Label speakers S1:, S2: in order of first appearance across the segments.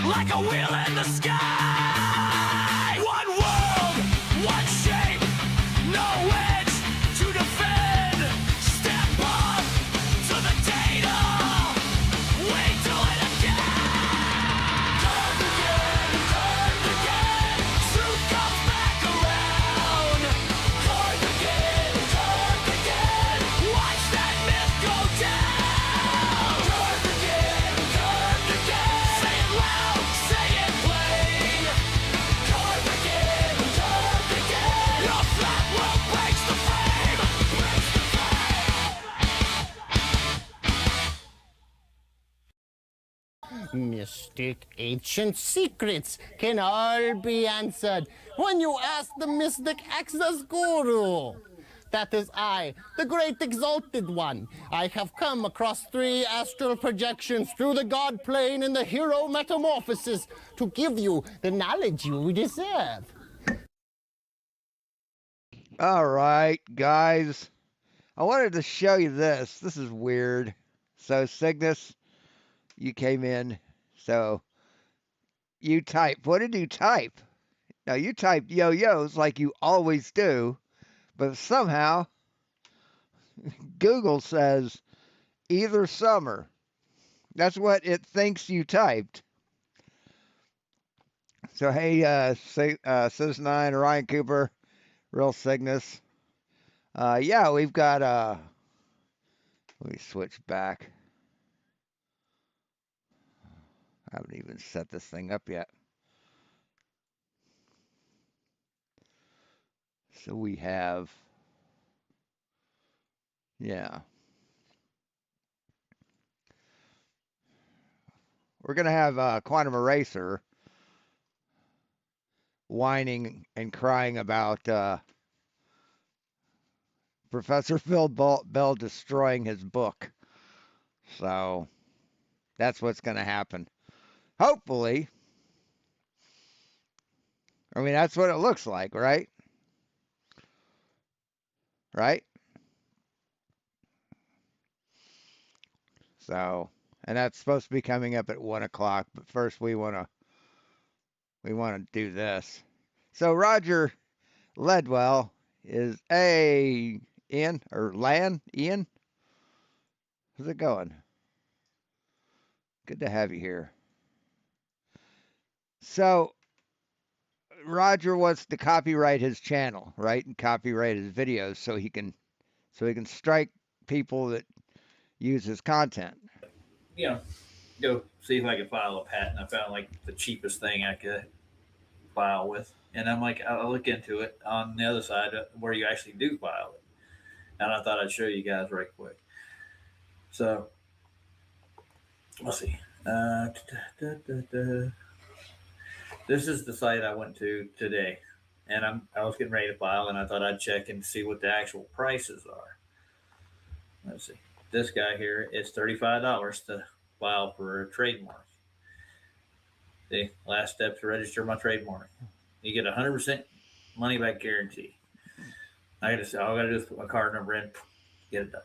S1: like a wheel in the sky. One world, one shape, no edge to defend. Step up to the data, we do it again. Turn again, truth comes back around. Turn again, watch that myth go down. Turn again, say it loud, say it plain. Turn again, your flat world breaks the frame.
S2: Mystic ancient secrets can all be answered when you ask the mystic access guru. That is I, the great exalted one. I have come across 3 astral projections through the god plane in the hero metamorphosis to give you the knowledge you deserve.
S3: All right, guys. I wanted to show you this. This is weird. So, Cygnus, you came in. So, you type. What did you type? Now, you typed yo-yos like you always do, but somehow Google says either summer. That's what it thinks you typed. So, hey, Sis 9, Ryan Cooper, Real Cygnus. Yeah, we've got, let me switch back. I haven't even set this thing up yet. So we have, yeah. We're going to have Quantum Eraser whining and crying about Professor Phil Bell destroying his book. So that's what's going to happen. Hopefully. I mean, that's what it looks like, right? Right? So, and that's supposed to be coming up at 1 o'clock. But first, we want to do this. So Roger Ledwell is Ian or Lan Ian. How's it going? Good to have you here. So Roger wants to copyright his channel, right, and copyright his videos so he can strike people that use his content.
S4: You know, go see if I could file a patent. I found like the cheapest thing I could file with, and I'm like, I'll look into it on the other side where you actually do file it. And I thought I'd show you guys right quick. So let's see. This is the site I went to today, and I was getting ready to file, and I thought I'd check and see what the actual prices are. Let's see. This guy here is $35 to file for a trademark. The last step to register my trademark. You get 100% money back guarantee. All I gotta do is put my card number in, get it done.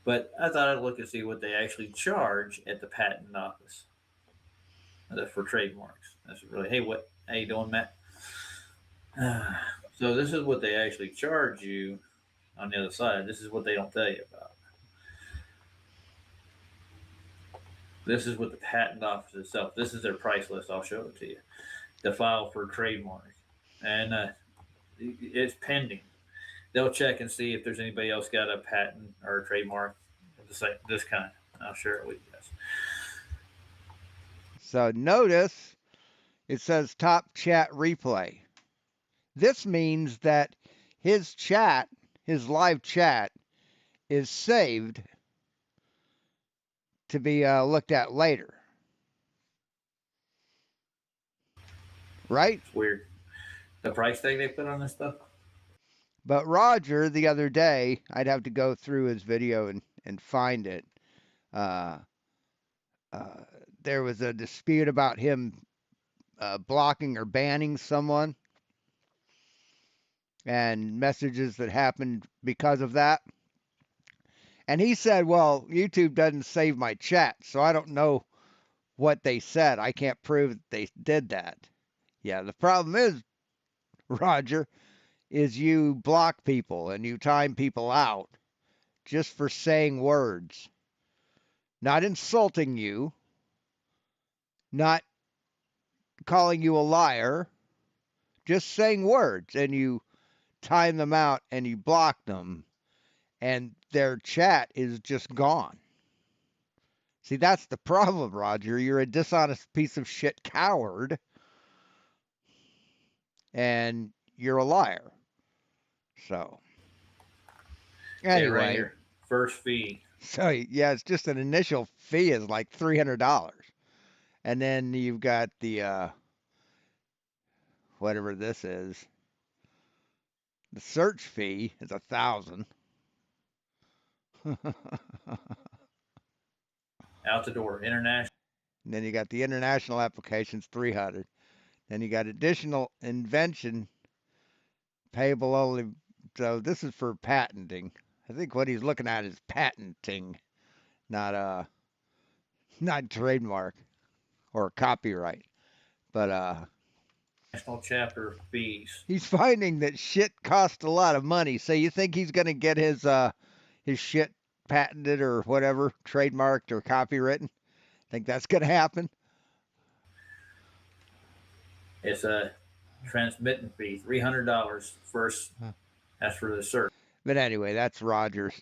S4: But I thought I'd look and see what they actually charge at the patent office. That's for trademarks. That's really, hey, how you doing, Matt? So this is what they actually charge you on the other side. This is what they don't tell you about. This is what the patent office itself. This is their price list. I'll show it to you. To file for trademark, and it's pending. They'll check and see if there's anybody else got a patent or a trademark of this kind. I'll share it with you guys.
S3: So notice it says top chat replay. This means that his chat, his live chat, is saved to be looked at later. Right?
S4: It's weird. The price tag they put on this stuff.
S3: But Roger, the other day, I'd have to go through his video and find it. There was a dispute about him blocking or banning someone, and messages that happened because of that. And he said, well, YouTube doesn't save my chat, so I don't know what they said. I can't prove that they did that. Yeah, the problem is, Roger, is you block people and you time people out just for saying words, not insulting you, not calling you a liar, just saying words, and you time them out and you block them, and their chat is just gone. See, that's the problem, Roger. You're a dishonest piece of shit coward, and you're a liar. So,
S4: Yeah, right
S3: anyway,
S4: here. First fee.
S3: so yeah, it's just an initial fee is like $300, and then you've got the whatever this is. The search fee is 1,000.
S4: Out the door. International.
S3: And then you got the international applications, 300. Then you got additional invention payable only. So this is for patenting. I think what he's looking at is patenting, not trademark or copyright. But
S4: National chapter fees.
S3: he's finding that shit costs a lot of money. So you think he's gonna get his shit patented or whatever, trademarked or copywritten? Think that's gonna happen?
S4: It's a transmitting fee. $300 first. That's for the search.
S3: But anyway, that's Rogers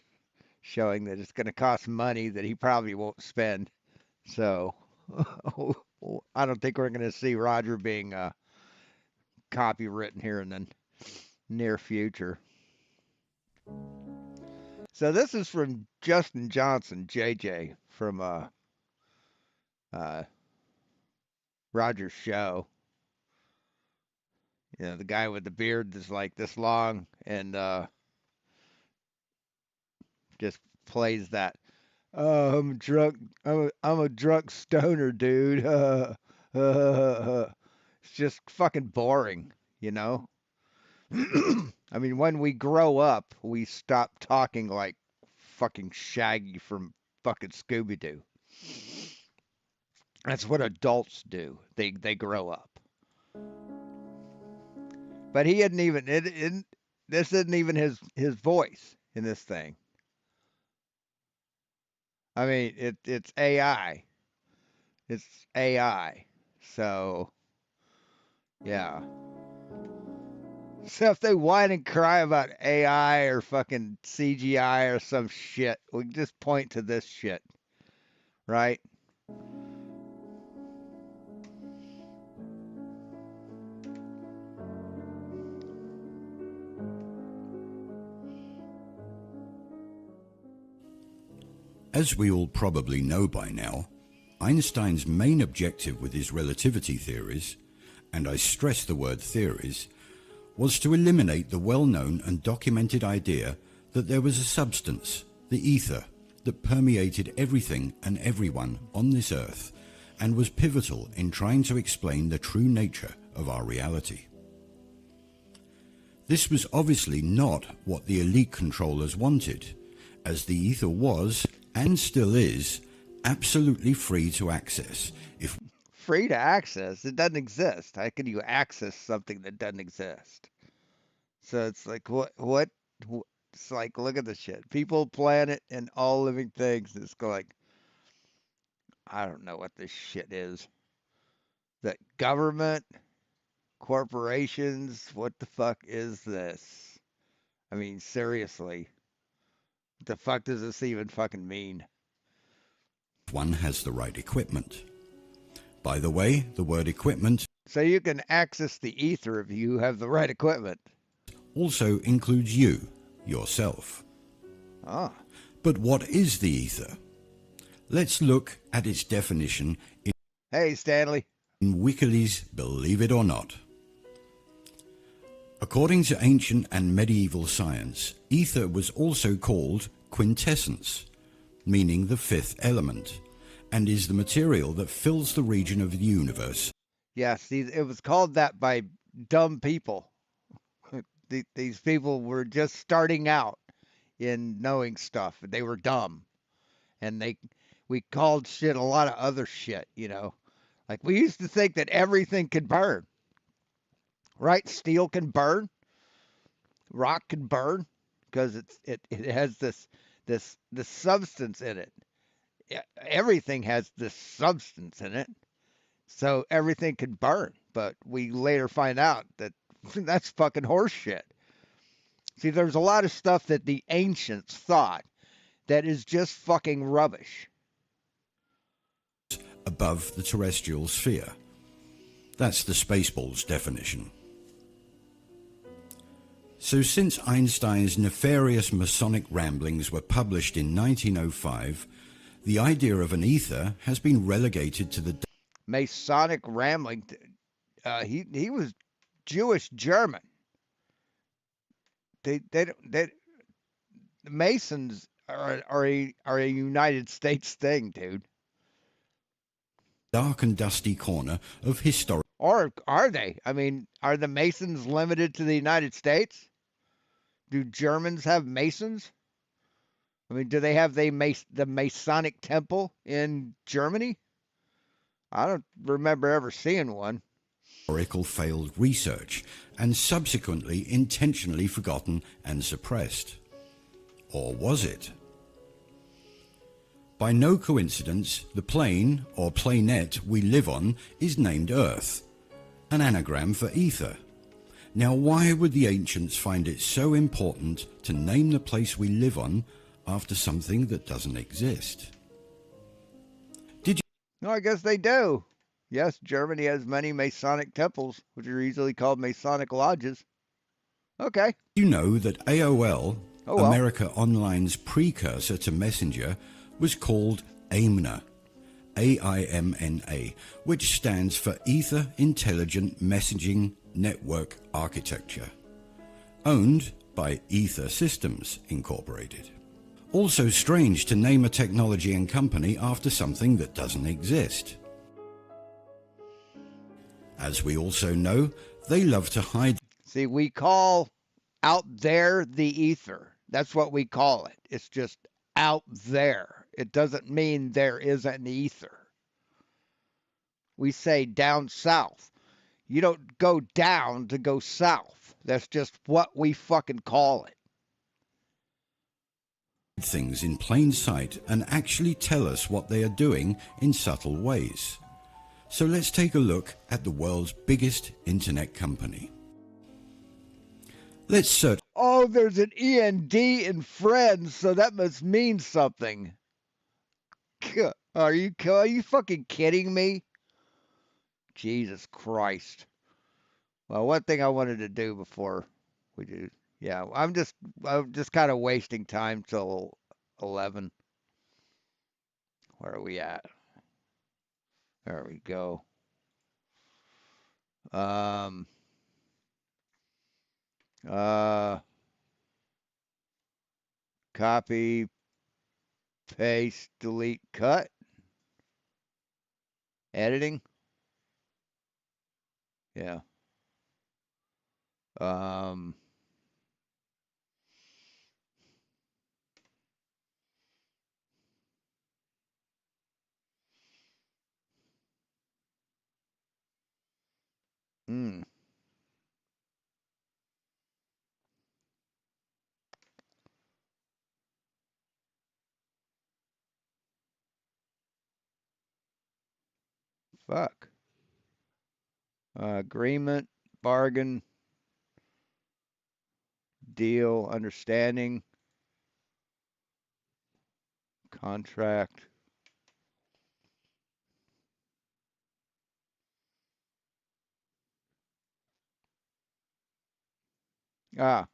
S3: showing that it's going to cost money that he probably won't spend. So I don't think we're going to see Roger being copywritten here in the near future. So this is from Justin Johnson, JJ, from Roger's show. You know, the guy with the beard that's like this long and just plays that. Oh, I'm drunk. I'm a drunk stoner, dude. It's just fucking boring, you know? I mean, when we grow up, we stop talking like fucking Shaggy from fucking Scooby Doo. That's what adults do. They grow up. But he hadn't even this isn't even his voice in this thing. I mean, it's AI. It's AI. So, yeah. So if they whine and cry about AI or fucking CGI or some shit, we can just point to this shit, right?
S5: As we all probably know by now, Einstein's main objective with his relativity theories, and I stress the word theories, was to eliminate the well-known and documented idea that there was a substance, the ether, that permeated everything and everyone on this earth and was pivotal in trying to explain the true nature of our reality. This was obviously not what the elite controllers wanted, as the ether was, and still is, absolutely free to access. If
S3: Free to access? It doesn't exist. How can you access something that doesn't exist? So it's like, what? It's like, look at the shit. People, planet, and all living things. It's like, I don't know what this shit is. That government, corporations, what the fuck is this? I mean, seriously. What the fuck does this even fucking mean?
S5: one has the right equipment. By the way, the word equipment
S3: So you can access the ether if you have the right equipment.
S5: also includes you, yourself.
S3: Ah.
S5: But what is the ether? Let's look at its definition
S3: Hey, Stanley.
S5: in Wikileaks Believe It or Not. According to ancient and medieval science, ether was also called quintessence, meaning the fifth element, and is the material that fills the region of the universe.
S3: Yes, it was called that by dumb people. These people were just starting out in knowing stuff. They were dumb. And We called shit a lot of other shit, you know. Like we used to think that everything could burn, right? Steel can burn, rock can burn because it has this substance in it. Everything has this substance in it, so everything can burn. But we later find out that that's fucking horseshit. See, there's a lot of stuff that the ancients thought that is just fucking rubbish.
S5: above the terrestrial sphere. That's the Spaceballs definition. So since Einstein's nefarious Masonic ramblings were published in 1905, the idea of an ether has been relegated to the
S3: Masonic rambling. He was Jewish German. The Masons are a United States thing, dude.
S5: dark and dusty corner of historic.
S3: Or are they? I mean, are the Masons limited to the United States? Do Germans have Masons? I mean, do they have the Masonic Temple in Germany? I don't remember ever seeing one.
S5: Historical failed research and subsequently intentionally forgotten and suppressed. Or was it? By no coincidence, the plane or planet we live on is named Earth, an anagram for ether. Now, why would the ancients find it so important to name the place we live on after something that doesn't exist?
S3: No, I guess they do. Yes, Germany has many Masonic temples, which are easily called Masonic lodges. Okay.
S5: You know that AOL,
S3: Oh, well.
S5: America Online's precursor to Messenger, was called AIMNA, AIMNA, which stands for Ether Intelligent Messaging Network Architecture, owned by Ether Systems Incorporated. Also strange to name a technology and company after something that doesn't exist. As we also know, they love to hide.
S3: See, we call out there the ether. That's what we call it. It's just out there. It doesn't mean there is an ether. We say down south. You don't go down to go south. That's just what we fucking call it.
S5: Things in plain sight and actually tell us what they are doing in subtle ways. So let's take a look at the world's biggest internet company. Let's search.
S3: Oh, there's an END in friends, so that must mean something. Are you fucking kidding me? Jesus Christ. Well, one thing I wanted to do before we do, yeah, I'm just kind of wasting time till 11. Where are we at? There we go. Copy, paste, delete, cut. Editing. Yeah. Um, hmm. Fuck. Agreement, bargain, deal, understanding, contract. Ah,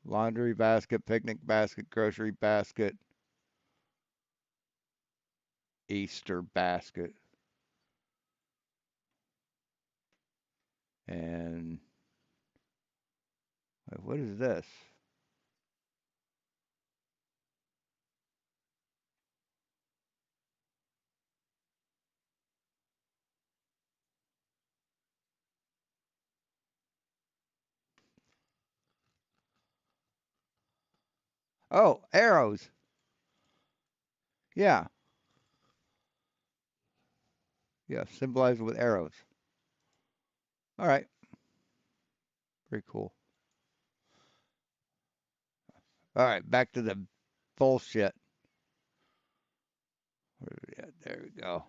S3: laundry basket, picnic basket, grocery basket, Easter basket. And what is this? Oh, arrows. Yeah. Yeah, symbolized with arrows. All right. Very cool. All right, back to the bullshit. There we go.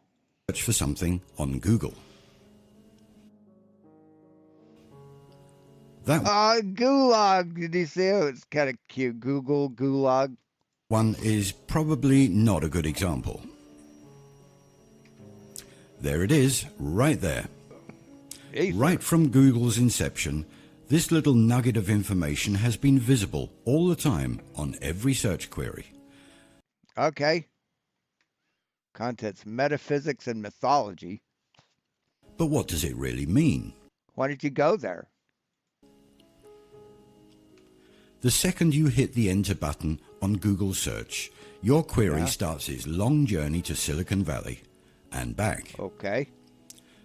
S5: Search for something on Google. That
S3: Gulag. Did you see it? It's kind of cute. Google Gulag.
S5: one is probably not a good example. There it is, right there.
S3: Ether.
S5: Right from Google's inception, this little nugget of information has been visible all the time on every search query.
S3: Okay. Contents, metaphysics, and mythology.
S5: But what does it really mean?
S3: Why did you go there?
S5: The second you hit the enter button on Google search, your query starts its long journey to Silicon Valley and back.
S3: Okay.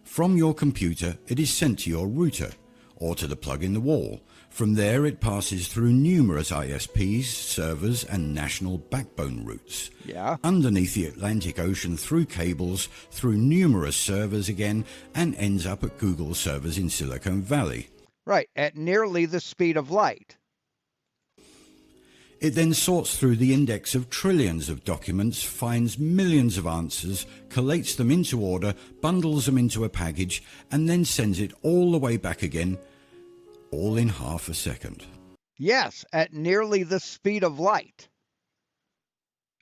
S5: From your computer, it is sent to your router or to the plug in the wall. From there, it passes through numerous ISPs, servers, and national backbone routes.
S3: Yeah.
S5: Underneath the Atlantic Ocean through cables, through numerous servers again, and ends up at Google servers in Silicon Valley.
S3: Right. At nearly the speed of light.
S5: It then sorts through the index of trillions of documents, finds millions of answers, collates them into order, bundles them into a package, and then sends it all the way back again, all in half a second.
S3: Yes, at nearly the speed of light.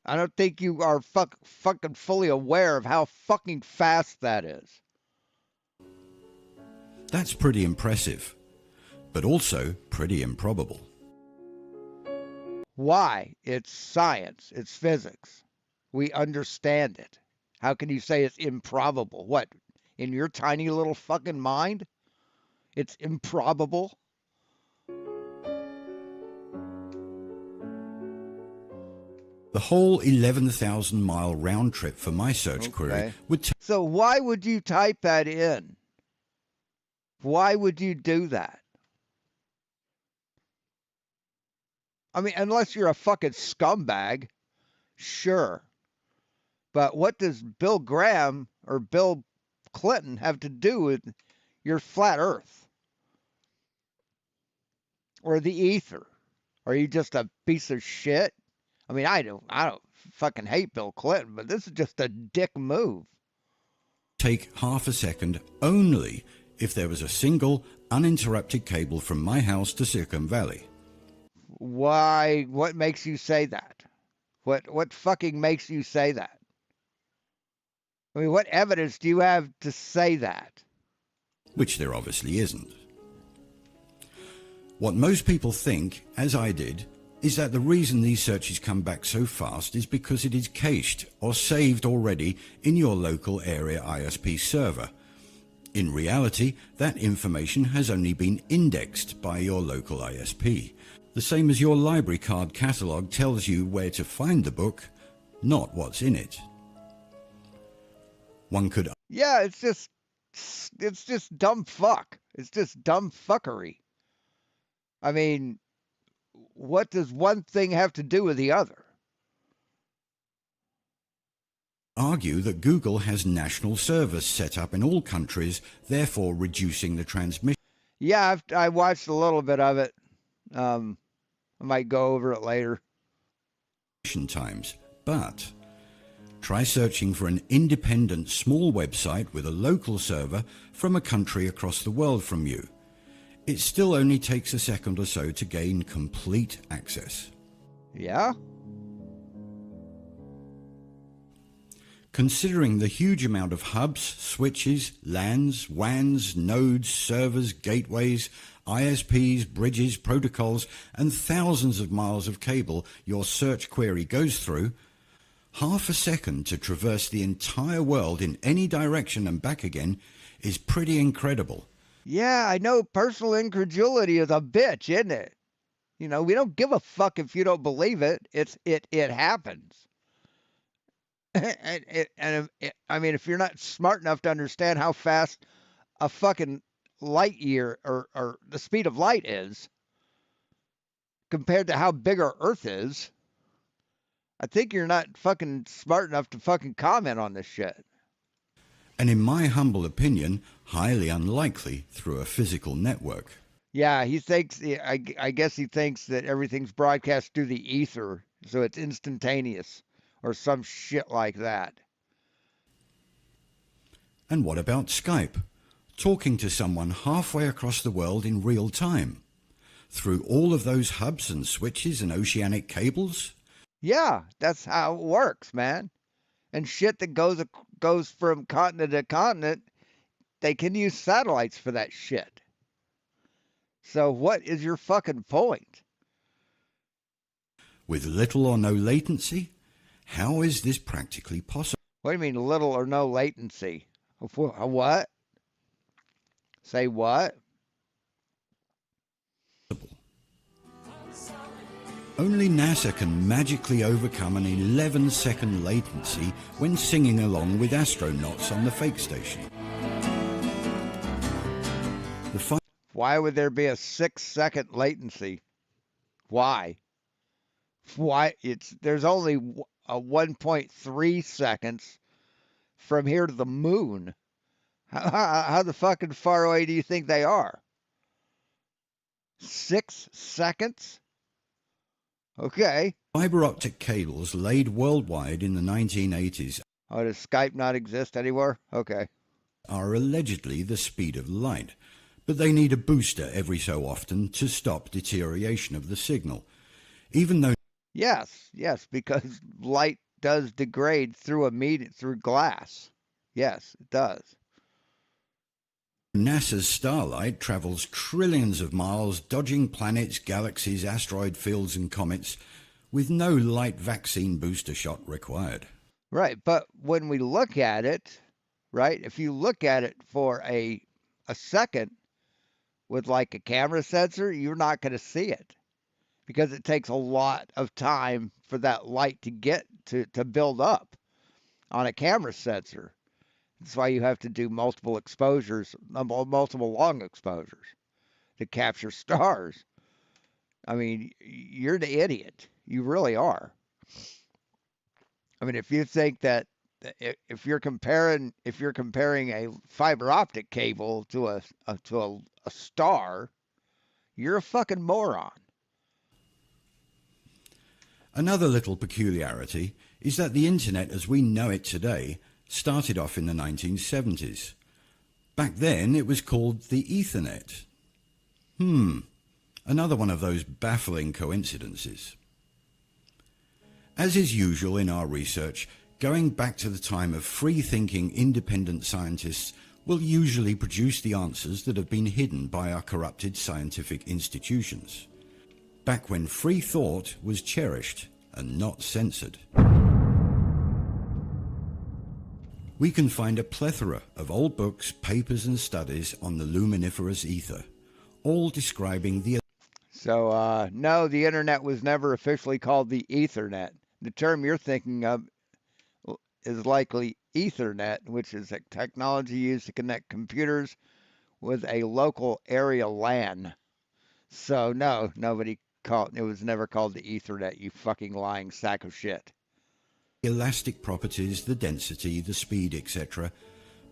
S3: I don't think you are fucking fully aware of how fucking fast that is.
S5: That's pretty impressive, but also pretty improbable.
S3: Why? It's science. It's physics. We understand it. How can you say it's improbable? What? In your tiny little fucking mind? It's improbable?
S5: The whole 11,000-mile round trip for my search query would take
S3: So why would you type that in? Why would you do that? I mean, unless you're a fucking scumbag, sure. But what does Bill Graham or Bill Clinton have to do with your flat earth? Or the ether? Are you just a piece of shit? I mean, I don't fucking hate Bill Clinton, but this is just a dick move.
S5: take half a second only if there was a single uninterrupted cable from my house to Silicon Valley.
S3: Why? What makes you say that? What fucking makes you say that? I mean, what evidence do you have to say that?
S5: Which there obviously isn't. What most people think, as I did, is that the reason these searches come back so fast is because it is cached or saved already in your local area ISP server. In reality, that information has only been indexed by your local ISP. The same as your library card catalogue tells you where to find the book, not what's in it. One could
S3: Yeah, it's just dumb fuck. It's just dumb fuckery. I mean, what does one thing have to do with the other?
S5: argue that Google has national servers set up in all countries, therefore reducing the transmission
S3: Yeah, I watched a little bit of it. I might go over it later.
S5: times. But try searching for an independent small website with a local server from a country across the world from you. It still only takes a second or so to gain complete access.
S3: Yeah?
S5: Considering the huge amount of hubs, switches, LANs, WANs, nodes, servers, gateways, ISPs, bridges, protocols, and thousands of miles of cable your search query goes through, half a second to traverse the entire world in any direction and back again is pretty incredible.
S3: Yeah, I know personal incredulity is a bitch, isn't it? You know, we don't give a fuck if you don't believe it. It happens. I mean, if you're not smart enough to understand how fast a fucking light year or the speed of light is compared to how big our Earth is, I think you're not fucking smart enough to fucking comment on this shit.
S5: and in my humble opinion, highly unlikely through a physical network.
S3: Yeah, he thinks, I guess he thinks that everything's broadcast through the ether, so it's instantaneous or some shit like that.
S5: And what about Skype? Talking to someone halfway across the world in real time? Through all of those hubs and switches and oceanic cables?
S3: Yeah, that's how it works, man. And shit that goes from continent to continent, they can use satellites for that shit. So what is your fucking point?
S5: With little or no latency? How is this practically possible?
S3: What do you mean little or no latency? What? Say what?
S5: Only NASA can magically overcome an 11-second latency when singing along with astronauts on the fake station.
S3: Why would there be a 6-second latency? Why? Why? There's only a 1.3 seconds from here to the moon. How the fucking far away do you think they are? 6 seconds? Okay.
S5: Fiber optic cables laid worldwide in the 1980s
S3: Oh, does Skype not exist anymore? Okay.
S5: are allegedly the speed of light, but they need a booster every so often to stop deterioration of the signal, even though
S3: Yes, because light does degrade through through glass. Yes, it does.
S5: NASA's starlight travels trillions of miles dodging planets, galaxies, asteroid fields and comets with no light vaccine booster shot required.
S3: Right, but when we look at it, right, if you look at it for a second with like a camera sensor, you're not going to see it because it takes a lot of time for that light to get to build up on a camera sensor. That's why you have to do multiple exposures, multiple long exposures to capture stars. I mean, you're the idiot. You really are. I mean, if you think that if you're comparing a fiber optic cable to a star, you're a fucking moron.
S5: Another little peculiarity is that the internet as we know it today started off in the 1970s. Back then it was called the Ethernet. Another one of those baffling coincidences. As is usual in our research, going back to the time of free-thinking independent scientists will usually produce the answers that have been hidden by our corrupted scientific institutions. Back when free thought was cherished and not censored. We can find a plethora of old books, papers and studies on the luminiferous ether, all describing the...
S3: So, no, the internet was never officially called the Ethernet. The term you're thinking of is likely Ethernet, which is a technology used to connect computers with a local area LAN. So, no, it was never called the Ethernet, you fucking lying sack of shit.
S5: elastic properties, the density, the speed, etc.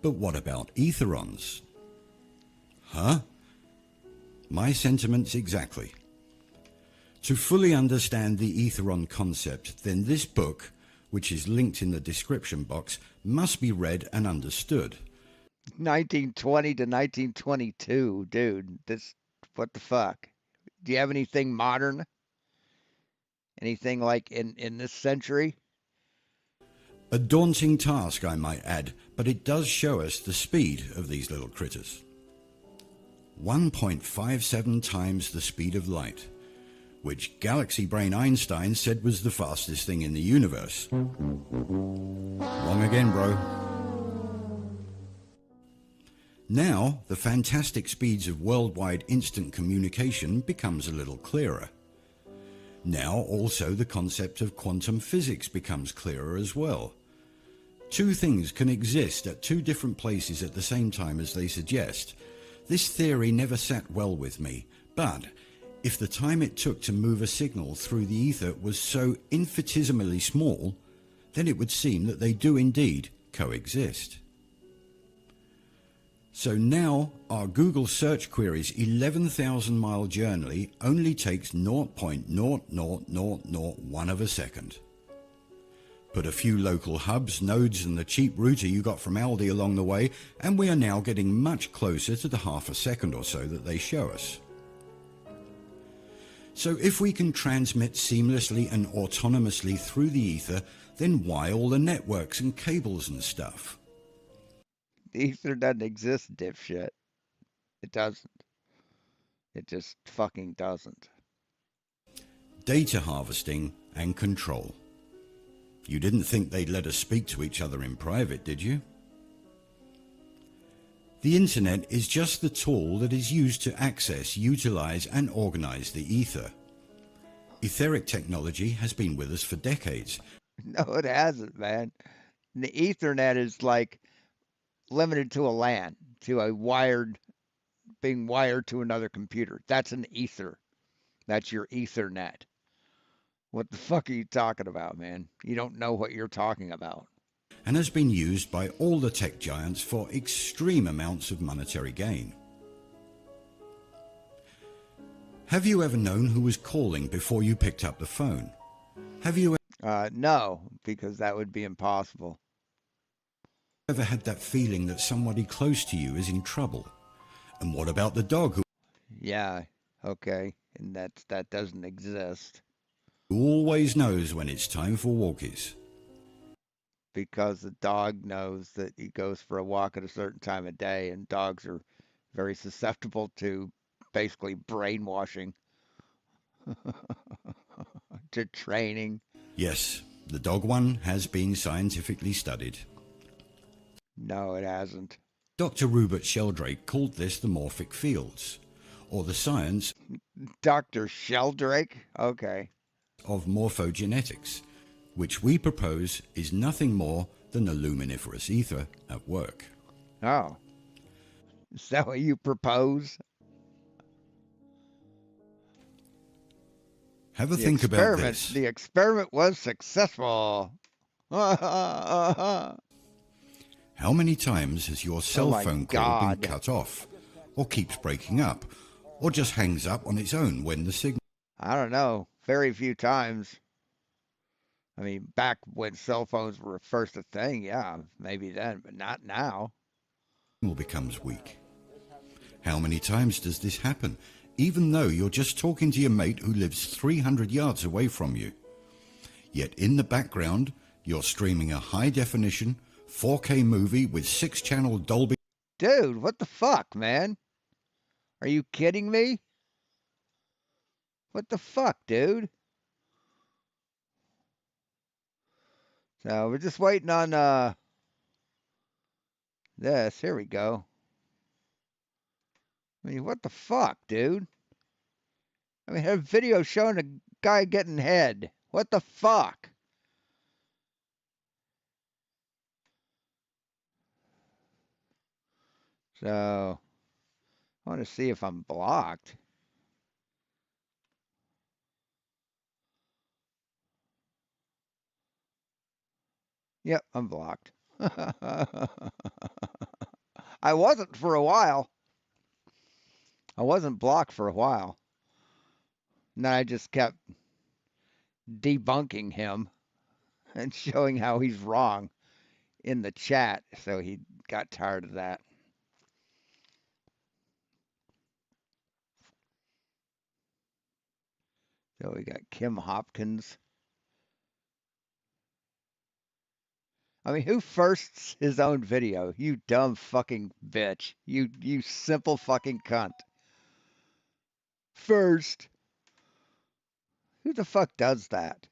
S5: But what about etherons? Huh? My sentiments exactly. To fully understand the etheron concept, then this book, which is linked in the description box, must be read and understood.
S3: 1920 to 1922, dude. What the fuck? Do you have anything modern? Anything like in this century?
S5: A daunting task, I might add, but it does show us the speed of these little critters. 1.57 times the speed of light, which galaxy brain Einstein said was the fastest thing in the universe. Wrong again, bro. Now, the fantastic speeds of worldwide instant communication becomes a little clearer. Now, also, the concept of quantum physics becomes clearer as well. Two things can exist at two different places at the same time as they suggest. This theory never sat well with me, but if the time it took to move a signal through the ether was so infinitesimally small, then it would seem that they do indeed coexist. So now our Google search query's 11,000 mile journey only takes 0.00001 of a second. Put a few local hubs, nodes and the cheap router you got from Aldi along the way, and we are now getting much closer to the half a second or so that they show us. So if we can transmit seamlessly and autonomously through the ether, then why all the networks and cables and stuff?
S3: The ether doesn't exist, dipshit. It doesn't. It just fucking doesn't.
S5: Data harvesting and control. You didn't think they'd let us speak to each other in private, did you? The internet is just the tool that is used to access, utilize and organize the ether. Etheric technology has been with us for decades.
S3: No, it hasn't, man. The Ethernet is like limited to a LAN, to a being wired to another computer. That's an ether. That's your Ethernet. What the fuck are you talking about, man? You don't know what you're talking about.
S5: And has been used by all the tech giants for extreme amounts of monetary gain. Have you ever known who was calling before you picked up the phone? Have you
S3: No, because that would be impossible.
S5: ever had that feeling that somebody close to you is in trouble? And what about the dog who
S3: Yeah, okay. And that doesn't exist.
S5: always knows when it's time for walkies?
S3: Because the dog knows that he goes for a walk at a certain time of day, and dogs are very susceptible to basically brainwashing, to training.
S5: Yes, the dog one has been scientifically studied.
S3: No, it hasn't.
S5: Dr. Rupert Sheldrake called this the morphic fields, or the science
S3: Dr. Sheldrake? Okay.
S5: of morphogenetics, which we propose is nothing more than the luminiferous ether at work.
S3: Oh. Is that what you propose?
S5: Have a think about this.
S3: The experiment was successful.
S5: How many times has your cell
S3: my
S5: phone call
S3: God.
S5: been cut off, or keeps breaking up, or just hangs up on its own when the signal
S3: I don't know. Very few times. I mean, back when cell phones were first a thing, yeah, maybe then, but not now.
S5: becomes weak? How many times does this happen, even though you're just talking to your mate who lives 300 yards away from you? Yet in the background, you're streaming a high-definition 4K movie with 6-channel Dolby.
S3: Dude, what the fuck, man? Are you kidding me? What the fuck, dude? So we're just waiting on this. Here we go. I mean, what the fuck, dude? I mean, I have a video showing a guy getting head. What the fuck? So I want to see if I'm blocked. Yep, I'm blocked. I wasn't for a while. I wasn't blocked for a while. And then I just kept debunking him and showing how he's wrong in the chat. So he got tired of that. So we got Kim Hopkins. I mean, who firsts his own video? You dumb fucking bitch. You simple fucking cunt. First. Who the fuck does that?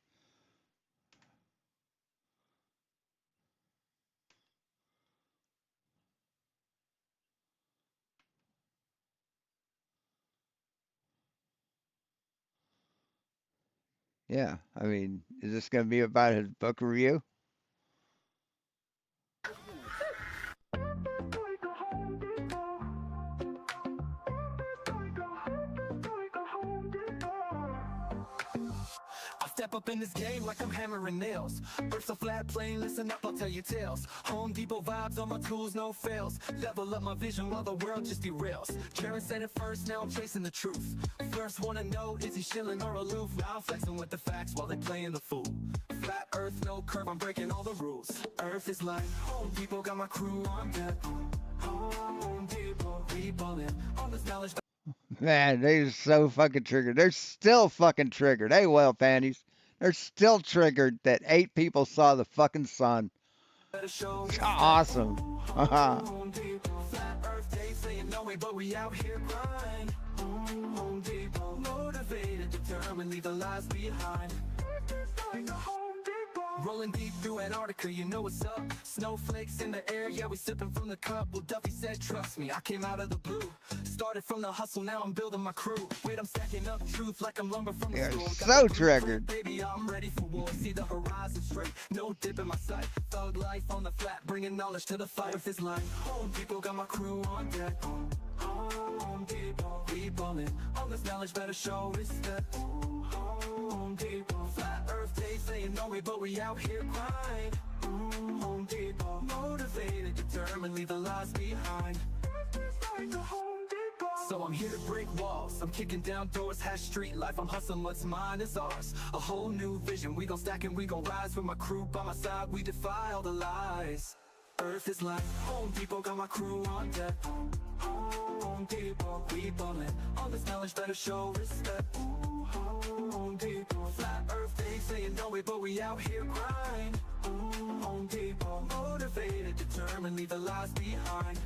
S3: Yeah, I mean, is this going to be about his book review?
S1: I Step up in this game like I'm hammering nails. Earth's a flat plane, listen up, I'll tell you tales. Home Depot vibes on my tools, no fails. Level up my vision while the world just derails. Karen said it first, now I'm chasing the truth. First wanna know, is he shilling or aloof? Now I'm flexing with the facts while they playing the fool. Flat earth, no curve, I'm breaking all the rules. Earth is like Home Depot, got my crew on deck. Home Depot, we ballin' on this knowledge.
S3: Man, they're so fucking triggered. They're still fucking triggered. Hey, well, panties. They're still triggered that 8 people saw the fucking sun. Awesome.
S1: Home Depot, flat earth day saying no way, but we out here grind. Home Depot, motivated, determined, leave the lies behind. Rolling deep through Antarctica, you know what's up. Snowflakes in the air, yeah, we sipping from the cup. Well, Duffy said, trust me, I came out of the blue. Started from the hustle, now I'm building my crew. Wait, I'm stacking up truth like I'm lumber from the
S3: They're
S1: store.
S3: so triggered.
S1: Baby, I'm ready for war. See the horizon straight, no dip in my sight. Thug life on the flat, bringing knowledge to the fight. With this line, Home Depot, got my crew on deck. Home Depot, we ballin' on this knowledge, better show respect. Home Depot, flat earth day saying no way, but we out here grind. Home Depot, motivated, determined, leave the lies behind. So I'm here to break walls, I'm kicking down doors, hash street life, I'm hustling what's mine is ours. A whole new vision, we gon' stack and we gon' rise. With my crew by my side, we defy all the lies. Earth is like Home Depot, got my crew on deck. Home Depot, we ballin' all this knowledge, better show respect. Home Depot, flat earth day saying no way, but we out here grind. Home Depot, motivated, determined, leave the lies behind.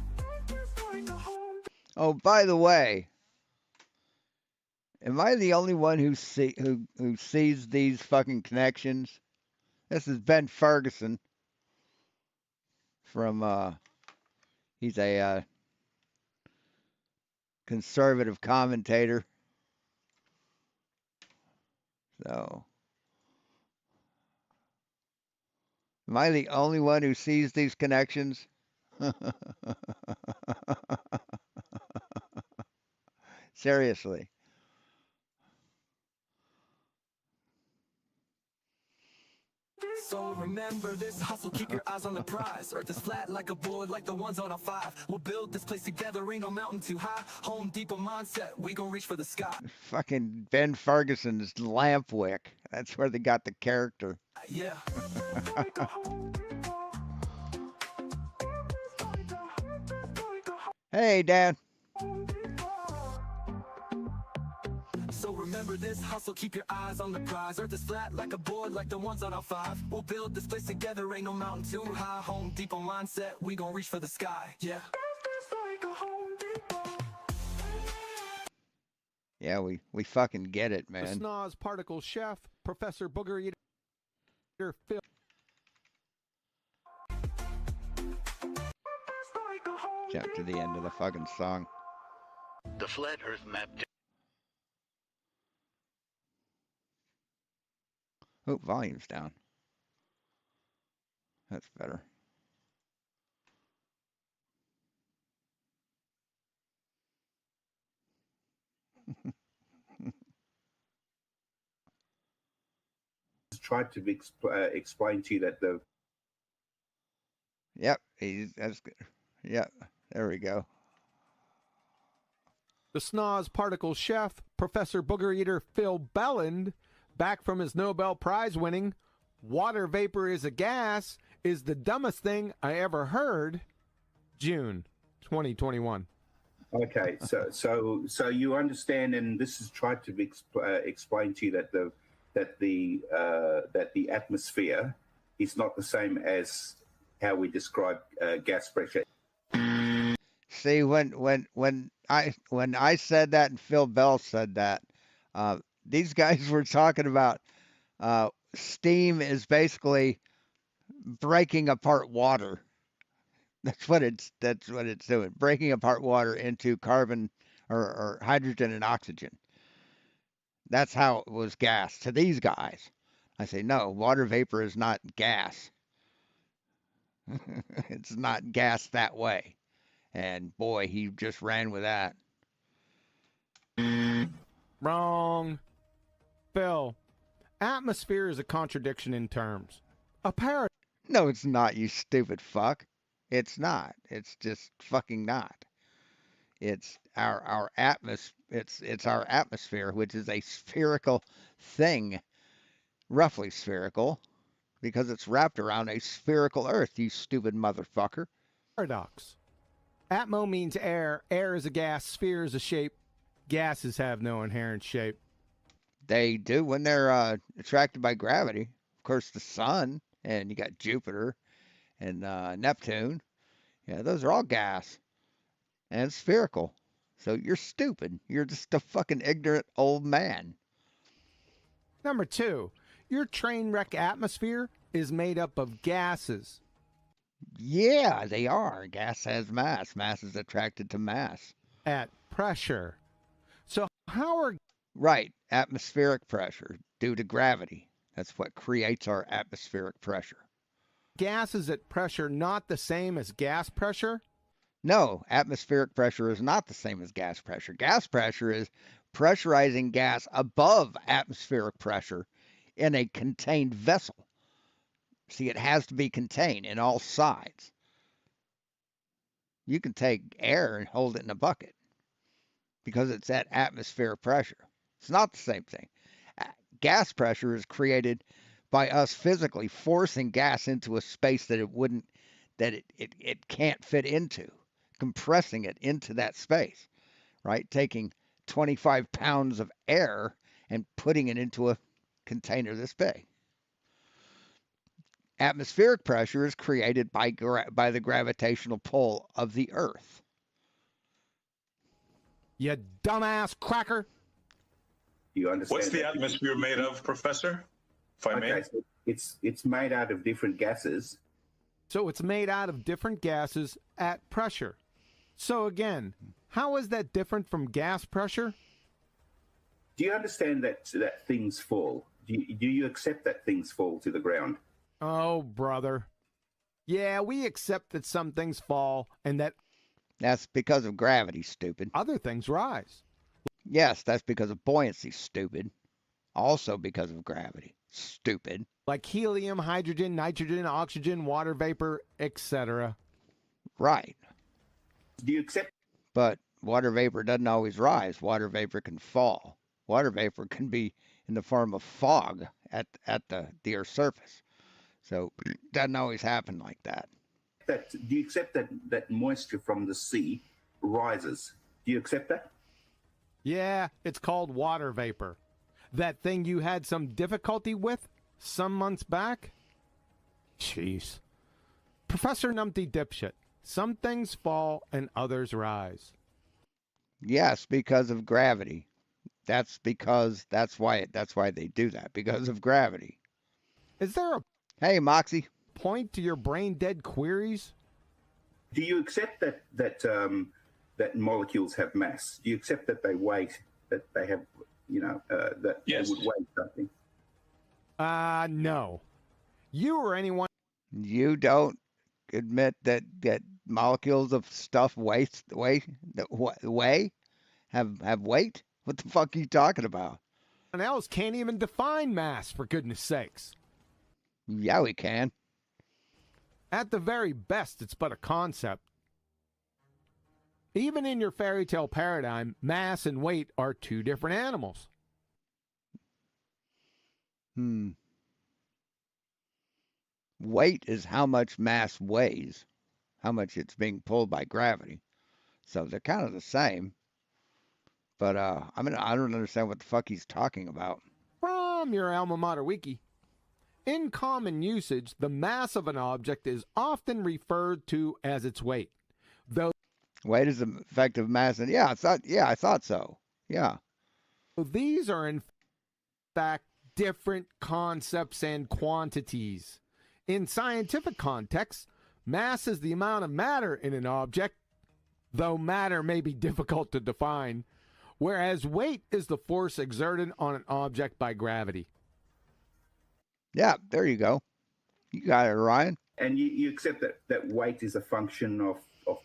S3: Oh, by the way, am I the only one who sees these fucking connections? This is Ben Ferguson from he's a conservative commentator. So, am I the only one who sees these connections? Seriously.
S1: So remember this hustle, keep your eyes on the prize. Earth is flat like a board, like the ones on a 5. We'll build this place together, ain't no mountain too high. Home Depot mindset, we gon' reach for the sky.
S3: Fucking Ben Ferguson's Lampwick. That's where they got the character.
S1: Yeah.
S3: Hey, Dan.
S1: So remember this hustle, keep your eyes on the prize. Earth is flat like a board, like the ones on our 5. We'll build this place together, ain't no mountain too high. Home Depot mindset, we gon' reach for the sky. Yeah.
S3: Yeah, we fucking get it,
S6: The
S3: man.
S6: Snoz Particle Chef, Professor Booger Eater Phil.
S3: Jump to the end of the fucking song.
S7: The Flat Earth Map.
S3: Oh, volume's down. That's better.
S8: Tried to explain to you that the
S3: Yep, that's good. Yep, there we go.
S6: The Snoz Particle Chef, Professor Booger Eater Phil Belland, back from his Nobel Prize winning Water Vapor is a Gas is the Dumbest Thing I Ever Heard, June 2021.
S8: okay, so you understand, and this is tried to explain to you that the atmosphere is not the same as how we describe gas pressure.
S3: See, when I said that and Phil Bell said that, these guys were talking about steam is basically breaking apart water. That's what it's doing, breaking apart water into carbon or hydrogen and oxygen. That's how it was gas to these guys. I say, no, water vapor is not gas. It's not gas that way. And boy, he just ran with that.
S6: Wrong. Phil, Atmosphere is a contradiction in terms. A paradox.
S3: No, it's not, you stupid fuck. It's not. It's just fucking not. It's our it's our atmosphere, which is a spherical thing, roughly spherical, because it's wrapped around a spherical Earth, you stupid motherfucker.
S6: Atmo means air. Air is a gas. Sphere is a shape. Gases have no inherent shape.
S3: They do when they're attracted by gravity. Of course, the sun, and you got Jupiter and Neptune. Yeah, those are all gas and spherical. So you're stupid. You're just a fucking ignorant old man.
S6: Number 2, your train wreck atmosphere is made up of gases.
S3: Yeah, they are. Gas has mass. Mass is attracted to mass.
S6: At pressure. So how are
S3: Right, atmospheric pressure due to gravity. That's what creates our atmospheric pressure.
S6: gases at pressure not the same as gas pressure?
S3: No, atmospheric pressure is not the same as gas pressure. Gas pressure is pressurizing gas above atmospheric pressure in a contained vessel. See, it has to be contained in all sides. You can take air and hold it in a bucket because it's at atmospheric pressure. It's not the same thing. Gas pressure is created by us physically forcing gas into a space that it can't fit into, compressing it into that space, right? Taking 25 pounds of air and putting it into a container this big. Atmospheric pressure is created by the gravitational pull of the Earth.
S6: You dumbass cracker.
S8: Do you understand?
S9: What's the atmosphere made of, Professor? If I may.
S8: Okay, so it's made out of different gases.
S6: So it's made out of different gases at pressure. So again, how is that different from gas pressure?
S8: Do you understand that things fall? Do you accept that things fall to the ground?
S6: Oh, brother. Yeah, we accept that some things fall and that
S3: That's because of gravity, stupid.
S6: other things rise.
S3: Yes, that's because of buoyancy, stupid. Also because of gravity, stupid.
S6: Like helium, hydrogen, nitrogen, oxygen, water vapor, etc.
S3: Right.
S8: Do you accept?
S3: But water vapor doesn't always rise. Water vapor can fall. Water vapor can be in the form of fog at the Earth's surface. So it doesn't always happen like that.
S8: Do you accept that moisture from the sea rises? Do you accept that?
S6: Yeah, it's called water vapor. That thing you had some difficulty with some months back? Jeez. Professor Numpty Dipshit. Some things fall and others rise.
S3: Yes, because of gravity. That's why they do that, because of gravity.
S6: Is there a
S3: Hey, Moxie.
S6: point to your brain dead queries?
S8: Do you accept that molecules have mass? Do you accept that they weigh, that they have, that
S9: Yes.
S8: they would weigh something?
S6: No. You or anyone
S3: You don't admit that molecules of stuff have weight? What the fuck are you talking about?
S6: else can't even define mass, for goodness sakes.
S3: Yeah, we can.
S6: At the very best, it's but a concept. Even in your fairy tale paradigm, mass and weight are two different animals.
S3: Weight is how much mass weighs, how much it's being pulled by gravity. So they're kind of the same. But I don't understand what the fuck he's talking about.
S6: From your alma mater wiki. In common usage, the mass of an object is often referred to as its weight. Though
S3: Weight is the effective mass, and I thought so. Yeah.
S6: these are in fact different concepts and quantities. In scientific contexts, mass is the amount of matter in an object, though matter may be difficult to define, whereas weight is the force exerted on an object by gravity.
S3: Yeah, there you go. You got it, Ryan.
S8: And you accept that weight is a function of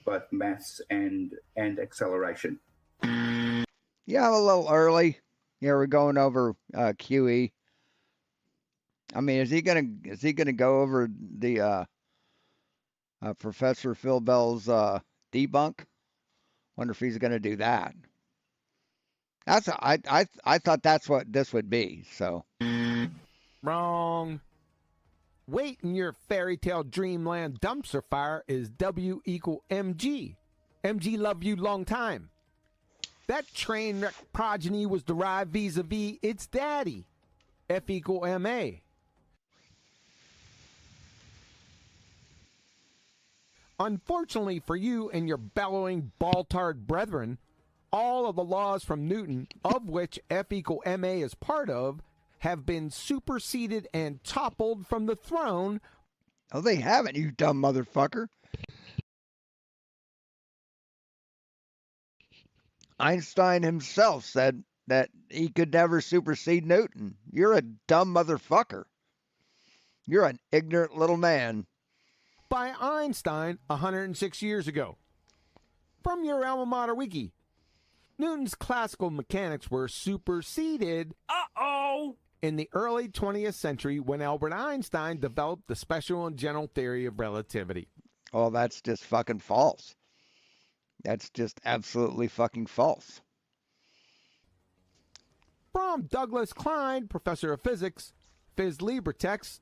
S8: both mass and acceleration.
S3: Yeah, I'm a little early. Yeah, we're going over QE. I mean, is he gonna go over the Professor Phil Bell's debunk? Wonder if he's gonna do that. I thought that's what this would be. So
S6: Wrong. Wait in your fairy tale dreamland dumpster fire is W equal MG. MG love you long time. That train wreck progeny was derived vis-a-vis its daddy, F equal MA. Unfortunately for you and your bellowing ball-tard brethren, all of the laws from Newton, of which F equal MA is part of, have been superseded and toppled from the throne.
S3: oh, they haven't, you dumb motherfucker. Einstein himself said that he could never supersede Newton. You're a dumb motherfucker. You're an ignorant little man.
S6: By Einstein 106 years ago. From your alma mater wiki, Newton's classical mechanics were superseded in the early 20th century when Albert Einstein developed the special and general theory of relativity.
S3: Oh, that's just fucking false. That's just absolutely fucking false.
S6: From Douglas Klein, professor of physics, Phys Libre text,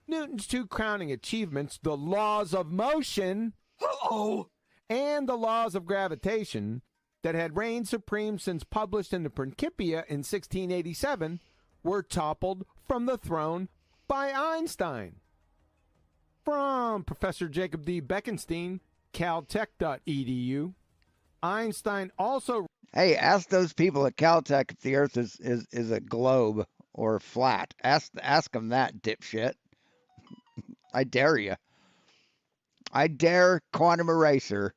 S6: Newton's two crowning achievements, the laws of motion and the laws of gravitation, that had reigned supreme since published in the Principia in 1687, were toppled from the throne by Einstein. From Professor Jacob D. Beckenstein, caltech.edu, Einstein also...
S3: Hey, ask those people at Caltech if the Earth is a globe or flat. Ask them that, dipshit. I dare you. I dare Quantum Eraser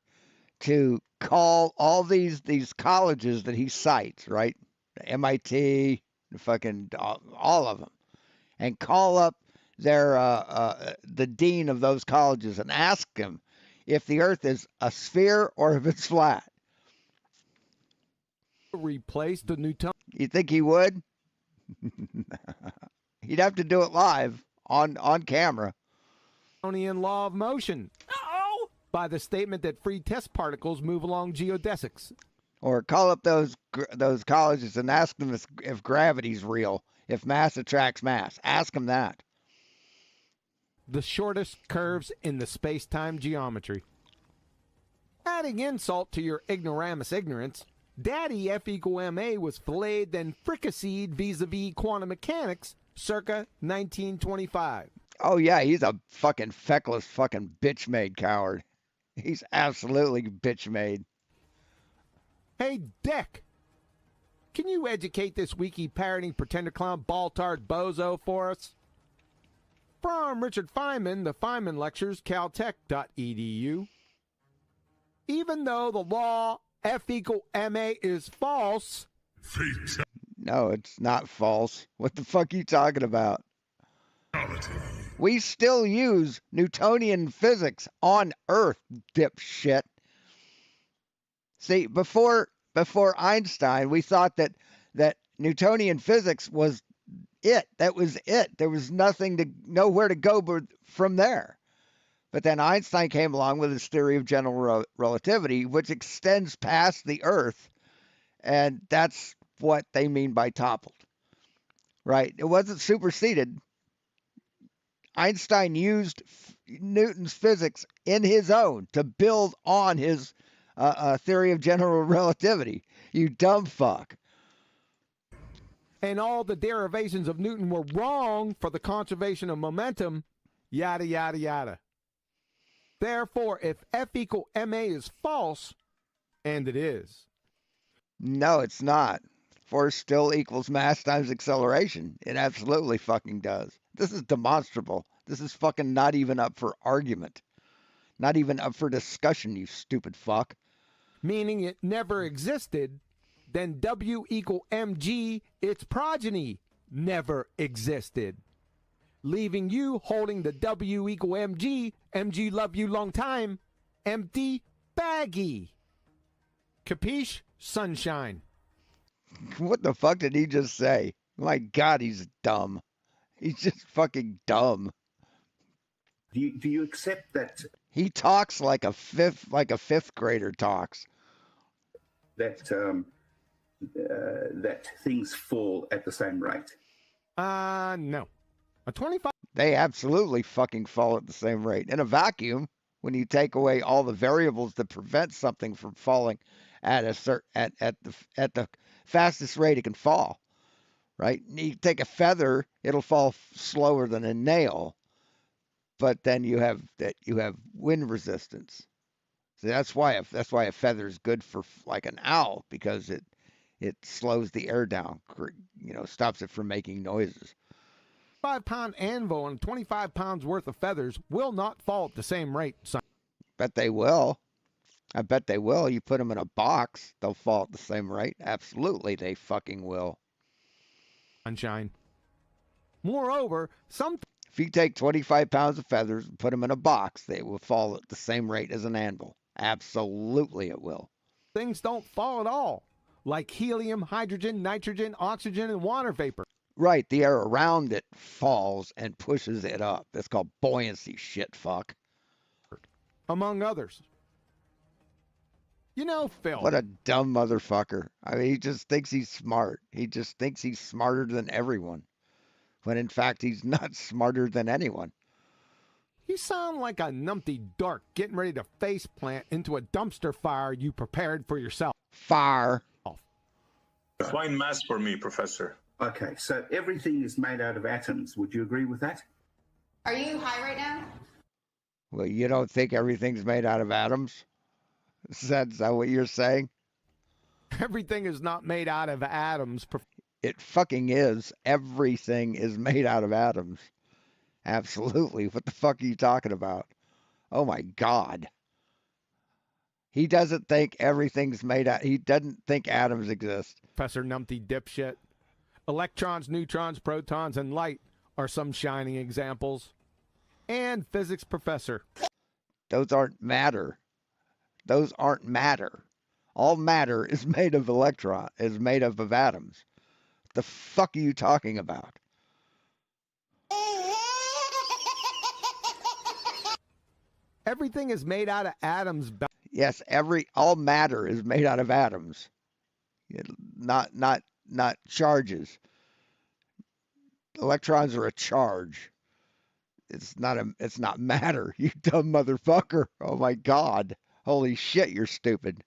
S3: to call all these colleges that he cites, right? MIT, fucking all of them, and call up their the dean of those colleges and ask him if the Earth is a sphere or if it's flat.
S6: replace the Newtonian
S3: You think he would? He'd have to do it live on camera.
S6: law of motion by the statement that free test particles move along geodesics.
S3: Or call up those colleges and ask them if gravity's real, if mass attracts mass. Ask them that.
S6: The shortest curves in the space-time geometry. Adding insult to your ignoramus ignorance, Daddy F equal MA was filleted then fricasseed vis-a-vis quantum mechanics circa 1925.
S3: Oh yeah, he's a fucking feckless fucking bitch-made coward. He's absolutely bitch-made.
S6: Hey, Dick, can you educate this wiki parroting pretender clown ball-tard bozo for us? From Richard Feynman, the Feynman Lectures, caltech.edu. Even though the law F equal MA is false.
S3: No, it's not false. What the fuck are you talking about? We still use Newtonian physics on Earth, dipshit. See, before Einstein, we thought that Newtonian physics was it. That was it. There was nowhere to go from there. But then Einstein came along with his theory of general relativity, which extends past the Earth, and that's what they mean by toppled. Right? It wasn't superseded. Einstein used Newton's physics in his own to build on his theory of general relativity. You dumb fuck.
S6: And all the derivations of Newton were wrong for the conservation of momentum, yada, yada, yada. Therefore, if F equal MA is false, and it is.
S3: No, it's not. Force still equals mass times acceleration. It absolutely fucking does. This is demonstrable. This is fucking not even up for argument. Not even up for discussion, you stupid fuck.
S6: Meaning it never existed, then W equal mg, its progeny, never existed. Leaving you holding the W equal mg, mg love you long time, empty baggy. Capiche? Sunshine.
S3: What the fuck did he just say? My God, he's dumb. He's just fucking dumb.
S8: Do you accept that
S3: He talks like a fifth grader talks.
S8: that that things fall at the same rate?
S6: No. A 25
S3: They absolutely fucking fall at the same rate. In a vacuum, when you take away all the variables that prevent something from falling at the fastest rate it can fall, right? You take a feather, it'll fall slower than a nail, but then you have wind resistance. So that's why a feather is good for like an owl, because it slows the air down, stops it from making noises.
S6: 5-pound anvil and 25 pounds worth of feathers will not fall at the same rate,
S3: Bet they will. I bet they will. You put them in a box, they'll fall at the same rate. Absolutely, they fucking will.
S6: sunshine. Moreover, some
S3: If you take 25 pounds of feathers and put them in a box, they will fall at the same rate as an anvil. Absolutely, it will.
S6: things don't fall at all, like helium, hydrogen, nitrogen, oxygen, and water vapor.
S3: Right, the air around it falls and pushes it up. That's called buoyancy, shit fuck.
S6: Among others. You know, Phil.
S3: What a dumb motherfucker. I mean, he just thinks he's smart. He just thinks he's smarter than everyone, when in fact he's not smarter than anyone.
S6: You sound like a numpty dark getting ready to face plant into a dumpster fire you prepared for yourself.
S3: Fire.
S9: Define mass for me, Professor.
S8: Okay, so everything is made out of atoms. Would you agree with that?
S10: Are you high right now?
S3: Well, you don't think everything's made out of atoms? Is that what you're saying?
S6: Everything is not made out of atoms.
S3: It fucking is. Everything is made out of atoms. Absolutely. What the fuck are you talking about? Oh my God. He doesn't think everything's made out. He doesn't think atoms exist.
S6: Professor Numpty dipshit. Electrons, neutrons, protons, and light are some shining examples. And physics professor.
S3: Those aren't matter. Those aren't matter. All matter is made of atoms. What the fuck are you talking about?
S6: Everything is made out of atoms.
S3: Yes, all matter is made out of atoms. Not charges. Electrons are a charge. It's not matter, you dumb motherfucker. Oh my God. Holy shit, you're stupid.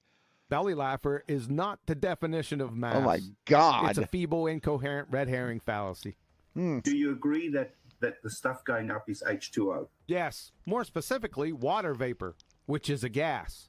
S6: Belly laugher is not the definition of mass.
S3: Oh my God.
S6: It's a feeble, incoherent red herring fallacy.
S8: Do you agree that the stuff going up is H2O?
S6: Yes, more specifically, water vapor, which is a gas.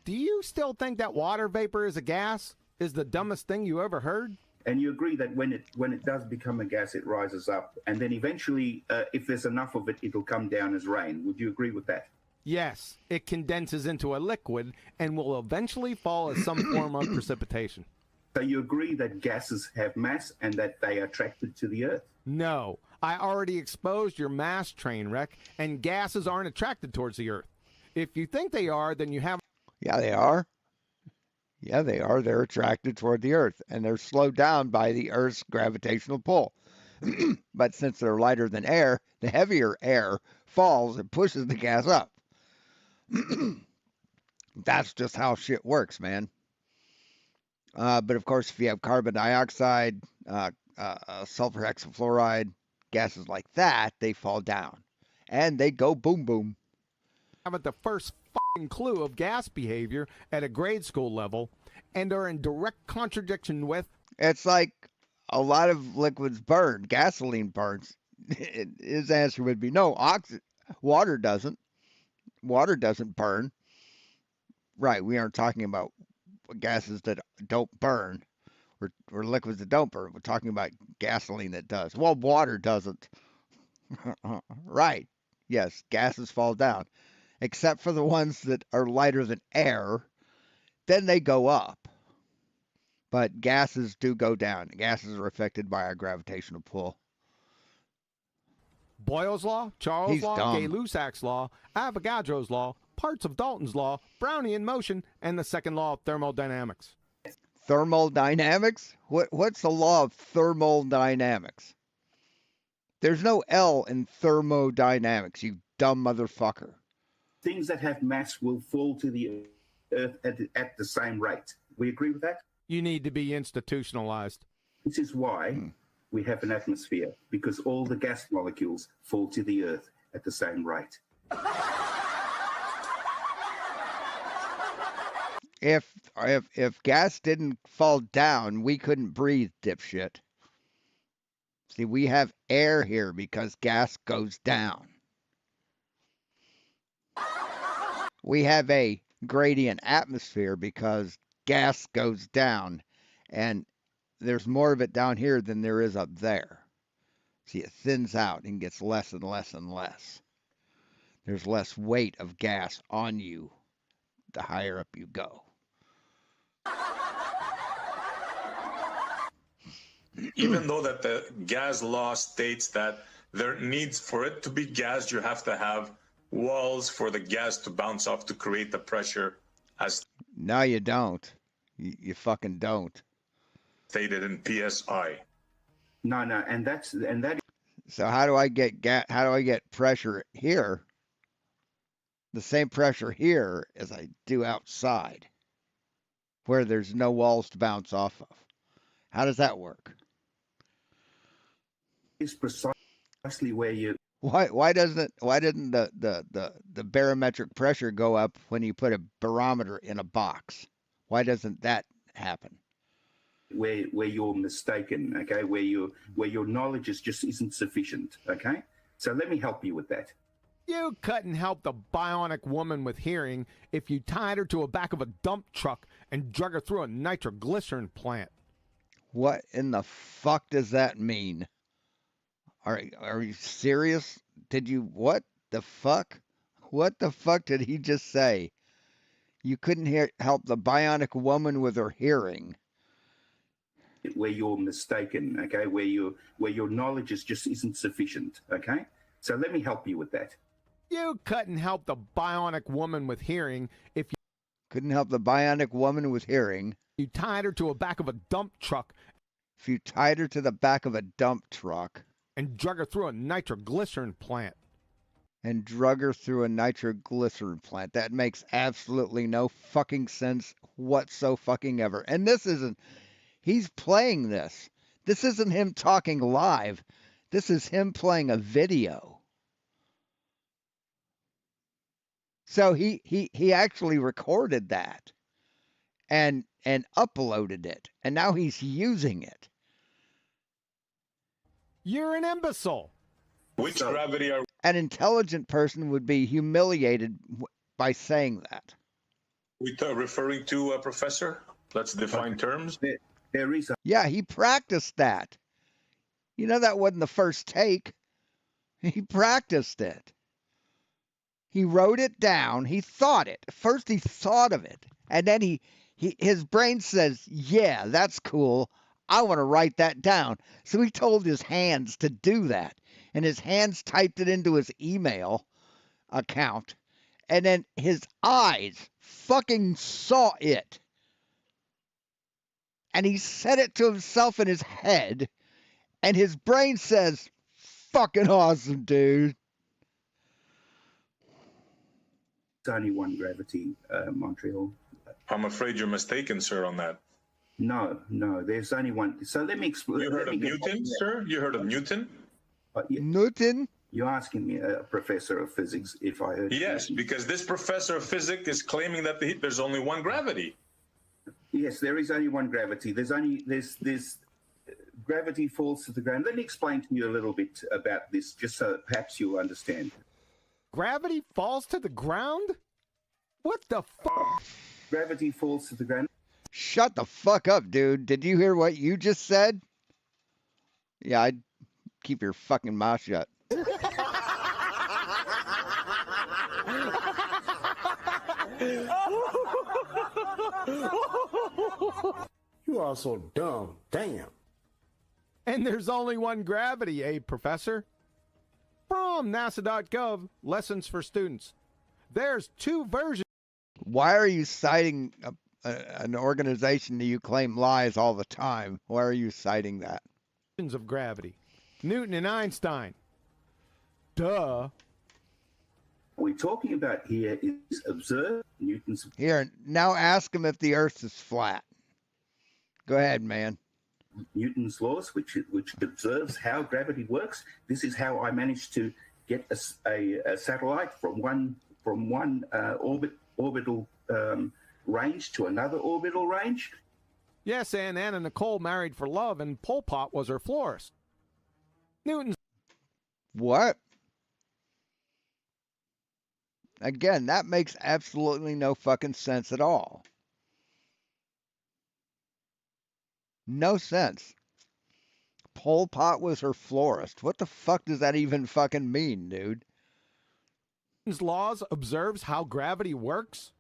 S6: Do you still think that water vapor is a gas? Is the dumbest thing you ever heard?
S8: And you agree that when it does become a gas, it rises up, and then eventually, if there's enough of it, it'll come down as rain. Would you agree with that?
S6: Yes, it condenses into a liquid and will eventually fall as some form of precipitation.
S8: So you agree that gases have mass and that they are attracted to the Earth?
S6: No, I already exposed your mass train wreck, and gases aren't attracted towards the Earth. If you think they are, then you have...
S3: Yeah, they are. Yeah, they are. They're attracted toward the Earth, and they're slowed down by the Earth's gravitational pull. But since they're lighter than air, the heavier air falls and pushes the gas up. That's just how shit works, man. But of course, if you have carbon dioxide, sulfur hexafluoride, gases like that, they fall down. And they go boom boom.
S6: Haven't the first fucking clue of gas behavior at a grade school level and are in direct contradiction with...
S3: It's like a lot of liquids burn. Gasoline burns. His answer would be no. Water doesn't. Water doesn't burn. Right, we aren't talking about gases that don't burn or liquids that don't burn. We're talking about gasoline that does. Well, water doesn't. Right. Yes, gases fall down. Except for the ones that are lighter than air, then they go up. But gases do go down. Gases are affected by our gravitational pull.
S6: Boyle's Law, Charles'
S3: He's
S6: Law,
S3: dumb.
S6: Gay-Lussac's Law, Avogadro's Law, parts of Dalton's Law, Brownian motion, and the second law of thermodynamics.
S3: Thermodynamics? What's the law of thermodynamics? There's no L in thermodynamics, you dumb motherfucker.
S8: Things that have mass will fall to the earth at the same rate. We agree with that?
S6: You need to be institutionalized.
S8: This is why we have an atmosphere, because all the gas molecules fall to the earth at the same rate.
S3: If gas didn't fall down, we couldn't breathe, dipshit. See, we have air here because gas goes down. We have a gradient atmosphere because gas goes down, and there's more of it down here than there is up there. See, it thins out and gets less and less and less. There's less weight of gas on you the higher up you go.
S9: Even though that the gas law states that there needs, for it to be gas, you have to have walls for the gas to bounce off to create the pressure, as
S3: No, you don't. You fucking don't.
S9: stated in PSI.
S8: No, and that.
S3: So how do I get pressure here? The same pressure here as I do outside, where there's no walls to bounce off of. How does that work?
S8: Is precisely where you.
S3: Why didn't the barometric pressure go up when you put a barometer in a box? Why doesn't that happen?
S8: Where you're mistaken, okay? Where your knowledge just isn't sufficient, okay? So let me help you with that.
S6: You couldn't help the bionic woman with hearing if you tied her to a back of a dump truck and drug her through a nitroglycerin plant.
S3: What in the fuck does that mean? Are you serious? What the fuck? What the fuck did he just say? You couldn't help the bionic woman with her hearing.
S8: Where you're mistaken, okay? Where your knowledge just isn't sufficient, okay? So let me help you with that.
S6: You couldn't help the bionic woman with hearing if you
S3: Couldn't help the bionic woman with hearing.
S6: You tied her to a back of a dump truck.
S3: If you tied her to the back of a dump truck.
S6: And drug her through a nitroglycerin plant.
S3: And drug her through a nitroglycerin plant. That makes absolutely no fucking sense whatsoever. And this isn't, he's playing this. This isn't him talking live. This is him playing a video. So he actually recorded that and uploaded it. And now he's using it.
S6: You're an imbecile.
S9: Which gravity are
S3: An intelligent person would be humiliated by saying that.
S9: we referring to, Professor? Let's define terms.
S8: There is a.
S3: Yeah, he practiced that. You know, that wasn't the first take. He practiced it. He wrote it down. He thought it. First he thought of it. And then his brain says, yeah, that's cool. I want to write that down. So he told his hands to do that. And his hands typed it into his email account. And then his eyes fucking saw it. And he said it to himself in his head. And his brain says, fucking awesome, dude.
S8: There's only one gravity, Montreal.
S9: I'm afraid you're mistaken, sir, on that.
S8: No, there's only one. So let me explain.
S9: You heard of Newton, sir? You heard of Newton?
S3: Newton?
S8: You're asking me, a professor of physics, if I heard.
S9: Yes, because this professor of physics is claiming that there's only one gravity.
S8: Yes, there is only one gravity. There's gravity falls to the ground. Let me explain to you a little bit about this, just so that perhaps you'll understand.
S6: Gravity falls to the ground? What the fuck?
S8: Gravity falls to the ground.
S3: Shut the fuck up, dude. Did you hear what you just said? Yeah, I'd keep your fucking mouth shut.
S11: You are so dumb. Damn.
S6: And there's only one gravity, eh, Professor? From NASA.gov, Lessons for Students. There's two versions.
S3: Why are you citing an organization that you claim lies all the time? Why are you citing that?
S6: Of gravity. Newton and Einstein. Duh.
S8: What we're talking about here is observe Newton's.
S3: Here, now ask him if the Earth is flat. Go ahead, man.
S8: Newton's laws, which observes how gravity works. This is how I managed to get a satellite from one orbital range to another orbital range.
S6: Yes, and Anna Nicole married for love, and Pol Pot was her florist. Newton's.
S3: What? Again, that makes absolutely no fucking sense at all. No sense. Pol Pot was her florist. What the fuck does that even fucking mean, dude?
S6: Newton's laws observes how gravity works?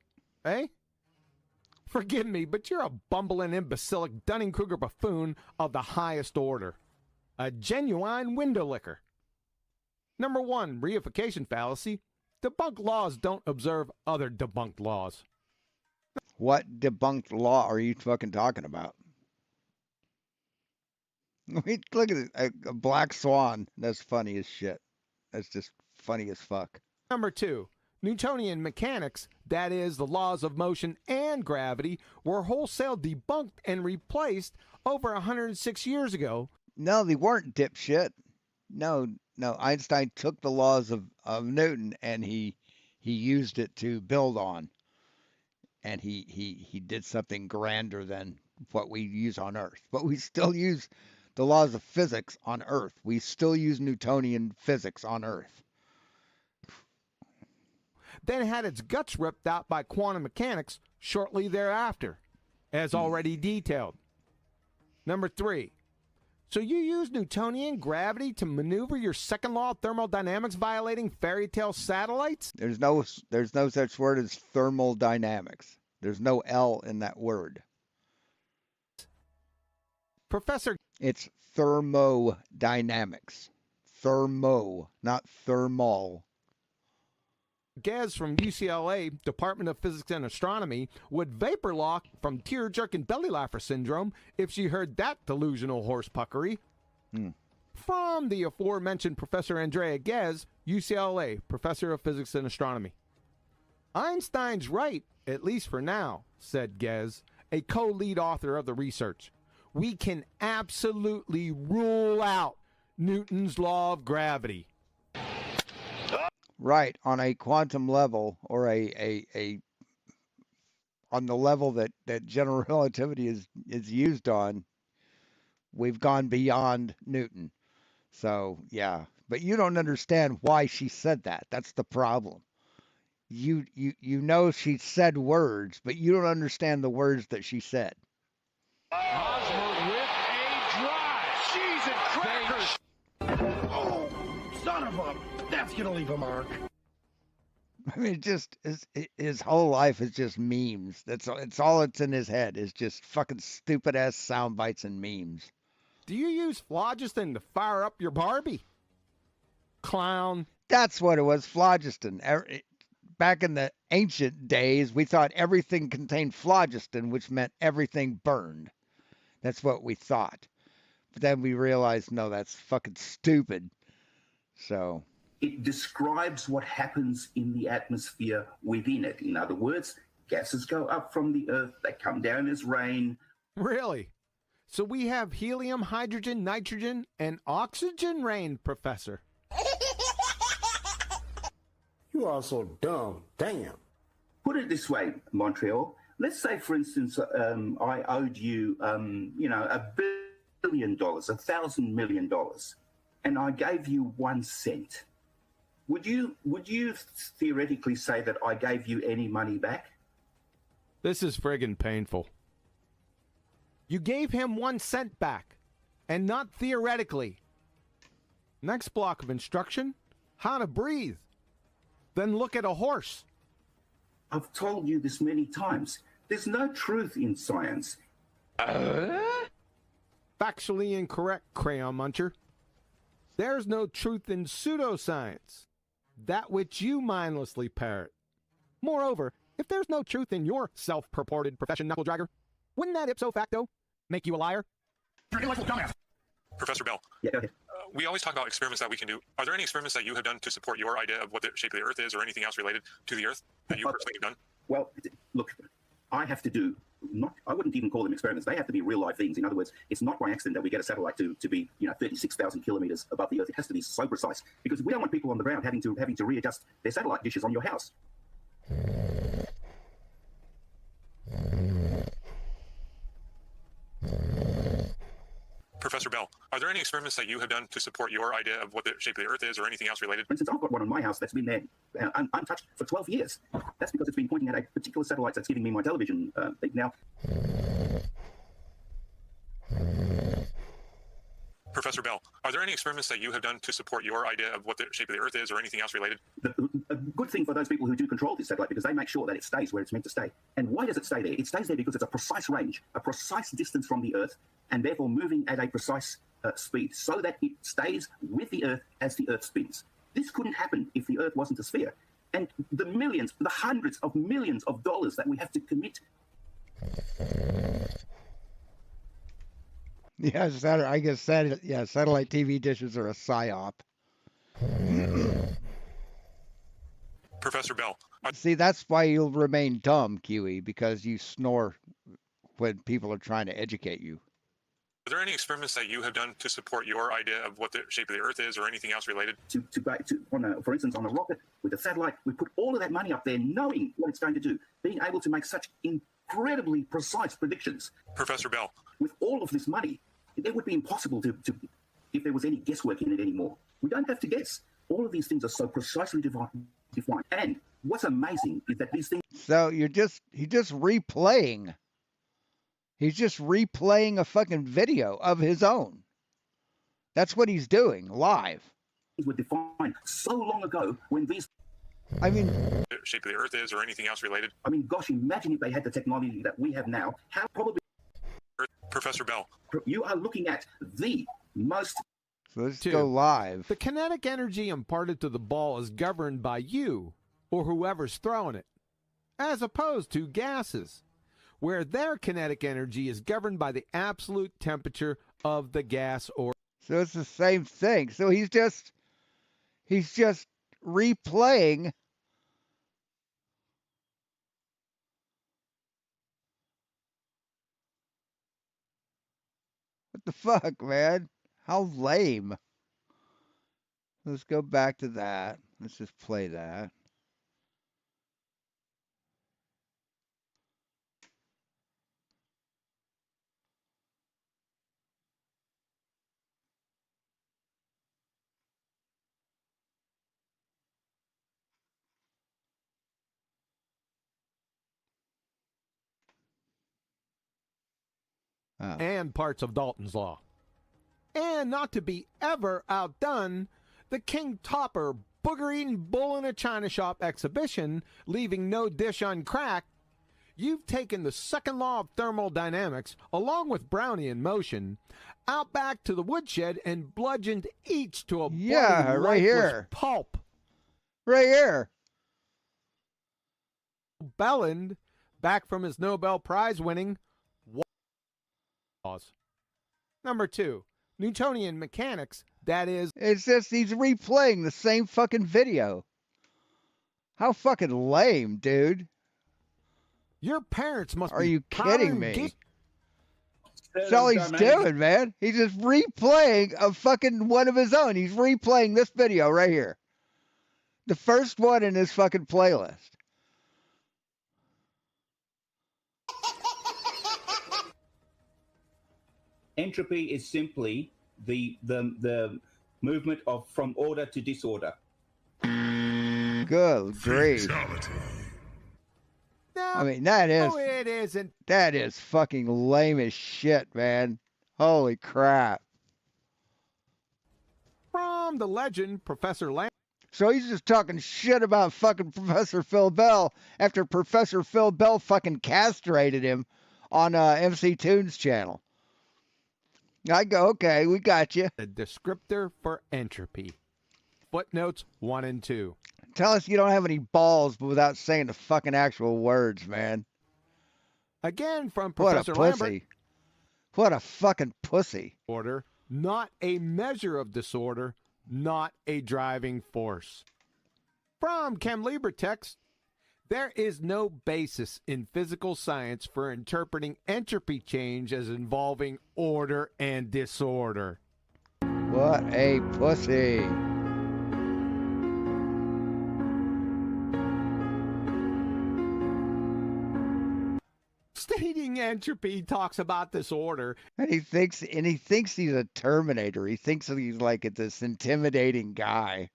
S6: Eh? Forgive me, but you're a bumbling, imbecilic Dunning-Kruger buffoon of the highest order. A genuine window licker. Number 1, reification fallacy. Debunked laws don't observe other debunked laws.
S3: What debunked law are you fucking talking about? Look at it, a black swan. That's funny as shit. That's just funny as fuck.
S6: Number 2, Newtonian mechanics, that is, the laws of motion and gravity, were wholesale debunked and replaced over 106 years ago.
S3: No, they weren't, dipshit. No, Einstein took the laws of Newton and he used it to build on. And he did something grander than what we use on Earth. But we still use the laws of physics on Earth. We still use Newtonian physics on Earth.
S6: Then had its guts ripped out by quantum mechanics shortly thereafter, as already detailed. Number 3, so you use Newtonian gravity to maneuver your second law of thermodynamics violating fairy tale satellites?
S3: There's no such word as thermodynamics. There's no L in that word.
S6: Professor,
S3: it's thermodynamics. Thermo, not thermal.
S6: Gez from UCLA Department of Physics and Astronomy would vapor lock from tear-jerking belly laugher syndrome if she heard that delusional horse-puckery. From the aforementioned Professor Andrea Ghez, UCLA, Professor of Physics and Astronomy. Einstein's right, at least for now, said Ghez, a co-lead author of the research. We can absolutely rule out Newton's law of gravity.
S3: Right, on a quantum level, or on the level that general relativity is used on, we've gone beyond Newton. So yeah, but you don't understand why she said that. That's the problem. You know she said words, but you don't understand the words that she said.
S1: Hosmer with a drive. Cheese and crackers.
S11: Oh, son of a... That's gonna leave a mark.
S3: I mean, his whole life is just memes. It's all that's in his head is just fucking stupid ass sound bites and memes.
S6: Do you use phlogiston to fire up your Barbie? Clown.
S3: That's what it was, phlogiston. Back in the ancient days, we thought everything contained phlogiston, which meant everything burned. That's what we thought. But then we realized, no, that's fucking stupid. So...
S8: It describes what happens in the atmosphere within it. In other words, gases go up from the Earth, they come down as rain.
S6: Really? So we have helium, hydrogen, nitrogen, and oxygen rain, Professor.
S11: You are so dumb. Damn.
S8: Put it this way, Montreal. Let's say, for instance, I owed you, $1 billion, $1,000 million, and I gave you 1 cent. Would you theoretically say that I gave you any money back?
S6: This is friggin' painful. You gave him 1 cent back, and not theoretically. Next block of instruction, how to breathe. Then look at a horse.
S8: I've told you this many times. There's no truth in science.
S6: Factually incorrect, Crayon Muncher. There's no truth in pseudoscience, that which you mindlessly parrot. Moreover, if there's no truth in your self-purported profession, knuckle-dragger, wouldn't that ipso facto make you a liar?
S12: You're an intellectual dumbass. Professor Bell,
S8: Yeah, go ahead.
S12: we always talk about experiments that we can do. Are there any experiments that you have done to support your idea of what the shape of the Earth is, or anything else related to the Earth that you personally have done?
S8: Well, look, I have to do I wouldn't even call them experiments. They have to be real life things. In other words, it's not by accident that we get a satellite to be 36,000 kilometers above the Earth. It has to be so precise because we don't want people on the ground having to readjust their satellite dishes on your house.
S12: Professor Bell, are there any experiments that you have done to support your idea of what the shape of the Earth is, or anything else related?
S8: For instance, I've got one on my house that's been there untouched for 12 years. That's because it's been pointing at a particular satellite that's giving me my television thing now.
S12: Professor Bell, are there any experiments that you have done to support your idea of what the shape of the Earth is, or anything else related?
S8: A good thing for those people who do control this satellite, because they make sure that it stays where it's meant to stay. And why does it stay there? It stays there because it's a precise range, a precise distance from the Earth, and therefore moving at a precise speed, so that it stays with the Earth as the Earth spins. This couldn't happen if the Earth wasn't a sphere. And the millions, the hundreds of millions of dollars that we have to commit.
S3: Yeah, I guess satellite TV dishes are a psyop.
S12: Professor Bell.
S3: See, that's why you'll remain dumb, Kiwi, because you snore when people are trying to educate you.
S12: Are there any experiments that you have done to support your idea of what the shape of the Earth is, or anything else related?
S8: For instance, on a rocket with a satellite, we put all of that money up there knowing what it's going to do, being able to make such incredibly precise predictions.
S12: Professor Bell.
S8: With all of this money, it would be impossible to if there was any guesswork in it anymore. We don't have to guess. All of these things are so precisely defined. And what's amazing is that these things...
S3: So he's just replaying. He's just replaying a fucking video of his own. That's what he's doing, live.
S8: ...were defined so long ago when these...
S3: I mean...
S12: The shape of the Earth is, or anything else related?
S8: I mean, gosh, imagine if they had the technology that we have now. How probably...
S12: Professor Bell.
S8: You are looking at the most...
S3: So let's go live.
S6: The kinetic energy imparted to the ball is governed by you, or whoever's throwing it, as opposed to gases, where their kinetic energy is governed by the absolute temperature of the gas or...
S3: So it's the same thing. So he's just replaying what the fuck, man? How lame. Let's go back to that. Let's just play that.
S6: And parts of Dalton's Law. And not to be ever outdone, the King Topper booger-eating bull in a china shop exhibition, leaving no dish uncracked. You've taken the second law of thermodynamics, along with Brownian motion, out back to the woodshed and bludgeoned each to a bloody,
S3: right here.
S6: Pulp.
S3: Right here.
S6: Belland, back from his Nobel Prize winning laws. Number 2, Newtonian mechanics, that is...
S3: It's just he's replaying the same fucking video. How fucking lame, dude.
S6: Your parents must
S3: Are
S6: be...
S3: you kidding me? That's all he's doing, man. He's just replaying a fucking one of his own. He's replaying this video right here. The first one in his fucking playlist.
S13: Entropy is simply the movement of from order to disorder.
S3: Good grief.
S6: No,
S3: I mean, that is...
S6: No, it isn't.
S3: That is fucking lame as shit, man. Holy crap.
S6: From the legend, Professor Lamb.
S3: So he's just talking shit about fucking Professor Phil Bell after Professor Phil Bell fucking castrated him on MC Toon's channel. I go, okay, we got you.
S6: A descriptor for entropy. Footnotes 1 and 2.
S3: Tell us you don't have any balls, but without saying the fucking actual words, man.
S6: Again from Professor
S3: What a pussy.
S6: Lambert.
S3: What a fucking pussy.
S6: Order. not a measure of disorder, not a driving force. From Chem Libre text, there is no basis in physical science for interpreting entropy change as involving order and disorder.
S3: What a pussy.
S6: Stating entropy talks about disorder.
S3: And he thinks he's a Terminator. He thinks he's like this intimidating guy.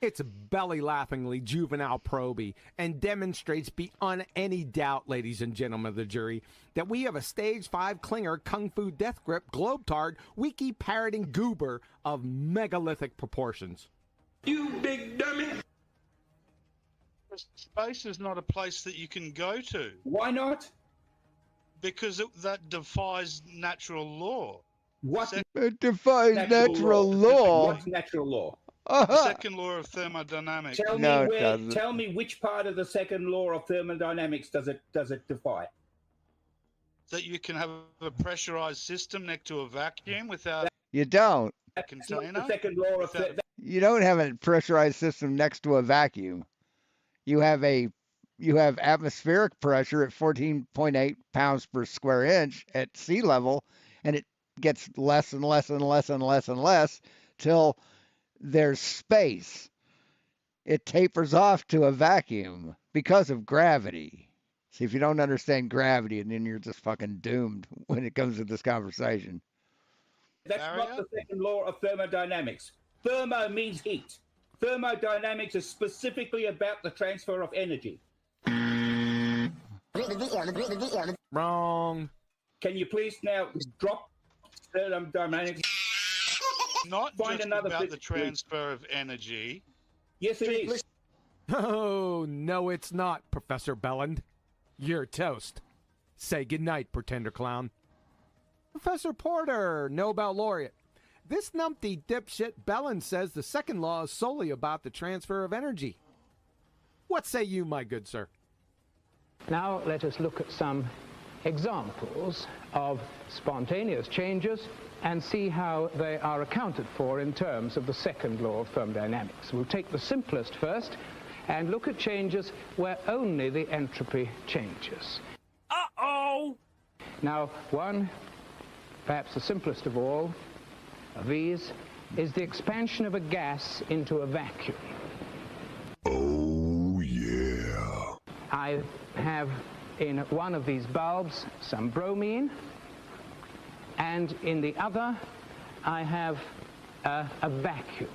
S6: It's belly-laughingly juvenile proby and demonstrates beyond any doubt, ladies and gentlemen of the jury, that we have a stage 5 clinger, kung fu death grip, globetard, wiki-parroting goober of megalithic proportions.
S14: You big dummy! Space is not a place that you can go to.
S13: Why not?
S14: Because that defies natural law.
S13: What?
S3: It defies natural law.
S13: What's natural law?
S14: The second law of thermodynamics.
S13: Tell me which part of the second law of thermodynamics does it defy?
S14: That you can have a pressurized system next to a vacuum without
S3: You don't.
S14: a container.
S13: The second law of
S3: You don't have a pressurized system next to a vacuum. You have atmospheric pressure at 14.8 pounds per square inch at sea level, and it gets less and less and less and less and less till there's space. It tapers off to a vacuum because of gravity. See, if you don't understand gravity, and then you're just fucking doomed when it comes to this conversation.
S13: That's not the second law of thermodynamics. Thermo means heat. Thermodynamics is specifically about the transfer of energy.
S6: Wrong.
S13: Can you please now drop thermodynamics?
S14: Not
S13: Find
S14: just
S13: another
S14: about the
S13: physics,
S14: transfer of energy.
S13: Yes, it is.
S6: Oh, no, it's not, Professor Belland. You're toast. Say goodnight, pretender clown. Professor Porter, Nobel laureate. This numpty dipshit Belland says the second law is solely about the transfer of energy. What say you, my good sir?
S15: Now let us look at some examples of spontaneous changes and see how they are accounted for in terms of the second law of thermodynamics. We'll take the simplest first and look at changes where only the entropy changes.
S1: Uh-oh!
S15: Now, one, perhaps the simplest of all, of these, is the expansion of a gas into a vacuum.
S5: Oh, yeah.
S15: I have in one of these bulbs some bromine, and in the other I have a vacuum.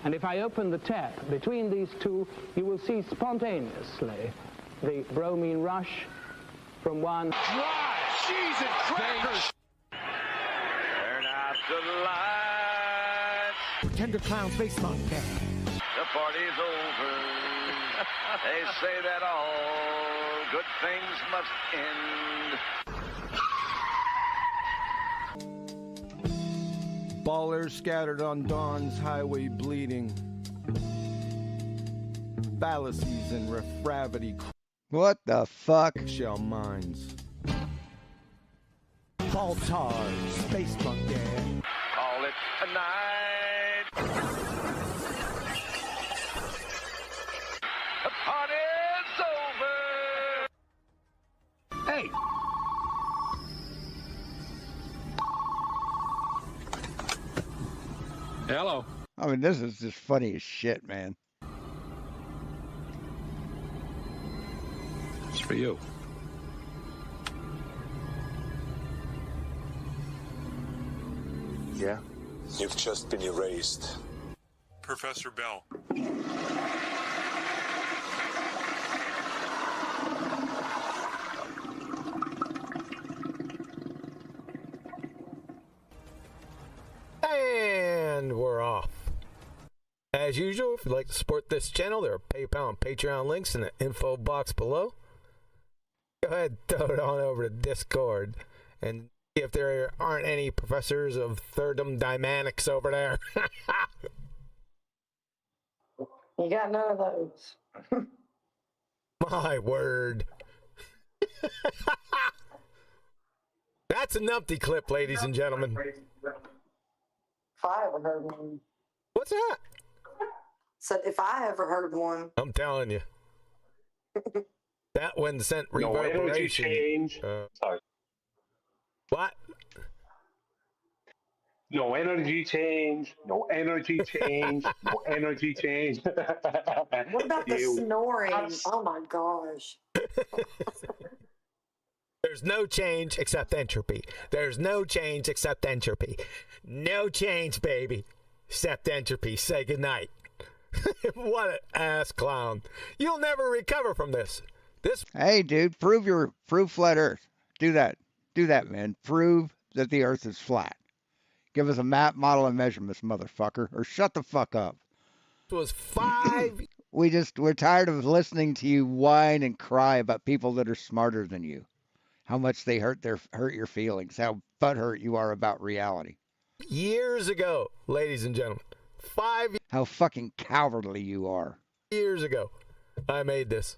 S15: And if I open the tap between these two, you will see spontaneously the bromine rush from one.
S1: Dry! Cheese and crackers! Turn out the lights.
S6: Pretender clown face monkey.
S1: The party's over. They say that all good things must end.
S6: Ballers scattered on dawn's highway bleeding. Fallacies and refravity.
S3: What the fuck?
S6: Shell mines. Baltar, space monkey.
S1: Call it a night. The party's over.
S13: Hey!
S14: Hello.
S3: I mean, this is just funny as shit, man.
S14: It's for you.
S16: Yeah? You've just been erased.
S12: Professor Bell.
S17: And we're off. As usual, if you'd like to support this channel, there are PayPal and Patreon links in the info box below. Go ahead, throw it on over to Discord and see if there aren't any professors of thermodynamics over there.
S18: You got none of those.
S17: My word. That's a numpty clip, ladies and gentlemen.
S18: If I ever heard one.
S17: What's that?
S18: Said if I ever heard one.
S17: I'm telling you. That one sent
S19: No energy
S17: reverberation.
S19: change. Sorry.
S17: What?
S19: No energy change. No energy change. No energy change.
S18: What about the snoring? Oh my gosh.
S17: There's no change except entropy. There's no change except entropy. No change, baby. Except entropy. Say goodnight. What an ass clown. You'll never recover from this.
S3: Hey, dude, prove flat Earth. Do that. Do that, man. Prove that the Earth is flat. Give us a map, model, and measurements, motherfucker, or shut the fuck up.
S17: It was 5.
S3: We're tired of listening to you whine and cry about people that are smarter than you. How much they hurt your feelings. How butthurt you are about reality.
S17: Years ago, ladies and gentlemen. 5
S3: How fucking cowardly you are.
S17: years ago, I made this.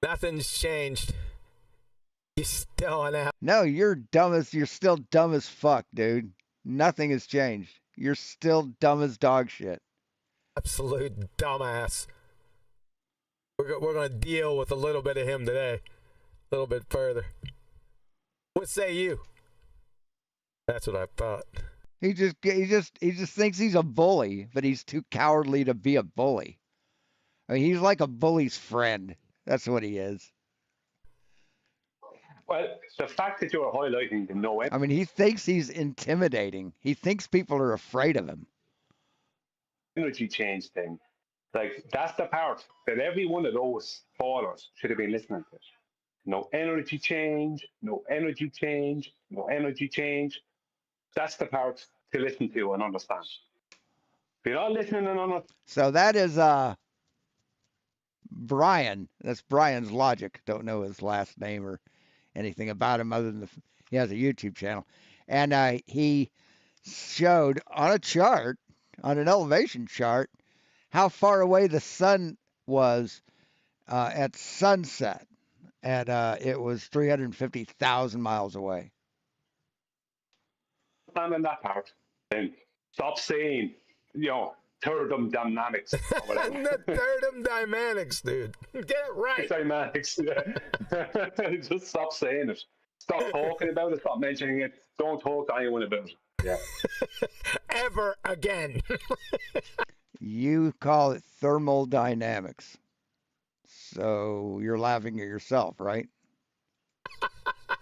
S17: Nothing's changed. You still an ass.
S3: No, you're still dumb as fuck, dude. Nothing has changed. You're still dumb as dog shit.
S17: Absolute dumbass. We're going to deal with a little bit of him today. A little bit further. What say you? That's what I thought.
S3: He just thinks he's a bully, but he's too cowardly to be a bully. I mean, he's like a bully's friend. That's what he is.
S19: Well, the fact that you're highlighting the no
S3: I mean, he thinks he's intimidating. He thinks people are afraid of him.
S19: energy change thing, like that's the part that every one of those callers should have been listening to. No energy change, no energy change, no energy change. That's the part to listen to and understand. If you're not listening and understanding.
S3: So that is Brian. That's Brian's Logic. Don't know his last name or anything about him other than he has a YouTube channel. And he showed on a chart, on an elevation chart, how far away the sun was at sunset. And it was 350,000 miles away.
S19: Understanding that part, then stop saying, Thirdum dynamics.
S17: The Thirdum dynamics, dude. Get it right.
S19: Dynamics. Just stop saying it. Stop talking about it. Stop mentioning it. Don't talk to anyone about it. Yeah.
S17: Ever again.
S3: You call it thermal dynamics. So you're laughing at yourself, right?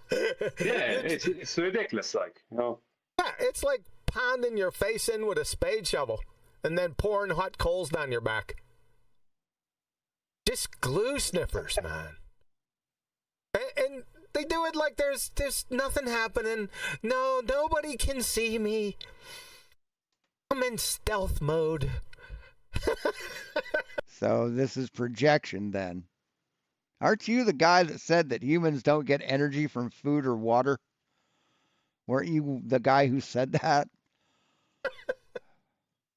S19: Yeah, it's ridiculous,
S17: Yeah, it's like pounding your face in with a spade shovel and then pouring hot coals down your back. Just glue sniffers, man. And they do it like there's nothing happening. No, nobody can see me. I'm in stealth mode.
S3: So this is projection then. Aren't you the guy that said that humans don't get energy from food or water? Weren't you the guy who said that?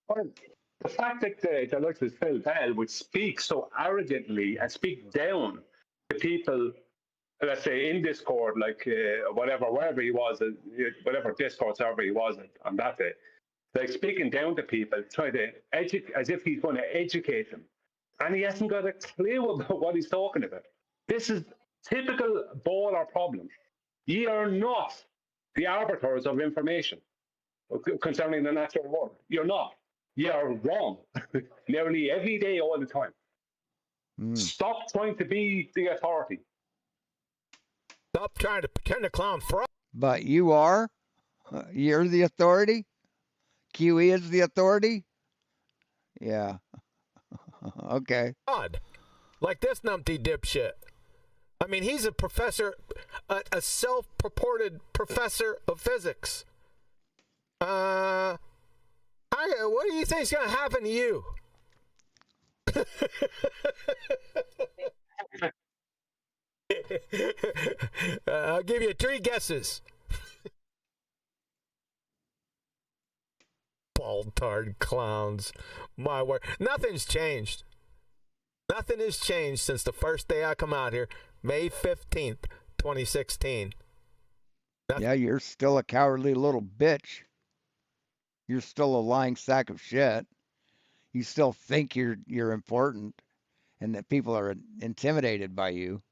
S19: Well, the fact that the likes of Phil Bell would speak so arrogantly and speak down to people, let's say in Discord, like wherever he was, whatever Discord server he was on that day, like speaking down to people, trying to educate, as if he's going to educate them. And he hasn't got a clue about what he's talking about. This is typical baller problem. Ye are not the arbiters of information concerning the natural world. You're not. You are wrong. Nearly every day, all the time. Stop trying to be the authority.
S17: Stop trying to pretend to clown fraud.
S3: But you are? You're the authority? QE is the authority? Yeah. Okay.
S17: God, like this numpty dipshit. I mean, he's a professor, a self-purported professor of physics. What do you think's gonna happen to you? I'll give you 3 guesses. Bald-tard clowns. My word. Nothing's changed. Nothing has changed since the first day I come out here, May 15th, 2016.
S3: Yeah, you're still a cowardly little bitch. You're still a lying sack of shit. You still think you're important and that people are intimidated by you.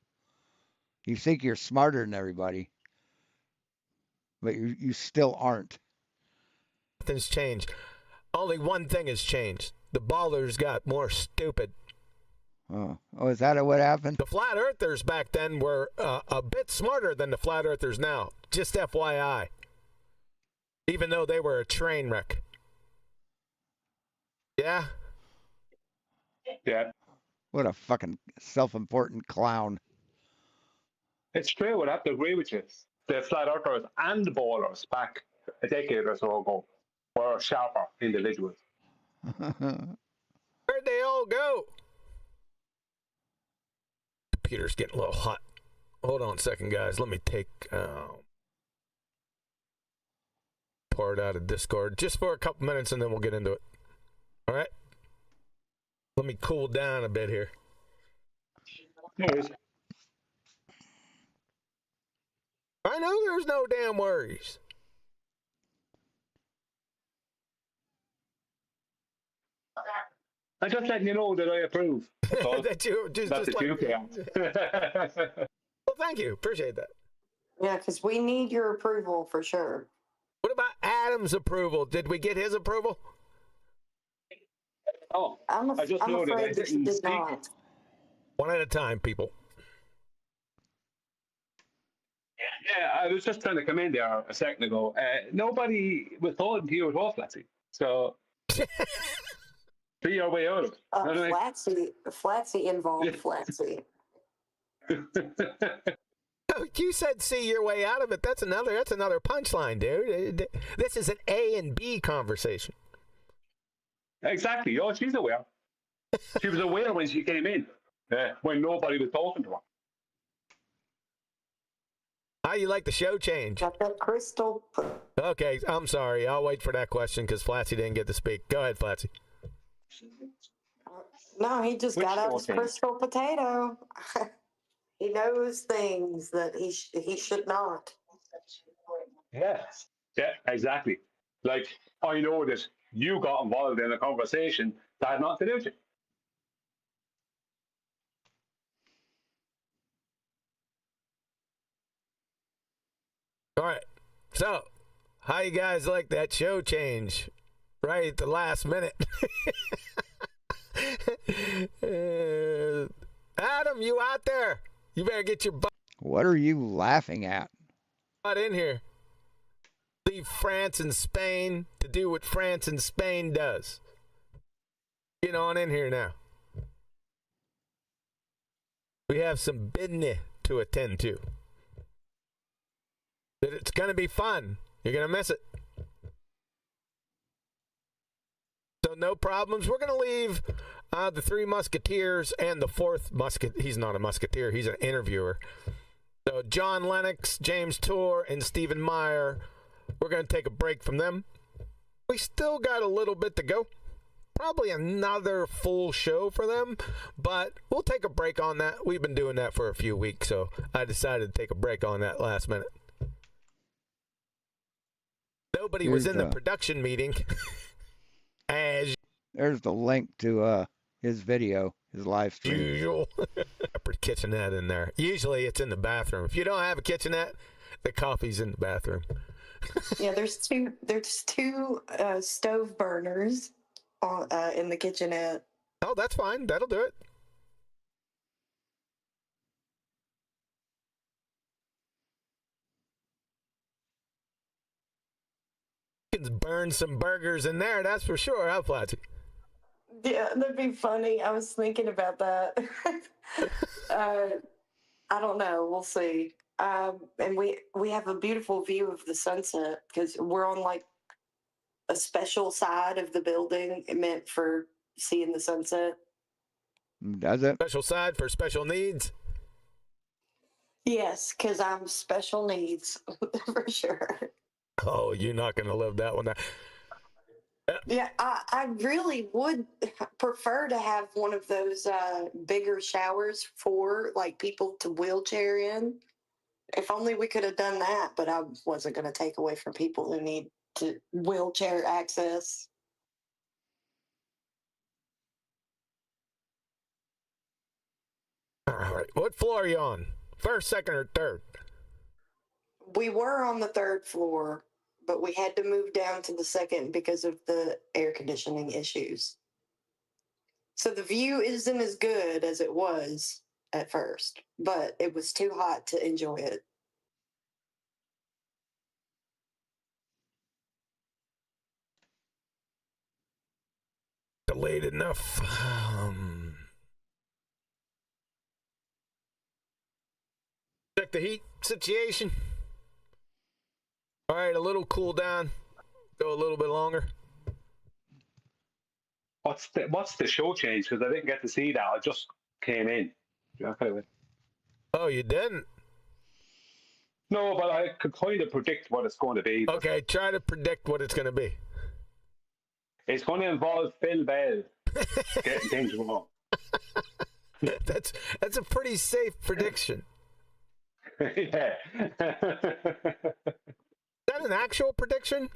S3: You think you're smarter than everybody, but you still aren't.
S17: Nothing's changed. Only one thing has changed. The ballers got more stupid.
S3: Oh, is that what happened?
S17: The flat earthers back then were a bit smarter than the flat earthers now. Just FYI. Even though they were a train wreck. Yeah?
S19: Yeah.
S3: What a fucking self-important clown.
S19: It's true. I'd have to agree with you. The flat earthers and the ballers back a decade or so ago were sharper individuals.
S17: Where'd they all go? Computer's getting a little hot. Hold on a second, guys. Let me take part out of Discord just for a couple minutes, and then we'll get into it. All right? Let me cool down a bit here.
S19: No worries.
S17: I know there's no damn worries.
S19: I'm just letting you know that I approve.
S17: That you just
S19: That's
S17: like,
S19: you can.
S17: Well, thank you. Appreciate that.
S18: Yeah, because we need your approval for sure.
S17: What about Adam's approval? Did we get his approval?
S19: Oh,
S18: I'm
S19: I just know that I
S18: afraid that you
S19: didn't
S18: did
S19: speak.
S18: not.
S17: One at a time, people.
S19: Yeah, I was just trying to come in there a second ago. Nobody was talking to you at all, Flatsy. So, see your way out of it. You know what I mean?
S18: Flatsy involved Flatsy.
S17: Oh, you said see your way out of it. That's another punchline, dude. This is an A and B conversation.
S19: Exactly. Oh, she's aware. She was aware when she came in, when nobody was talking to her.
S17: How you like the show change?
S18: Got that crystal.
S17: Okay, I'm sorry. I'll wait for that question because Flatsy didn't get to speak. Go ahead, Flatsy.
S18: No, he just got out his crystal potato. He knows things that he should not.
S19: Yes. Yeah, exactly. Like, I know that you got involved in a conversation that had nothing to do with you.
S17: All right. So, how you guys like that show change? Right at the last minute. Adam, you out there? You better get your butt
S3: What are you laughing at?
S17: in here. Leave France and Spain to do what France and Spain does. Get on in here now. We have some business to attend to. It's going to be fun. You're going to miss it. So no problems. We're going to leave the Three Musketeers and the fourth musket. He's not a musketeer. He's an interviewer. So John Lennox, James Tour, and Stephen Meyer. We're going to take a break from them. We still got a little bit to go. Probably another full show for them, but we'll take a break on that. We've been doing that for a few weeks, so I decided to take a break on that last minute. Nobody was in the production meeting.
S3: There's the link to his video, his live stream.
S17: Usual. Separate kitchenette in there. Usually it's in the bathroom. If you don't have a kitchenette, the coffee's in the bathroom.
S18: Yeah, there's two stove burners in the kitchenette.
S17: Oh, that's fine. That'll do it. You can burn some burgers in there, that's for sure. How Flatsy?
S18: Yeah, that'd be funny. I was thinking about that. I don't know. We'll see. And we have a beautiful view of the sunset because we're on like a special side of the building meant for seeing the sunset.
S3: Does it?
S17: Special side for special needs?
S18: Yes, because I'm special needs for sure.
S17: Oh, you're not going to live that one down.
S18: Yeah, I really would prefer to have one of those bigger showers for like people to wheelchair in. If only we could have done that, but I wasn't going to take away from people who need to wheelchair access.
S17: All right. What floor are you on? First, second, or third?
S18: We were on the third floor, but we had to move down to the second because of the air conditioning issues. So the view isn't as good as it was at first, but it was too hot to enjoy it.
S17: Delayed enough. Check the heat situation. All right, a little cool down. Go a little bit longer.
S19: What's the show change? Because I didn't get to see that. I just came in. Okay.
S17: Oh, you didn't?
S19: No, but I could kind of predict what it's going to be.
S17: Okay, try to predict what it's going to be.
S19: It's going to involve Phil Bell getting things wrong.
S17: That's a pretty safe prediction.
S19: Yeah.
S17: Is that an actual prediction?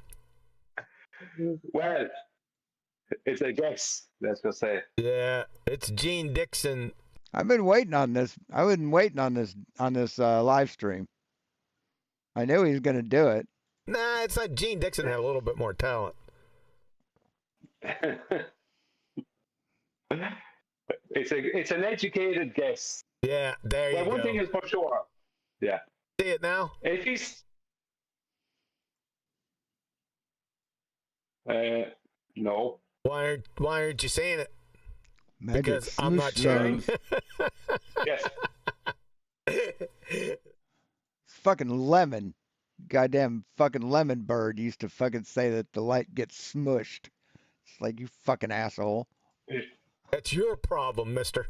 S19: Well, it's a guess, let's just say.
S17: Yeah, it's Gene Dixon.
S3: I've been waiting on this. I've been waiting on this live stream. I knew he was going to do it.
S17: Nah, it's like Gene Dixon had a little bit more talent.
S19: It's an educated guess.
S17: Yeah, there you go.
S19: One thing is for sure. Yeah.
S17: See it now?
S19: If he's no.
S17: Why aren't you saying it?
S3: Magic
S17: Because I'm not sharing.
S19: Yes.
S3: Fucking lemon. Goddamn fucking lemon bird used to fucking say that the light gets smushed. It's like, you fucking asshole.
S17: That's your problem, mister.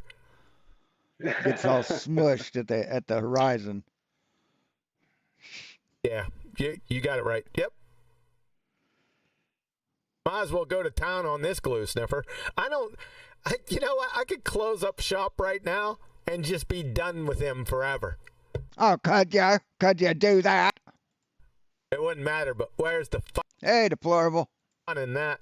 S3: Gets all smushed at the horizon.
S17: Yeah, you got it right. Yep. Might as well go to town on this glue sniffer. You know what? I could close up shop right now and just be done with him forever.
S3: Oh, could ya? Could ya do that?
S17: It wouldn't matter, but where's the fun
S3: Hey, deplorable.
S17: in that?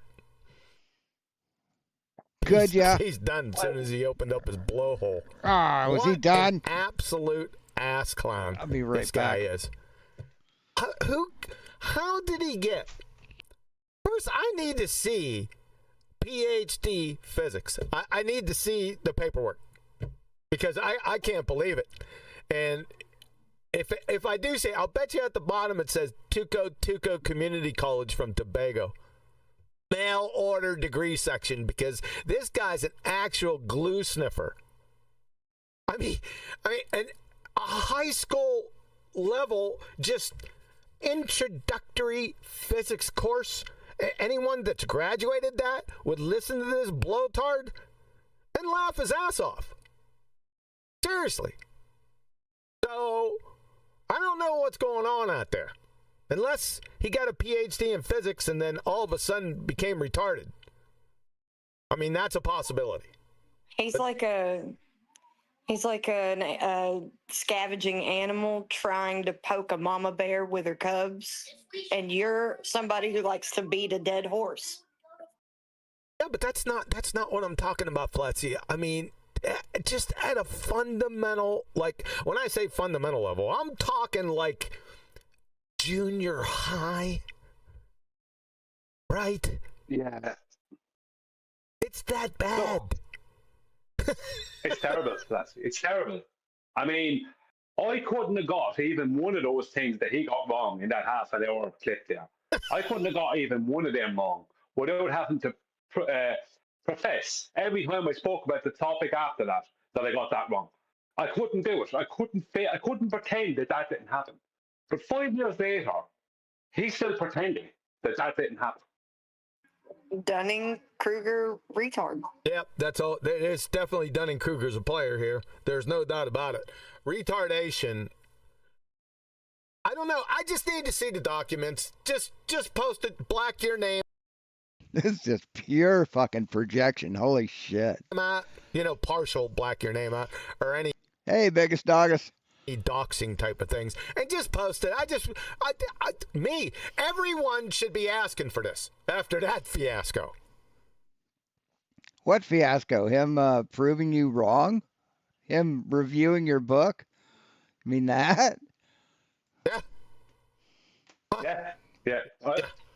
S3: Could ya?
S17: He's done as soon as he opened up his blowhole.
S3: Ah, was he
S17: What
S3: done?
S17: an absolute ass clown.
S3: I'll be right
S17: this
S3: back.
S17: guy is. How did he get? First, I need to see PhD physics. I need to see the paperwork because I can't believe it. And if I do say, I'll bet you at the bottom it says Tuco Community College from Tobago. Mail order degree section, because this guy's an actual glue sniffer. I mean, and a high school level, just introductory physics course. Anyone that's graduated that would listen to this blowtard and laugh his ass off. Seriously. So, I don't know what's going on out there. Unless he got a PhD in physics and then all of a sudden became retarded. I mean, that's a possibility.
S18: He's like a scavenging animal trying to poke a mama bear with her cubs, and you're somebody who likes to beat a dead horse.
S17: Yeah, but that's not what I'm talking about, Fletzy. I mean, just at a fundamental, like, when I say fundamental level, I'm talking like junior high, right?
S19: Yeah.
S17: It's that bad.
S19: It's terrible, Flashy. It's terrible. I mean, I couldn't have got even one of those things that he got wrong in that half an hour clip there. I couldn't have got even one of them wrong without having to profess every time I spoke about the topic after that I got that wrong. I couldn't do it. I couldn't pretend that didn't happen. But 5 years later, he's still pretending that didn't happen.
S18: Dunning-Kruger retard.
S17: Yep, that's all. It's definitely Dunning-Kruger's a player here. There's no doubt about it. Retardation. I don't know. I just need to see the documents. Just post it. Black your name.
S3: This is just pure fucking projection. Holy shit.
S17: Partial black your name out or any.
S3: Hey, biggest doggus.
S17: doxing type of things, and just post it. Everyone should be asking for this after that fiasco.
S3: What fiasco? Him proving you wrong? Him reviewing your book? You mean that?
S19: Yeah.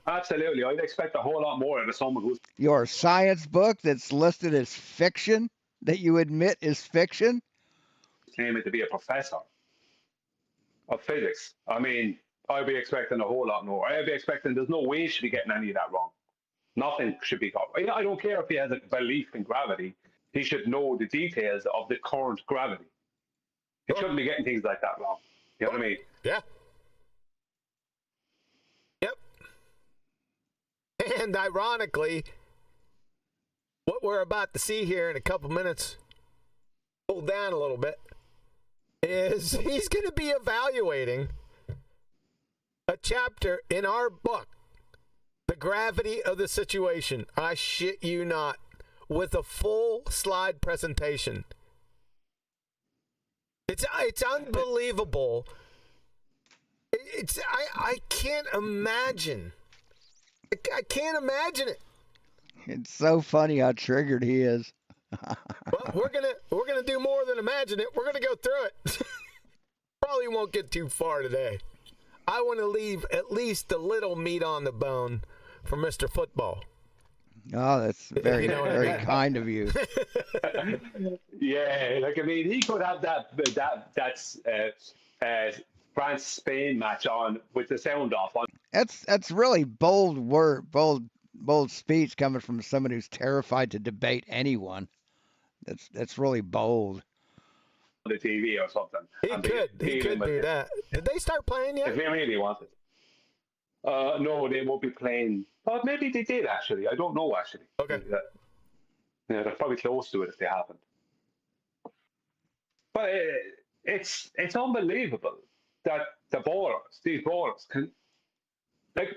S19: Absolutely. I'd expect a whole lot more out of someone who's
S3: Your science book that's listed as fiction, that you admit is fiction?
S19: claiming to be a professor of physics. I mean, I'd be expecting a whole lot more. I'd be expecting there's no way he should be getting any of that wrong. Nothing should be got. I don't care if he has a belief in gravity. He should know the details of the current gravity. He shouldn't be getting things like that wrong. You know what I mean?
S17: Yeah. Yep. And ironically, what we're about to see here in a couple minutes, pull down a little bit, is he's going to be evaluating a chapter in our book, The Gravity of the Situation. I shit you not, with a full slide presentation. It's unbelievable. I can't imagine. I can't imagine it.
S3: It's so funny how triggered he is.
S17: Well, we're gonna do more than imagine it. We're gonna go through it. Probably won't get too far today. I want to leave at least a little meat on the bone for Mr. Football.
S3: Oh, that's very, very kind of you.
S19: Yeah, like I mean, he could have that's France-Spain match on with the sound off.
S3: That's really bold speech coming from someone who's terrified to debate anyone. That's really bold.
S19: The TV or something.
S17: He could do that. Did they start playing yet?
S19: If they really wanted. No, they won't be playing. Oh, maybe they did actually. I don't know actually.
S17: Okay.
S19: Yeah, they're probably close to it if they haven't. But it's unbelievable that these ballers can, like,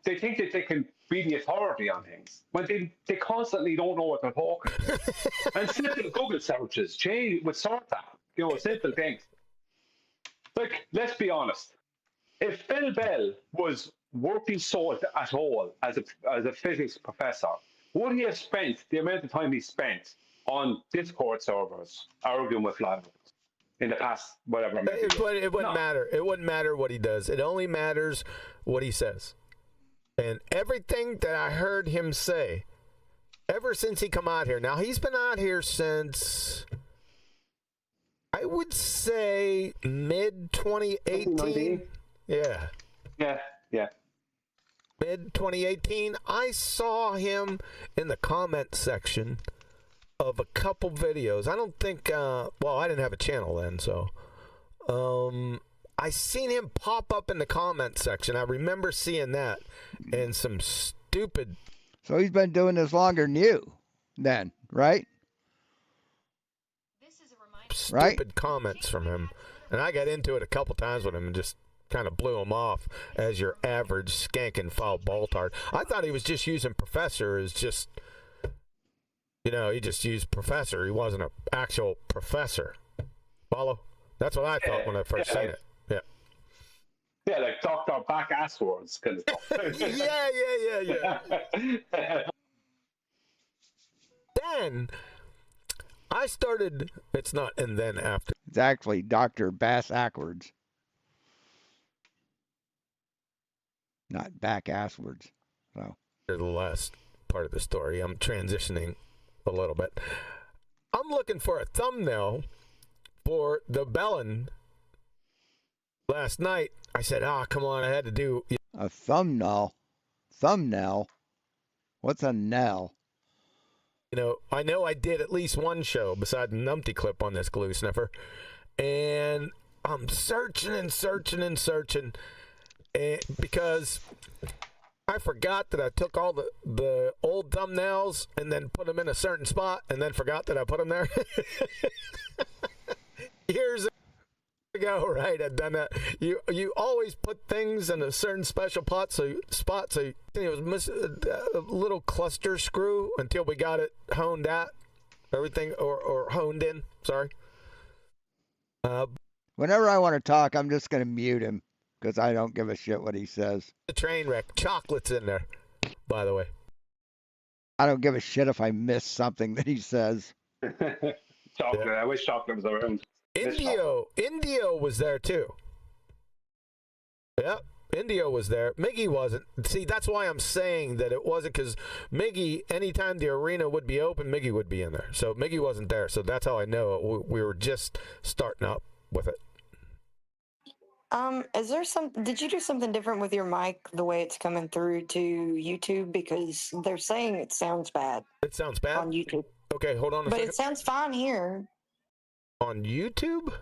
S19: they think that they can be the authority on things when they constantly don't know what they're talking about. And simple Google searches would sort that. Simple things. Like, let's be honest. If Phil Bell was working so at all as a physics professor, would he have spent the amount of time he spent on Discord servers arguing with libraries in the past, whatever?
S17: It wouldn't matter. It wouldn't matter what he does. It only matters what he says. And everything that I heard him say, ever since he come out here. Now, he's been out here since, I would say, mid-2018. Yeah. Mid-2018. I saw him in the comment section of a couple videos. I don't think, I didn't have a channel then, so. I seen him pop up in the comment section. I remember seeing that. And some stupid.
S3: So he's been doing this longer than you then, right?
S17: Stupid comments from him. And I got into it a couple times with him and just kind of blew him off as your average skanking foul balltard. I thought he was just using professor as just, he just used professor. He wasn't an actual professor. Follow? That's what I thought when I first seen it. Yeah.
S19: Yeah, like Dr. Back Asswords kind of stuff.
S17: Yeah. Then I started, it's not and then after.
S3: It's actually Dr. Bass Ackwards. Not back asswards. So.
S17: The last part of the story, I'm transitioning a little bit. I'm looking for a thumbnail for the Bellin last night. I said, come on, I had to do
S3: a thumbnail. Thumbnail? What's a nail?
S17: I know I did at least one show beside the numpty clip on this glue sniffer. And I'm searching because I forgot that I took all the old thumbnails and then put them in a certain spot and then forgot that I put them there. Years ago, right? I'd done that. You always put things in a certain special spot, so it was missing a little cluster screw until we got it honed out, everything or honed in. Sorry.
S3: Whenever I want to talk, I'm just going to mute him because I don't give a shit what he says.
S17: The train wreck. Chocolate's in there, by the way.
S3: I don't give a shit if I miss something that he says.
S19: Chocolate. I wish chocolate was around.
S17: Indio was there too. Yep, Indio was there. Miggy wasn't. See, that's why I'm saying that it wasn't, because Miggy, anytime the arena would be open, Miggy would be in there. So Miggy wasn't there. So that's how I know we were just starting up with it.
S18: Is there did you do something different with your mic, the way it's coming through to YouTube? Because they're saying it sounds bad.
S17: It sounds bad?
S18: On YouTube.
S17: Okay, hold on a second.
S18: But it sounds fine here.
S17: On YouTube?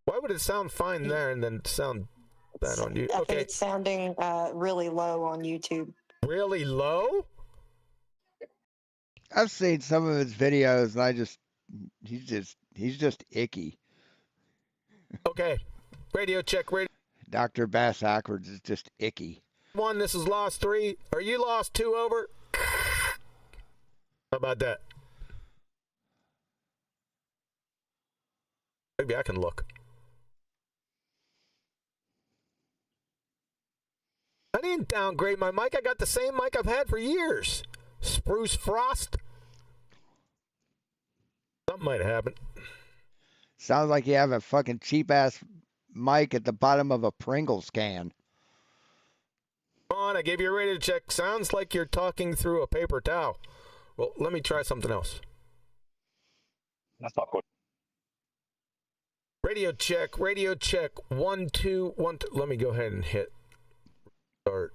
S17: Why would it sound fine there and then sound bad on YouTube?
S18: I think it's sounding really low on YouTube.
S17: Really low?
S3: I've seen some of his videos, and he's just icky.
S17: Okay, radio check.
S3: Dr. Bass Ackwards is just icky.
S17: 1, this is Lost 3. Are you Lost 2 over? How about that? Maybe I can look. I didn't downgrade my mic. I got the same mic I've had for years. Spruce Frost. Something might happen.
S3: Sounds like you have a fucking cheap-ass mic at the bottom of a Pringles can.
S17: Come on, I gave you a radio check. Sounds like you're talking through a paper towel. Well, let me try something else.
S19: That's not good.
S17: Radio check. 1 2 1 2. Let me go ahead and hit start.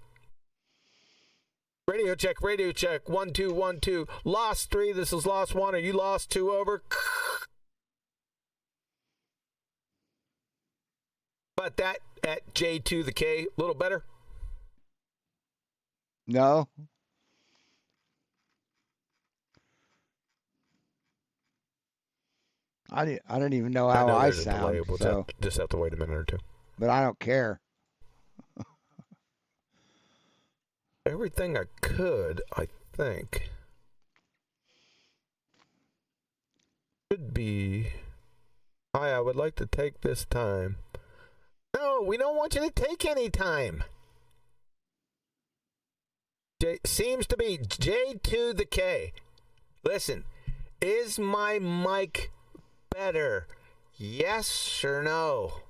S17: Radio check. 1 2 1 2. Lost 3. This is Lost 1. Are you Lost 2 over? About that at J2 the K. A little better?
S3: No. I don't even know how I sound.
S17: We'll just have to wait a minute or two.
S3: But I don't care.
S17: Everything I could, I think, should be. Hi, I would like to take this time. No, we don't want you to take any time. Seems to be J to the K. Listen, is my mic better? Yes or no?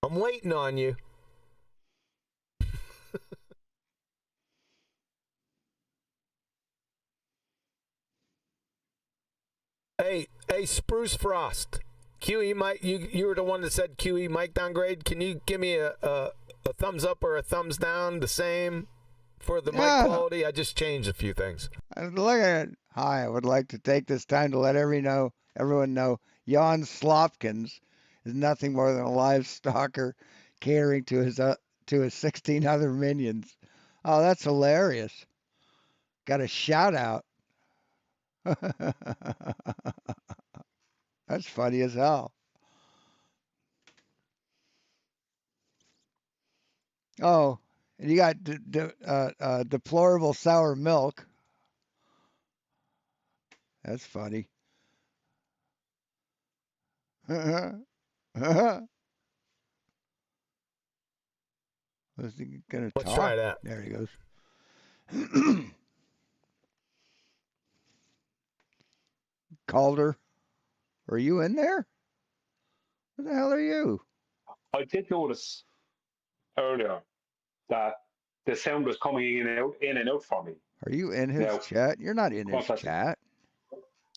S17: I'm waiting on you. Hey, Spruce Frost. QE Mike, you were the one that said QE Mike downgrade. Can you give me a thumbs up or a thumbs down, the same for the mic quality? I just changed a few things.
S3: Look at it. Hi, I would like to take this time to let everyone know Jan Slopkins is nothing more than a live stalker catering to his 16 other minions. Oh, that's hilarious. Got a shout out. That's funny as hell. Oh, and you got deplorable sour milk. That's funny. Was he gonna talk?
S17: Let's try that.
S3: There he goes. Calder, are you in there? Where the hell are you?
S19: I did notice earlier that the sound was coming in and out for me.
S3: Are you in his chat? You're not in his chat.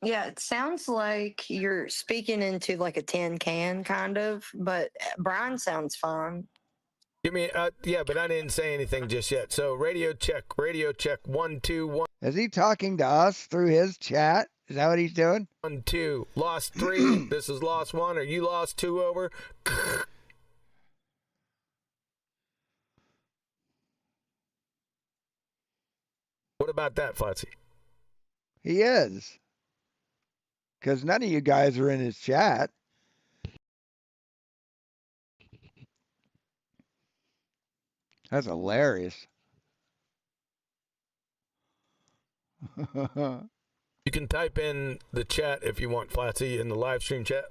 S18: Yeah, it sounds like you're speaking into like a tin can, kind of, but Brian sounds fine.
S17: Give me, yeah, but I didn't say anything just yet. So radio check. 1 2 1.
S3: Is he talking to us through his chat? Is that what he's doing?
S17: 1 2. Lost 3. This is Lost 1. Are you Lost 2 over? What about that, Flatsy?
S3: He is. Because none of you guys are in his chat. That's hilarious.
S17: You can type in the chat if you want, Flatsy, in the live stream chat.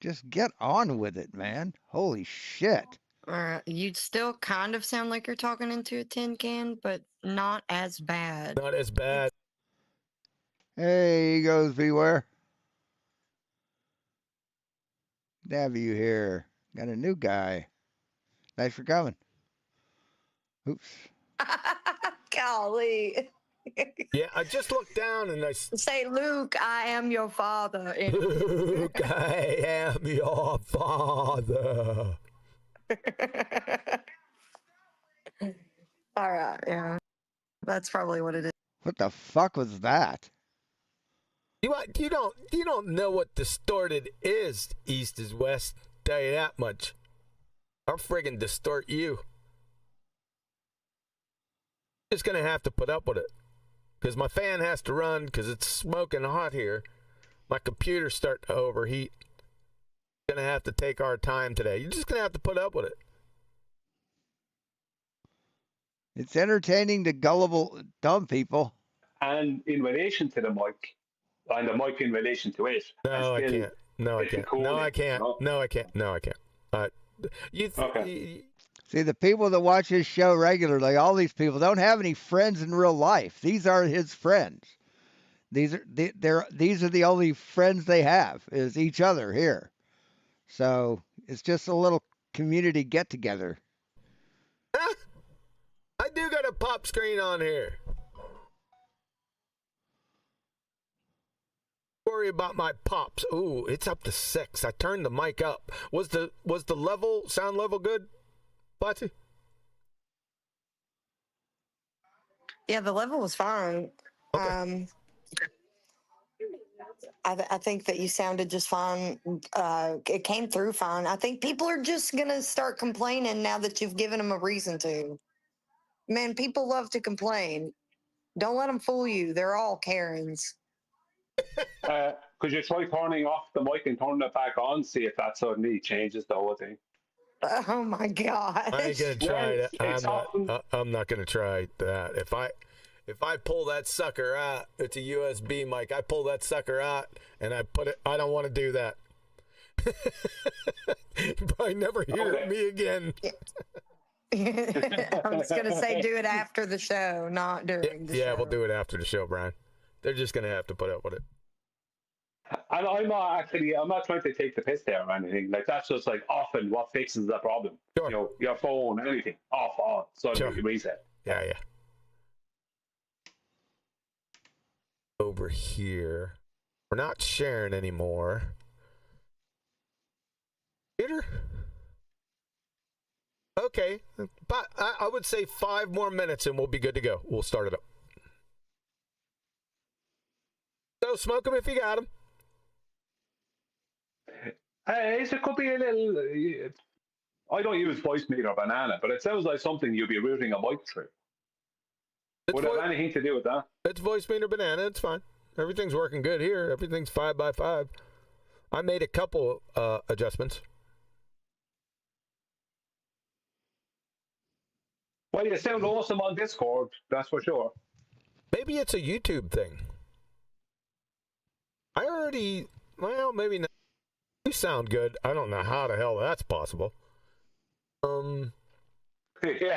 S3: Just get on with it, man. Holy shit.
S18: You'd still kind of sound like you're talking into a tin can, but not as bad.
S17: Not as bad.
S3: Hey, he goes, Beware. Good to have you here. Got a new guy. Thanks for coming. Oops.
S18: Golly.
S17: Yeah, I just looked down and I
S18: say, Luke, I am your father.
S17: Luke, I am your father.
S18: All right, yeah. That's probably what it is.
S3: What the fuck was that?
S17: You don't know what distorted is. East is west. Tell you that much. I'll friggin' distort you. Just gonna have to put up with it. Because my fan has to run because it's smoking hot here. My computer's starting to overheat. Gonna have to take our time today. You're just gonna have to put up with it.
S3: It's entertaining to gullible, dumb people.
S19: And in relation to the mic, and the mic in relation to it.
S17: No, I can't. No, I can't. No, I can't.
S19: No?
S17: No, I can't. No, I can't.
S3: See, the people that watch his show regularly, all these people don't have any friends in real life. These are his friends. These are the only friends they have is each other here. So it's just a little community get together.
S17: I do got a pop screen on here. Worry about my pops. Ooh, it's up to 6. I turned the mic up. Was the sound level good, Patsy?
S18: Yeah, the level was fine.
S17: Okay.
S18: I think that you sounded just fine. It came through fine. I think people are just going to start complaining now that you've given them a reason to. Man, people love to complain. Don't let them fool you. They're all Karens.
S19: Could you try turning off the mic and turning it back on, see if that suddenly changes the whole thing?
S18: Oh my god!
S17: I ain't gonna try that. I'm not gonna try that. If I pull that sucker out, it's a USB mic. I pull that sucker out and I put it. I don't want to do that. You probably never hear me again.
S18: I was gonna say do it after the show, not during the show.
S17: Yeah, we'll do it after the show, Brian. They're just gonna have to put up with it.
S19: And I'm not trying to take the piss there or anything. Like, that's just like often what fixes the problem.
S17: Sure.
S19: You know, your phone, anything, off, on, suddenly reset.
S17: Yeah. Over here. We're not sharing anymore. Peter? Okay. But I would say 5 more minutes and we'll be good to go. We'll start it up. So smoke them if you got them.
S19: It could be a little. I don't use voice meter or banana, but it sounds like something you'd be routing a mic through. Would it have anything to do with that?
S17: It's voice meter banana. It's fine. Everything's working good here. Everything's 5x5. I made a couple adjustments.
S19: Well, you sound awesome on Discord. That's for sure.
S17: Maybe it's a YouTube thing. Maybe not. You sound good. I don't know how the hell that's possible.
S19: Yeah,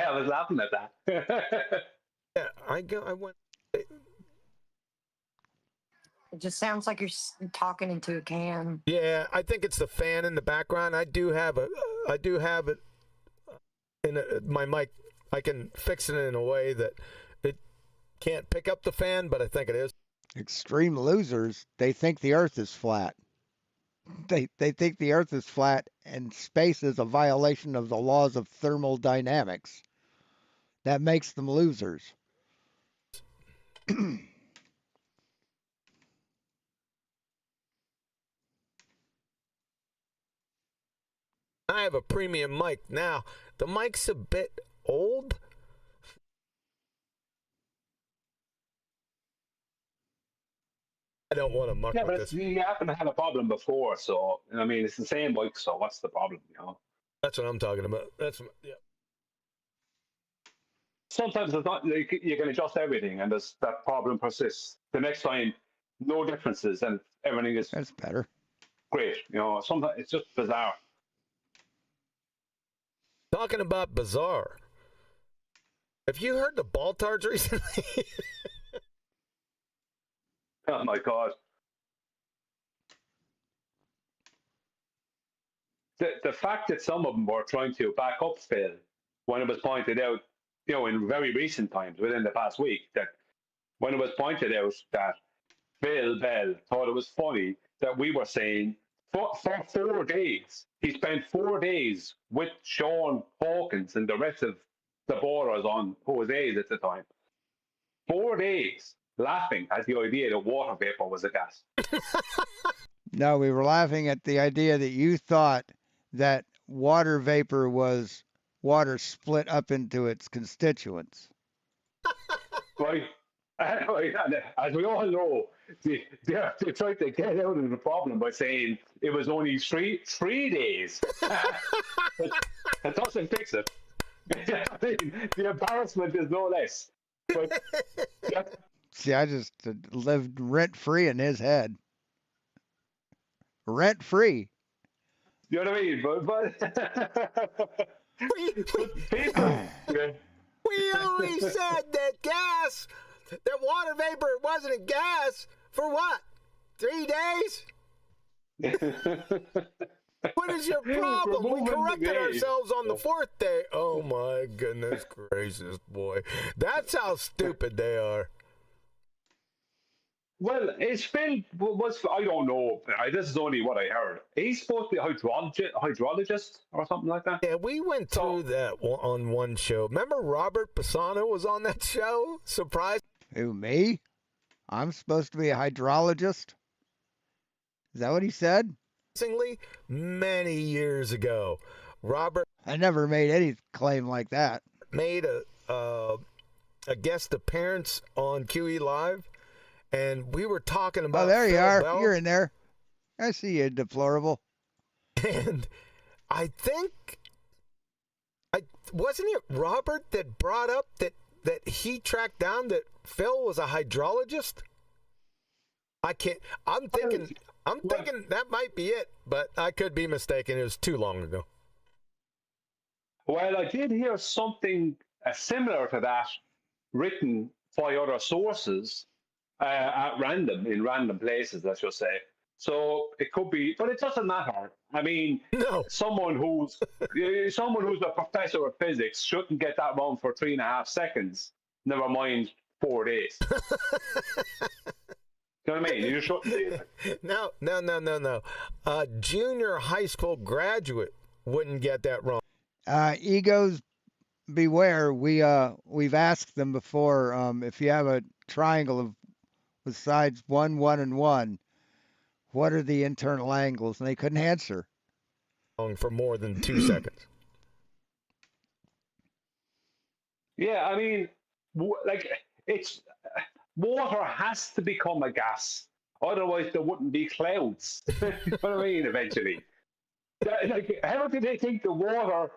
S19: I was laughing at that.
S17: Yeah, I went.
S18: It just sounds like you're talking into a can.
S17: Yeah, I think it's the fan in the background. I do have it in my mic. I can fix it in a way that it can't pick up the fan, but I think it is.
S3: Extreme losers, they think the earth is flat. They think the earth is flat and space is a violation of the laws of thermodynamics. That makes them losers.
S17: I have a premium mic. Now, the mic's a bit old. I don't want to muck with this.
S19: You happen to have a problem before, so I mean, it's the same mic, so what's the problem, you know?
S17: That's what I'm talking about.
S19: Sometimes it's not. You can adjust everything, and that problem persists. The next time, no differences, and everything is.
S3: That's better.
S19: great. You know, sometimes it's just bizarre.
S17: Talking about bizarre. Have you heard the Baltards recently?
S19: Oh my God. The fact that some of them were trying to back up Phil when it was pointed out, you know, in very recent times, within the past week, that when it was pointed out that Bill Bell thought it was funny that we were saying for 4 days, he spent 4 days with Sean Hawkins and the rest of the borders on Jose's at the time. 4 days laughing at the idea that water vapor was a gas.
S3: No, we were laughing at the idea that you thought that water vapor was water split up into its constituents.
S19: Right. As we all know, they tried to get out of the problem by saying it was only three days. That doesn't fix it. I mean, the embarrassment is no less. But, yeah.
S3: See, I just lived rent-free in his head. Rent-free.
S19: You know what I mean? But people, yeah.
S17: We only said that that water vapor wasn't a gas for what? 3 days? What is your problem? We corrected ourselves on the 4th day. Oh my goodness gracious, boy. That's how stupid they are.
S19: Well, is Phil was I don't know. This is only what I heard. He's supposed to be a hydrologist or something like that.
S17: Yeah, we went through that on one show. Remember Robert Pisano was on that show? Surprise.
S3: Who, me? I'm supposed to be a hydrologist? Is that what he said?
S17: Many years ago, Robert.
S3: I never made any claim like that.
S17: Made a guest appearance on QE Live. And we were talking about.
S3: Oh, there you
S17: Phil
S3: are.
S17: Bell.
S3: You're in there. I see you, deplorable.
S17: And I think, wasn't it Robert that brought up that he tracked down that Phil was a hydrologist? I'm thinking that might be it, but I could be mistaken. It was too long ago.
S19: Well, I did hear something similar to that written by other sources. In random places, let's just say. So it could be, but it doesn't matter. I mean,
S17: no.
S19: Someone who's a professor of physics shouldn't get that wrong for 3.5 seconds. Never mind 4 days. You know what I mean? You shouldn't do that.
S17: No. A junior high school graduate wouldn't get that wrong.
S3: Egos beware. We've asked them before if you have a triangle of with sides 1, 1, and 1, what are the internal angles? And they couldn't answer.
S17: For more than 2 seconds.
S19: Yeah, I mean, it's water has to become a gas, otherwise there wouldn't be clouds. You know what I mean? Eventually, how did they think the water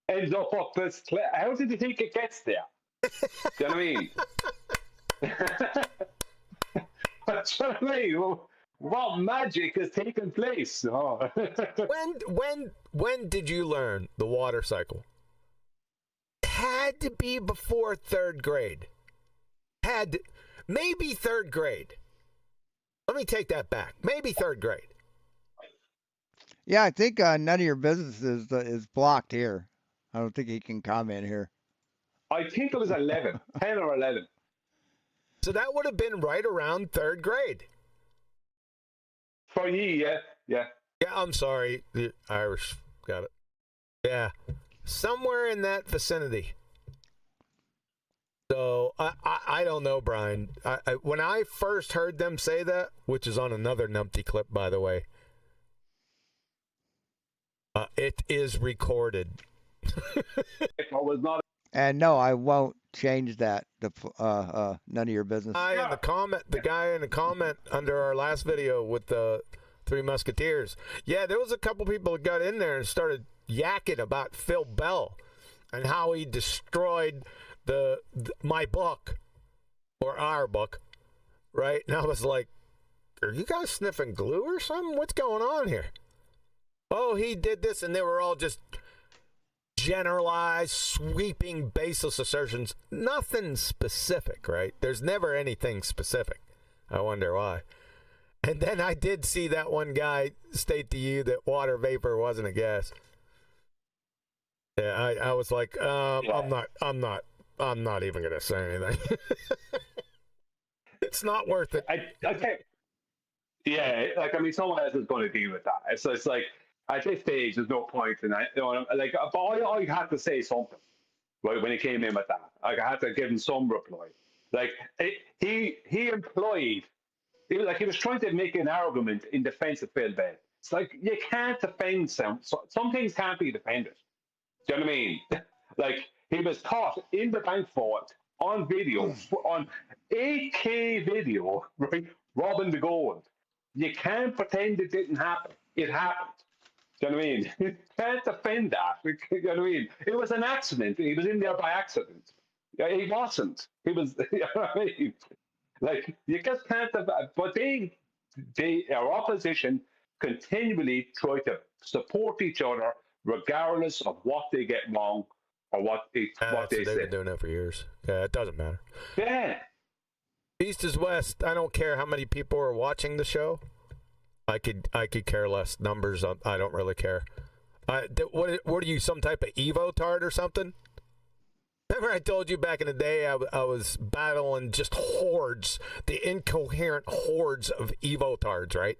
S19: ends up this? How did they think it gets there? Do you know what I mean? That's what I mean. Well, what magic has taken place? Oh.
S17: When did you learn the water cycle? Had to be before 3rd grade. Maybe 3rd grade. Let me take that back. Maybe 3rd grade.
S3: Yeah, I think none of your business is blocked here. I don't think he can comment here.
S19: I think it was 11, 10 or 11.
S17: So that would have been right around 3rd grade.
S19: For you, yeah.
S17: Yeah, I'm sorry. The Irish got it. Yeah, somewhere in that vicinity. So I don't know, Brian. When I first heard them say that, which is on another numpty clip, by the way, it is recorded.
S19: It was not.
S3: And no, I won't change that. None of your business.
S17: The guy in the comment under our last video with the 3 Musketeers. Yeah, there was a couple people that got in there and started yakking about Phil Bell and how he destroyed my book or our book, right? And I was like, are you guys sniffing glue or something? What's going on here? Oh, he did this, and they were all just generalized, sweeping, baseless assertions. Nothing specific, right? There's never anything specific. I wonder why. And then I did see that one guy state to you that water vapor wasn't a gas. Yeah, I was like, I'm not even gonna say anything. It's not worth it.
S19: Okay. Yeah, like I mean, someone else is going to deal with that. So it's like at this stage, there's no point in that. You know, like, but I had to say something right when he came in with that. Like I had to give him some reply. Like he employed. He was trying to make an argument in defense of Phil Bell. It's like you can't defend some things can't be defended. Do you know what I mean? Like he was caught in the bank vault on video, on 8K video, right, robbing the gold. You can't pretend it didn't happen. It happened. Do you know what I mean? You can't defend that. You know what I mean? It was an accident. He was in there by accident. Yeah, he wasn't. He was. You know what I mean? Like you just can't. But our opposition continually try to support each other, regardless of what they get wrong or what they
S17: They've
S19: say.
S17: been doing that for years. Yeah, it doesn't matter.
S19: Yeah.
S17: East is west. I don't care how many people are watching the show. I could care less. Numbers, I don't really care. What are you, some type of Evo tard or something? Remember I told you back in the day I was battling just hordes, the incoherent hordes of Evo tards, right?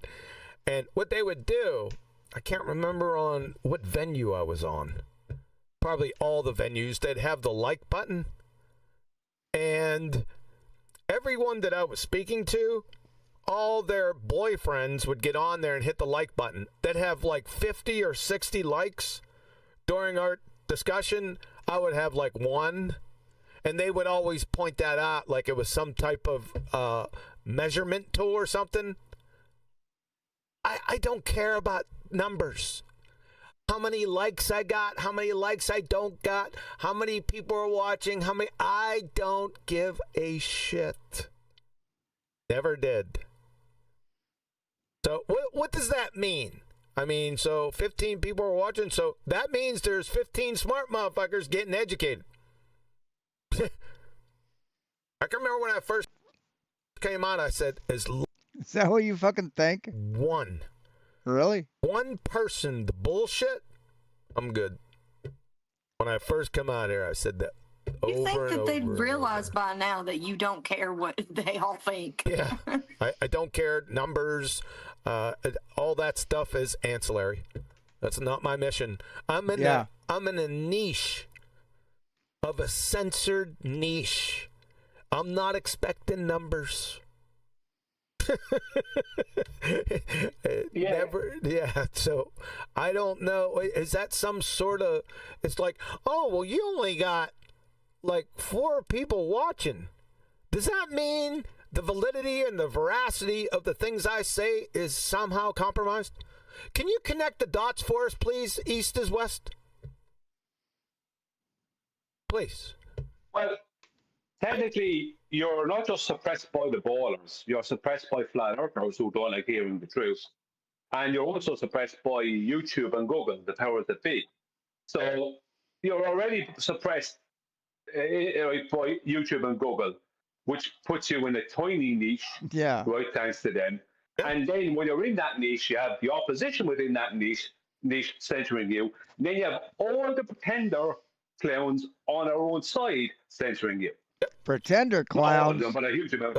S17: And what they would do, I can't remember on what venue I was on. Probably all the venues, they'd have the like button. And everyone that I was speaking to, all their boyfriends would get on there and hit the like button. They'd have like 50 or 60 likes during our discussion. I would have like one, and they would always point that out like it was some type of measurement tool or something. I don't care about numbers. How many likes I got, how many likes I don't got, how many people are watching, I don't give a shit. Never did. So what does that mean? I mean, so 15 people are watching, so that means there's 15 smart motherfuckers getting educated. I can remember when I first came on, I said, is
S3: that what you fucking think?
S17: One.
S3: Really?
S17: One person, the bullshit, I'm good. When I first come out here, I said that over
S18: You think
S17: and
S18: that
S17: over
S18: they'd
S17: and
S18: realize by now that you don't care what they all think?
S17: Yeah. I don't care. Numbers, all that stuff is ancillary. That's not my mission. I'm in a niche of a censored niche. I'm not expecting numbers. So I don't know. Is that some sort of, it's like, oh, well, you only got like 4 people watching. Does that mean the validity and the veracity of the things I say is somehow compromised? Can you connect the dots for us, please, East as West? Please.
S19: Well, technically, you're not just suppressed by the ballers, you're suppressed by flat earthers who don't like hearing the truth. And you're also suppressed by YouTube and Google, the powers that be. So you're already suppressed by YouTube and Google, which puts you in a tiny niche, right, thanks to them. And then when you're in that niche, you have the opposition within that niche censoring you. And then you have all the pretender clowns on our own side censoring you.
S3: Pretender clowns.
S19: Not all of them, but a huge amount.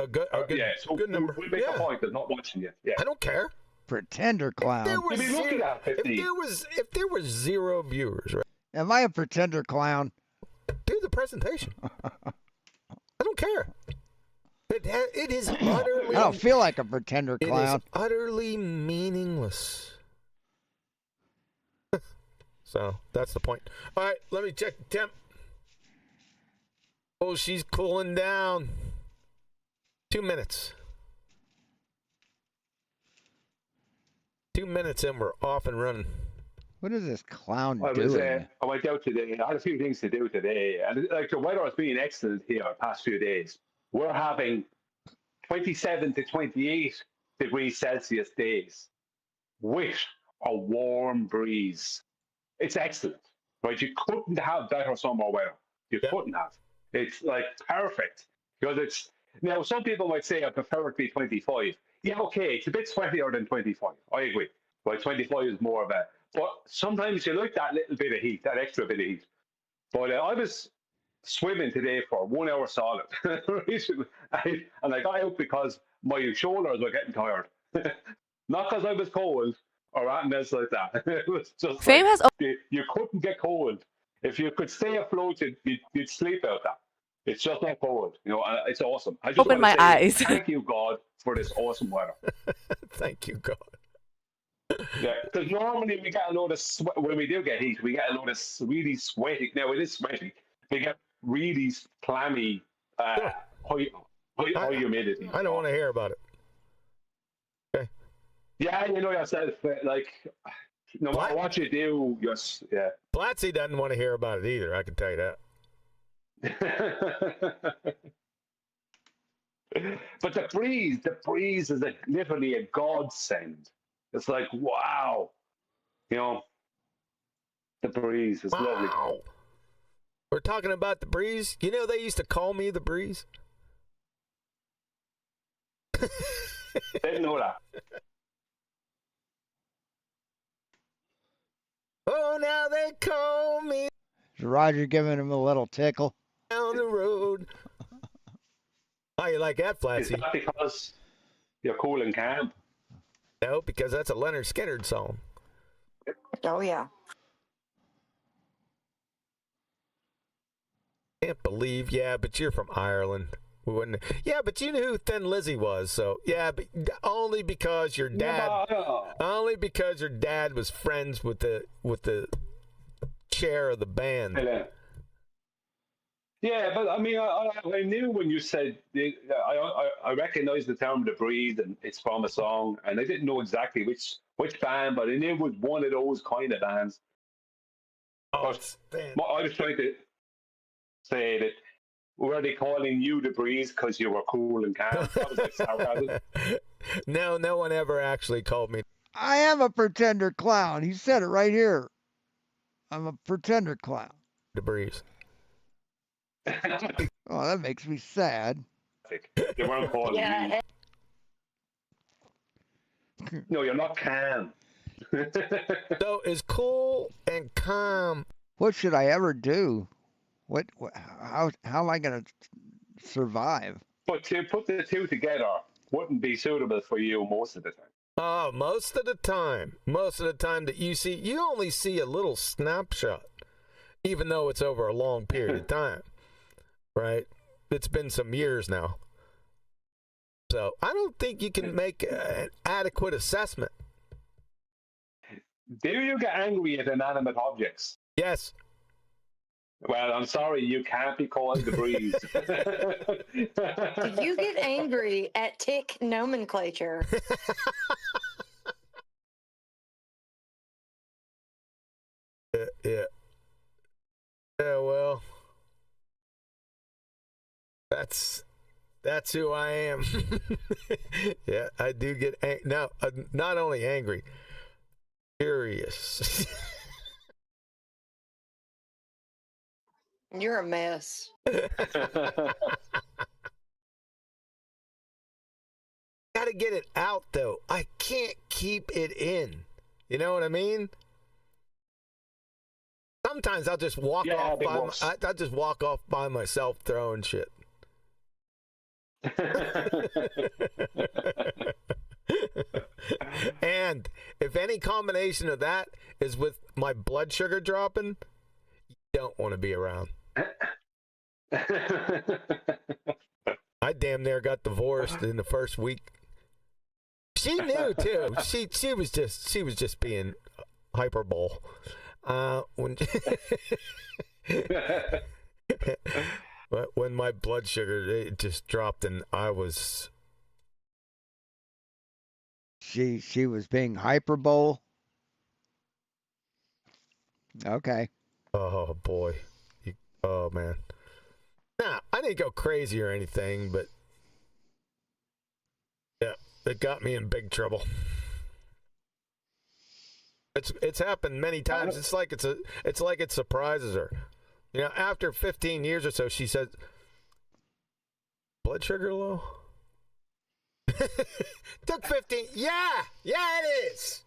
S19: So
S17: good number.
S19: We make a point of not watching you. Yeah.
S17: I don't care.
S3: Pretender clown.
S17: If there was 0 viewers, right?
S3: Am I a pretender clown?
S17: Do the presentation. I don't care. It is utterly.
S3: I don't feel like a pretender clown.
S17: It is utterly meaningless. So that's the point. All right, let me check the temp. Oh, she's cooling down. 2 minutes. 2 minutes and we're off and running.
S3: What is this clown
S19: I
S3: doing?
S19: I went out today. I had a few things to do today, and like the weather has been excellent here the past few days. We're having 27 to 28 degrees Celsius days with a warm breeze. It's excellent, right? You couldn't have better summer weather. You couldn't have. It's like perfect because it's now. Some people might say I prefer it to be 25. Yeah, okay, it's a bit sweatier than 25. I agree. Right, 25 is more of a. But sometimes you like that little bit of heat, that extra bit of heat. But I was swimming today for 1 hour solid, and I got out because my shoulders were getting tired. Not because I was cold or anything else like that. It was just
S20: Fame
S19: like,
S20: has
S19: you couldn't get cold. If you could stay afloat, you'd sleep out that. It's just not cold. You know, it's awesome. I just
S20: Open
S19: want to
S20: my
S19: say
S20: eyes.
S19: thank you, God, for this awesome weather.
S17: Thank you, God.
S19: Yeah, because normally we get a lot of when we do get heat, we get a lot of really sweaty. Now it is sweaty. We get really clammy, high humidity.
S17: I don't want to hear about it. Okay.
S19: Yeah, you know yourself. Like, no matter what you do, yeah.
S17: Blatzy doesn't want to hear about it either. I can tell you that.
S19: But the breeze is literally a godsend. It's like, wow, you know, the breeze is lovely.
S17: We're talking about the breeze. You know, they used to call me the breeze.
S19: Didn't know that.
S17: Oh, now they call me
S3: Is Roger giving him a little tickle?
S17: down the road. How you like that, Flatsy?
S19: Is that because you're cool and calm?
S17: No, because that's a Leonard Skinner song.
S18: Oh, yeah.
S17: Can't believe, yeah, but you're from Ireland. We wouldn't. Yeah, but you knew who Thin Lizzy was, so yeah, but only because your dad, only because your dad was friends with the chair of the band.
S19: Yeah, but I mean, I knew when you said I recognized the term "the breeze" and it's from a song, and I didn't know exactly which band, but I knew it was one of those kind of bands.
S17: Oh,
S19: I was trying to say that were they calling you the breeze because you were cool and calm? That was like sarcasm.
S17: No, no one ever actually called me.
S3: I am a pretender clown. He said it right here. I'm a pretender clown.
S17: The breeze.
S3: Oh, that makes me sad.
S19: They weren't calling you. No, you're not calm.
S17: So is cool and calm.
S3: What should I ever do? How am I going to survive?
S19: But to put the two together wouldn't be suitable for you most of the time.
S17: Oh, most of the time that you see, you only see a little snapshot, even though it's over a long period of time, right? It's been some years now. So I don't think you can make an adequate assessment.
S19: Do you get angry at inanimate objects?
S17: Yes.
S19: Well, I'm sorry, you can't be called the breeze.
S18: Do you get angry at tick nomenclature?
S17: Yeah. Yeah, well, that's who I am. Yeah, I do get not only angry, furious.
S18: You're a mess.
S17: Gotta get it out though. I can't keep it in. You know what I mean? Sometimes I'll just walk off I'll just walk off by myself throwing shit. And if any combination of that is with my blood sugar dropping, you don't want to be around. I damn near got divorced in the first week. She knew too. She was just being hyperbole. When my blood sugar it just dropped and I was.
S3: She was being hyperbole. Okay.
S17: Oh boy. Oh man. Nah, I didn't go crazy or anything, but yeah, It got me in big trouble. It's happened many times. It's like it surprises her. You know, after 15 years or so, she says, "Blood sugar low." Took 15. Yeah, it is.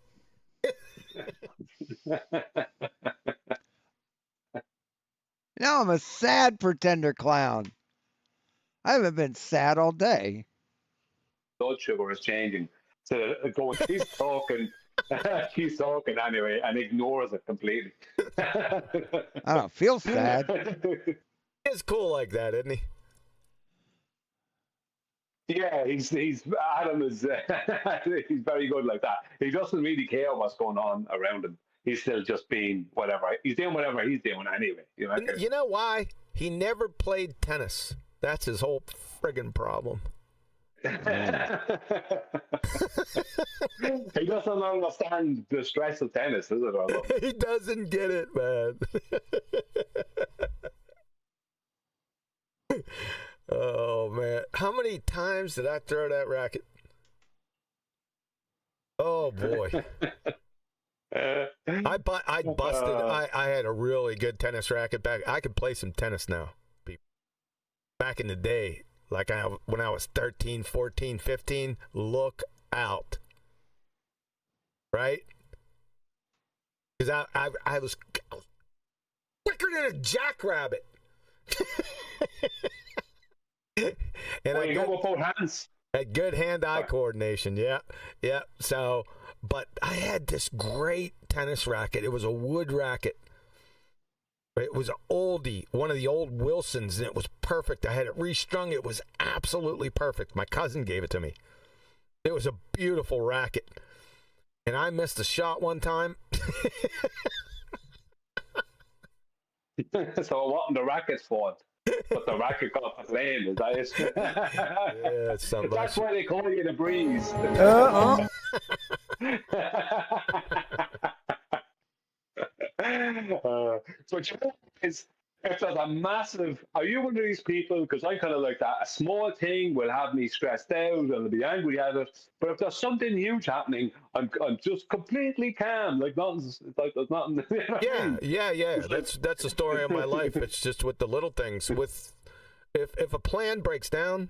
S3: Now I'm a sad pretender clown. I haven't been sad all day.
S19: Blood sugar is changing. So going, she's talking anyway, and ignores it completely.
S3: I don't feel sad.
S17: He's cool like that, isn't he?
S19: Yeah, he's Adam is he's very good like that. He doesn't really care what's going on around him. He's still just being whatever. He's doing whatever he's doing anyway.
S17: You know why? He never played tennis. That's his whole friggin' problem.
S19: He doesn't understand the stress of tennis, is it?
S17: He doesn't get it, man. Oh, man. How many times did I throw that racket? Oh, boy. I busted. I had a really good tennis racket back. I could play some tennis now. Back in the day, like when I was 13, 14, 15, look out. Right? Because I was quicker than a jackrabbit. And
S19: you go with both hands.
S17: Had good hand-eye coordination, yeah. So, but I had this great tennis racket. It was a wood racket. It was an oldie, one of the old Wilsons, and it was perfect. I had it restrung. It was absolutely perfect. My cousin gave it to me. It was a beautiful racket. And I missed a shot one time.
S19: So it wasn't the racket's fault, but the racket got the flame. Is that it?
S17: Yeah,
S19: that's why they call you the breeze. But you know, if there's a massive, are you one of these people? Because I'm kind of like that. A small thing will have me stressed out and I'll be angry at it. But if there's something huge happening, I'm just completely calm. Like nothing's like there's nothing. You know what I mean?
S17: Yeah. That's the story of my life. It's just with the little things. With if a plan breaks down,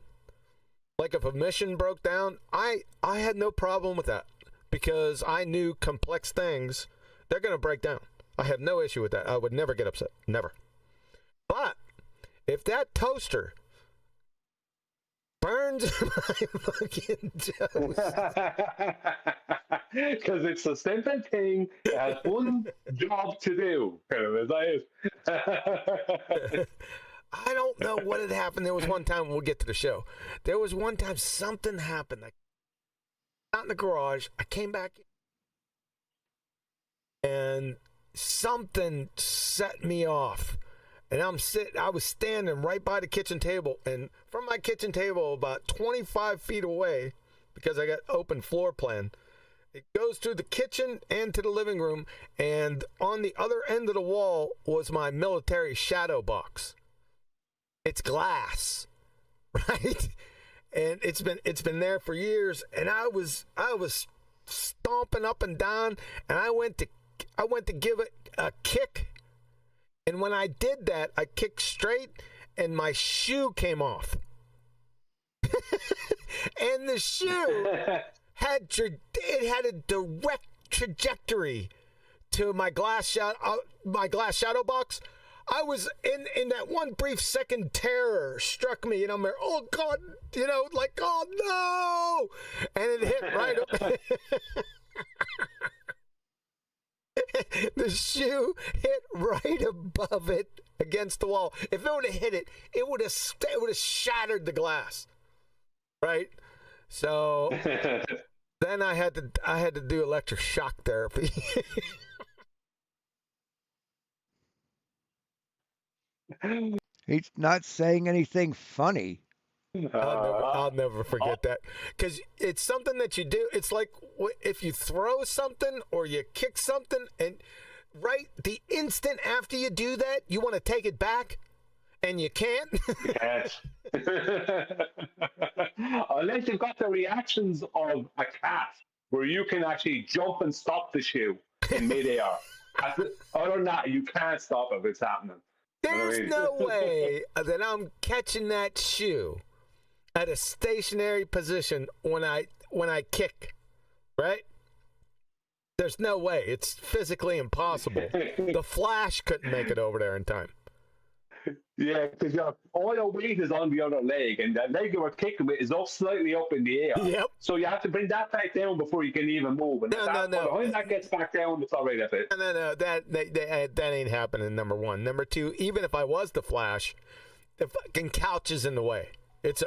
S17: like if a mission broke down, I had no problem with that because I knew complex things, they're going to break down. I have no issue with that. I would never get upset. Never. But if that toaster burns my fucking toast.
S19: Because it's a simple thing. It has one job to do. Is that it?
S17: I don't know what had happened. There was one time, we'll get to the show. There was one time something happened. I out in the garage. I came back and something set me off. And I was standing right by the kitchen table, and from my kitchen table about 25 feet away, because I got open floor plan, it goes through the kitchen and to the living room, and on the other end of the wall was my military shadow box. It's glass, right? And it's been there for years, and I was stomping up and down, and I went to give it a kick. And when I did that, I kicked straight, and my shoe came off. And the shoe had a direct trajectory to my glass shadow box. I was in that one brief second, terror struck me, and I'm like, oh God, like, oh no, and it hit right up. The shoe hit right above it against the wall. If it would have hit it, it would have shattered the glass. Right? So then I had to do electric shock therapy.
S3: He's not saying anything funny.
S17: I'll never forget that, because it's something that you do. It's like if you throw something or you kick something, and right the instant after you do that, you want to take it back, And you can't?
S19: You can't. Unless you've got the reactions of a cat, where you can actually jump and stop the shoe in midair. Other than that, you can't stop it if it's happening.
S17: There's no way that I'm catching that shoe at a stationary position when I kick, right? There's no way. It's physically impossible. The Flash couldn't make it over there in time.
S19: Yeah, because all your weight is on the other leg, and that leg you were kicking with is up slightly up in the air.
S17: Yep.
S19: So you have to bring that back down before you can even move. And when that gets back down, it's all right if it.
S17: No, that ain't happening. Number one. Number two. Even if I was the Flash, the fucking couch is in the way. It's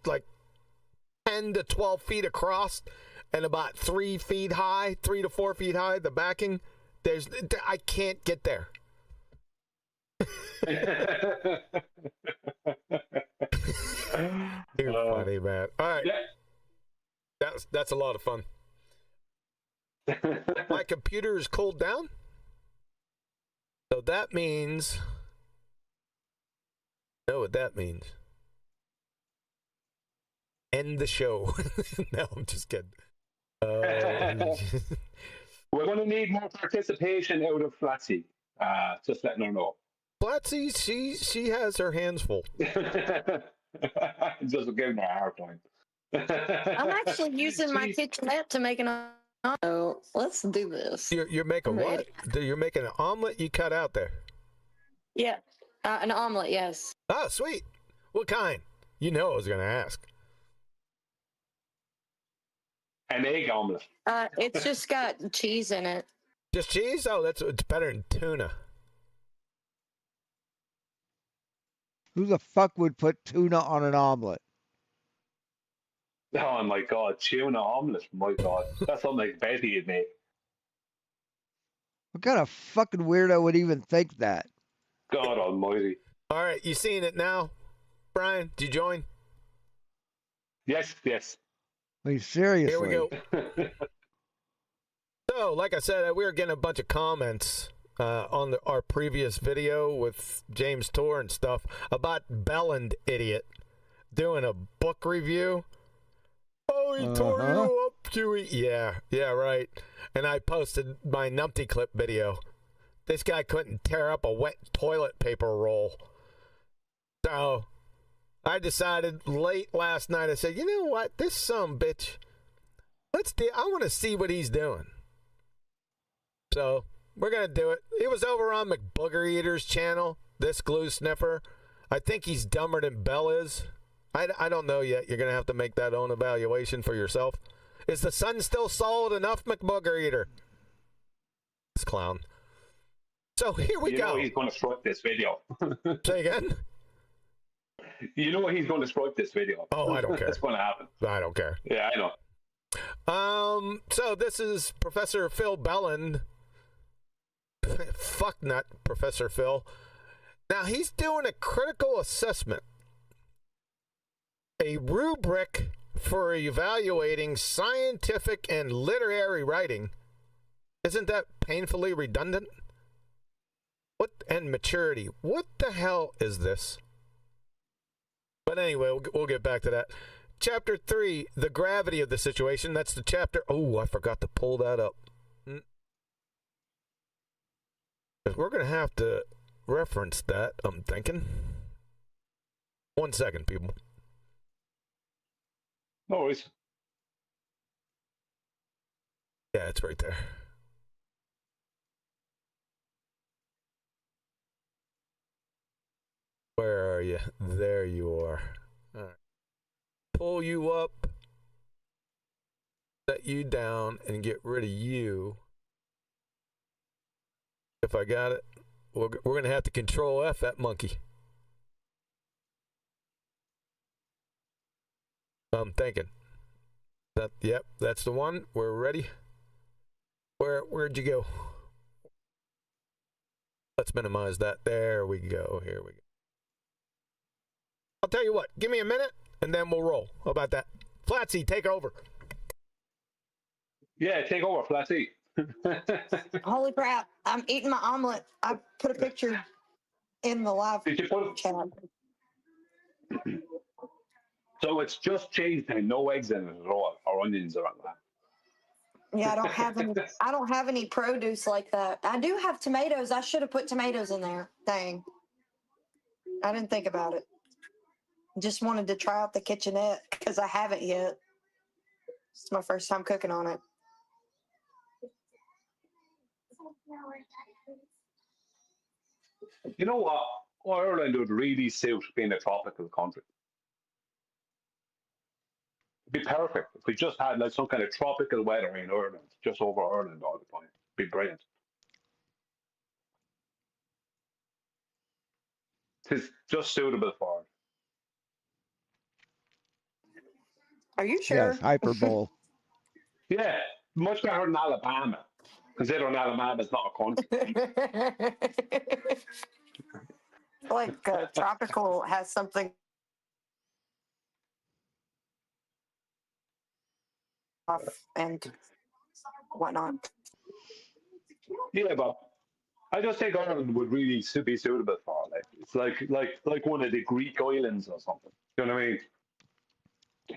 S17: like 10 to 12 feet across and about 3 feet high, 3 to 4 feet high. The backing, I can't get there. You're funny, man. All right, that's a lot of fun. My computer is cooled down, so that means. Know what that means? End the show. No, I'm just kidding.
S19: We're going to need more participation out of Flatsy. Just letting her know.
S17: Flatsy, she has her hands full.
S19: Just giving her a hard time.
S18: I'm actually using my kitchenette to make an omelet. So let's do this.
S17: You're making what? You're making an omelet you cut out there?
S18: Yeah, an omelet, yes.
S17: Oh, sweet. What kind? You know I was going to ask.
S19: An egg omelet.
S18: It's just got cheese in it.
S17: Just cheese? Oh, it's better than tuna.
S3: Who the fuck would put tuna on an omelet?
S19: Oh my god, tuna omelet. My god, that's something like Betty would make.
S3: What kind of fucking weirdo would even think that?
S19: God almighty.
S17: All right, you seeing it now? Brian, did you join?
S19: Yes.
S3: I mean, seriously.
S17: Here we go. So, like I said, we were getting a bunch of comments on our previous video with James Tour and stuff about Belland Idiot doing a book review. Oh, he tore you up, Huey. Yeah, right. And I posted my Numpty Clip video. This guy couldn't tear up a wet toilet paper roll. So I decided late last night, I said, you know what? This sumbitch, I want to see what he's doing. So we're going to do it. It was over on McBooger Eater's channel, this glue sniffer. I think he's dumber than Bell is. I don't know yet. You're going to have to make that own evaluation for yourself. Is the sun still solid enough, McBooger Eater? This clown. So here we go.
S19: You know he's going to strike this video.
S17: Say again?
S19: You know he's going to strike this video.
S17: Oh, I don't care.
S19: That's going to happen.
S17: I don't care.
S19: Yeah, I know.
S17: So this is Professor Phil Belland. Fuck not Professor Phil. Now he's doing a critical assessment. A rubric for evaluating scientific and literary writing. Isn't that painfully redundant? What and maturity? What the hell is this? But anyway, we'll get back to that. Chapter 3, the gravity of the situation. That's the chapter. Oh, I forgot to pull that up. We're going to have to reference that, I'm thinking. 1 second, people.
S19: No worries.
S17: Yeah, it's right there. Where are you? There you are. All right. Pull you up, set you down, and get rid of you. If I got it, we're going to have to control F that monkey. I'm thinking. Yep, that's the one. We're ready. Where'd you go? Let's minimize that. There we go. Here we go. I'll tell you what. Give me a minute, and then we'll roll. How about that? Flatsy, take over.
S19: Yeah, take over, Flatsy.
S18: Holy crap. I'm eating my omelet. I put a picture in the live
S19: Did you put
S18: chat.
S19: So it's just cheese and no eggs in it at all, or onions or anything.
S18: Yeah, I don't have any. I don't have any produce like that. I do have tomatoes. I should have put tomatoes in there. Dang, I didn't think about it. Just wanted to try out the kitchenette because I haven't yet. It's my first time cooking on it.
S19: You know what? Ireland would really suit being a tropical country. It'd be perfect if we just had like some kind of tropical weather in Ireland, just over Ireland all the time. It'd be brilliant. It's just suitable for it.
S18: Are you sure?
S3: Yes, hyperbole.
S19: Yeah, much better than Alabama, considering Alabama's not a country.
S18: Like tropical has something off and whatnot.
S19: Yeah, but I just think Ireland would really be suitable for it. Like it's like one of the Greek islands or something. You know what I mean?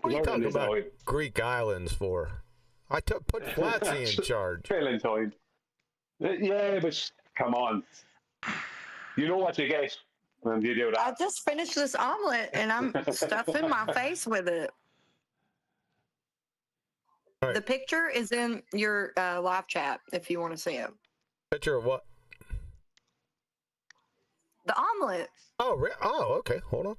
S17: What are you
S19: Ireland
S17: talking
S19: is
S17: about
S19: a-
S17: Greek islands for? I put Flatsy in charge.
S19: Valentine. Yeah, but come on. You know what you get when you do that.
S18: I just finished this omelet and I'm stuffing my face with it.
S17: Right.
S18: The picture is in your live chat if you want to see it.
S17: Picture of what?
S18: The omelet.
S17: Oh, oh, okay. Hold on.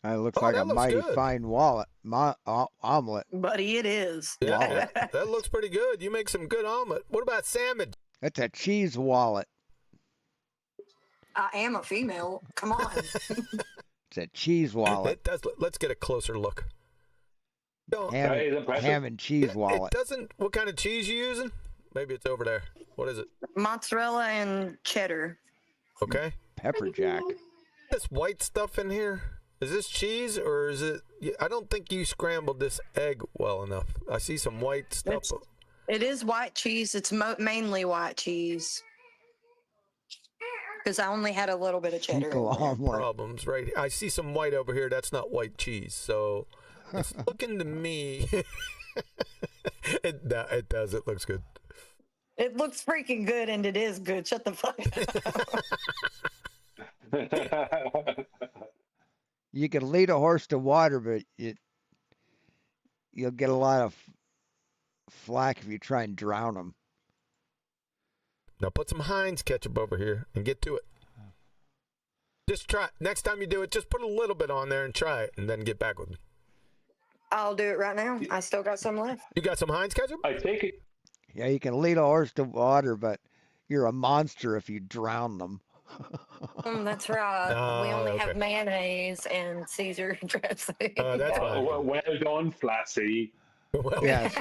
S3: It looks
S17: Oh,
S3: like
S17: that
S3: a
S17: looks
S3: mighty
S17: good.
S3: fine omelet.
S18: Buddy, it is.
S17: Yeah, that looks pretty good. You make some good omelet. What about salmon?
S3: That's a cheese wallet.
S18: I am a female. Come on.
S3: It's a cheese wallet.
S17: It does. Let's get a closer look.
S3: Ham and cheese wallet.
S17: It doesn't. What kind of cheese you using? Maybe it's over there. What is it?
S18: Mozzarella and cheddar.
S17: Okay.
S3: Pepper jack.
S17: This white stuff in here. Is this cheese or is it? I don't think you scrambled this egg well enough. I see some white stuff.
S18: It is white cheese. It's mainly white cheese. Because I only had a little bit of cheddar.
S17: Problems, right? I see some white over here. That's not white cheese. So it's looking to me. It does. It looks good.
S18: It looks freaking good, and it is good. Shut the fuck up.
S3: You can lead a horse to water, but you'll get a lot of flack if you try and drown him.
S17: Now put some Heinz ketchup over here and get to it. Just try it. Next time you do it, just put a little bit on there and try it, and then get back with me.
S18: I'll do it right now. I still got some left.
S17: You got some Heinz ketchup?
S19: I take it.
S3: Yeah, you can lead a horse to water, but you're a monster if you drown them.
S18: That's right.
S17: Oh,
S18: we only
S17: okay.
S18: have mayonnaise and Caesar dressing.
S17: That's fine.
S19: Well done, Flatsy.
S3: Yes.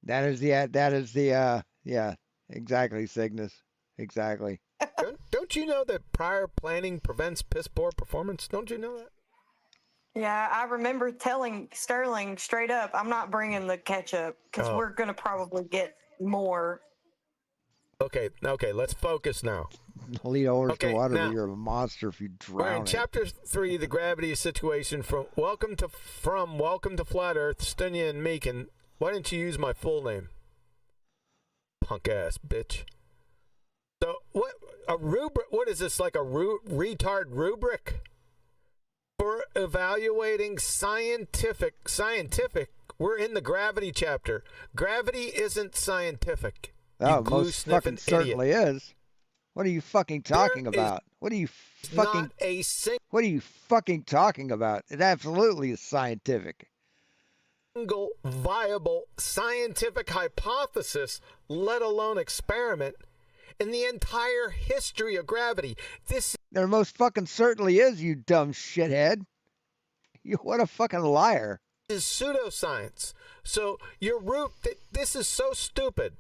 S3: That is the yeah, exactly, Cygnus. Exactly.
S17: Don't you know that prior planning prevents piss poor performance? Don't you know that?
S18: Yeah, I remember telling Sterling straight up, I'm not bringing the ketchup because we're going to probably get more.
S17: Okay, let's focus now.
S3: Lead a horse to water,
S17: now,
S3: but you're a monster if you drown
S17: we're in
S3: it.
S17: Chapter 3, the gravity situation from Welcome to Flat Earth, Stunya and Meekin. Why didn't you use my full name? Punk ass bitch. So what a rubric? What is this, like a retard rubric for evaluating scientific? We're in the gravity chapter. Gravity isn't scientific.
S3: Oh, most fucking certainly is. What are you fucking talking about? What are you fucking talking about? It absolutely is scientific.
S17: Single viable scientific hypothesis, let alone experiment, in the entire history of gravity.
S3: There most fucking certainly is, you dumb shithead. What a fucking liar.
S17: Is pseudoscience. So this is so stupid.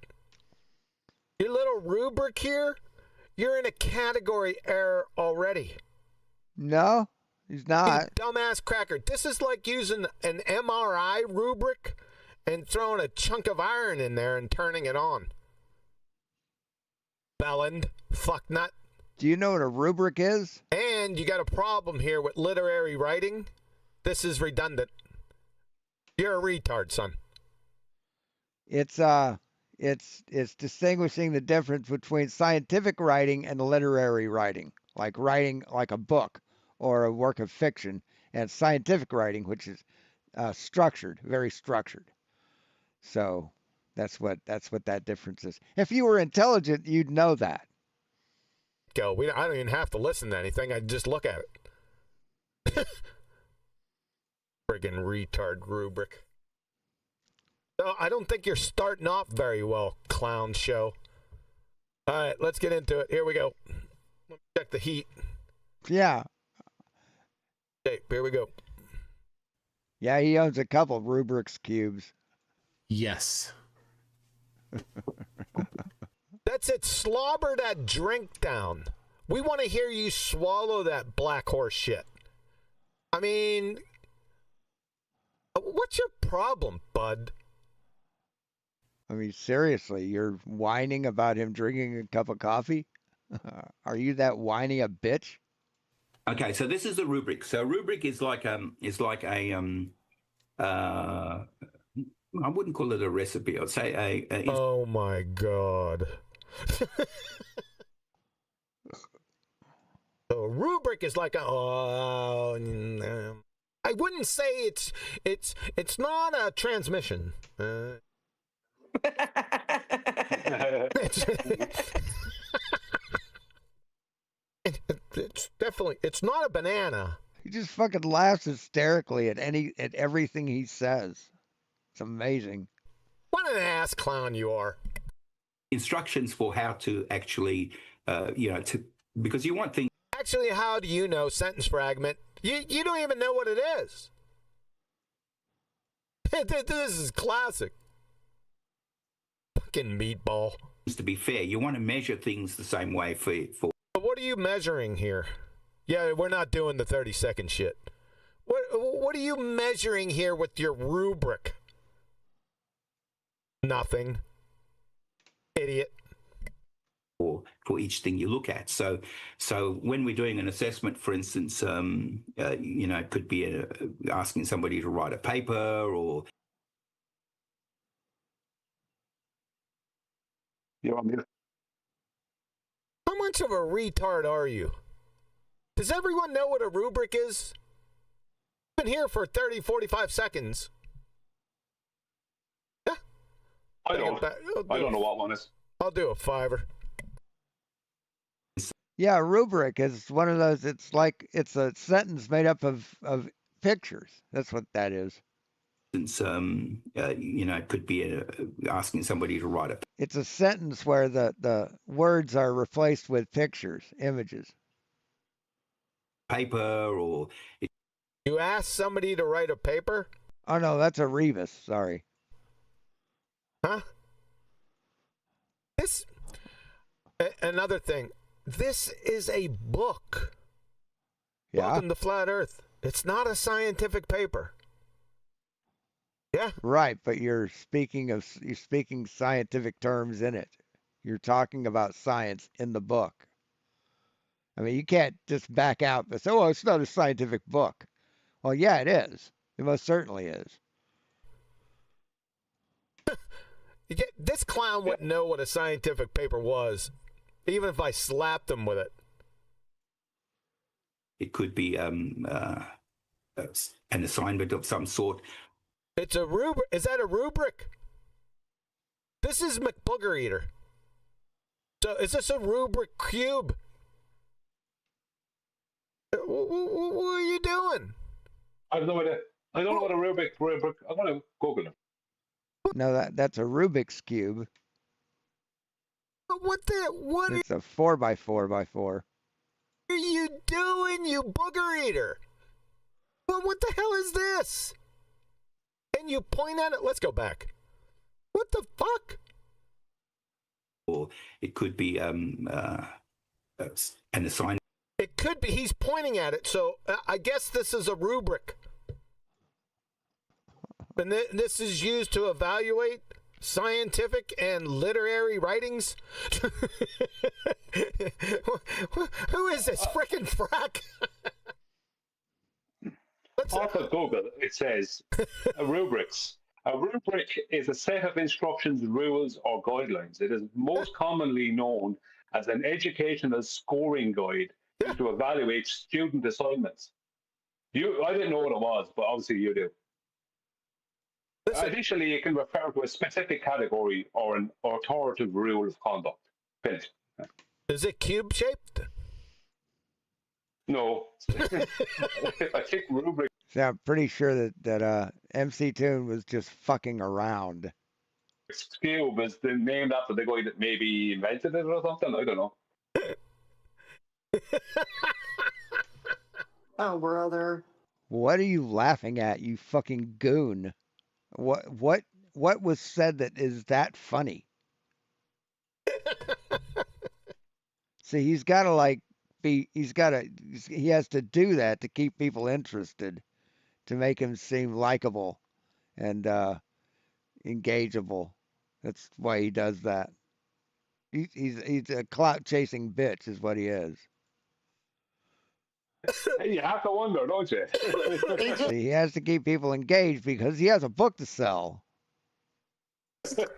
S17: Your little rubric here, you're in a category error already.
S3: No, he's not.
S17: You dumbass cracker. This is like using an MRI rubric and throwing a chunk of iron in there and turning it on. Belland, fucknut.
S3: Do you know what a rubric is?
S17: And you got a problem here with literary writing. This is redundant. You're a retard, son.
S3: It's distinguishing the difference between scientific writing and literary writing, like writing like a book or a work of fiction, and scientific writing, which is structured, very structured. So that's what that difference is. If you were intelligent, you'd know that.
S17: Go. I don't even have to listen to anything. I just look at it. Friggin' retard rubric. So I don't think you're starting off very well, clown show. All right, let's get into it. Here we go. Let me check the heat.
S3: Yeah.
S17: Okay, here we go.
S3: Yeah, he owns a couple Rubik's cubes.
S20: Yes.
S17: That's it. Slobber that drink down. We want to hear you swallow that black horse shit. I mean, what's your problem, bud?
S3: I mean, seriously, you're whining about him drinking a cup of coffee? Are you that whiny a bitch?
S8: Okay, so this is a rubric. So a rubric is like a I wouldn't call it a recipe. I'd say a
S17: oh my God. So a rubric is like a I wouldn't say it's not a transmission. It's definitely, it's not a banana.
S3: He just fucking laughs hysterically at everything he says. It's amazing.
S17: What an ass clown you are.
S8: Instructions for how to actually, because you want things.
S17: Actually, how do you know sentence fragment? You don't even know what it is. This is classic. Fucking meatball.
S8: To be fair, you want to measure things the same way for.
S17: What are you measuring here? Yeah, we're not doing the 30-second shit. What are you measuring here with your rubric? Nothing. Idiot.
S8: For each thing you look at. So when we're doing an assessment, for instance, it could be asking somebody to write a paper or.
S19: You're on mute.
S17: How much of a retard are you? Does everyone know what a rubric is? I've been here for 30, 45 seconds. Yeah.
S19: I don't know what one is.
S17: I'll do a $5.
S3: Yeah, a rubric is one of those. It's like it's a sentence made up of pictures. That's what that is.
S8: It could be asking somebody to write a.
S3: It's a sentence where the words are replaced with pictures, images.
S8: Paper or.
S17: You ask somebody to write a paper?
S3: Oh no, that's a rebus. Sorry.
S17: Huh? Another thing. This is a book.
S3: Yeah.
S17: Welcome to Flat Earth. It's not a scientific paper. Yeah.
S3: Right, but you're speaking scientific terms in it. You're talking about science in the book. I mean, you can't just back out and say, "Oh, it's not a scientific book." Well, yeah, it is. It most certainly is.
S17: This clown wouldn't know what a scientific paper was, even if I slapped him with it.
S8: It could be an assignment of some sort.
S17: It's a rubric. Is that a rubric? This is McBooger Eater. So is this a rubric cube? What are you doing?
S19: I have no idea. I don't know what a rubric. I'm going to Google it.
S3: No, that's a Rubik's cube.
S17: What?
S3: It's a 4x4x4.
S17: What are you doing, you booger eater? What the hell is this? Can you point at it? Let's go back. What the fuck?
S8: Or it could be an assignment.
S17: It could be. He's pointing at it, so I guess this is a rubric. And this is used to evaluate? scientific and literary writings? Who is this frickin' frack?
S19: Off of Google, it says rubrics. A rubric is a set of instructions, rules, or guidelines. It is most commonly known as an educational scoring guide used to evaluate student assignments. I didn't know what it was, but obviously you do. Additionally, it can refer to a specific category or an authoritative rule of conduct. Finished.
S17: Is it cube shaped?
S19: No. I think rubric.
S3: So I'm pretty sure that MC Toon was just fucking around.
S19: Cube is named after the guy that maybe invented it or something. I don't know.
S18: Oh, brother.
S3: What are you laughing at, you fucking goon? What was said that is that funny? See, he has to do that to keep people interested, to make him seem likable and engageable. That's why he does that. He's a clout chasing bitch, is what he is.
S19: You have to wonder, don't you?
S3: He has to keep people engaged because he has a book to sell.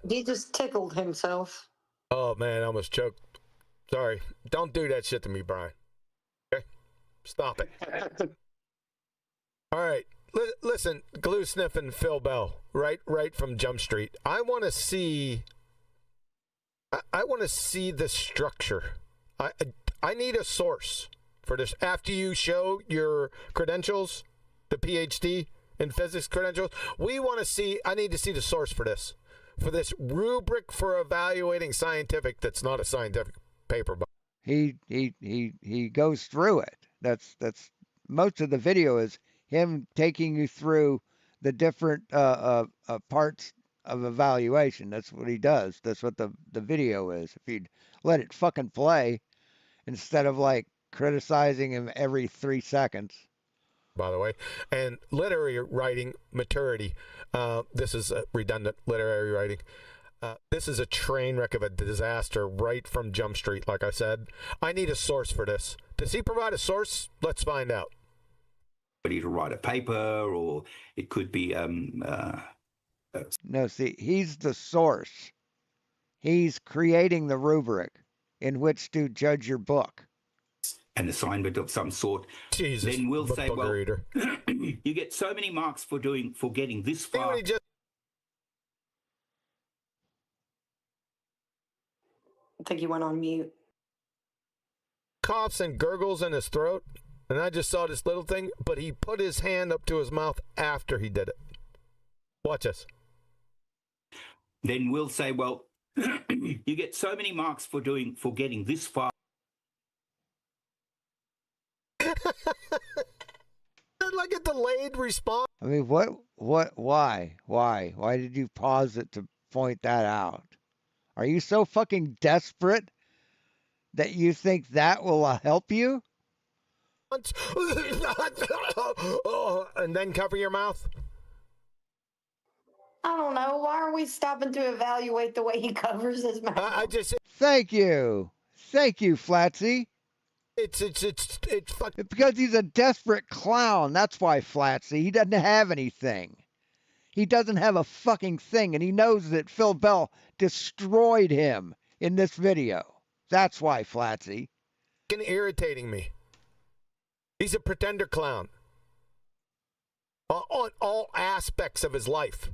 S18: He just tickled himself.
S17: Oh man, I almost choked. Sorry. Don't do that shit to me, Brian. Okay? Stop it. All right. Listen, glue sniffing Phil Bell, right from Jump Street. I want to see the structure. I need a source for this. After you show your credentials, the PhD in physics credentials, I need to see the source for this rubric for evaluating scientific that's not a scientific paper.
S3: He goes through it. That's most of the video is him taking you through the different parts of evaluation. That's what he does. That's what the video is. If he'd let it fucking play instead of like criticizing him every 3 seconds.
S17: By the way, and literary writing maturity. This is redundant literary writing. This is a train wreck of a disaster right from Jump Street, like I said. I need a source for this. Does he provide a source? Let's find out.
S20: To write a paper, or it could be...
S3: No, see, he's the source. He's creating the rubric in which to judge your book.
S20: An assignment of some sort.
S17: Jesus,
S20: then we'll say, well,
S17: reader.
S20: You get so many marks for getting this far.
S18: I think he went on mute.
S17: Coughs and gurgles in his throat, and I just saw this little thing, but he put his hand up to his mouth after he did it. Watch this.
S20: Then we'll say, well, you get so many marks for getting this far.
S17: Like a delayed response.
S3: I mean, why did you pause it to point that out? Are you so fucking desperate that you think that will help you?
S17: And then cover your mouth.
S18: I don't know. Why are we stopping to evaluate the way he covers his mouth?
S3: Thank you, Flatsy.
S17: It's
S3: because he's a desperate clown. That's why, Flatsy. He doesn't have anything. He doesn't have a fucking thing, and he knows that Phil Bell destroyed him in this video. That's why, Flatsy.
S17: Irritating me. He's a pretender clown. On all aspects of his life.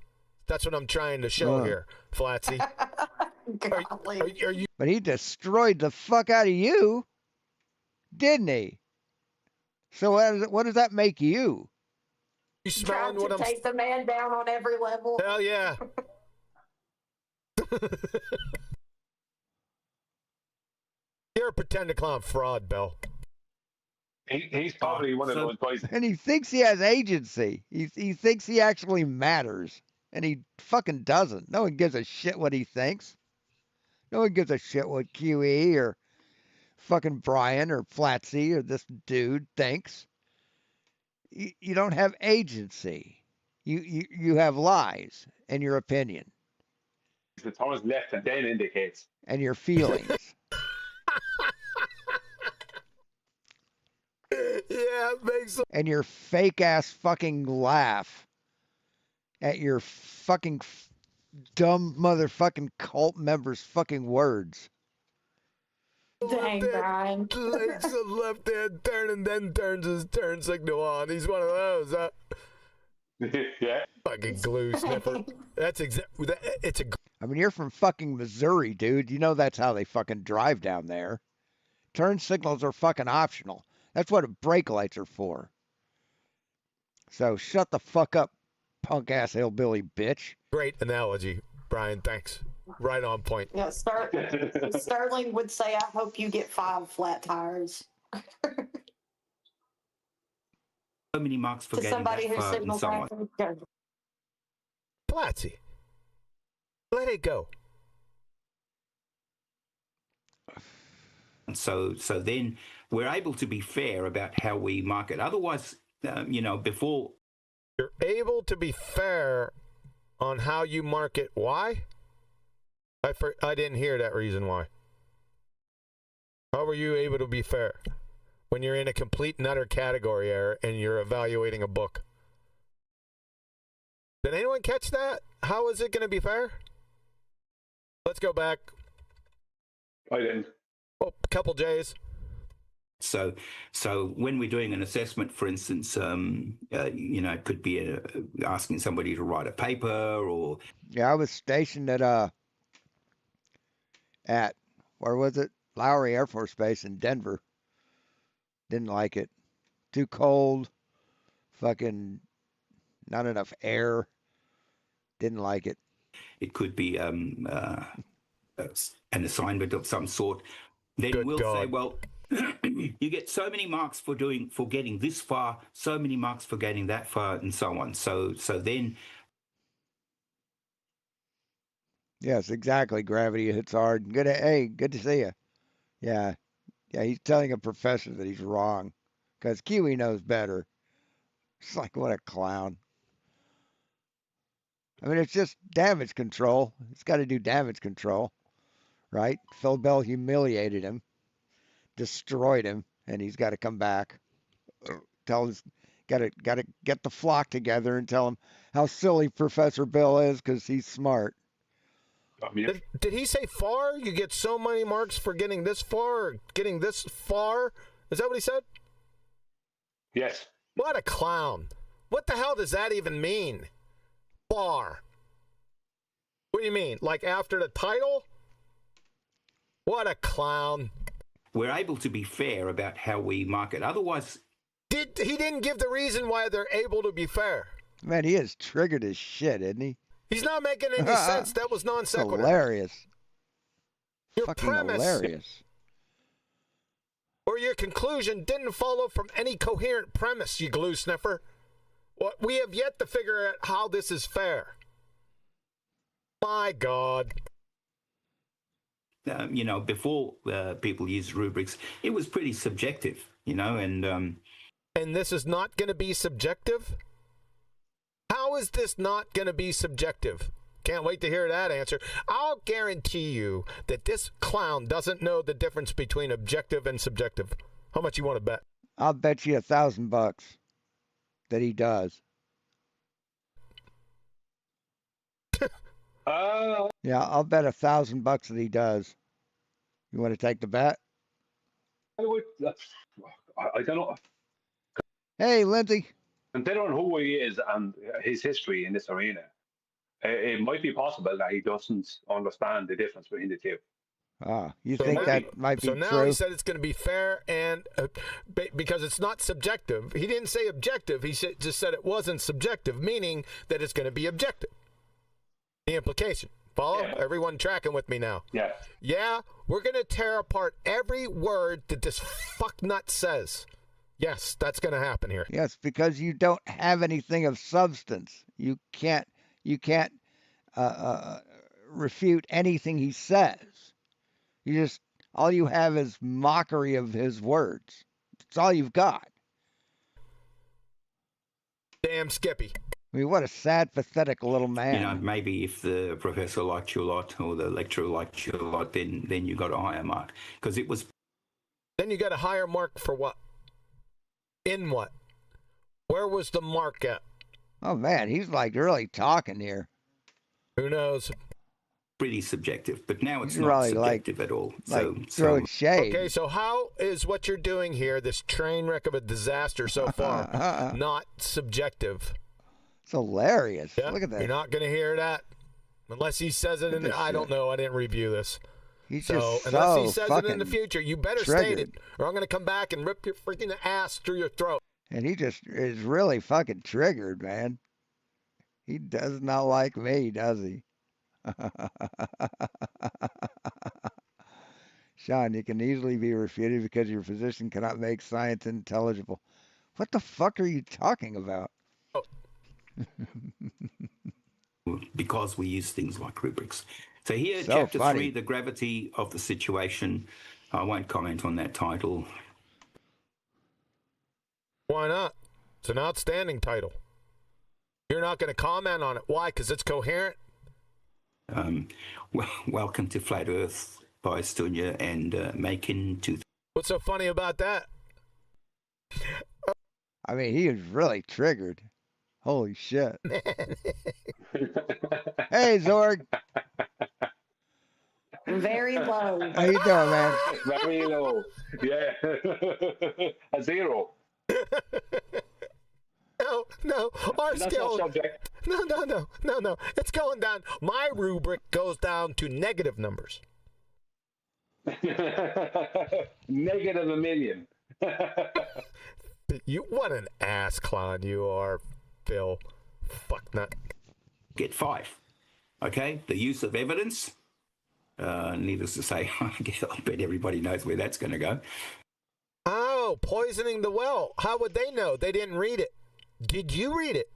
S17: That's what I'm trying to show here, Flatsy. Are you?
S3: But he destroyed the fuck out of you, didn't he? So what does that make you?
S17: You
S18: trying to take the man down on every level.
S17: Hell yeah. You're a pretender clown fraud, Bell.
S19: He's probably one of those guys.
S3: And he thinks he has agency. He thinks he actually matters. And he fucking doesn't. No one gives a shit what he thinks. No one gives a shit what QE or fucking Brian or Flatsy or this dude thinks. You don't have agency. You have lies and your opinion.
S19: It turns left and then indicates.
S3: And your feelings.
S17: Yeah, it makes sense.
S3: And your fake ass fucking laugh at your fucking dumb motherfucking cult members' fucking words.
S18: Dang, Brian.
S17: Makes a left hand turn and then turns his turn signal on. He's one of those, huh?
S19: Yeah.
S17: Fucking glue sniffer. That's exactly. It's a.
S3: I mean, you're from fucking Missouri, dude. You know that's how they fucking drive down there. Turn signals are fucking optional. That's what brake lights are for. So shut the fuck up, punk ass hillbilly bitch.
S17: Great analogy, Brian. Thanks. Right on point.
S18: Yeah, Sterling would say, I hope you get 5 flat tires.
S20: So many marks for
S18: To
S20: getting
S18: somebody
S20: that
S18: who
S20: far and
S18: signals
S20: so on.
S18: back.
S17: Platsy. Let it go.
S20: So then we're able to be fair about how we market. Otherwise, before
S17: you're able to be fair on how you market. Why? I didn't hear that reason why. How were you able to be fair when you're in a complete and utter category error and you're evaluating a book? Did anyone catch that? How is it going to be fair? Let's go back.
S19: I didn't.
S17: Oh, couple J's.
S20: So when we're doing an assessment, for instance, it could be asking somebody to write a paper or.
S3: Yeah, I was stationed at where was it? Lowry Air Force Base in Denver. Didn't like it. Too cold. Fucking not enough air. Didn't like it.
S20: It could be an assignment of some sort. Then
S17: Good
S20: we'll
S17: God.
S20: say, well, you get so many marks for getting this far, so many marks for getting that far, and so on. So then.
S3: Yes, exactly. Gravity hits hard. Good to see you. Yeah, he's telling a professor that he's wrong because Kiwi knows better. It's like, what a clown. I mean, it's just damage control. It's got to do damage control, right? Phil Bell humiliated him, destroyed him, and he's got to come back. Got to get the flock together and tell him how silly Professor Bill is because he's smart.
S17: Did he say far? You get so many marks for getting this far or getting this far? Is that what he said?
S19: Yes.
S17: What a clown. What the hell does that even mean? Far. What do you mean? Like after the title? What a clown.
S20: We're able to be fair about how we market. Otherwise.
S17: He didn't give the reason why they're able to be fair.
S3: Man, he is triggered as shit, isn't he?
S17: He's not making any sense. That was non sequitur.
S3: Hilarious.
S17: Your
S3: fucking
S17: premise
S3: hilarious.
S17: Or your conclusion didn't follow from any coherent premise, you glue sniffer. We have yet to figure out how this is fair. My God.
S20: Before people used rubrics, it was pretty subjective, and
S17: this is not going to be subjective? How is this not going to be subjective? Can't wait to hear that answer. I'll guarantee you that this clown doesn't know the difference between objective and subjective. How much you want to bet?
S3: I'll bet you $1,000 that he does. Yeah, I'll bet $1,000 that he does. You want to take the bet?
S19: I don't know.
S3: Hey, Lindsay.
S19: Considering who he is and his history in this arena, it might be possible that he doesn't understand the difference between the two.
S3: You think that might be
S17: true? So now
S3: true?
S17: he said it's going to be fair and because it's not subjective. He didn't say objective. He just said it wasn't subjective, meaning that it's going to be objective. The implication. Follow? Yeah. Everyone tracking with me now?
S19: Yeah.
S17: Yeah, we're going to tear apart every word that this fucknut says. Yes, that's going to happen here.
S3: Yes, because you don't have anything of substance. You can't refute anything he says. All you have is mockery of his words. That's all you've got.
S17: Damn Skippy.
S3: I mean, what a sad, pathetic little man.
S20: You know, maybe if the professor liked you a lot or the lecturer liked you a lot, then you got a higher mark. Because it was...
S17: Then you got a higher mark for what? In what? Where was the mark at?
S3: Oh, man, he's like really talking here.
S17: Who knows?
S20: Pretty subjective, but now it's
S3: He's
S20: not
S3: really
S20: subjective at all.
S3: Throwing shade.
S17: Okay, so how is what you're doing here, this train wreck of a disaster so far, not subjective?
S3: It's hilarious.
S17: Yeah,
S3: Look at that.
S17: You're not going to hear that unless he says it. I don't know. I didn't review this.
S3: He's
S17: so
S3: just
S17: unless he
S3: so
S17: says it in the
S3: fucking
S17: future, you better
S3: triggered.
S17: state it, or I'm going to come back and rip your freaking ass through your throat.
S3: And he just is really fucking triggered, man. He does not like me, does he? Sean, you can easily be refuted because your physician cannot make science intelligible. What the fuck are you talking about?
S17: Oh.
S20: Because we use things like rubrics. So here,
S3: So
S20: chapter
S3: funny.
S20: 3, the gravity of the situation. I won't comment on that title.
S17: Why not? It's an outstanding title. You're not going to comment on it. Why? Because it's coherent?
S20: Welcome to Flat Earth by Stunya and Macon to...
S17: What's so funny about that?
S3: I mean, he is really triggered. Holy shit. Hey, Zorg.
S18: Very low.
S3: How you doing, man?
S19: Very low. Yeah. A 0.
S17: No, our
S19: That's
S17: scale.
S19: not subject.
S17: No. It's going down. My rubric goes down to negative numbers.
S19: Negative 1 million.
S17: You, what an ass clown you are, Phil. Fuck nut.
S20: Get 5. Okay, the use of evidence. Needless to say, I bet everybody knows where that's going to go.
S17: Oh, poisoning the well. How would they know? They didn't read it. Did you read it?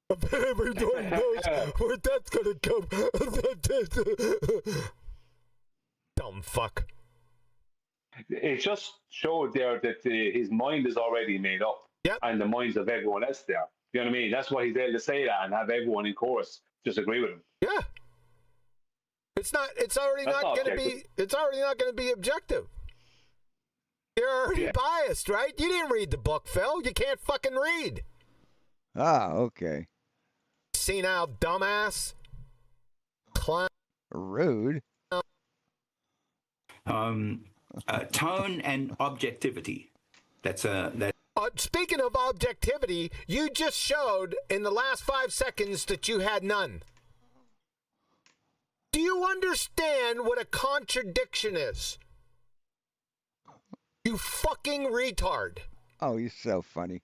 S17: I bet everybody knows where that's going to go. Dumb fuck.
S19: It just showed there that his mind is already made up.
S17: Yep.
S19: And the minds of everyone else there. You know what I mean? That's why he's able to say that and have everyone in chorus just agree with him.
S17: Yeah. It's already
S19: That's
S17: not
S19: not
S17: going to be. It's already not going to be objective. You're already biased, right? You didn't read the book, Phil. You can't fucking read.
S3: Ah, okay.
S17: Senile dumbass. Clown.
S3: Rude.
S20: Tone and objectivity. That's
S17: Speaking of objectivity, you just showed in the last 5 seconds that you had none. Do you understand what a contradiction is? You fucking retard.
S3: Oh, you're so funny.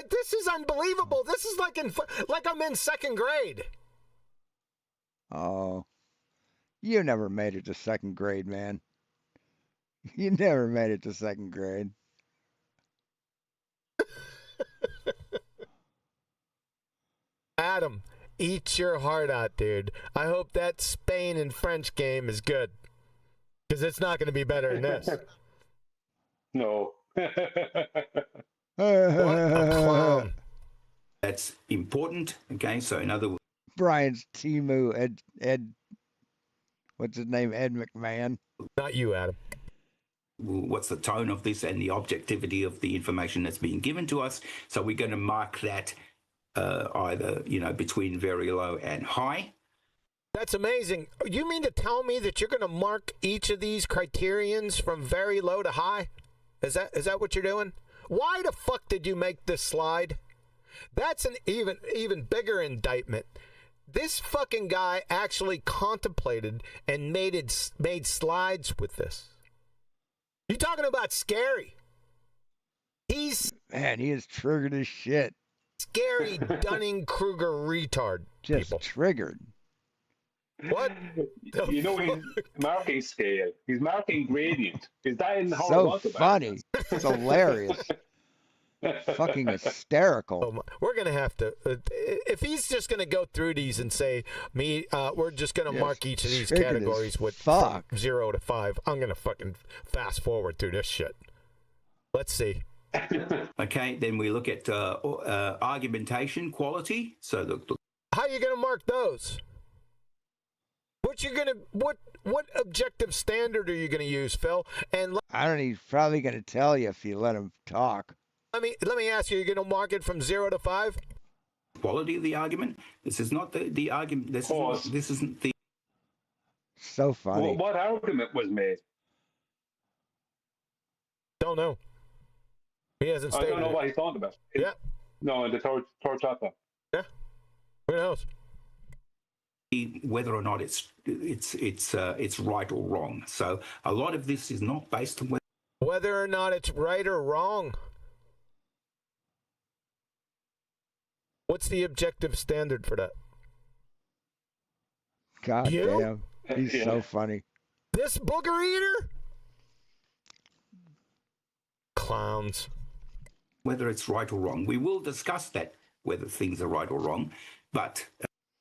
S17: This is unbelievable. This is like I'm in second grade.
S3: Oh. You never made it to second grade, man. You never made it to second grade.
S17: Adam, eat your heart out, dude. I hope that Spain and French game is good. Because it's not going to be better than this.
S19: No.
S17: What a clown.
S20: That's important. Okay, so in other words,
S3: Brian's Timu Ed what's his name? Ed McMahon.
S17: Not you, Adam.
S20: What's the tone of this and the objectivity of the information that's being given to us? So we're going to mark that either, between very low and high.
S17: That's amazing. You mean to tell me that you're going to mark each of these criterions from very low to high? Is that what you're doing? Why the fuck did you make this slide? That's an even bigger indictment. This fucking guy actually contemplated and made slides with this. You talking about scary?
S3: He is triggered as shit.
S17: Scary Dunning-Kruger retard.
S3: Just
S17: people.
S3: Triggered.
S17: What?
S19: His marking scale. He's marking gradient. Is that in
S3: So
S19: horizontal?
S3: funny. It's hilarious. Fucking hysterical.
S17: Oh, we're going to have to, if he's just going to go through these and say, we're just going to mark each of these categories with from 0 to 5, I'm going to fucking fast forward through this shit. Let's see.
S20: Okay, then we look at argumentation quality. So
S17: how are you going to mark those? What objective standard are you going to use, Phil? And
S3: I don't know. He's probably going to tell you if you let him talk.
S17: let me ask you. You're going to mark it from 0 to 5?
S20: Quality of the argument. This is not the argument. This isn't the.
S3: So funny.
S19: Well, what argument was made?
S17: Don't know. He hasn't stated.
S19: I don't know what he's talking about.
S17: Yeah.
S19: No, in the third chapter.
S17: Yeah. Who knows?
S20: Whether or not it's right or wrong. So a lot of this is not based on
S17: whether or not it's right or wrong. What's the objective standard for that?
S3: God damn. He's so funny.
S17: This booger eater? Clowns.
S20: Whether it's right or wrong. We will discuss that, whether things are right or wrong. But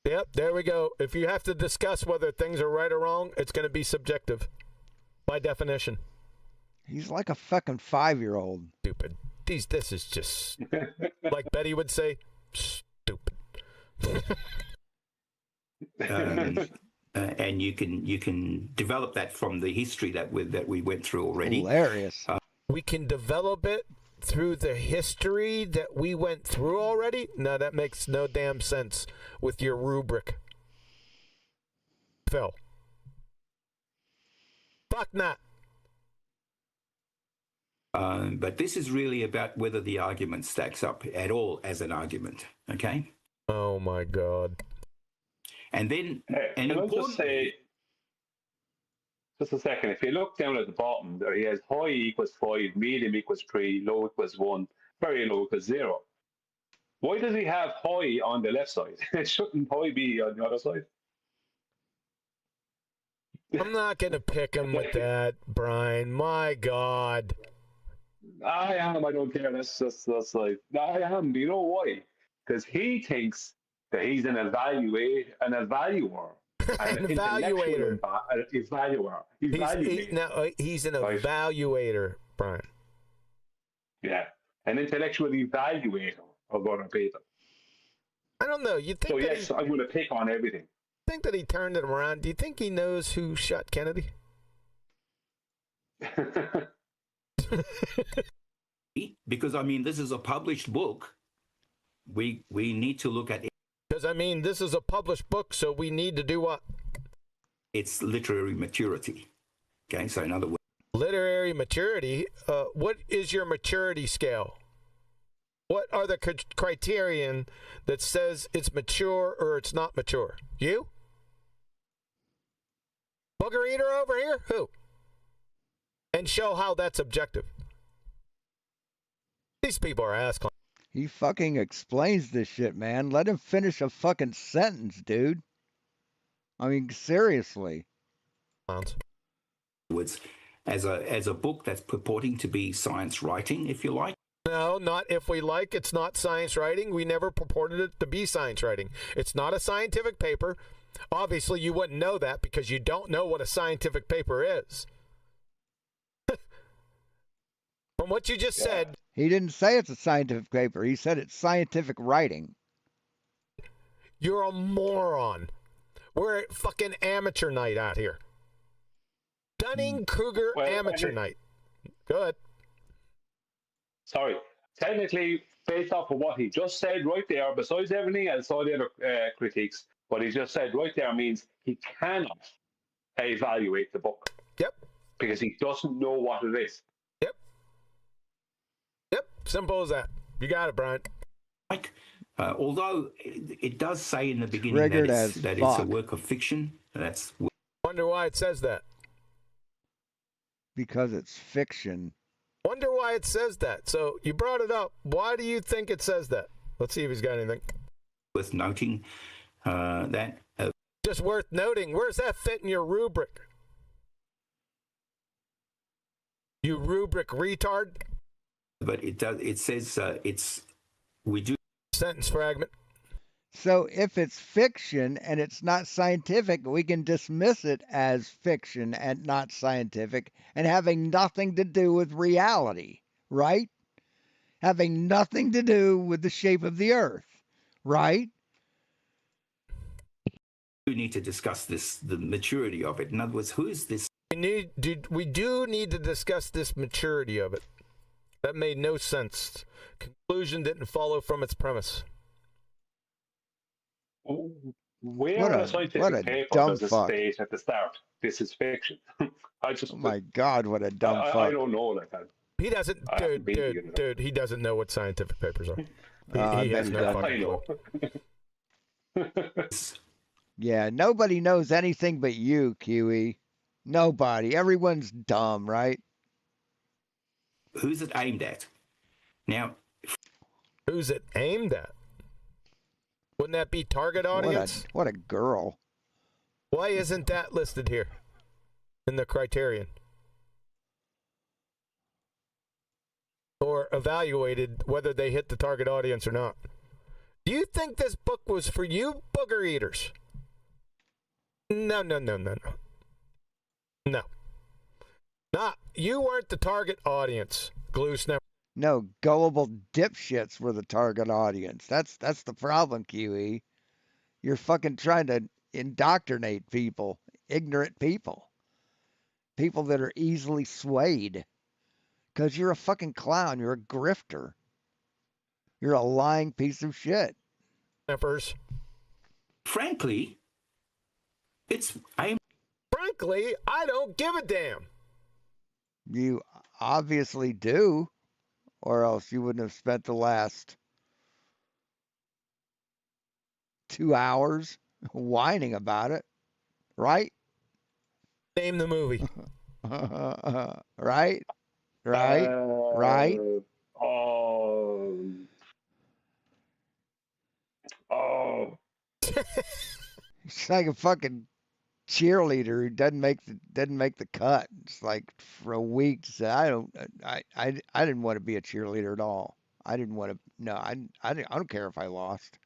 S17: yep, there we go. If you have to discuss whether things are right or wrong, it's going to be subjective by definition.
S3: He's like a fucking 5-year-old.
S17: Stupid. This is just like Betty would say, stupid.
S20: And you can develop that from the history that we went through already.
S3: Hilarious.
S17: We can develop it through the history that we went through already? No, that makes no damn sense with your rubric. Phil. Fuck not.
S20: But this is really about whether the argument stacks up at all as an argument. Okay?
S17: Oh, my God.
S20: And then,
S19: can I just say, just a second, if you look down at the bottom, there he has high equals 5, medium equals 3, low equals 1, very low equals 0. Why does he have high on the left side? Shouldn't high be on the other side?
S17: I'm not going to pick him with that, Brian. My God.
S19: I am. I don't care. That's like, I am. Do you know why? Because he thinks that he's an evaluator.
S17: An evaluator. He's an evaluator, Brian.
S19: Yeah, an intellectual evaluator of other people.
S17: I don't know. You think?
S19: So yes, I'm going to pick on everything.
S17: Think that he turned it around? Do you think he knows who shot Kennedy?
S20: Because I mean, this is a published book. We need to look at it.
S17: Because I mean, this is a published book, so we need to do what?
S20: It's literary maturity. Okay, so in other words,
S17: literary maturity. What is your maturity scale? What are the criterion that says it's mature or it's not mature? You? Booger eater over here? Who? And show how that's objective. These people are ass clowns.
S3: He fucking explains this shit, man. Let him finish a fucking sentence, dude. I mean, seriously.
S20: As a book that's purporting to be science writing, if you like.
S17: No, not if we like. It's not science writing. We never purported it to be science writing. It's not a scientific paper. Obviously, you wouldn't know that because you don't know what a scientific paper is. From what you just said.
S3: He didn't say it's a scientific paper. He said it's scientific writing.
S17: You're a moron. We're at fucking amateur night out here. Dunning-Kruger amateur night. Go ahead.
S19: Sorry. Technically, based off of what he just said right there, besides everything else, all the other critiques, what he just said right there means he cannot evaluate the book.
S17: Yep.
S19: Because he doesn't know what it is.
S17: Yep. Simple as that. You got it, Brian.
S20: Although it does say in the beginning that it's a work of fiction.
S17: Wonder why it says that.
S3: Because it's fiction.
S17: Wonder why it says that. So you brought it up. Why do you think it says that? Let's see if he's got anything.
S20: Worth noting that.
S17: Just worth noting. Where's that fit in your rubric? You rubric retard.
S20: But it does. It says we do.
S17: Sentence fragment.
S3: So if it's fiction and it's not scientific, we can dismiss it as fiction and not scientific and having nothing to do with reality, right? having nothing to do with the shape of the Earth, right?
S20: We need to discuss this, the maturity of it. In other words, who is this?
S17: We do need to discuss this maturity of it. That made no sense. Conclusion didn't follow from its premise.
S19: Where in a scientific paper does it state at the start, this is fiction?
S3: Oh my God, what a dumb fuck.
S19: I don't know like that.
S17: He doesn't, dude, he doesn't know what scientific papers are. He has no fucking clue.
S3: Yeah, nobody knows anything but you, Kiwi. Nobody. Everyone's dumb, right?
S20: Who's it aimed at? Now,
S17: who's it aimed at? Wouldn't that be target audience?
S3: What a girl.
S17: Why isn't that listed here in the criterion? Or evaluated whether they hit the target audience or not. Do you think this book was for you booger eaters? No. No. Not, you weren't the target audience, Glue Snapper.
S3: No, gullible dipshits were the target audience. That's the problem, QE. You're fucking trying to indoctrinate people, ignorant people. People that are easily swayed. Because you're a fucking clown. You're a grifter. You're a lying piece of shit.
S17: Snappers.
S20: Frankly,
S17: Frankly, I don't give a damn.
S3: You obviously do, or else you wouldn't have spent the last 2 hours whining about it, right?
S17: Name the movie.
S3: Right? Right? It's like a fucking cheerleader who doesn't make the cut. It's like for a week to say I didn't want to be a cheerleader at all. I didn't want to. No, I don't care if I lost.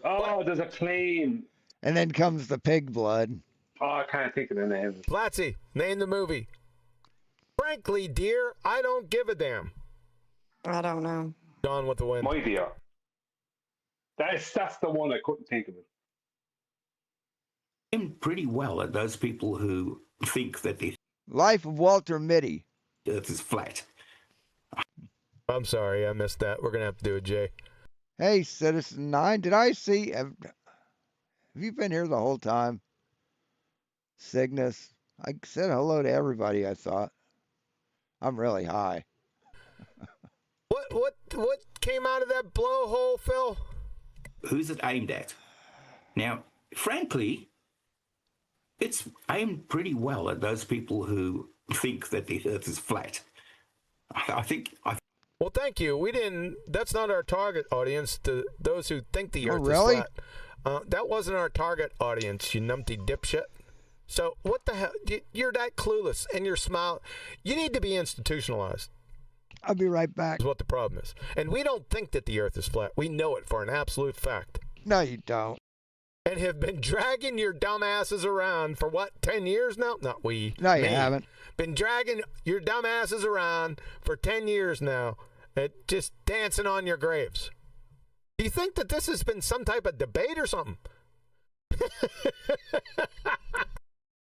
S19: There's a plane.
S3: And then comes the pig blood.
S19: Oh, I can't think of the name.
S17: Platsy, name the movie. Frankly, dear, I don't give a damn.
S18: I don't know.
S17: Gone with the Wind.
S19: My dear. That's the one I couldn't think of it.
S20: I'm pretty well at those people who think that the
S3: Life of Walter Mitty.
S20: Earth is flat.
S17: I'm sorry, I missed that. We're gonna have to do it, Jay.
S3: Hey, Citizen 9, did I see? Have you been here the whole time? Cygnus. I said hello to everybody, I thought. I'm really high.
S17: What came out of that blowhole, Phil?
S20: Who's it aimed at? Now, frankly, it's aimed pretty well at those people who think that the Earth is flat.
S17: Well, thank you. That's not our target audience, those who think the Earth
S3: really?
S17: is flat. That wasn't our target audience, you numpty dipshit. So what the hell? You're that clueless, and you're smiling. You need to be institutionalized.
S3: I'll be right back.
S17: Is what the problem is. And we don't think that the Earth is flat. We know it for an absolute fact.
S3: No, you don't.
S17: And have been dragging your dumbasses around for what, 10 years now? Not we.
S3: No, you haven't.
S17: Been dragging your dumbasses around for 10 years now, just dancing on your graves. Do you think that this has been some type of debate or something?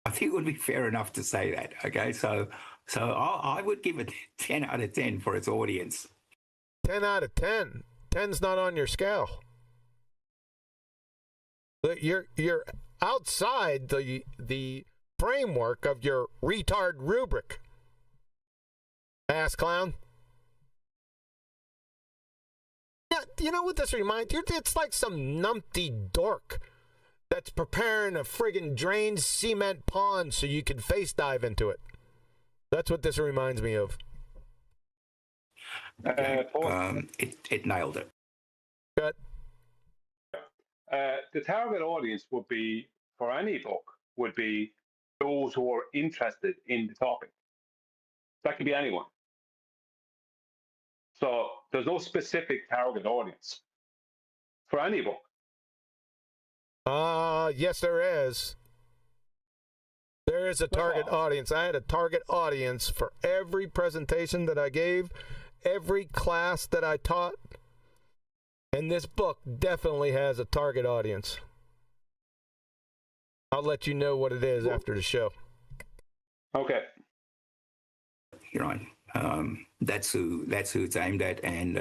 S20: I think it would be fair enough to say that. Okay, so I would give it 10 out of 10 for its audience.
S17: 10 out of 10. 10's not on your scale. You're outside the framework of your retard rubric. Ass clown. Yeah, you know what this reminds you? It's like some numpty dork that's preparing a friggin' drained cement pond so you can face dive into it. That's what this reminds me of.
S20: It nailed it.
S17: Good.
S19: The target audience would be, for any book, would be those who are interested in the topic. That could be anyone. So there's no specific target audience for any book.
S17: Yes, there is. There is a target audience. I had a target audience for every presentation that I gave, every class that I taught. And this book definitely has a target audience. I'll let you know what it is after the show.
S19: Okay.
S20: You're right. That's who it's aimed at, and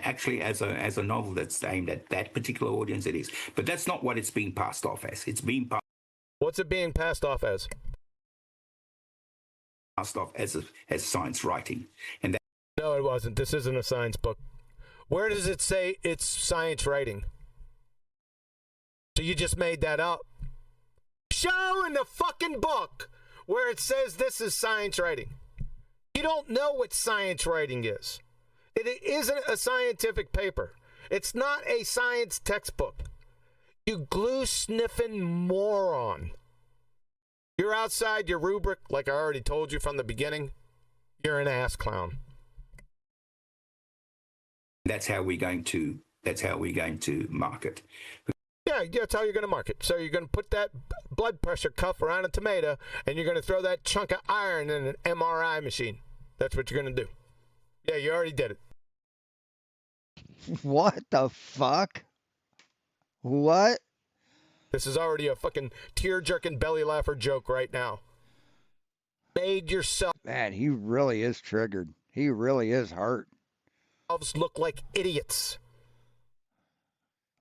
S20: actually as a novel that's aimed at that particular audience, it is. But that's not what it's being passed off as. It's being
S17: What's it being passed off as?
S20: Passed off as science writing, and that.
S17: No, it wasn't. This isn't a science book. Where does it say it's science writing? So you just made that up. Show in the fucking book where it says this is science writing. You don't know what science writing is. It isn't a scientific paper. It's not a science textbook. You glue-sniffing moron. You're outside your rubric, like I already told you from the beginning. You're an ass clown.
S20: That's how we're going to market.
S17: Yeah, that's how you're going to market. So you're going to put that blood pressure cuff around a tomato, and you're going to throw that chunk of iron in an MRI machine. That's what you're going to do. Yeah, you already did it.
S3: What the fuck? What?
S17: This is already a fucking tear-jerking belly laugher joke right now. Made yourself.
S3: Man, he really is triggered. He really is hurt.
S17: Look like idiots.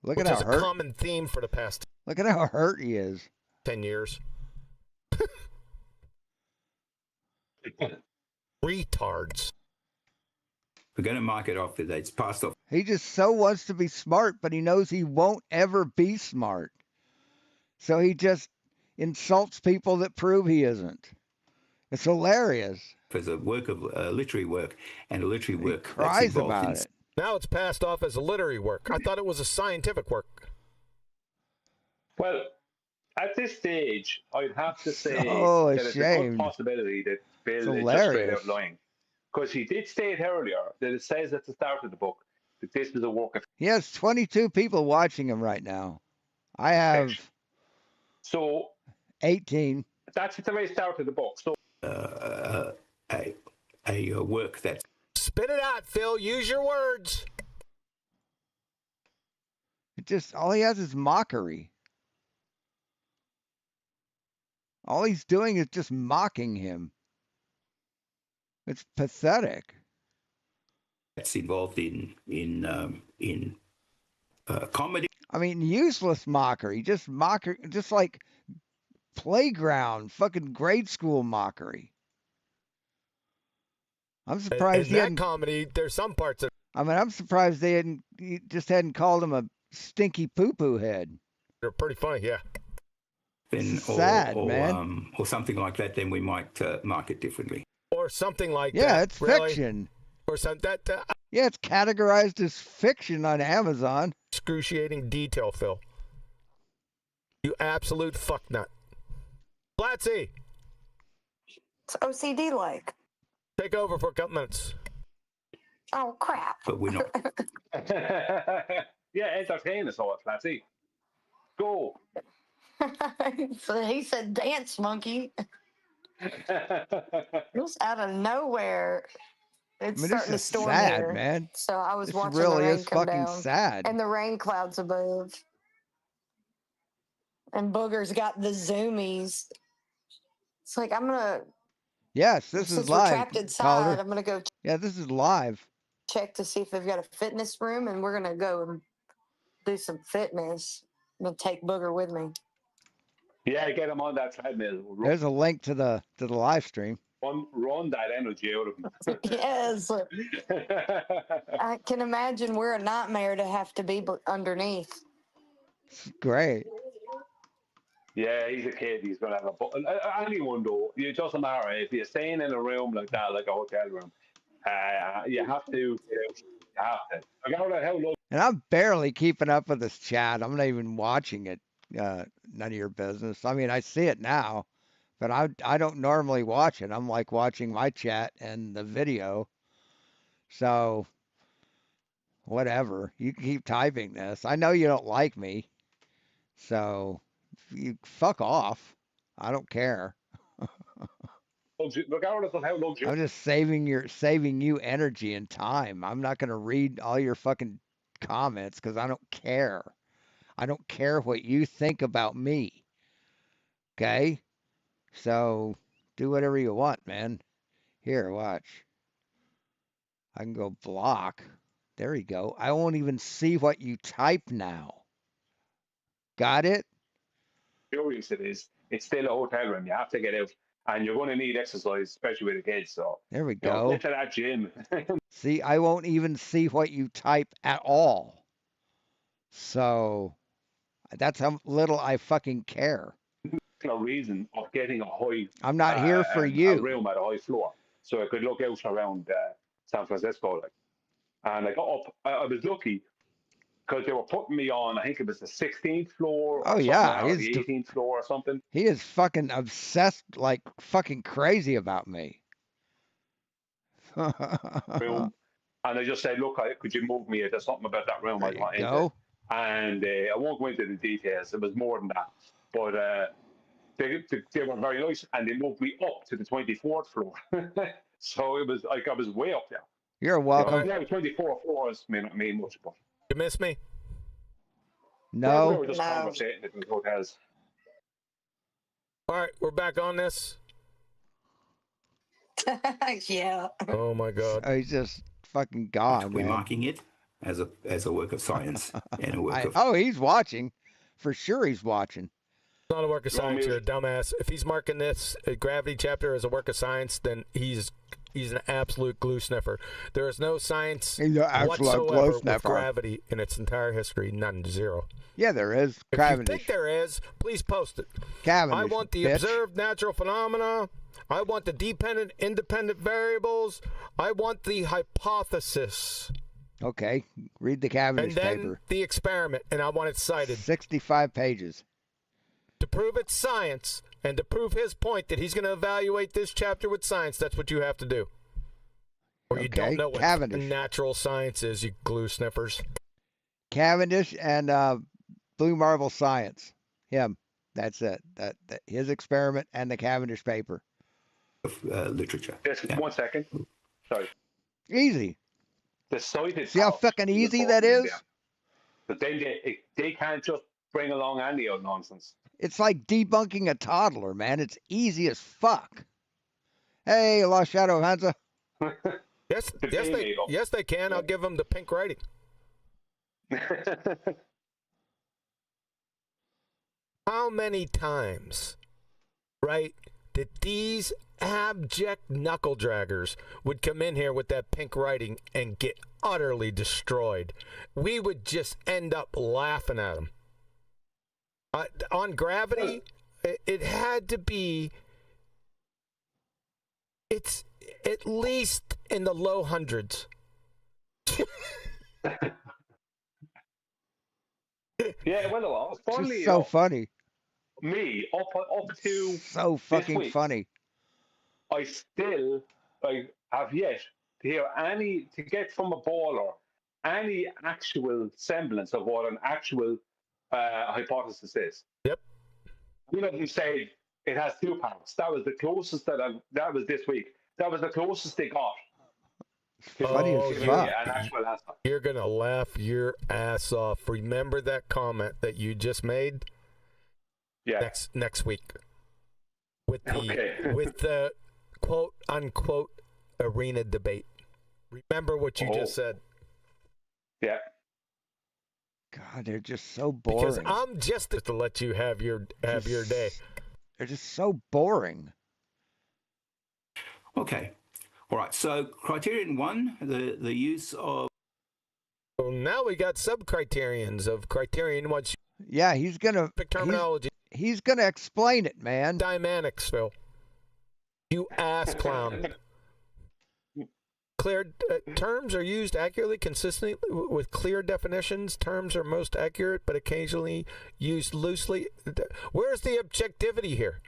S3: Look at how hurt.
S17: Which is a common theme for the past.
S3: Look at how hurt he is.
S17: 10 years. Retards.
S20: We're going to mark it off that it's passed off.
S3: He just so wants to be smart, but he knows he won't ever be smart. So he just insults people that prove he isn't. It's hilarious.
S20: As a work of literary work, and a literary work
S3: cries about it.
S17: Now it's passed off as a literary work. I thought it was a scientific work.
S19: Well, at this stage, I'd have to say
S3: So
S19: that it's a good
S3: ashamed.
S19: possibility that Bill is just
S3: hilarious.
S19: straight out lying. Because he did state earlier that it says at the start of the book that this is a work of
S3: He has 22 people watching him right now. I have
S19: so
S3: 18.
S19: That's at the very start of the book. So
S20: a work that.
S17: Spit it out, Phil. Use your words.
S3: It just all he has is mockery. All he's doing is just mocking him. It's pathetic.
S20: That's involved in comedy.
S3: I mean, useless mockery. Just mockery, just like playground, fucking grade school mockery. I'm surprised
S17: in that comedy, there's some parts of.
S3: I mean, I'm surprised he just hadn't called him a stinky poo-poo head.
S17: They're pretty funny, yeah.
S20: Then,
S3: sad, man.
S20: Or something like that, then we might mark it differently.
S17: Or something like that.
S3: Yeah, it's
S17: really.
S3: fiction.
S17: Or something that.
S3: Yeah, it's categorized as fiction on Amazon.
S17: Excruciating detail, Phil. You absolute fucknut. Blatzy.
S18: It's OCD-like.
S17: Take over for a couple minutes.
S18: Oh, crap.
S20: But we're not.
S19: Yeah, entertain us all, Flatty. Go.
S18: So he said dance monkey. It was out of nowhere. It's starting to storm
S3: sad,
S18: here.
S3: Man.
S18: So I was
S3: this
S18: watching
S3: really
S18: the rain
S3: is
S18: come
S3: fucking
S18: down.
S3: sad.
S18: And the rain clouds above. And Booger's got the zoomies. It's like, I'm going to...
S3: Yes, this
S18: Since
S3: is
S18: we're
S3: live.
S18: trapped inside,
S3: Calder.
S18: I'm going to go
S3: Yeah, this is live.
S18: check to see if they've got a fitness room, and we're going to go and do some fitness. I'm going to take Booger with me.
S19: Yeah, get him on that treadmill.
S3: There's a link to the live stream.
S19: Run that energy out of him.
S18: Yes. I can imagine we're a nightmare to have to be underneath.
S3: Great.
S19: Yeah, he's a kid. He's going to have anyone, though. It doesn't matter. If you're staying in a room like that, like a hotel room, you have to. You have to. I don't know how long.
S3: And I'm barely keeping up with this chat. I'm not even watching it. None of your business. I mean, I see it now, but I don't normally watch it. I'm like watching my chat and the video. So, whatever. You can keep typing this. I know you don't like me. So, you fuck off. I don't care.
S19: regardless of how luxurious.
S3: I'm just saving you energy and time. I'm not gonna read all your fucking comments because I don't care. I don't care what you think about me. Okay? So do whatever you want, man. Here, watch. I can go block. There you go. I won't even see what you type now. Got it?
S19: Curious it is. It's still a hotel room. You have to get out, and you're going to need exercise, especially with the kids. So
S3: There we
S19: you know,
S3: go.
S19: get to that gym.
S3: See, I won't even see what you type at all. So that's how little I fucking care.
S19: No reason of getting a high.
S3: I'm not here for
S19: A
S3: you.
S19: room at a high floor, so I could look out around San Francisco. Like, and I got up. I was lucky because they were putting me on. I think it was the 16th floor or
S3: Oh
S19: something,
S3: yeah,
S19: or the 18th floor or something.
S3: he is fucking obsessed, like fucking crazy about me.
S19: Room, and I just said, "Look, could you move me? There's something about that room I want into."
S3: Go.
S19: And I won't go into the details. It was more than that, but they were very nice, and they moved me up to the 24th floor. So it was like I was way up there.
S3: You're welcome.
S19: You know, 24 floors may not mean much, but
S17: You miss me?
S3: No.
S19: we were just conversating at the hotels.
S17: All right, we're back on this.
S18: Yeah.
S17: Oh my God.
S3: Oh, he's just fucking gone,
S20: We're
S3: man.
S20: marking it as a work of science and a work of.
S3: Oh, he's watching. For sure he's watching.
S17: It's not a work of science. You're a dumbass. If he's marking this Gravity chapter as a work of science, then he's an absolute glue sniffer. There is no science
S3: He's an absolute glue
S17: whatsoever with
S3: sniffer.
S17: gravity in its entire history. None, zero.
S3: Yeah, there is.
S17: If
S3: Cavendish.
S17: you think there is, please post it.
S3: Cavendish,
S17: I want the
S3: bitch.
S17: observed natural phenomena. I want the dependent, independent variables. I want the hypothesis.
S3: Okay, read the Cavendish
S17: And then
S3: paper.
S17: the experiment, and I want it cited.
S3: 65 pages.
S17: To prove it's science, and to prove his point that he's going to evaluate this chapter with science, that's what you have to do. Or you don't know what
S3: Cavendish.
S17: natural science is, you glue sniffers.
S3: Cavendish and Blue Marble Science. Him. That's it. That his experiment and the Cavendish paper.
S20: Literature.
S19: Just 1 second. Sorry.
S3: Easy.
S19: The site is.
S3: See how fucking easy that is?
S19: But then they can't just bring along any old nonsense.
S3: It's like debunking a toddler, man. It's easy as fuck. Hey, Lost Shadow of Hansa.
S17: Yes, they can. I'll give them the pink writing. How many times, right, that these abject knuckle draggers would come in here with that pink writing and get utterly destroyed? We would just end up laughing at them. On gravity, it had to be, it's at least in the low hundreds.
S19: Yeah, well, it was funny.
S3: Just so funny.
S19: Me up to
S3: So fucking
S19: this week,
S3: funny.
S19: I still have yet to hear to get from a baller any actual semblance of what an actual hypothesis is.
S17: Yep.
S19: One of them said it has two parts. That was the closest that was this week. That was the closest they got.
S3: Funny as fuck.
S19: An actual answer.
S17: You're going to laugh your ass off. Remember that comment that you just made?
S19: Yeah.
S17: Next week. With the quote unquote arena debate. Remember what you just said.
S19: Yeah.
S3: God, they're just so boring.
S17: Because I'm just to let you have your day.
S3: They're just so boring.
S20: Okay. All right. So criterion 1, the use of.
S17: So now we got sub-criterions of criterion 1.
S3: Yeah, he's gonna
S17: terminology.
S3: He's gonna explain it, man.
S17: Dynamics, Phil. You ass clown. Clear terms are used accurately, consistently with clear definitions. Terms are most accurate, but occasionally used loosely. Where's the objectivity here?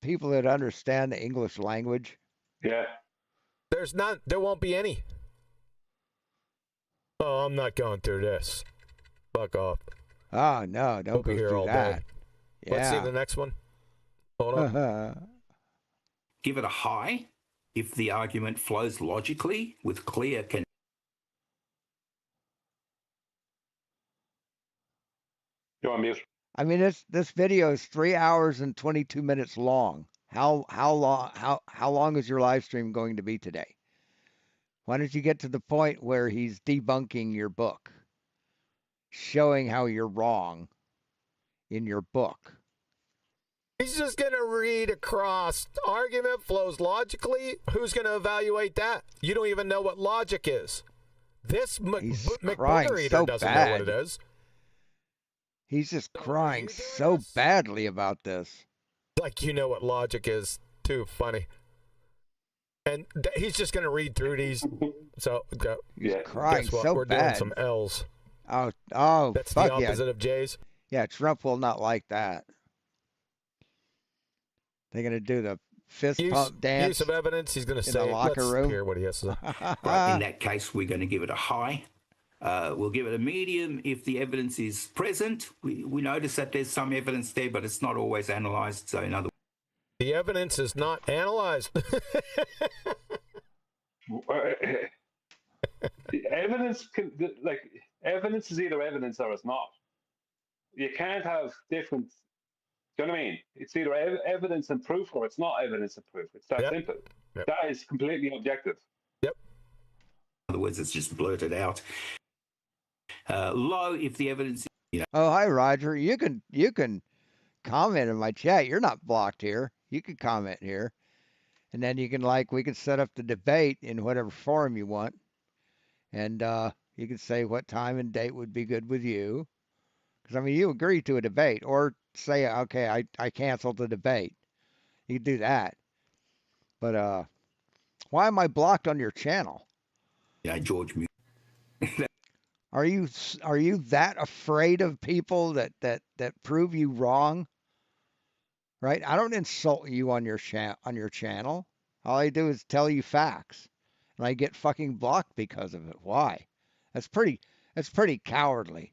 S3: People that understand the English language.
S19: Yeah.
S17: There's none. There won't be any. Oh, I'm not going through this. Fuck off.
S3: Oh no, don't
S17: We'll
S3: go
S17: be here
S3: through
S17: all
S3: that.
S17: day.
S3: Yeah.
S17: Let's see the next one. Hold on.
S20: Give it a high if the argument flows logically with clear
S19: You're on mute.
S3: I mean, this video is 3 hours and 22 minutes long. How long is your live stream going to be today? Why don't you get to the point where he's debunking your book, showing how you're wrong in your book?
S17: He's just going to read across. Argument flows logically. Who's going to evaluate that? You don't even know what logic is. This McBooger Eater doesn't know what it is.
S3: He's just crying so badly about this.
S17: Like you know what logic is. Too funny. And he's just going to read through these. So,
S3: he's crying
S17: guess what?
S3: so
S17: We're
S3: bad.
S17: doing some L's.
S3: Oh,
S17: that's
S3: fuck
S17: the opposite of J's.
S3: Yeah, Trump will not like that. They're going to do the fist pump dance.
S17: Use of evidence. He's going to say,
S3: the locker
S17: let's
S3: room.
S17: hear what he has to say.
S20: Right, in that case, we're going to give it a high. We'll give it a medium if the evidence is present. We notice that there's some evidence there, but it's not always analysed. So, in other words,
S17: the evidence is not analysed.
S19: Evidence evidence is either evidence or it's not. You can't have different. Do you know what I mean? It's either evidence and proof or it's not evidence and proof. It's that simple.
S17: Yep.
S19: That is completely objective.
S17: Yep.
S20: in other words, it's just blurted out. Low if the evidence.
S3: Oh, hi, Roger. You can comment in my chat. You're not blocked here. You can comment here. And then you can we can set up the debate in whatever forum you want. And you can say what time and date would be good with you. Because, I mean, you agree to a debate. Or say, okay, I canceled the debate. You can do that. But why am I blocked on your channel?
S20: Yeah, George.
S3: Are you that afraid of people that prove you wrong? Right? I don't insult you on your channel. All I do is tell you facts, and I get fucking blocked because of it. Why? That's pretty cowardly.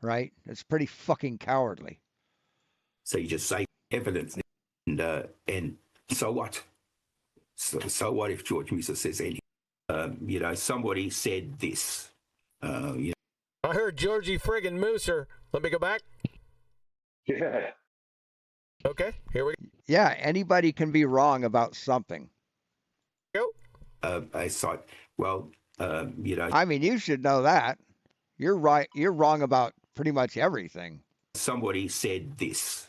S3: Right? It's pretty fucking cowardly.
S20: So you just say evidence, and so what? So what if George Musa says anything? Somebody said this.
S17: I heard Georgie friggin' Mooser. Let me go back.
S19: Yeah.
S17: Okay, here we go.
S3: Yeah, anybody can be wrong about something.
S17: Go.
S20: I thought,
S3: I mean, you should know that. You're right. You're wrong about pretty much everything.
S20: Somebody said this.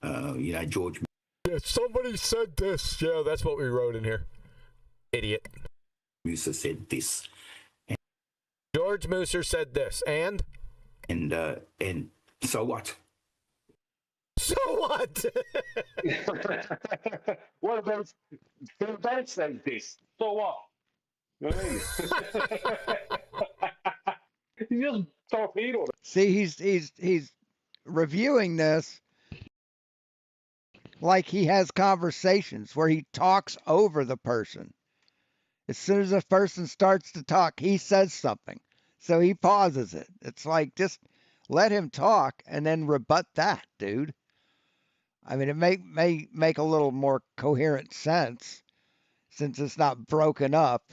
S20: George.
S17: Yeah, somebody said this. Yeah, that's what we wrote in here. Idiot.
S20: Musa said this.
S17: George Mooser said this, and
S20: so what?
S17: So what?
S19: What about Phil Bennett said this? So what? You know what I mean? He just torpedoed.
S3: See, he's reviewing this like he has conversations where he talks over the person. As soon as a person starts to talk, he says something. So he pauses it. It's like, just let him talk and then rebut that, dude. I mean, it may make a little more coherent sense since it's not broken up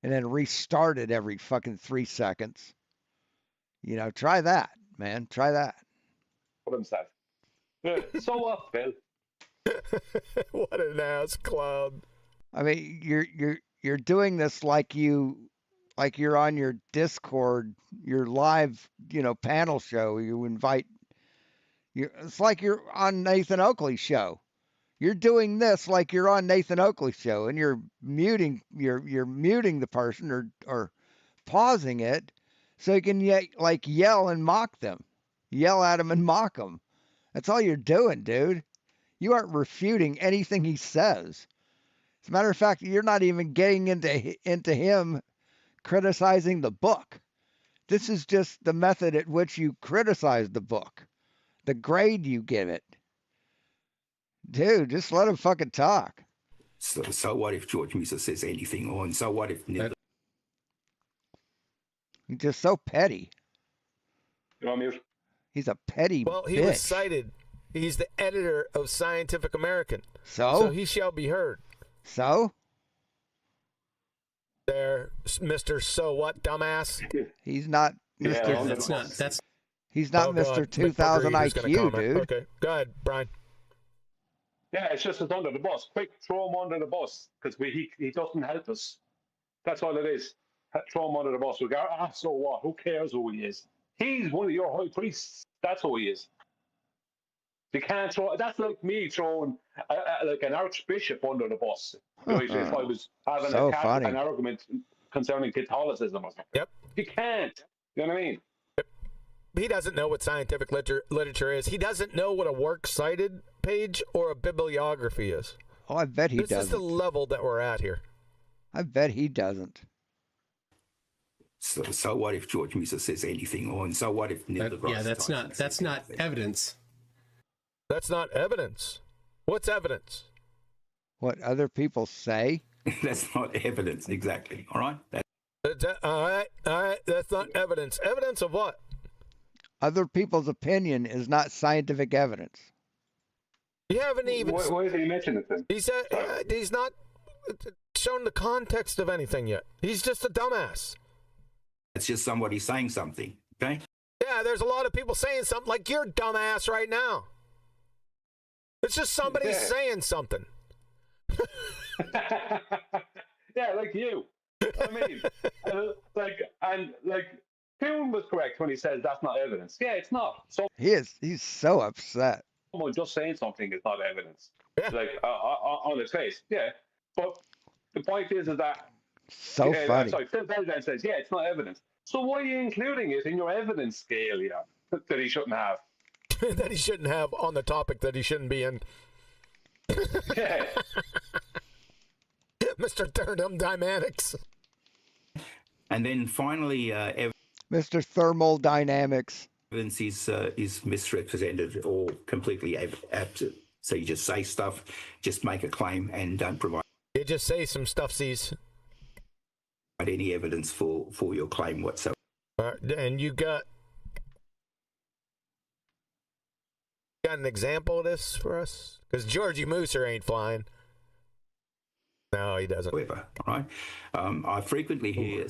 S3: and then restarted every fucking 3 seconds. Try that, man. Try that.
S19: What himself. So what, Phil?
S17: What an ass clown.
S3: I mean, you're doing this like you're on your Discord, your live, panel show. You invite. It's like you're on Nathan Oakley's show. You're doing this like you're on Nathan Oakley's show, and you're muting the person or pausing it so you can yell and mock them, yell at them and mock them. That's all you're doing, dude. You aren't refuting anything he says. As a matter of fact, you're not even getting into him criticizing the book. This is just the method at which you criticize the book, the grade you give it. Dude, just let him fucking talk.
S20: So what if George Musa says anything, or so what if
S3: He's just so petty.
S19: You're on mute.
S3: He's a petty
S17: Well, he
S3: bitch.
S17: was cited. He's the editor of Scientific American.
S3: So
S17: he shall be heard.
S3: So?
S17: There, Mr. So What, dumbass?
S3: He's not Mr. He's not Mr. 2000 IQ, dude.
S17: Okay, go ahead, Brian.
S19: Yeah, it's just it's under the bus. Quick, throw him under the bus because he doesn't help us. That's all it is. Throw him under the bus. We go, so what? Who cares who he is? He's one of your high priests. That's who he is. You can't throw. That's like me throwing like an archbishop under the bus. Right? If I was having an argument concerning Catholicism or something.
S17: Yep.
S19: You can't. You know what I mean?
S17: He doesn't know what scientific literature is. He doesn't know what a works cited page or a bibliography is.
S3: Oh, I bet he doesn't.
S17: This is the level that we're at here.
S3: I bet he doesn't.
S20: So what if George Musa says anything, or so what if Neil deGrasse?
S21: Yeah, that's not evidence.
S17: That's not evidence. What's evidence?
S3: What other people say?
S20: That's not evidence, exactly. All right.
S17: All right. That's not evidence. Evidence of what?
S3: Other people's opinion is not scientific evidence.
S17: You haven't even.
S19: Why is he mentioning it then?
S17: He said he's not shown the context of anything yet. He's just a dumbass.
S20: It's just somebody saying something. Okay.
S17: Yeah, there's a lot of people saying something like you're dumbass right now. It's just somebody saying something.
S19: Yeah, like you. I mean, Kuhn was correct when he says that's not evidence. Yeah, it's not. So
S3: He's so upset.
S19: someone just saying something is not evidence. Yeah. Like on its face. Yeah, but the point is that
S3: so funny.
S19: Sorry, Phil Bell says, yeah, it's not evidence. So why are you including it in your evidence scale here that he shouldn't have?
S17: That he shouldn't have on the topic that he shouldn't be in.
S19: Yeah.
S17: Mr. Thermodynamics.
S20: And then finally,
S3: Mr. Thermodynamics.
S20: Evidence is misrepresented or completely absent. So you just say stuff, just make a claim, and don't provide.
S17: You just say some stuffsies.
S20: Any evidence for your claim whatsoever.
S17: And you got an example of this for us? Because Georgie Mooser ain't flying. No, he doesn't.
S20: However, right? I frequently hear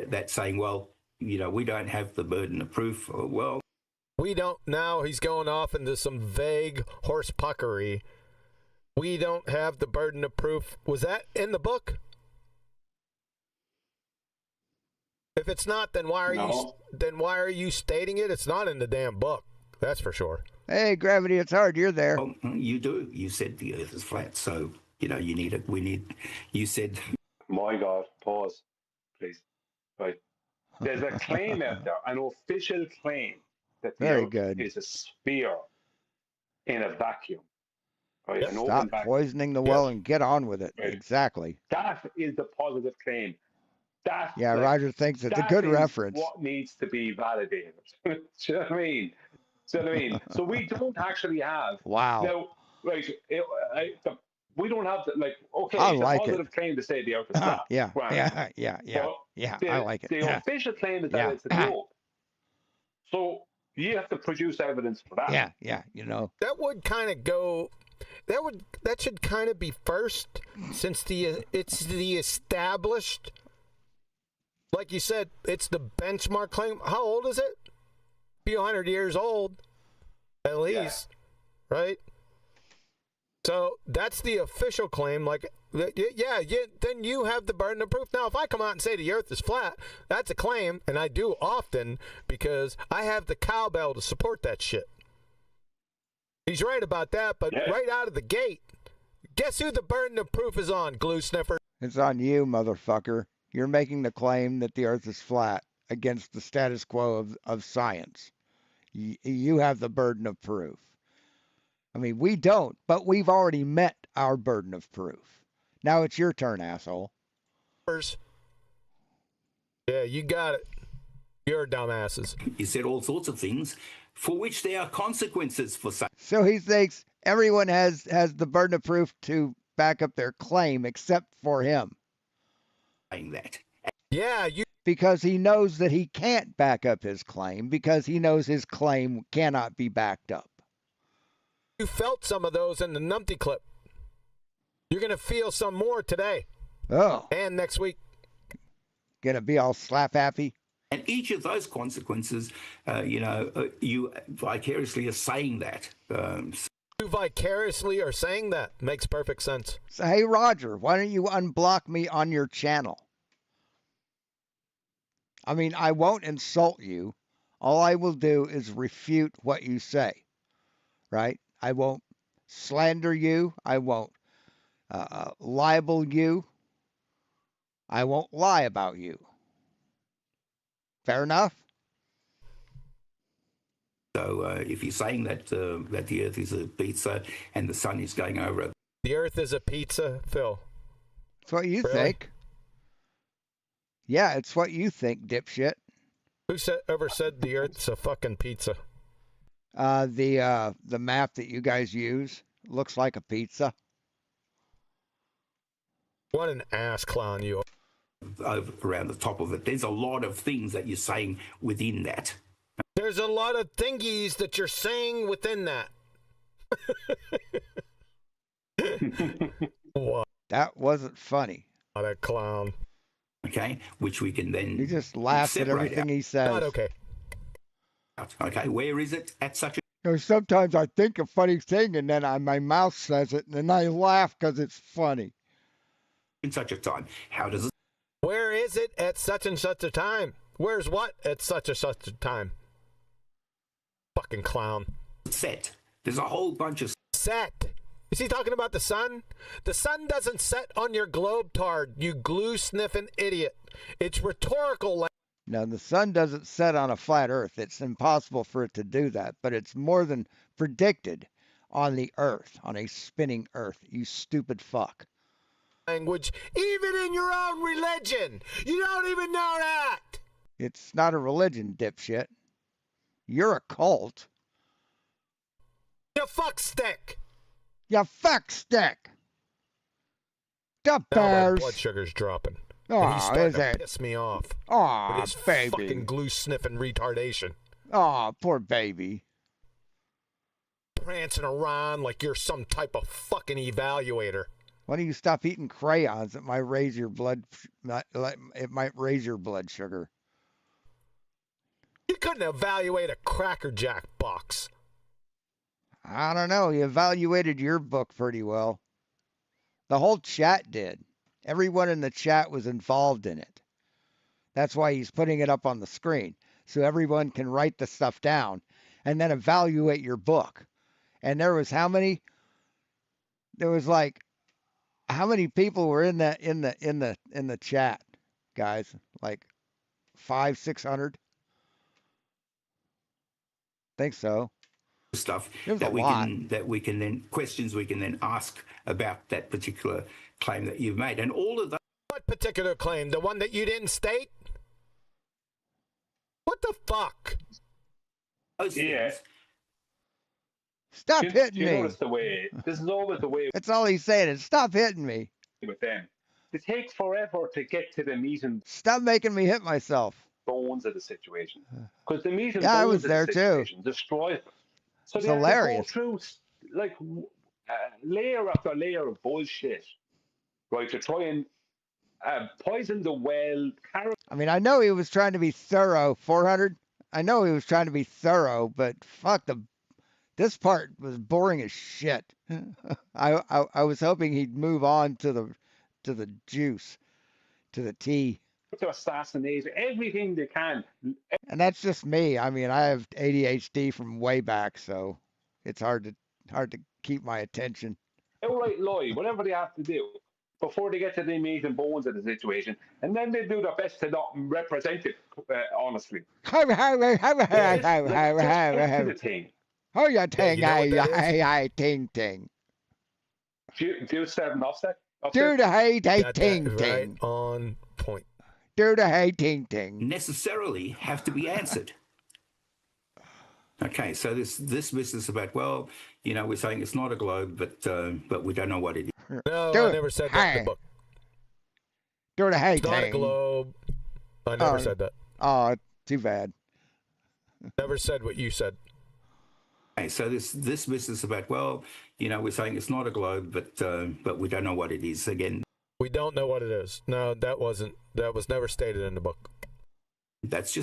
S20: that saying, well, we don't have the burden of proof. Well,
S17: we don't. Now he's going off into some vague horse puckery. We don't have the burden of proof. Was that in the book? If it's not, then why are you stating it? It's not in the damn book. That's for sure.
S3: Hey, Gravity, it's hard. You're there.
S20: Well, you do. You said the Earth is flat, so you said.
S19: My God, pause, please. Right. There's a claim out there, an official claim that the Earth is a sphere in a vacuum. Right?
S3: Yep. Stop poisoning the well and get on with it. Right. Exactly.
S19: That is the positive claim.
S3: Roger thinks it's a good reference.
S19: What needs to be validated? Do you know what I mean? So we don't actually have.
S3: Wow.
S19: Now, right? We don't have okay.
S3: I
S19: it's
S3: like
S19: a positive claim to say the Earth is flat.
S3: Yeah.
S19: Right.
S3: Yeah. I like it.
S19: The official claim is that it's a globe. So you have to produce evidence for that.
S3: Yeah.
S17: That would kind of go. That should kind of be first, since it's the established. Like you said, it's the benchmark claim. How old is it? A few 100 years old, at least, right? So that's the official claim. Then you have the burden of proof. Now, if I come out and say the Earth is flat, that's a claim, and I do often because I have the cowbell to support that shit. He's right about that, but right out of the gate, guess who the burden of proof is on, glue sniffer?
S3: It's on you, motherfucker. You're making the claim that the Earth is flat against the status quo of science. You have the burden of proof. I mean, we don't, but we've already met our burden of proof. Now it's your turn, asshole.
S17: Yeah, you got it. You're dumbasses.
S20: You said all sorts of things for which there are consequences for such.
S3: So he thinks everyone has the burden of proof to back up their claim except for him.
S20: That.
S17: Yeah,
S3: because he knows that he can't back up his claim because he knows his claim cannot be backed up.
S17: You felt some of those in the numpty clip. You're going to feel some more today.
S3: Oh.
S17: And next week.
S3: Gonna be all slap happy.
S20: And each of those consequences, you vicariously are saying that.
S17: You vicariously are saying that. Makes perfect sense.
S3: So, hey, Roger, why don't you unblock me on your channel? I mean, I won't insult you. All I will do is refute what you say, right? I won't slander you. I won't libel you. I won't lie about you. Fair enough?
S20: So if you're saying that that the Earth is a pizza and the sun is going over it.
S17: The Earth is a pizza, Phil.
S3: It's what you
S17: Really?
S3: think. Yeah, it's what you think, dipshit.
S17: Who ever said the Earth's a fucking pizza?
S3: The map that you guys use looks like a pizza.
S17: What an ass clown you are.
S20: Over around the top of it. There's a lot of things that you're saying within that.
S17: There's a lot of thingies that you're saying within that. What?
S3: That wasn't funny.
S17: What a clown.
S20: Okay, which we can then.
S3: He just laughs at everything he says.
S17: Not okay.
S20: Okay, where is it at such a?
S3: You know, sometimes I think a funny thing and then my mouth says it and then I laugh because it's funny.
S20: In such a time, how does it?
S17: Where is it at such and such a time? Where's what at such and such a time? Fucking clown.
S20: Set. There's a whole bunch of
S17: set. Is he talking about the sun? The sun doesn't set on your globe tard, you glue-sniffing idiot. It's rhetorical.
S3: Now, the sun doesn't set on a flat earth. It's impossible for it to do that, but it's more than predicted on the earth, on a spinning earth, you stupid fuck.
S17: Language, even in your own religion. You don't even know that.
S3: It's not a religion, dipshit. You're a cult.
S17: You fuck stick.
S3: You fuck stick. The
S17: Now my
S3: bears.
S17: blood sugar's dropping.
S3: Oh,
S17: and he's starting
S3: is
S17: to
S3: it?
S17: piss me off.
S3: Aw,
S17: with his
S3: baby.
S17: fucking glue-sniffing retardation.
S3: Oh, poor baby.
S17: Prancing around like you're some type of fucking evaluator.
S3: Why don't you stop eating crayons? It might raise your blood. It might raise your blood sugar.
S17: You couldn't evaluate a Cracker Jack box.
S3: I don't know. You evaluated your book pretty well. The whole chat did. Everyone in the chat was involved in it. That's why he's putting it up on the screen, so everyone can write the stuff down and then evaluate your book. And there was how many? There was like how many people were in the chat, guys? Like 500-600? Think so.
S20: Stuff
S3: There's
S20: that
S3: a
S20: we
S3: lot.
S20: can then questions we can then ask about that particular claim that you've made, and all of that.
S17: What particular claim? The one that you didn't state? What the fuck?
S20: Those
S19: Yeah.
S20: things.
S3: Stop
S19: Do
S3: hitting
S19: you
S3: me.
S19: notice the way? This is always the way
S3: That's all he's saying is stop hitting me.
S19: with them. It takes forever to get to the meat and
S3: Stop making me hit myself.
S19: bones of the situation, because the meat and
S3: Yeah, I
S19: bones
S3: was
S19: of
S3: there
S19: the
S3: too.
S19: situation destroy it. So
S3: It's
S19: they have
S3: hilarious.
S19: to go through like layer after layer of bullshit, right, to try and poison the well.
S3: I mean, I know he was trying to be thorough. 400. I know he was trying to be thorough, but fuck this part was boring as shit. I was hoping he'd move on to the juice, to the tea.
S19: To assassinate everything they can.
S3: And that's just me. I mean, I have ADHD from way back, so it's hard to keep my attention.
S19: Outright lie, whatever they have to do before they get to the meat and bones of the situation, and then they do their best to not represent it honestly.
S3: How you ting I ting ting.
S19: Do you set an offset?
S3: Do the hey ting
S17: Got
S3: ting
S17: that
S3: ting.
S17: right on point.
S3: Do the hey ting ting.
S20: Necessarily have to be answered. Okay, so this business about, well, we're saying it's not a globe, but we don't know what it is.
S17: No,
S3: Do
S17: I
S3: it.
S17: never said that in
S3: Hey.
S17: the book.
S3: Do the hey
S17: It's not a
S3: ting.
S17: globe. I never
S3: Oh.
S17: said that.
S3: Oh, too bad.
S17: Never said what you said.
S20: So this business about, well, we're saying it's not a globe, but we don't know what it is. Again,
S17: we don't know what it is. No, that was never stated in the book.
S20: That's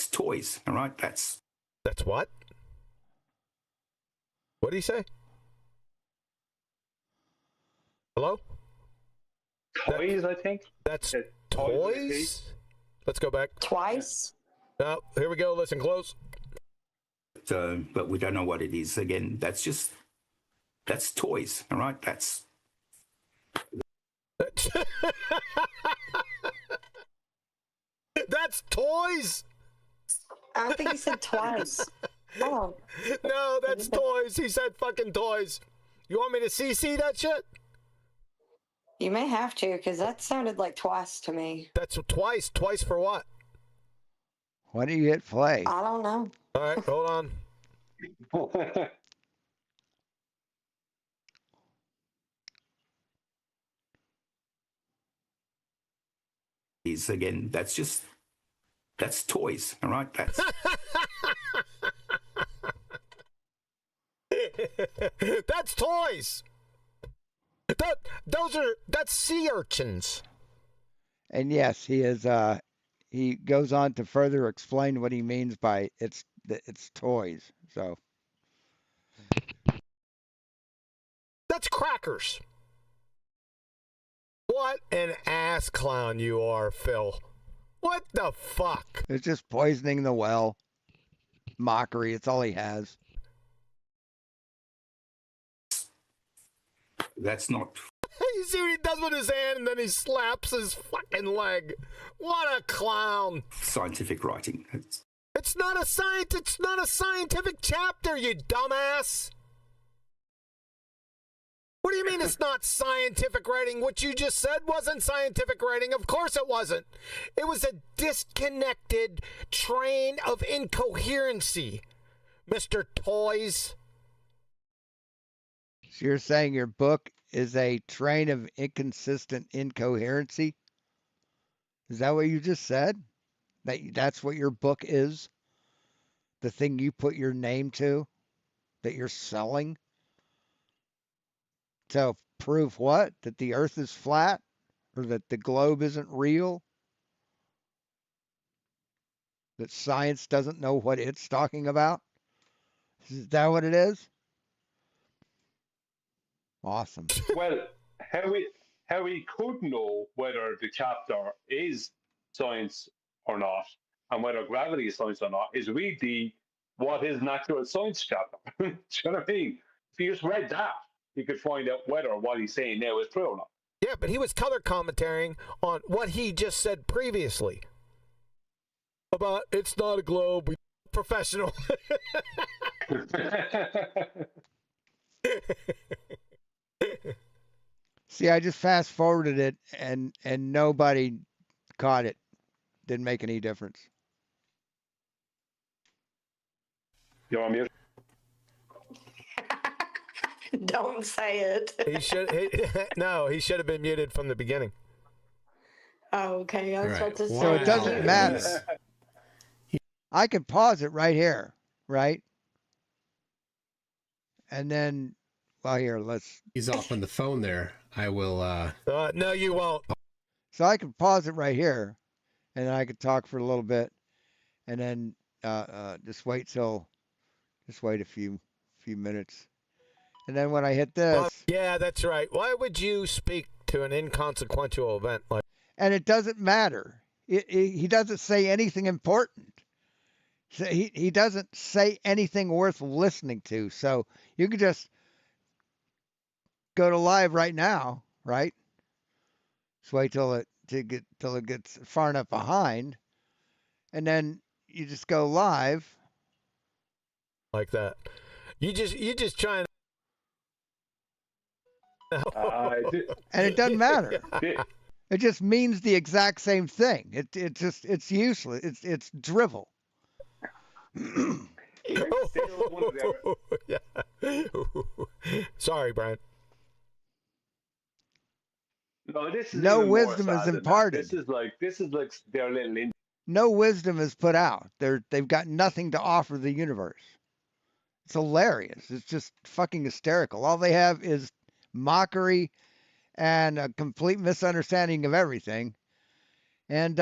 S20: toys, all right? That's
S17: what? What did he say? Hello?
S19: Toys, I think.
S17: That's toys? Let's go back.
S18: Twice?
S17: No, here we go. Listen close.
S20: But we don't know what it is. Again, that's toys, all right?
S17: That's toys?
S18: I think he said twice. Oh.
S17: No, that's toys. He said fucking toys. You want me to CC that shit?
S18: You may have to, because that sounded like twice to me.
S17: That's twice. Twice for what?
S3: Why don't you hit play?
S18: I don't know.
S17: All right, hold on.
S20: Is again, that's toys, all right?
S17: That's toys. That's sea urchins.
S3: And yes, he is. He goes on to further explain what he means by it's toys. So
S17: that's crackers. What an ass clown you are, Phil. What the fuck?
S3: It's just poisoning the well. Mockery. It's all he has.
S20: That's not.
S17: You see what he does with his hand, and then he slaps his fucking leg. What a clown!
S20: Scientific writing.
S17: It's not a science. It's not a scientific chapter, you dumbass. What do you mean it's not scientific writing? What you just said wasn't scientific writing. Of course it wasn't. It was a disconnected train of incoherency, Mr. Toys.
S3: So you're saying your book is a train of inconsistent incoherency? Is that what you just said? That's what your book is? The thing you put your name to? That you're selling? To prove what? That the earth is flat? Or that the globe isn't real? That science doesn't know what it's talking about? Is that what it is? Awesome.
S19: Well, how we could know whether the chapter is science or not, and whether gravity is science or not, is read the what is natural science chapter. Do you know what I mean? If you just read that, you could find out whether what he's saying now is true or not.
S17: Yeah, but he was color commentating on what he just said previously about it's not a globe. We professional.
S3: See, I just fast forwarded it and nobody caught it. Didn't make any difference.
S19: You're on mute.
S18: Don't say it.
S17: He should have been muted from the beginning.
S18: Oh, okay. I was about to say.
S3: So it doesn't matter. I could pause it right here, right? And then, well, here, let's.
S21: He's off on the phone there. I will.
S17: No, you won't.
S3: So I could pause it right here, and then I could talk for a little bit, and then just wait a few minutes, and then when I hit this.
S17: Yeah, that's right. Why would you speak to an inconsequential event like?
S3: And it doesn't matter. He doesn't say anything important. So he doesn't say anything worth listening to. So you could just go to live right now, right? Just wait till it gets far enough behind, and then you just go live
S17: like that. You just trying.
S3: And it doesn't matter. It just means the exact same thing. It's useless. It's drivel.
S17: Sorry, Brian.
S19: No, this is
S3: no wisdom is imparted.
S19: This is like their little.
S3: No wisdom is put out. They've got nothing to offer the universe. It's hilarious. It's just fucking hysterical. All they have is mockery and a complete misunderstanding of everything, and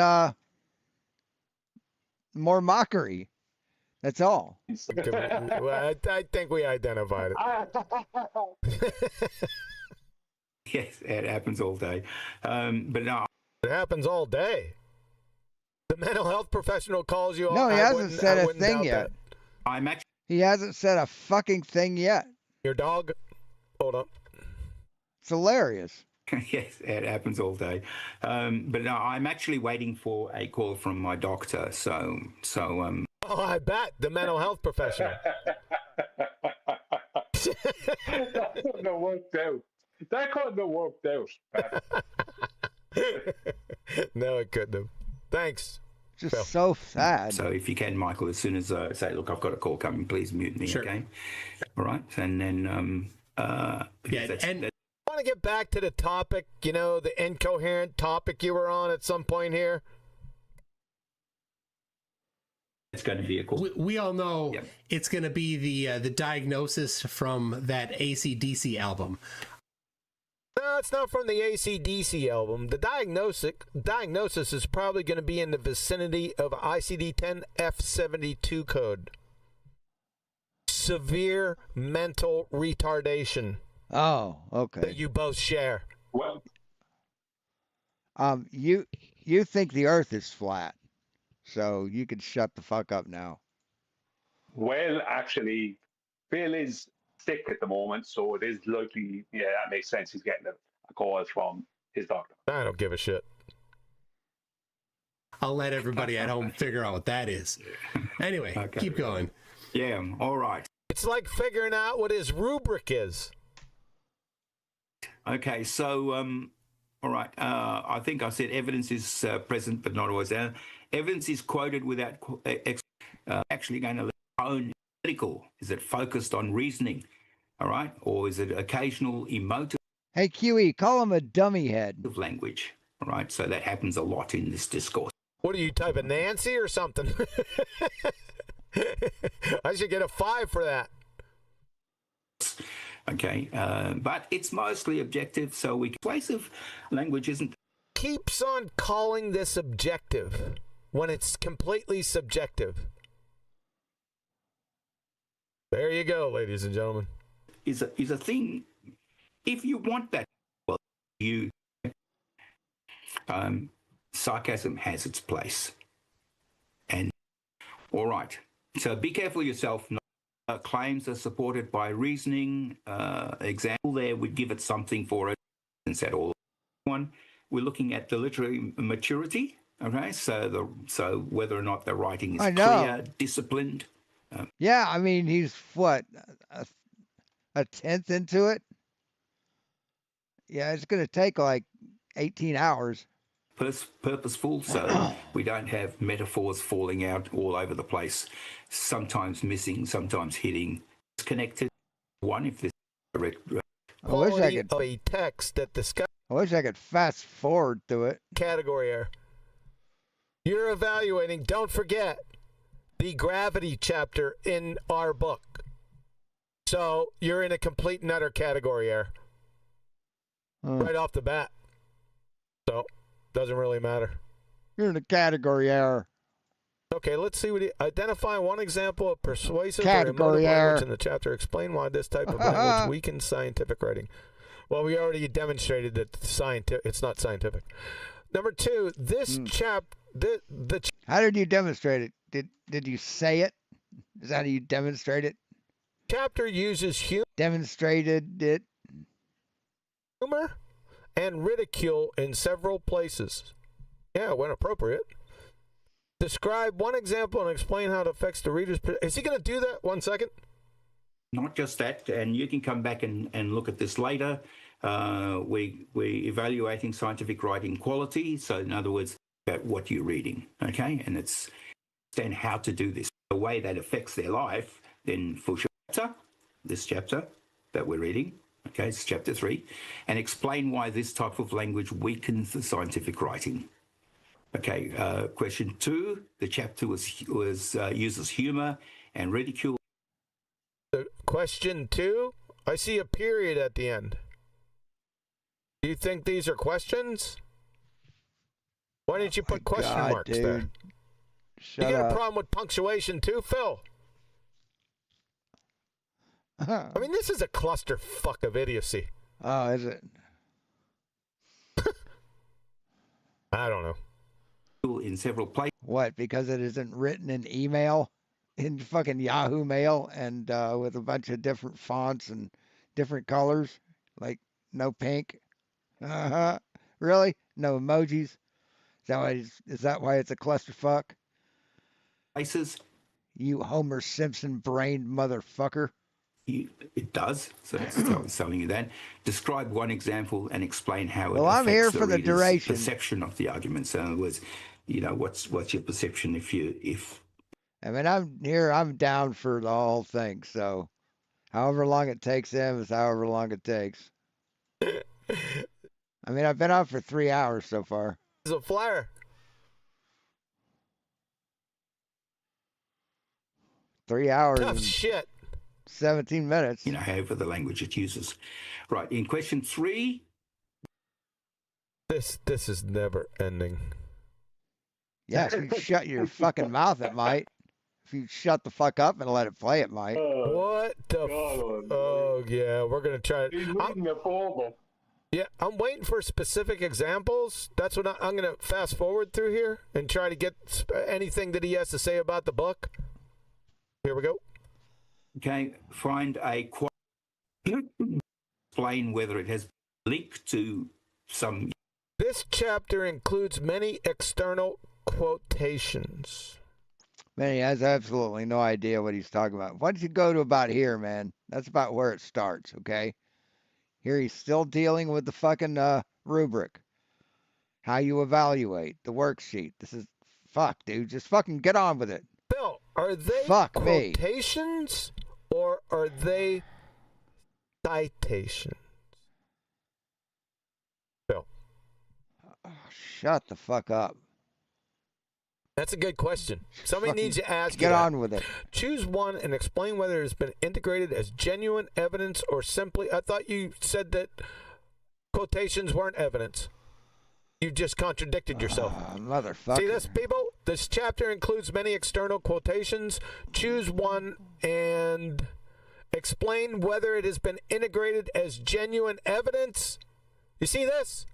S3: more mockery. That's all.
S17: Well, I think we identified it.
S20: Yes, it happens all day. But no,
S17: it happens all day. The mental health professional calls you.
S3: No, he hasn't said a thing yet.
S20: I'm actually.
S3: He hasn't said a fucking thing yet.
S17: Your dog. Hold up.
S3: It's hilarious.
S20: Yes, it happens all day. But no, I'm actually waiting for a call from my doctor. So.
S17: Oh, I bet the mental health professional.
S19: That couldn't have worked out. That couldn't have worked out.
S17: No, it couldn't have. Thanks.
S3: Just so sad.
S20: So if you can, Michael, as soon as I say, look, I've got a call coming, please mute me, okay? All right, and then
S17: I want to get back to the topic, the incoherent topic you were on at some point here.
S20: It's going to be a call.
S21: We all know it's going to be the diagnosis from that AC/DC album.
S17: No, it's not from the AC/DC album. The diagnosis is probably going to be in the vicinity of ICD-10 F72 code. Severe mental retardation.
S3: Oh, okay.
S17: That you both share.
S19: Well,
S3: you think the Earth is flat, so you can shut the fuck up now.
S19: Well, actually, Phil is sick at the moment, so it is likely, that makes sense. He's getting a call from his doctor.
S17: I don't give a shit.
S21: I'll let everybody at home figure out what that is. Anyway, keep going.
S20: Yeah, all right.
S17: It's like figuring out what his rubric is.
S20: Okay, so, all right. I think I said evidence is present, but not always there. Evidence is quoted without actually going to own critical. Is it focused on reasoning? All right. Or is it occasional emotive?
S3: Hey, QE, call him a dummy head.
S20: Language. All right. So that happens a lot in this discourse.
S17: What are you typing, Nancy or something? I should get a 5 for that.
S20: Okay. But it's mostly objective. So persuasive language isn't.
S17: Keeps on calling this objective when it's completely subjective. There you go, ladies and gentlemen.
S20: Is a thing. If you want that, well, sarcasm has its place. And all right, so be careful yourself. Claims are supported by reasoning. Example there would give it something for it. And said all one. We're looking at the literary maturity. Okay, so whether or not the writing is clear, disciplined.
S3: Yeah, I mean, he's what, a tenth into it? Yeah, it's going to take like 18 hours.
S20: Purposeful, so we don't have metaphors falling out all over the place, sometimes missing, sometimes hitting. It's connected. One, if there's
S3: I wish I could
S17: a text that discusses.
S3: I wish I could fast forward through it.
S17: Category error. You're evaluating. Don't forget the gravity chapter in our book. So you're in a complete and utter category error. Right off the bat. So doesn't really matter.
S3: You're in a category error.
S17: Okay, let's see what identify one example of persuasive
S3: category
S17: or
S3: error
S17: language in the chapter. Explain why this type of language weakens scientific writing. Well, we already demonstrated that it's not scientific. Number 2, this
S3: How did you demonstrate it? Did you say it? Is that how you demonstrate it?
S17: Chapter uses
S3: demonstrated it.
S17: Humor and ridicule in several places. Yeah, when appropriate. Describe one example and explain how it affects the reader's. Is he going to do that? 1 second.
S20: Not just that, and you can come back and look at this later. We're evaluating scientific writing quality. So, in other words, about what you're reading, okay? And it's understand how to do this. The way that affects their life, then for this chapter that we're reading, okay, it's chapter 3, and explain why this type of language weakens the scientific writing. Okay, question 2, the chapter uses humor and ridicule.
S17: Question 2, I see a period at the end. Do you think these are questions? Why didn't you put question marks
S3: dude.
S17: there?
S3: Shut
S17: you got
S3: up.
S17: a problem with punctuation too, Phil? I mean, this is a clusterfuck of idiocy.
S3: Oh, is it?
S17: I don't know.
S20: In several places.
S3: What? Because it isn't written in email, in fucking Yahoo Mail, and with a bunch of different fonts and different colors, like no pink. Really? No emojis? Is that why it's a clusterfuck?
S20: Places.
S3: You Homer Simpson brained motherfucker.
S20: It does. So it's telling you that. Describe one example and explain how it
S3: Well,
S20: affects
S3: I'm here
S20: the
S3: for the
S20: reader's
S3: duration.
S20: perception of the argument. So in other words, what's your perception if
S3: I mean, I'm down for the whole thing. So, however long it takes them is however long it takes. I mean, I've been on for 3 hours so far.
S17: It's a flyer.
S3: 3 hours.
S17: Tough shit.
S3: 17 minutes.
S20: However the language it uses. Right. In question 3.
S17: This is never ending.
S3: Yes, if you shut your fucking mouth, it might. If you shut the fuck up and let it play, it might.
S17: What the Oh, yeah, we're going to try it.
S19: He's reading a formal.
S17: Yeah, I'm waiting for specific examples. That's what I'm going to fast forward through here and try to get anything that he has to say about the book. Here we go.
S20: Okay, find a quote. Explain whether it has linked to some.
S17: This chapter includes many external quotations.
S3: Man, he has absolutely no idea what he's talking about. Why don't you go to about here, man? That's about where it starts, okay? Here he's still dealing with the fucking rubric. How you evaluate the worksheet. This is fuck, dude. Just fucking get on with it.
S17: Bill, are they
S3: Fuck me.
S17: quotations or are they citations? Bill.
S3: Shut the fuck up.
S17: That's a good question. Somebody needs to ask you
S3: Get
S17: that.
S3: on with it.
S17: Choose one and explain whether it's been integrated as genuine evidence or simply. I thought you said that quotations weren't evidence. You just contradicted yourself.
S3: Motherfucker.
S17: See this, people? This chapter includes many external quotations. Choose one and explain whether it has been integrated as genuine evidence. You see this?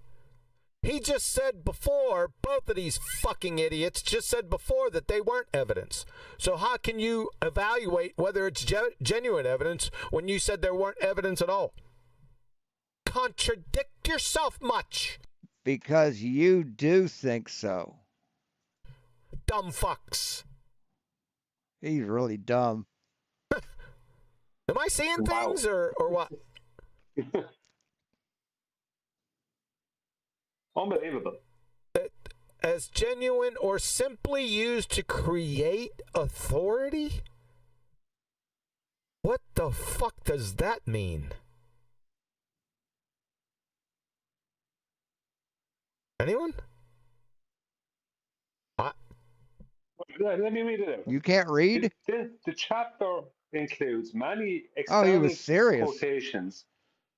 S17: He just said before, both of these fucking idiots just said before that they weren't evidence. So how can you evaluate whether it's genuine evidence when you said there weren't evidence at all? Contradict yourself much.
S3: Because you do think so.
S17: Dumb fucks.
S3: He's really dumb.
S17: Am I seeing things or what?
S19: Unbelievable.
S17: As genuine or simply used to create authority? What the fuck does that mean? Anyone?
S19: Let me read it out.
S3: You can't read?
S19: The chapter includes many
S3: Oh, he
S19: external
S3: was serious.
S19: quotations.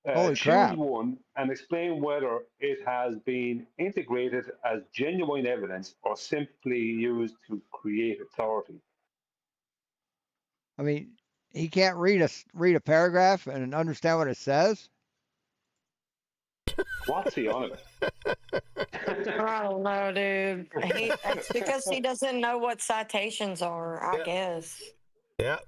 S3: Holy
S19: Choose
S3: crap.
S19: one and explain whether it has been integrated as genuine evidence or simply used to create authority.
S3: I mean, he can't read a paragraph and understand what it says?
S19: What's he on about?
S18: I don't know, dude. It's because he doesn't know what citations are, I guess.
S17: Yeah.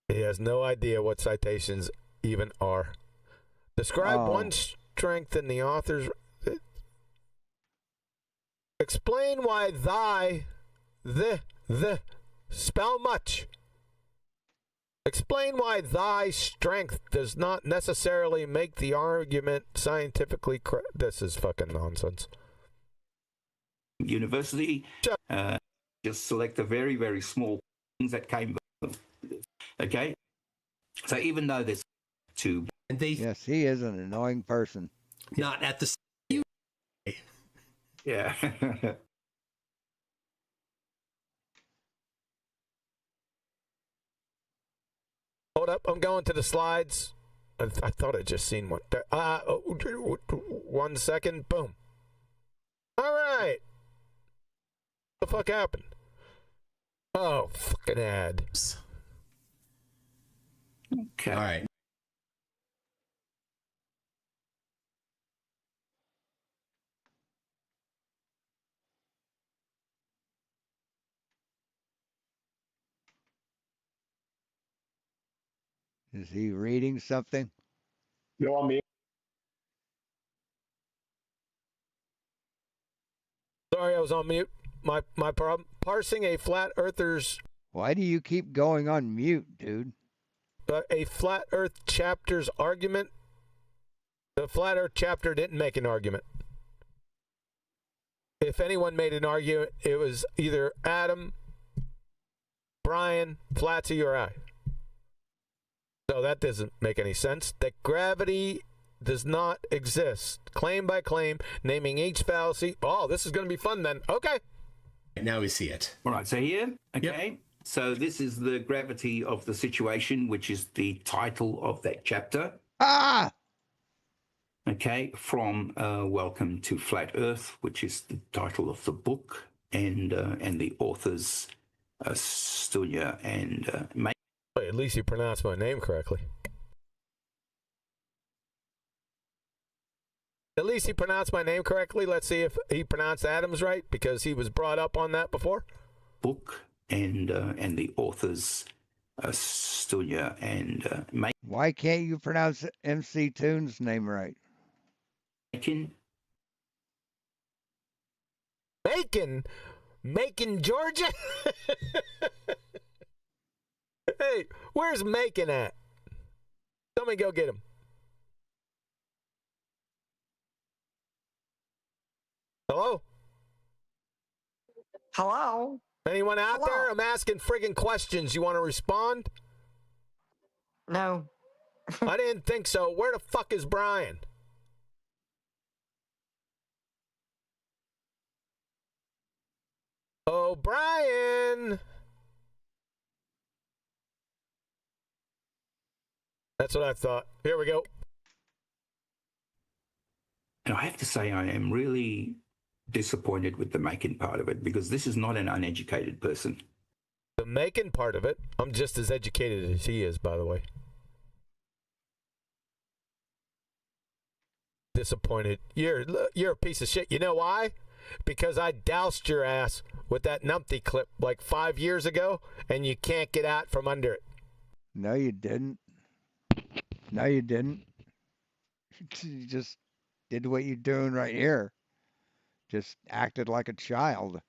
S17: He has no idea what citations even are. Describe one strength in the author's. Explain why the spell much. Explain why thy strength does not necessarily make the argument scientifically correct. This is fucking nonsense.
S20: University, just select the very, very small things that came. Okay, so even though there's two,
S21: and they
S3: yes, he is an annoying person.
S21: Not at the
S20: yeah.
S17: Hold up, I'm going to the slides. I thought I just seen one. 1 second, boom. All right. What the fuck happened? Oh, fucking ad.
S20: Okay.
S21: All right.
S3: Is he reading something?
S19: You're on mute.
S17: Sorry, I was on mute. My problem. Parsing a flat earther's.
S3: Why do you keep going on mute, dude?
S17: A flat earth chapter's argument. The flat earth chapter didn't make an argument. If anyone made an argument, it was either Adam, Brian, Flatsy, or I. So that doesn't make any sense. That gravity does not exist. Claim by claim, naming each fallacy. Oh, this is going to be fun then. Okay.
S21: Now we see it.
S20: All right, so here, okay. So this is the gravity of the situation, which is the title of that chapter.
S3: Ah!
S20: Okay, from Welcome to Flat Earth, which is the title of the book, and the authors, Stunya and May.
S17: Wait, at least you pronounced my name correctly. At least he pronounced my name correctly. Let's see if he pronounced Adams right, because he was brought up on that before.
S20: Book and the authors, Stunya and May.
S3: Why can't you pronounce MC Toon's name right?
S17: Macon, Georgia? Hey, where's Macon at? Somebody go get him. Hello?
S18: Hello?
S17: Anyone out there? I'm asking friggin' questions. You want to respond?
S18: No.
S17: I didn't think so. Where the fuck is Brian? Oh, Brian! That's what I thought. Here we go.
S20: And I have to say, I am really disappointed with the Macon part of it, because this is not an uneducated person.
S17: The Macon part of it, I'm just as educated as he is, by the way. Disappointed. You're a piece of shit. You know why? Because I doused your ass with that numpty clip like 5 years ago, and you can't get out from under it.
S3: No, you didn't. No, you didn't. You just did what you're doing right here. Just acted like a child.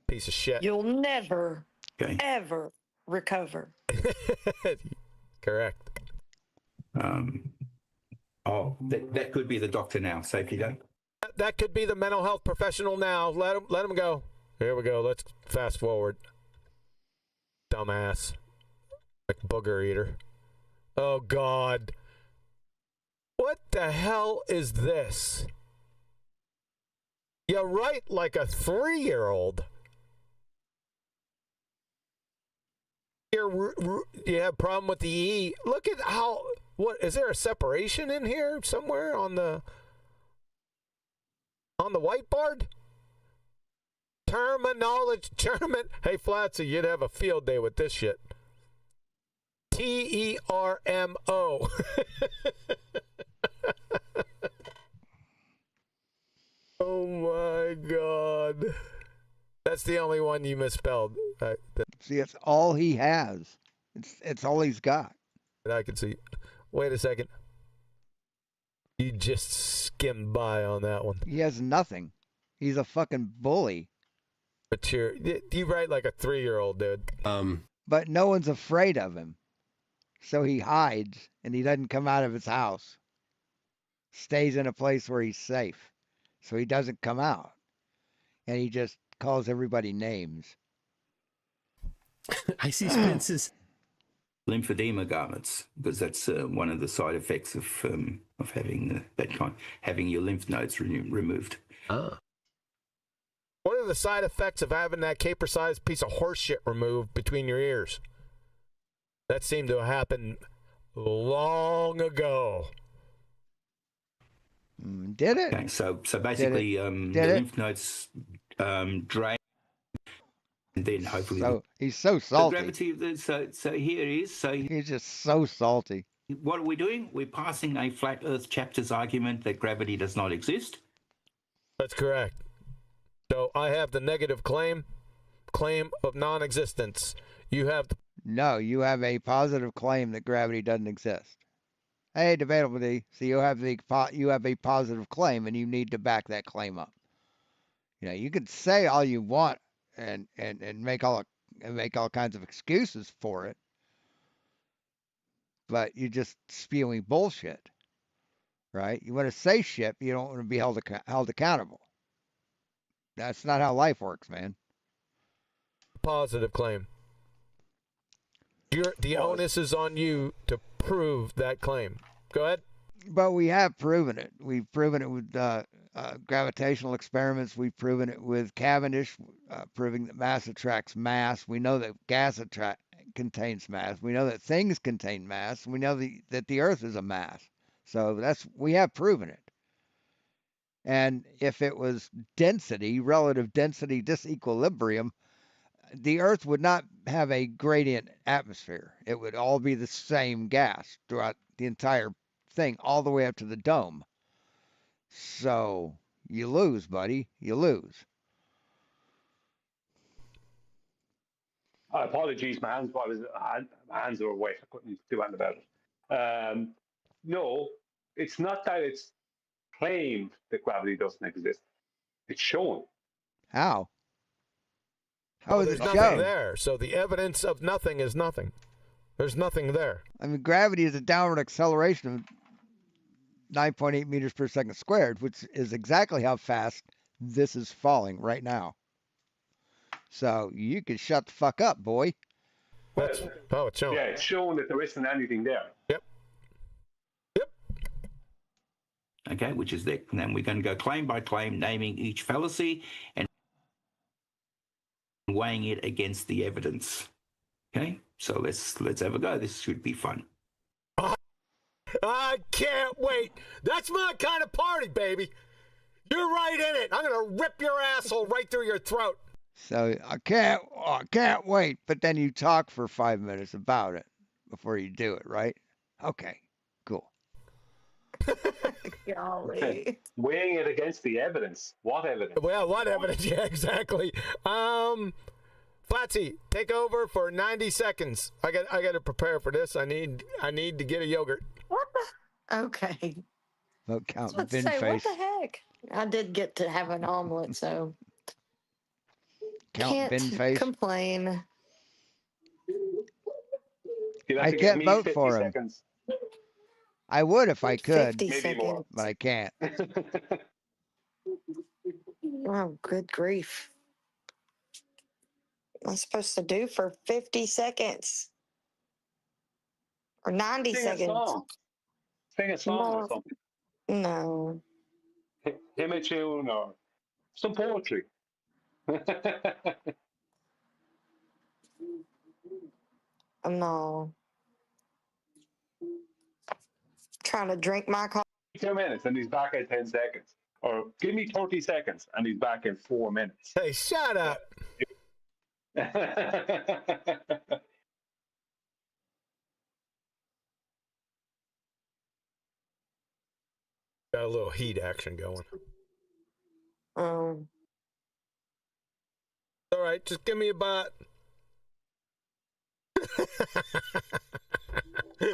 S17: Piece of shit.
S18: You'll never, ever recover.
S17: Correct.
S20: That could be the doctor now. Safety day.
S17: That could be the mental health professional now. Let him go. Here we go. Let's fast forward. Dumbass. Like booger eater. Oh, God. What the hell is this? You write like a 3-year-old. You have a problem with the E. Look at how... What, is there a separation in here somewhere on the whiteboard? Terminology. Hey, Flatsy, you'd have a field day with this shit. TERMO. Oh my God. That's the only one you misspelled.
S3: See, it's all he has. It's all he's got.
S17: I can see. Wait a second. You just skimmed by on that one.
S3: He has nothing. He's a fucking bully.
S17: But you write like a 3-year-old, dude.
S3: But no one's afraid of him. So he hides and he doesn't come out of his house. Stays in a place where he's safe. So he doesn't come out. And he just calls everybody names.
S21: I see Spence's
S20: lymphedema garments, because that's one of the side effects of having having your lymph nodes removed.
S17: Ah. What are the side effects of having that caper-sized piece of horse shit removed between your ears? That seemed to happen long ago.
S3: Did it?
S20: Okay, so basically, the lymph nodes drain, and then hopefully
S3: So he's so
S20: the
S3: salty.
S20: gravity of the so here it is. So
S3: He's just so salty.
S20: what are we doing? We're passing a flat Earth chapter's argument that gravity does not exist.
S17: That's correct. So I have the negative claim of non-existence. You have the...
S3: No, you have a positive claim that gravity doesn't exist. Hey, debatability. So you have a positive claim, and you need to back that claim up. You know, you could say all you want and make all kinds of excuses for it, but you're just spewing bullshit, right? You want to say shit, but you don't want to be held accountable. That's not how life works, man.
S17: Positive claim. The onus is on you to prove that claim. Go ahead.
S3: But we have proven it. We've proven it with gravitational experiments. We've proven it with Cavendish, proving that mass attracts mass. We know that gas contains mass. We know that things contain mass. We know that the Earth is a mass. So we have proven it. And if it was density, relative density disequilibrium, the Earth would not have a gradient atmosphere. It would all be the same gas throughout the entire thing, all the way up to the dome. So you lose, buddy. You lose.
S19: Apologies, my hands were wet. I couldn't do anything about it. No, it's not that it's claimed that gravity doesn't exist. It's shown.
S3: How? How is
S17: there's
S3: it
S17: nothing
S3: shown?
S17: there. So the evidence of nothing is nothing. There's nothing there.
S3: I mean, gravity is a downward acceleration of 9.8 meters per second squared, which is exactly how fast this is falling right now. So you can shut the fuck up, boy.
S17: It's shown.
S19: Yeah, it's shown that there isn't anything there.
S17: Yep.
S20: Okay, which is that. And then we're going to go claim by claim, naming each fallacy and weighing it against the evidence. Okay, so let's have a go. This should be fun.
S17: I can't wait. That's my kind of party, baby. You're right in it. I'm gonna rip your asshole right through your throat.
S3: So I can't wait. But then you talk for 5 minutes about it before you do it, right? Okay, cool.
S18: Golly.
S19: Weighing it against the evidence. What evidence?
S17: Well, what evidence? Yeah, exactly. Flatsy, take over for 90 seconds. I got to prepare for this. I need to get a yogurt.
S18: What the? Okay.
S3: Vote count
S18: Let's
S3: bin
S18: say,
S3: face.
S18: what the heck? I did get to have an omelet, so
S3: Count
S18: can't
S3: bin face.
S18: complain.
S3: I can't vote for him.
S19: Seconds.
S3: I would if I could,
S18: 50 seconds.
S3: but I can't.
S18: Oh, good grief. What am I supposed to do for 50 seconds? Or 90
S19: Sing
S18: seconds?
S19: a song. Sing a song or something.
S18: No.
S19: Him a tune or some poetry.
S18: No. Trying to drink my coffee.
S19: 2 minutes and he's back in 10 seconds. Or give me 30 seconds and he's back in 4 minutes.
S17: Hey, shut up. Got a little heat action going. All right, just give me about.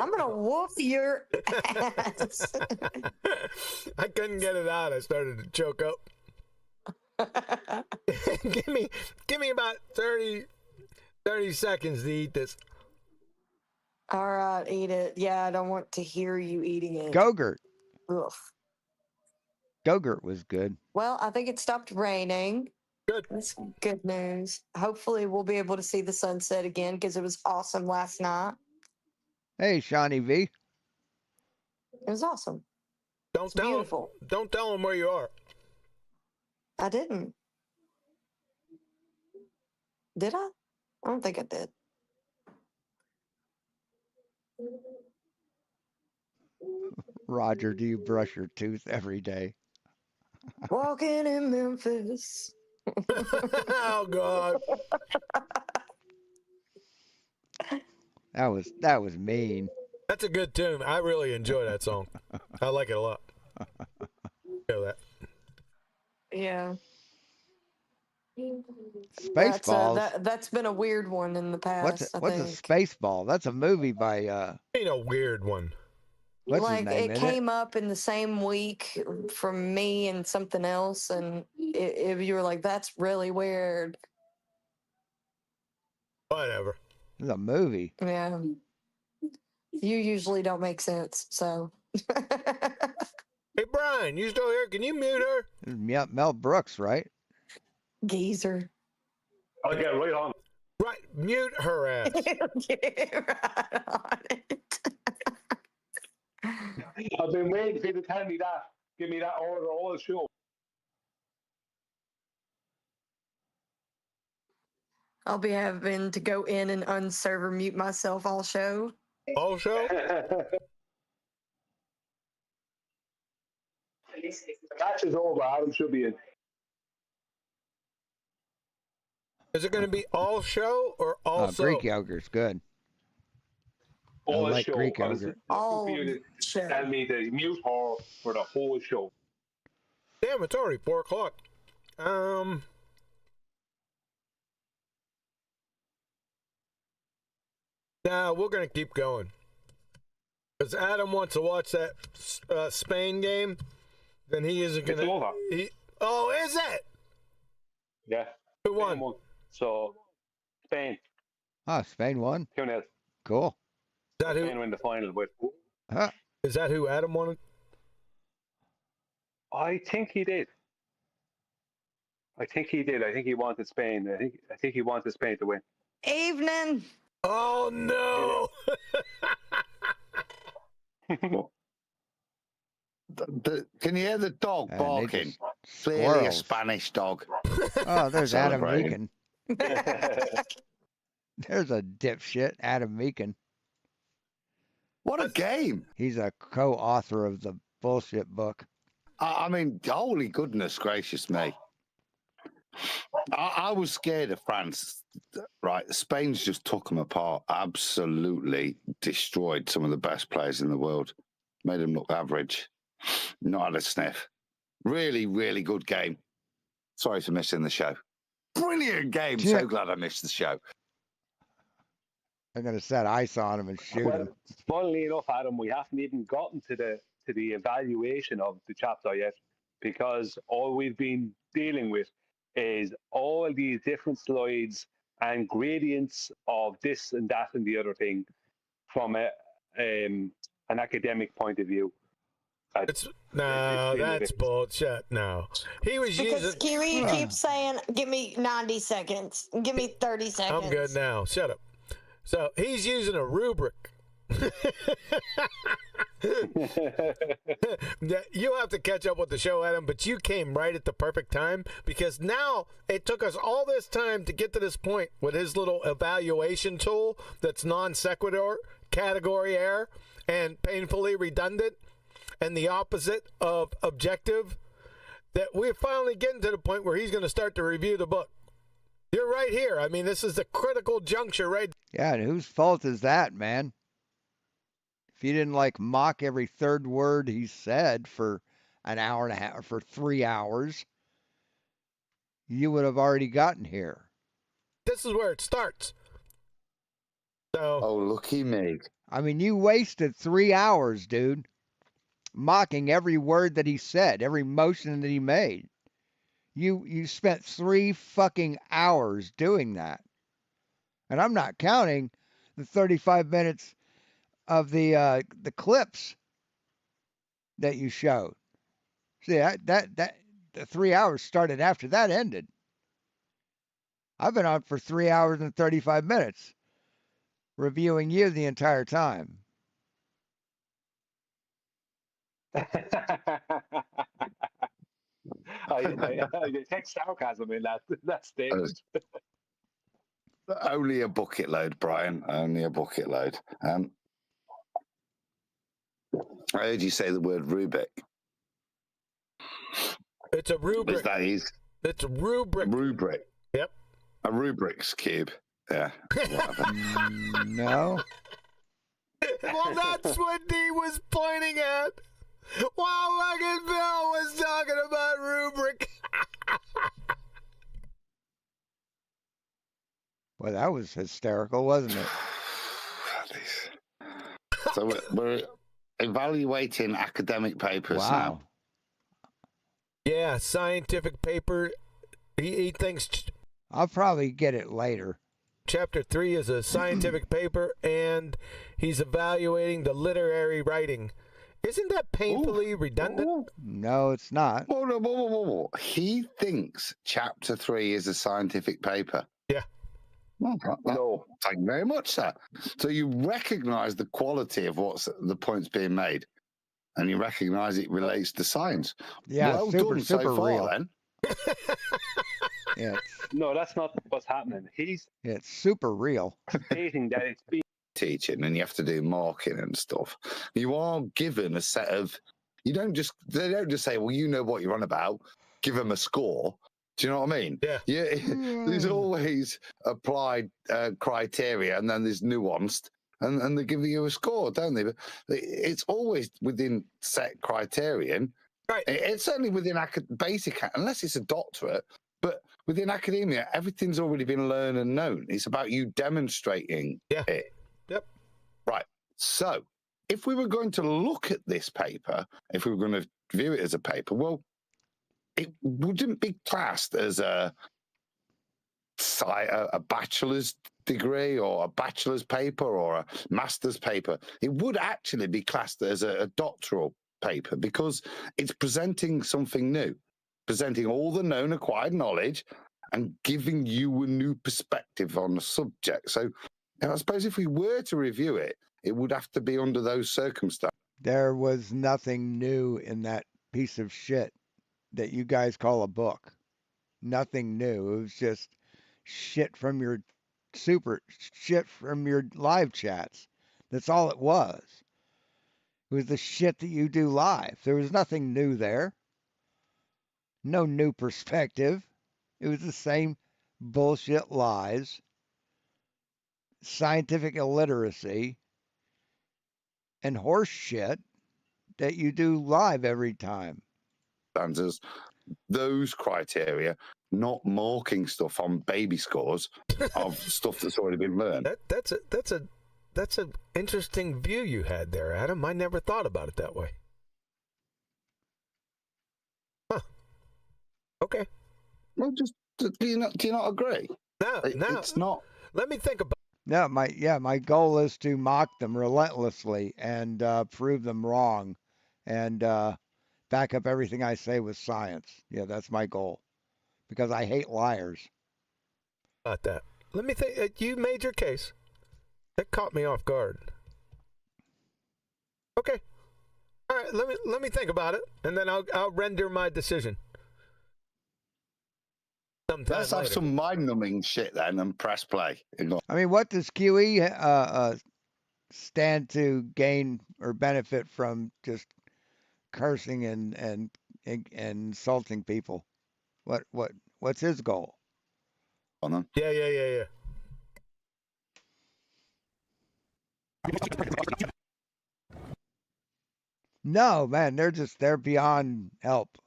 S18: I'm gonna whoop your ass.
S17: I couldn't get it out. I started to choke up. give me about 30 seconds to eat this.
S18: All right, eat it. Yeah, I don't want to hear you eating it.
S3: Gogurt.
S18: Ugh.
S3: Gogurt was good.
S18: Well, I think it stopped raining.
S17: Good.
S18: That's good news. Hopefully, we'll be able to see the sunset again because it was awesome last night.
S3: Hey, Shawnee V.
S18: It was awesome.
S17: Don't tell him where you are.
S18: I didn't. Did I? I don't think I did.
S3: Roger, do you brush your tooth every day?
S18: Walking in Memphis.
S17: Oh God.
S3: That was mean.
S17: That's a good tune. I really enjoy that song. I like it a lot. Feel that.
S18: Yeah.
S3: Spaceballs.
S18: That's been a weird one in the past, I
S3: What's a
S18: think.
S3: spaceball? That's a movie by
S17: Ain't a weird one.
S3: What's his
S18: Like
S3: name
S18: it
S3: in
S18: came up in the same week from me and something else, and if you were like, "That's really weird."
S17: Whatever.
S3: It's a movie.
S18: Yeah. You usually don't make sense, so.
S17: Hey Brian, you still here? Can you mute her?
S3: Mel Brooks, right?
S18: Geezer.
S19: I'll get right on.
S17: Right, mute her ass.
S19: I've been waiting for you to tell me that. Give me that order all show.
S18: I'll be having to go in and unserver mute myself all show.
S17: All show?
S19: The match is over. Adam should be in.
S17: Is it going to be all show or also?
S3: Greek yogurt's good.
S19: All
S3: I like
S19: show.
S3: Greek
S19: I was
S3: yogurt.
S19: looking for you to tell me to mute her for the whole show.
S17: Damn, it's already 4:00. Nah, we're going to keep going. Because Adam wants to watch that Spain game, then he isn't going to.
S19: It's over.
S17: Oh, is it?
S19: Yeah.
S17: Who won?
S19: So, Spain.
S3: Ah, Spain won.
S19: 2-0.
S3: Cool.
S17: Is that who?
S19: Spain win the final with.
S3: Huh.
S17: Is that who Adam wanted?
S19: I think he did. I think he wanted Spain. I think he wanted Spain to win.
S18: Evening.
S17: Oh no!
S2: Can you hear the dog barking? Clearly a
S3: squirrels.
S2: Spanish dog.
S3: Oh, there's Adam
S2: Celebrating.
S3: Meakin. There's a dipshit, Adam Meakin.
S2: What a game!
S3: He's a co-author of the bullshit book.
S2: I mean, holy goodness gracious me. I was scared of France, right? Spain's just took them apart, absolutely destroyed some of the best players in the world, made them look average, not had a sniff. Really, really good game. Sorry for missing the show. Brilliant game. So glad I missed the show.
S3: I'm going to set ice on him and shoot him.
S19: Funnily enough, Adam, we haven't even gotten to the evaluation of the chapter yet, because all we've been dealing with is all these different slides and gradients of this and that and the other thing from an academic point of view.
S17: That's bullshit. No, he was
S18: Because
S17: using.
S18: Kiwi keeps saying, "Give me 90 seconds. Give me 30 seconds."
S17: I'm good now. Shut up. So he's using a rubric. You have to catch up with the show, Adam, but you came right at the perfect time, because now it took us all this time to get to this point with his little evaluation tool that's non sequitur, category error, and painfully redundant, and the opposite of objective, that we're finally getting to the point where he's going to start to review the book. You're right here. I mean, this is the critical juncture, right?
S3: Yeah, and whose fault is that, man? If you didn't mock every third word he said for an hour and a half, or for 3 hours, you would have already gotten here.
S17: This is where it starts. So,
S2: oh, looky me.
S3: I mean, you wasted 3 hours, dude, mocking every word that he said, every motion that he made. You spent 3 fucking hours doing that. And I'm not counting the 35 minutes of the clips that you showed. See, that the 3 hours started after that ended. I've been on for 3 hours and 35 minutes reviewing you the entire time.
S19: I detect sarcasm in that statement.
S2: Only a bucket load, Brian. Only a bucket load. I heard you say the word Rubik.
S17: It's a rubric.
S2: That is.
S17: It's a rubric.
S2: Rubric.
S17: Yep.
S2: A Rubik's cube. Yeah.
S3: No.
S17: Well, that's what he was pointing at. While fucking Bill was talking about rubric.
S3: Well, that was hysterical, wasn't it?
S2: So we're evaluating academic papers now.
S17: Yeah, scientific paper. He thinks
S3: I'll probably get it later.
S17: Chapter 3 is a scientific paper, and he's evaluating the literary writing. Isn't that painfully redundant?
S3: No, it's not.
S2: Whoa. He thinks Chapter 3 is a scientific paper.
S17: Yeah.
S2: No. Thank you very much, sir. So you recognize the quality of what's the points being made, and you recognize it relates to science.
S3: Yeah,
S2: well
S3: super
S2: done so far,
S3: real.
S2: then.
S3: Yeah,
S19: No, that's not what's happening. He's
S3: it's super real.
S19: stating that it's being
S2: Teaching, and you have to do marking and stuff. You are given a set of. They don't just say, well, you know what you're on about. Give them a score. Do you know what I mean?
S17: Yeah.
S2: There's always applied criteria, and then there's nuanced, and they give you a score, don't they? But it's always within set criterion.
S17: Right.
S2: It's certainly within basic, unless it's a doctorate. But within academia, everything's already been learned and known. It's about you demonstrating it.
S17: Yep.
S2: Right. So, if we were going to look at this paper, if we were going to view it as a paper, well, it wouldn't be classed as a bachelor's degree or a bachelor's paper or a master's paper. It would actually be classed as a doctoral paper because it's presenting something new, presenting all the known acquired knowledge and giving you a new perspective on the subject. So I suppose if we were to review it, it would have to be under those circumstances.
S3: There was nothing new in that piece of shit that you guys call a book. Nothing new. It was just shit from your live chats. That's all it was. It was the shit that you do live. There was nothing new there. No new perspective. It was the same bullshit lies, scientific illiteracy, and horse shit that you do live every time.
S2: Those criteria, not marking stuff on baby scores of stuff that's already been learned.
S17: That's an interesting view you had there, Adam. I never thought about it that way. Huh. Okay.
S2: Well, do you not agree?
S17: No,
S2: it's not.
S17: Let me think about.
S3: No, my goal is to mock them relentlessly and prove them wrong, and back up everything I say with science. Yeah, that's my goal, because I hate liars.
S17: About that. Let me think. You made your case. That caught me off guard. Okay. All right. Let me think about it, and then I'll render my decision.
S2: Let's have some mind-numbing shit then and press play.
S3: I mean, what does QE stand to gain or benefit from just cursing and insulting people? What's his goal?
S17: Yeah.
S3: No, man, they're beyond help.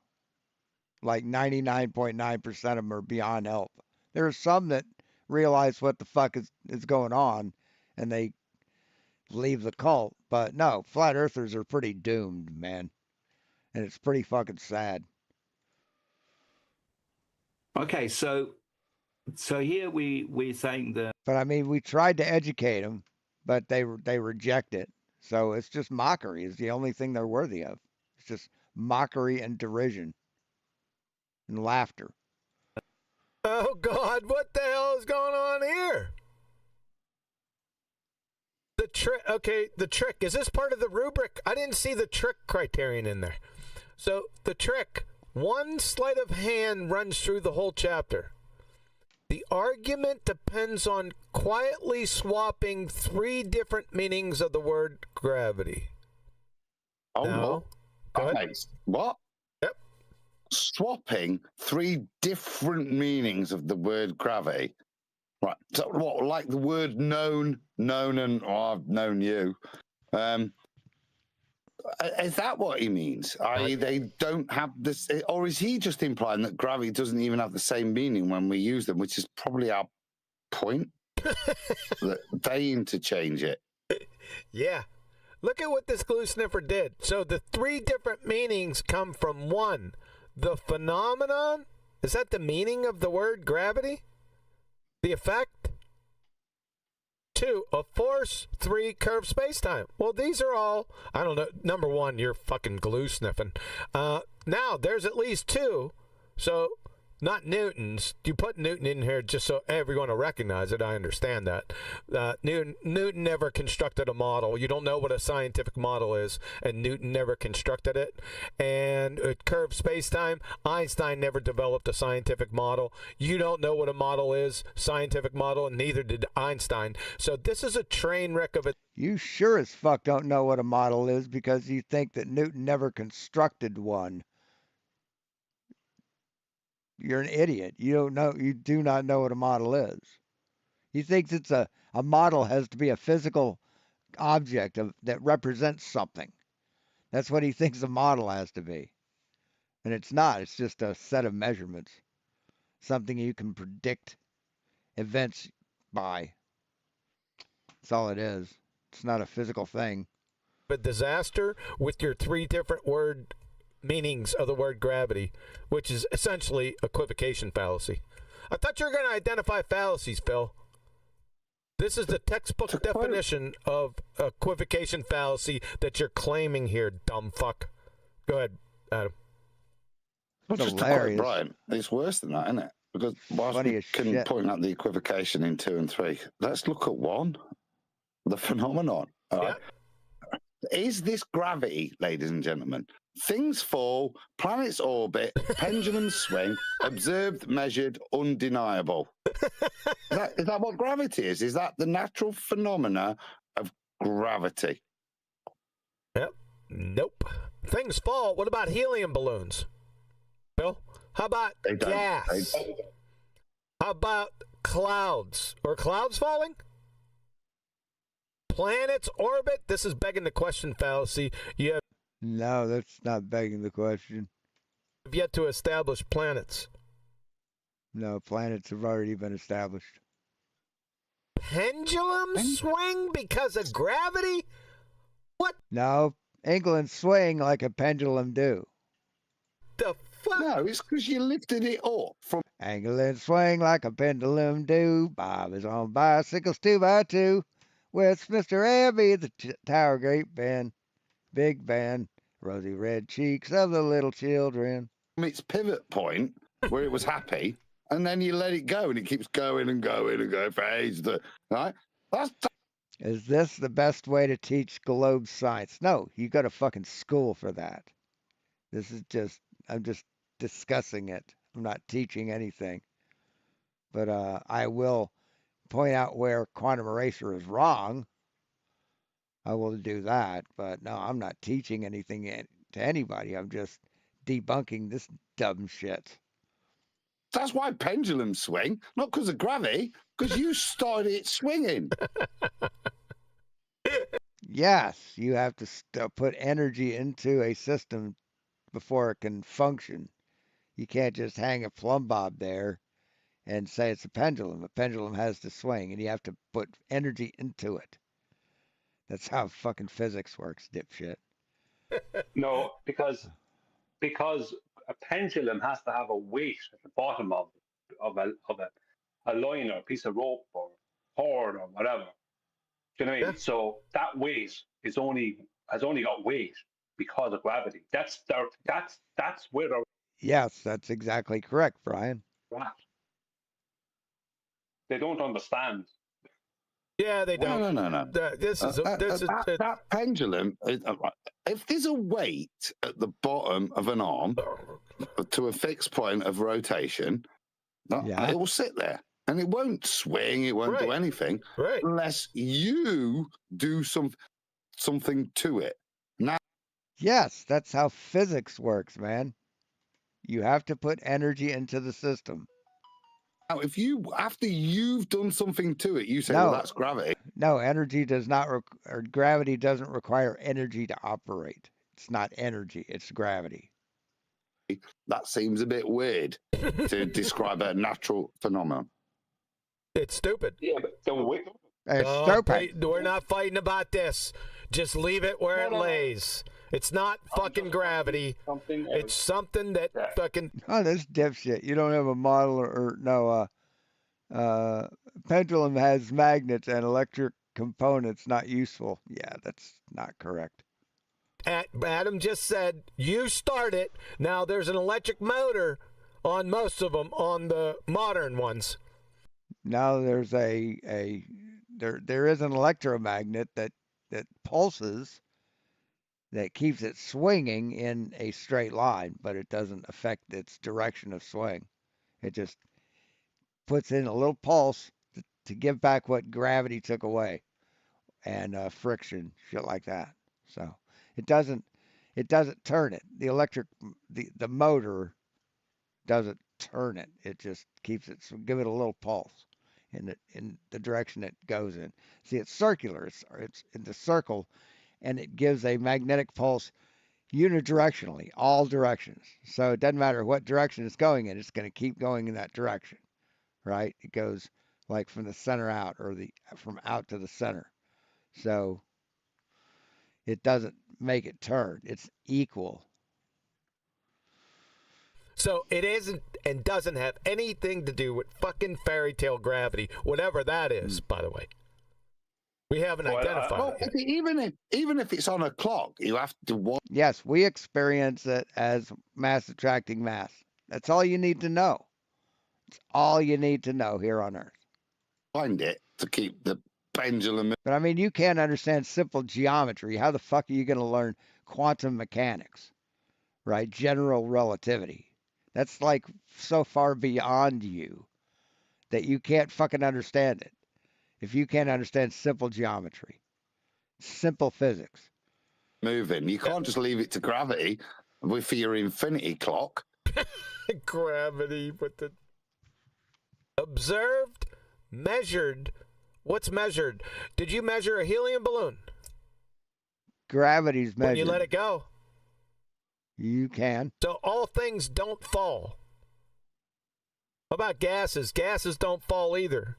S3: Like 99.9% of them are beyond help. There are some that realize what the fuck is going on and they leave the cult. But no, flat earthers are pretty doomed, man. And it's pretty fucking sad.
S20: Okay, so here we're saying that.
S3: But I mean, we tried to educate them, but they reject it. So it's just mockery is the only thing they're worthy of. It's just mockery and derision. And laughter.
S17: Oh God, what the hell is going on here? The trick. Okay, the trick. Is this part of the rubric? I didn't see the trick criterion in there. So the trick, one sleight of hand runs through the whole chapter. The argument depends on quietly swapping 3 different meanings of the word gravity.
S2: Oh,
S17: No. Go ahead.
S2: What?
S17: Yep.
S2: Swapping 3 different meanings of the word gravity. Right. So what, like the word known, and I've known you. Is that what he means? I.e., they don't have this, or is he just implying that gravity doesn't even have the same meaning when we use them, which is probably our point? That they interchange it.
S17: Yeah. Look at what this glue sniffer did. So the 3 different meanings come from 1, the phenomenon. Is that the meaning of the word gravity? The effect? 2, a force. 3, curved space-time. Well, these are all, I don't know. Number 1, you're fucking glue sniffing. Now, there's at least 2. So, not Newton's. You put Newton in here just so everyone will recognize it. I understand that. Newton never constructed a model. You don't know what a scientific model is, and Newton never constructed it. And curved space-time, Einstein never developed a scientific model. You don't know what a model is, scientific model, and neither did Einstein. So this is a train wreck of it.
S3: You sure as fuck don't know what a model is because you think that Newton never constructed one. You're an idiot. You don't know. You do not know what a model is. He thinks it's a model has to be a physical object that represents something. That's what he thinks a model has to be. And it's not. It's just a set of measurements. Something you can predict events by. That's all it is. It's not a physical thing.
S17: A disaster with your 3 different word meanings of the word gravity, which is essentially equivocation fallacy. I thought you were going to identify fallacies, Phil. This is the textbook definition of equivocation fallacy that you're claiming here, dumb fuck. Go ahead, Adam.
S2: Just to quote Brian, it's worse than that, isn't it? Because whilst we can point out the equivocation in 2 and 3, let's look at 1, the phenomenon. All right? Is this gravity, ladies and gentlemen? Things fall, planets orbit, pendulums swing, observed, measured, undeniable. Is that what gravity is? Is that the natural phenomena of gravity?
S17: Yep. Nope. Things fall. What about helium balloons? Bill? How about gas? How about clouds? Are clouds falling? Planets orbit? This is begging the question fallacy. You have
S3: No, that's not begging the question.
S17: yet to establish planets.
S3: No, planets have already been established.
S17: Pendulum swing because of gravity? What
S3: No, England swing like a pendulum do.
S17: the fuck?
S2: No, it's because you lifted it up from.
S3: England swing like a pendulum do. Bob is on bicycles 2x2 with Mr. Abbey, the Tower Great Band, Big Band, rosy red cheeks of the little children.
S2: Its pivot point where it was happy, and then you let it go, and it keeps going and going and going for ages. Right?
S3: Is this the best way to teach globe science? No, you go to fucking school for that. This is just, I'm just discussing it. I'm not teaching anything. But I will point out where quantum erasure is wrong. I will do that. But no, I'm not teaching anything to anybody. I'm just debunking this dumb shit.
S2: That's why pendulums swing, not because of gravity, because you started it swinging.
S3: Yes, you have to put energy into a system before it can function. You can't just hang a plumb bob there and say it's a pendulum. A pendulum has to swing, and you have to put energy into it. That's how fucking physics works, dipshit.
S19: No, because a pendulum has to have a weight at the bottom of a line or a piece of rope or cord or whatever. Do you know what I mean? So that weight has only got weight because of gravity. That's where they're
S3: Yes, that's exactly correct, Brian.
S19: at. They don't understand.
S17: Yeah, they don't.
S2: No. That pendulum. If there's a weight at the bottom of an arm to a fixed point of rotation, it will sit there and it won't swing. It won't do anything unless you do something to it. Now,
S3: Yes, that's how physics works, man. You have to put energy into the system.
S2: Now, if you, after you've done something to it, you say, well,
S3: No,
S2: that's gravity.
S3: no, energy does not, or gravity doesn't require energy to operate. It's not energy, it's gravity.
S2: That seems a bit weird to describe a natural phenomenon.
S17: It's stupid.
S19: Yeah, but don't wait.
S3: It's
S17: Oh,
S3: stupid.
S17: we're not fighting about this. Just leave it where it lays. It's not fucking gravity. It's something that fucking.
S3: Oh, this dipshit. You don't have a model or no, pendulum has magnets and electric components not useful. Yeah, that's not correct.
S17: Adam just said, you start it. Now there's an electric motor on most of them, on the modern ones.
S3: Now there's there is an electromagnet that pulses, that keeps it swinging in a straight line, but it doesn't affect its direction of swing. It just puts in a little pulse to give back what gravity took away, and friction, shit like that. So it doesn't turn it. The electric, the motor doesn't turn it. It just keeps it, so give it a little pulse in the direction it goes in. See, it's circular. It's in the circle, and it gives a magnetic pulse unidirectionally, all directions. So it doesn't matter what direction it's going in. It's going to keep going in that direction, right? It goes like from the center out, or from out to the center. So it doesn't make it turn. It's equal.
S17: So it isn't and doesn't have anything to do with fucking fairy tale gravity, whatever that is, by the way. We haven't identified it.
S2: Even if it's on a clock, you have to watch.
S3: Yes, we experience it as mass attracting mass. That's all you need to know. It's all you need to know here on Earth.
S2: Find it to keep the pendulum.
S3: But I mean, you can't understand simple geometry. How the fuck are you going to learn quantum mechanics, right? General relativity. That's like so far beyond you that you can't fucking understand it. If you can't understand simple geometry, simple physics.
S2: Moving. You can't just leave it to gravity for your infinity clock.
S17: Gravity with the observed, measured. What's measured? Did you measure a helium balloon?
S3: Gravity's measured.
S17: When you let it go.
S3: You can.
S17: So all things don't fall. What about gases? Gases don't fall either.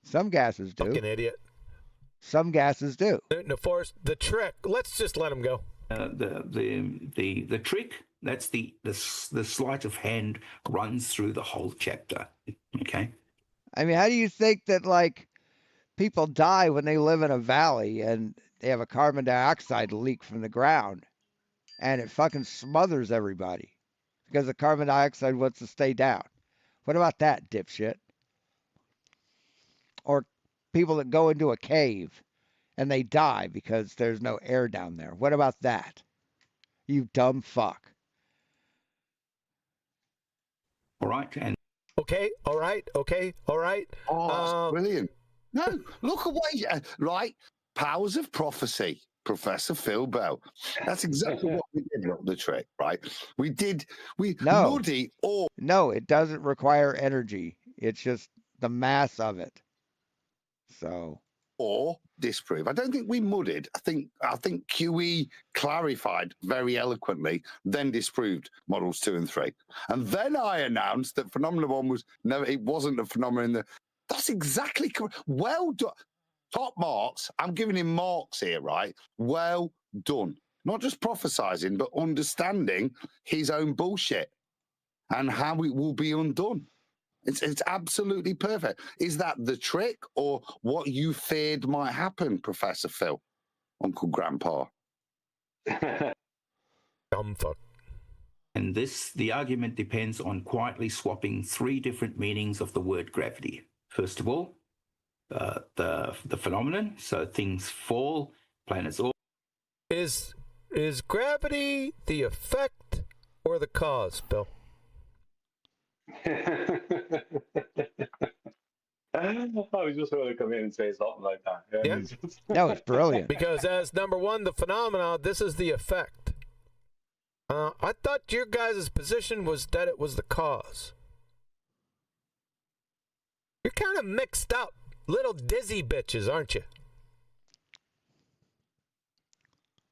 S3: Some gases do.
S17: Fucking idiot.
S3: Some gases do.
S17: Newton of force. The trick. Let's just let him go.
S20: The trick. That's the sleight of hand runs through the whole chapter. Okay.
S3: I mean, how do you think that like people die when they live in a valley and they have a carbon dioxide leak from the ground, and it fucking smothers everybody because the carbon dioxide wants to stay down? What about that, dipshit? Or people that go into a cave and they die because there's no air down there. What about that? You dumb fuck.
S20: All right. And
S17: okay. All right. Okay. All right.
S2: Oh, that's brilliant. No, look away. Right. Powers of prophecy. Professor Phil Bell. That's exactly what we did up the trick, right? We muddy or
S3: no, it doesn't require energy. It's just the mass of it. So
S2: or disprove. I don't think we muddied. I think QE clarified very eloquently, then disproved models 2 and 3. And then I announced that phenomenon 1 was no, it wasn't a phenomenon. That's exactly correct. Well done. Top marks. I'm giving him marks here, right? Well done. Not just prophesizing, but understanding his own bullshit and how it will be undone. It's absolutely perfect. Is that the trick or what you feared might happen, Professor Phil, Uncle Grandpa?
S17: Dumb fuck.
S20: And the argument depends on quietly swapping 3 different meanings of the word gravity. First of all, the phenomenon, so things fall, planets orbit.
S17: Is gravity the effect or the cause, Bill?
S19: I was just going to come in and say something like that.
S3: Yeah. That was brilliant.
S17: Because as number 1, the phenomena, this is the effect. I thought your guys' position was that it was the cause. You're kind of mixed up. Little dizzy bitches, aren't you?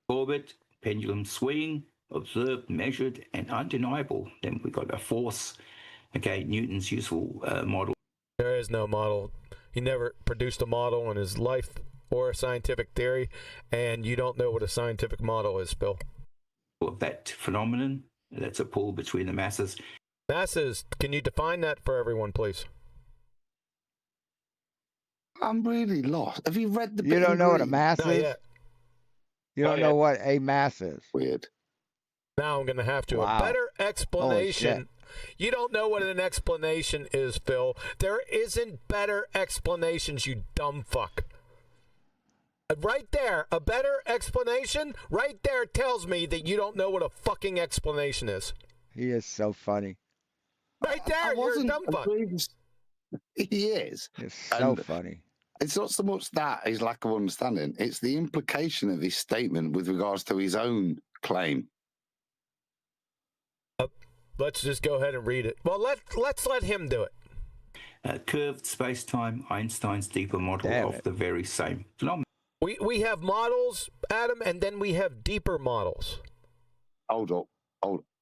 S20: Orbit, pendulum swing, observed, measured, and undeniable. Then we got a force. Okay, Newton's useful model.
S17: There is no model. He never produced a model in his life or a scientific theory, and you don't know what a scientific model is, Bill.
S20: Of that phenomenon, that's a pull between the masses.
S17: Masses, can you define that for everyone, please?
S2: I'm really lost. Have you read the?
S3: You don't know what a mass
S17: Not
S3: is?
S17: yet.
S3: You don't know what a mass is?
S2: Weird.
S17: Now I'm going to have to.
S3: Wow.
S17: A better
S3: Holy
S17: explanation.
S3: shit.
S17: You don't know what an explanation is, Phil. There isn't better explanations, you dumb fuck. Right there, a better explanation right there tells me that you don't know what a fucking explanation is.
S3: He is so funny.
S17: Right there, you're a dumb fuck.
S2: He is.
S3: It's so
S2: And
S3: funny.
S2: It's not so much that his lack of understanding; it's the implication of his statement with regards to his own claim.
S17: Let's just go ahead and read it. Well, let's let him do it.
S20: Curved space-time, Einstein's deeper model of the very same phenomenon.
S17: We have models, Adam, and then we have deeper models.
S2: Hold up.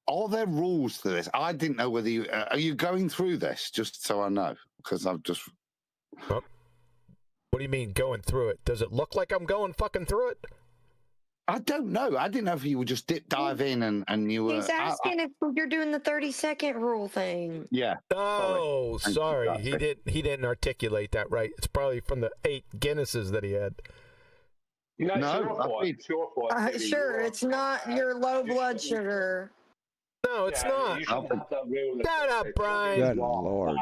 S2: Are there rules to this? I didn't know whether you are you going through this, just so I know, because I've just.
S17: What do you mean going through it? Does it look like I'm going fucking through it?
S2: I don't know. I didn't know if you would just dive in and you were.
S18: He's asking if you're doing the 30-second rule thing.
S2: Yeah.
S17: Oh, sorry. He didn't articulate that right. It's probably from the 8 Guinnesses that he had.
S19: No, it's your fault.
S18: Sure, it's not your low blood sugar.
S17: No, it's not.
S19: You should have that rule.
S17: Shut up, Brian.
S3: Good Lord.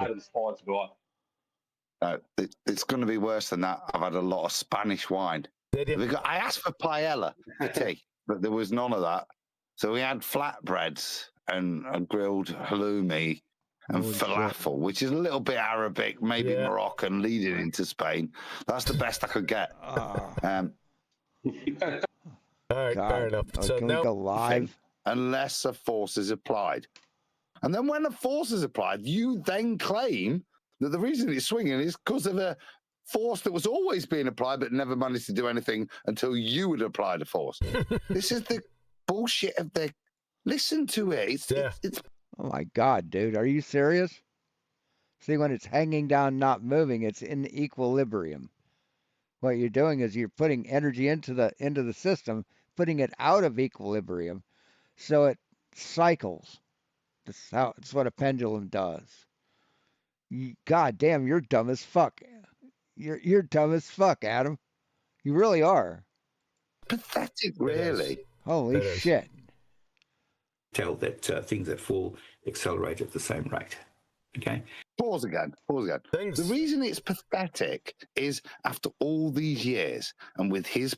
S2: It's going to be worse than that. I've had a lot of Spanish wine. I asked for paella for tea, but there was none of that. So we had flatbreads and a grilled halloumi and falafel, which is a little bit Arabic, maybe Moroccan, leading into Spain. That's the best I could get.
S17: All right, fair enough. So
S3: can we go live?
S2: Unless a force is applied. And then when a force is applied, you then claim that the reason it's swinging is because of a force that was always being applied but never managed to do anything until you would apply the force. This is the bullshit of the... Listen to it. It's
S3: Oh my God, dude. Are you serious? See, when it's hanging down, not moving, it's in equilibrium. What you're doing is you're putting energy into the system, putting it out of equilibrium, so it cycles. That's what a pendulum does. God damn, you're dumb as fuck. You're dumb as fuck, Adam. You really are.
S2: Pathetic, really.
S3: Holy shit.
S20: Tell that things that fall accelerate at the same rate. Okay?
S2: Pause again. The reason it's pathetic is after all these years and with his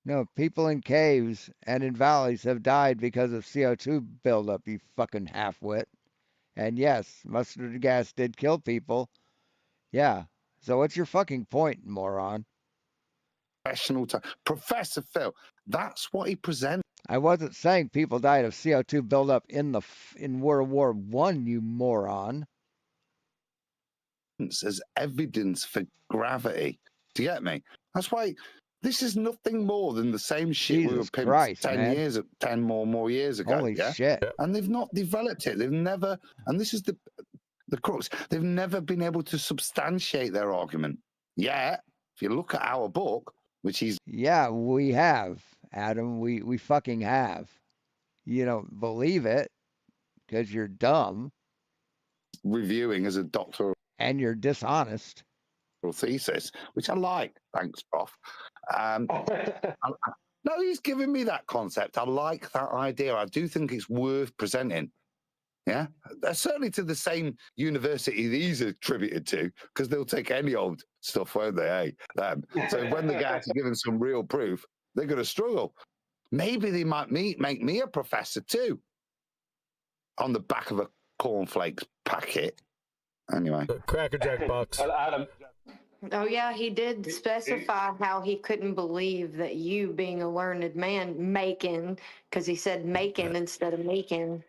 S3: No, people in caves and in valleys have died because of CO2 buildup, you fucking halfwit. And yes, mustard gas did kill people. Yeah. So what's your fucking point, moron?
S2: professional time. Professor Phil, that's what he presents.
S3: I wasn't saying people died of CO2 buildup in World War One, you moron.
S2: As evidence for gravity. Do you get me? That's why this is nothing more than the same shit we were pimped 10 more years ago.
S3: Holy shit.
S2: And they've not developed it. They've never, and this is the crux, they've never been able to substantiate their argument. Yet, if you look at our book, which is...
S3: Yeah, we have, Adam. We fucking have. You don't believe it because you're dumb.
S2: Reviewing as a doctoral...
S3: And you're dishonest.
S2: Thesis, which I like. Thanks, Prof. No, he's giving me that concept. I like that idea. I do think it's worth presenting. Yeah, certainly to the same university these are attributed to, because they'll take any old stuff, won't they? Hey, them. So when the guys are given some real proof, they're going to struggle. Maybe they might make me a professor too, on the back of a cornflakes packet. Anyway,
S17: Cracker Jack box.
S19: Well, Adam,
S18: Oh, yeah, he did specify how he couldn't believe that you, being a learned man, making, because he said making instead of making,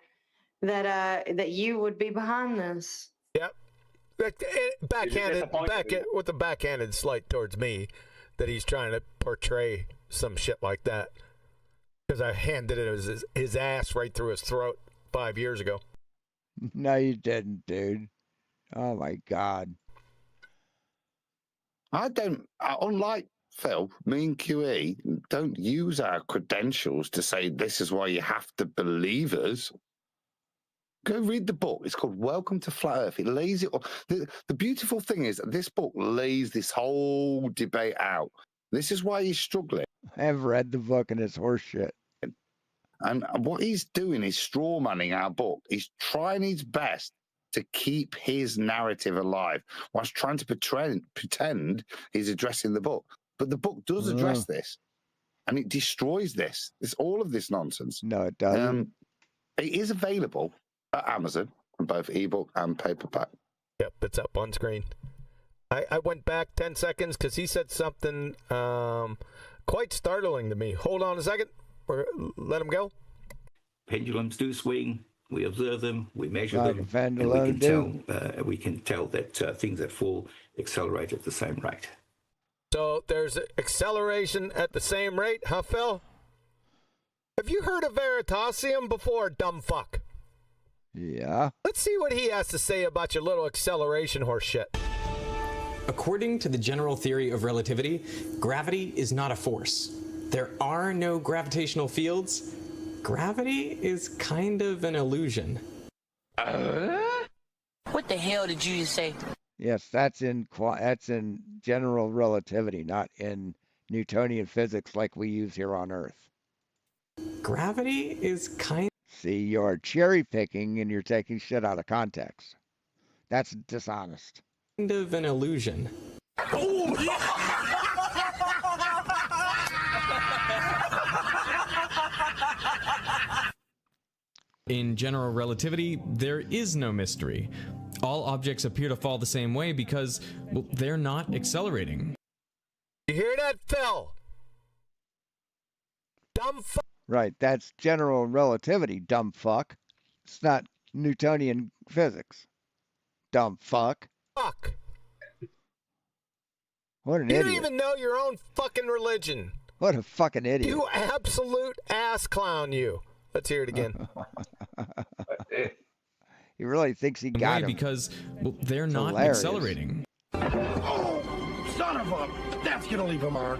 S18: that you would be behind this.
S17: Yep. Backhanded, with a backhanded slight towards me, that he's trying to portray some shit like that. Because I handed it his ass right through his throat 5 years ago.
S3: No, you didn't, dude. Oh my God.
S2: Unlike Phil, me and QE don't use our credentials to say this is why you have to believe us. Go read the book. It's called Welcome to Flat Earth. It lays it all. The beautiful thing is that this book lays this whole debate out. This is why he's struggling.
S3: I've read the book and it's horseshit.
S2: And what he's doing is straw manning our book. He's trying his best to keep his narrative alive whilst trying to pretend he's addressing the book. But the book does address this, and it destroys this. It's all of this nonsense.
S3: No, it doesn't.
S2: It is available at Amazon on both ebook and paperback.
S17: Yep, it's up on screen. I went back 10 seconds because he said something quite startling to me. Hold on a second. Let him go.
S20: Pendulums do swing. We observe them, we measure them, and we can tell that things that fall accelerate at the same rate.
S17: So there's acceleration at the same rate, huh, Phil? Have you heard of Veritasium before, dumb fuck?
S3: Yeah.
S17: Let's see what he has to say about your little acceleration horse shit.
S4: According to the general theory of relativity, gravity is not a force. There are no gravitational fields. Gravity is kind of an illusion.
S22: What the hell did you just say?
S3: Yes, that's in general relativity, not in Newtonian physics like we use here on Earth.
S4: Gravity is kind.
S3: See, you're cherry picking and you're taking shit out of context. That's dishonest.
S4: Kind of an illusion. In general relativity, there is no mystery. All objects appear to fall the same way because, well, they're not accelerating.
S17: You hear that, Phil? Dumb fuck.
S3: Right, that's general relativity, dumb fuck. It's not Newtonian physics. Dumb fuck.
S17: Fuck.
S3: What an
S17: idiot. You
S3: idiot.
S17: don't even know your own fucking religion.
S3: What a fucking idiot.
S17: You absolute ass clown, you. Let's hear it again.
S3: He really thinks he got him.
S4: Because, well, they're not
S3: hilarious.
S4: Accelerating.
S11: Oh, son of a... That's gonna leave a mark.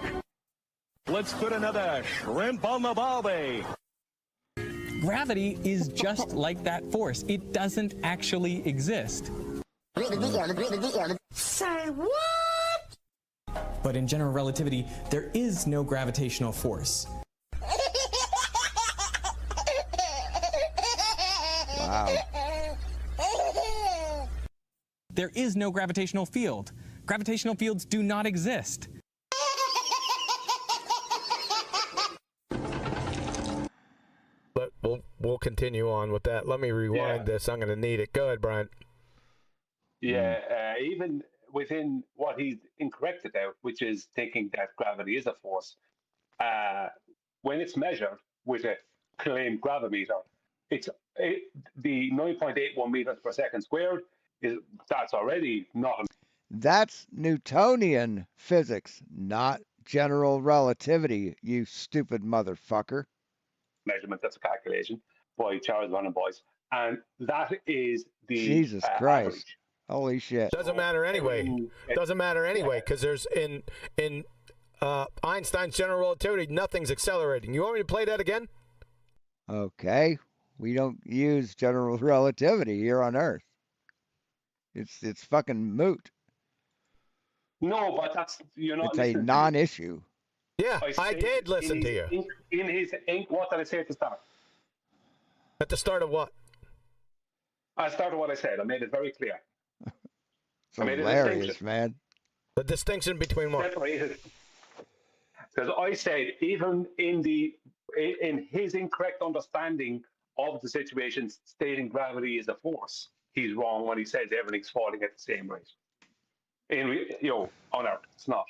S1: Let's put another shrimp on the barbie.
S4: Gravity is just like that force. It doesn't actually exist.
S11: Say what?
S4: But in general relativity, there is no gravitational force.
S3: Wow.
S4: There is no gravitational field. Gravitational fields do not exist.
S17: But we'll continue on with that. Let me rewind this. I'm going to need it. Go ahead, Brian.
S19: Yeah, even within what he's incorrect about, which is thinking that gravity is a force, when it's measured with a claimed gravimeter, the 9.81 meters per second squared that's already not.
S3: That's Newtonian physics, not general relativity, you stupid motherfucker.
S19: Measurement, that's a calculation by Charles Van Boyce, and that is the
S3: Jesus Christ.
S19: average.
S3: Holy shit.
S17: Doesn't matter anyway. Doesn't matter anyway, because there's in Einstein's general relativity, nothing's accelerating. You want me to play that again?
S3: Okay. We don't use general relativity here on Earth. It's fucking moot.
S19: No, but that's
S3: It's a non-issue.
S17: Yeah, I did listen to you.
S19: In his ink, what did I say at the start?
S17: At the start of what?
S19: I started what I said. I made it very clear.
S3: It's hilarious, man.
S17: The distinction between what?
S19: Because I said, even in his incorrect understanding of the situation, stating gravity is a force, he's wrong when he says everything's falling at the same rate. on Earth. It's not.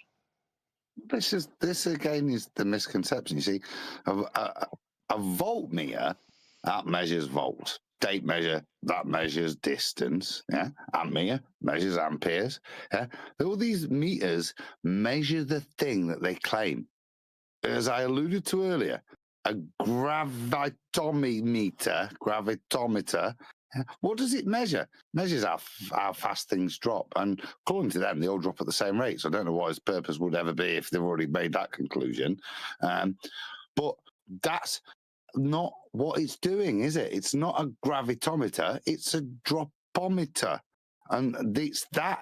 S2: This again is the misconception. You see, a voltmeter that measures volts. Tape measure that measures distance. Yeah, ammeter measures amperes. Yeah, all these meters measure the thing that they claim. As I alluded to earlier, a gravitometer. What does it measure? Measures how fast things drop. And according to them, they all drop at the same rate. So I don't know what its purpose would ever be if they've already made that conclusion. But that's not what it's doing, is it? It's not a gravitometer. It's a dropometer. And it's that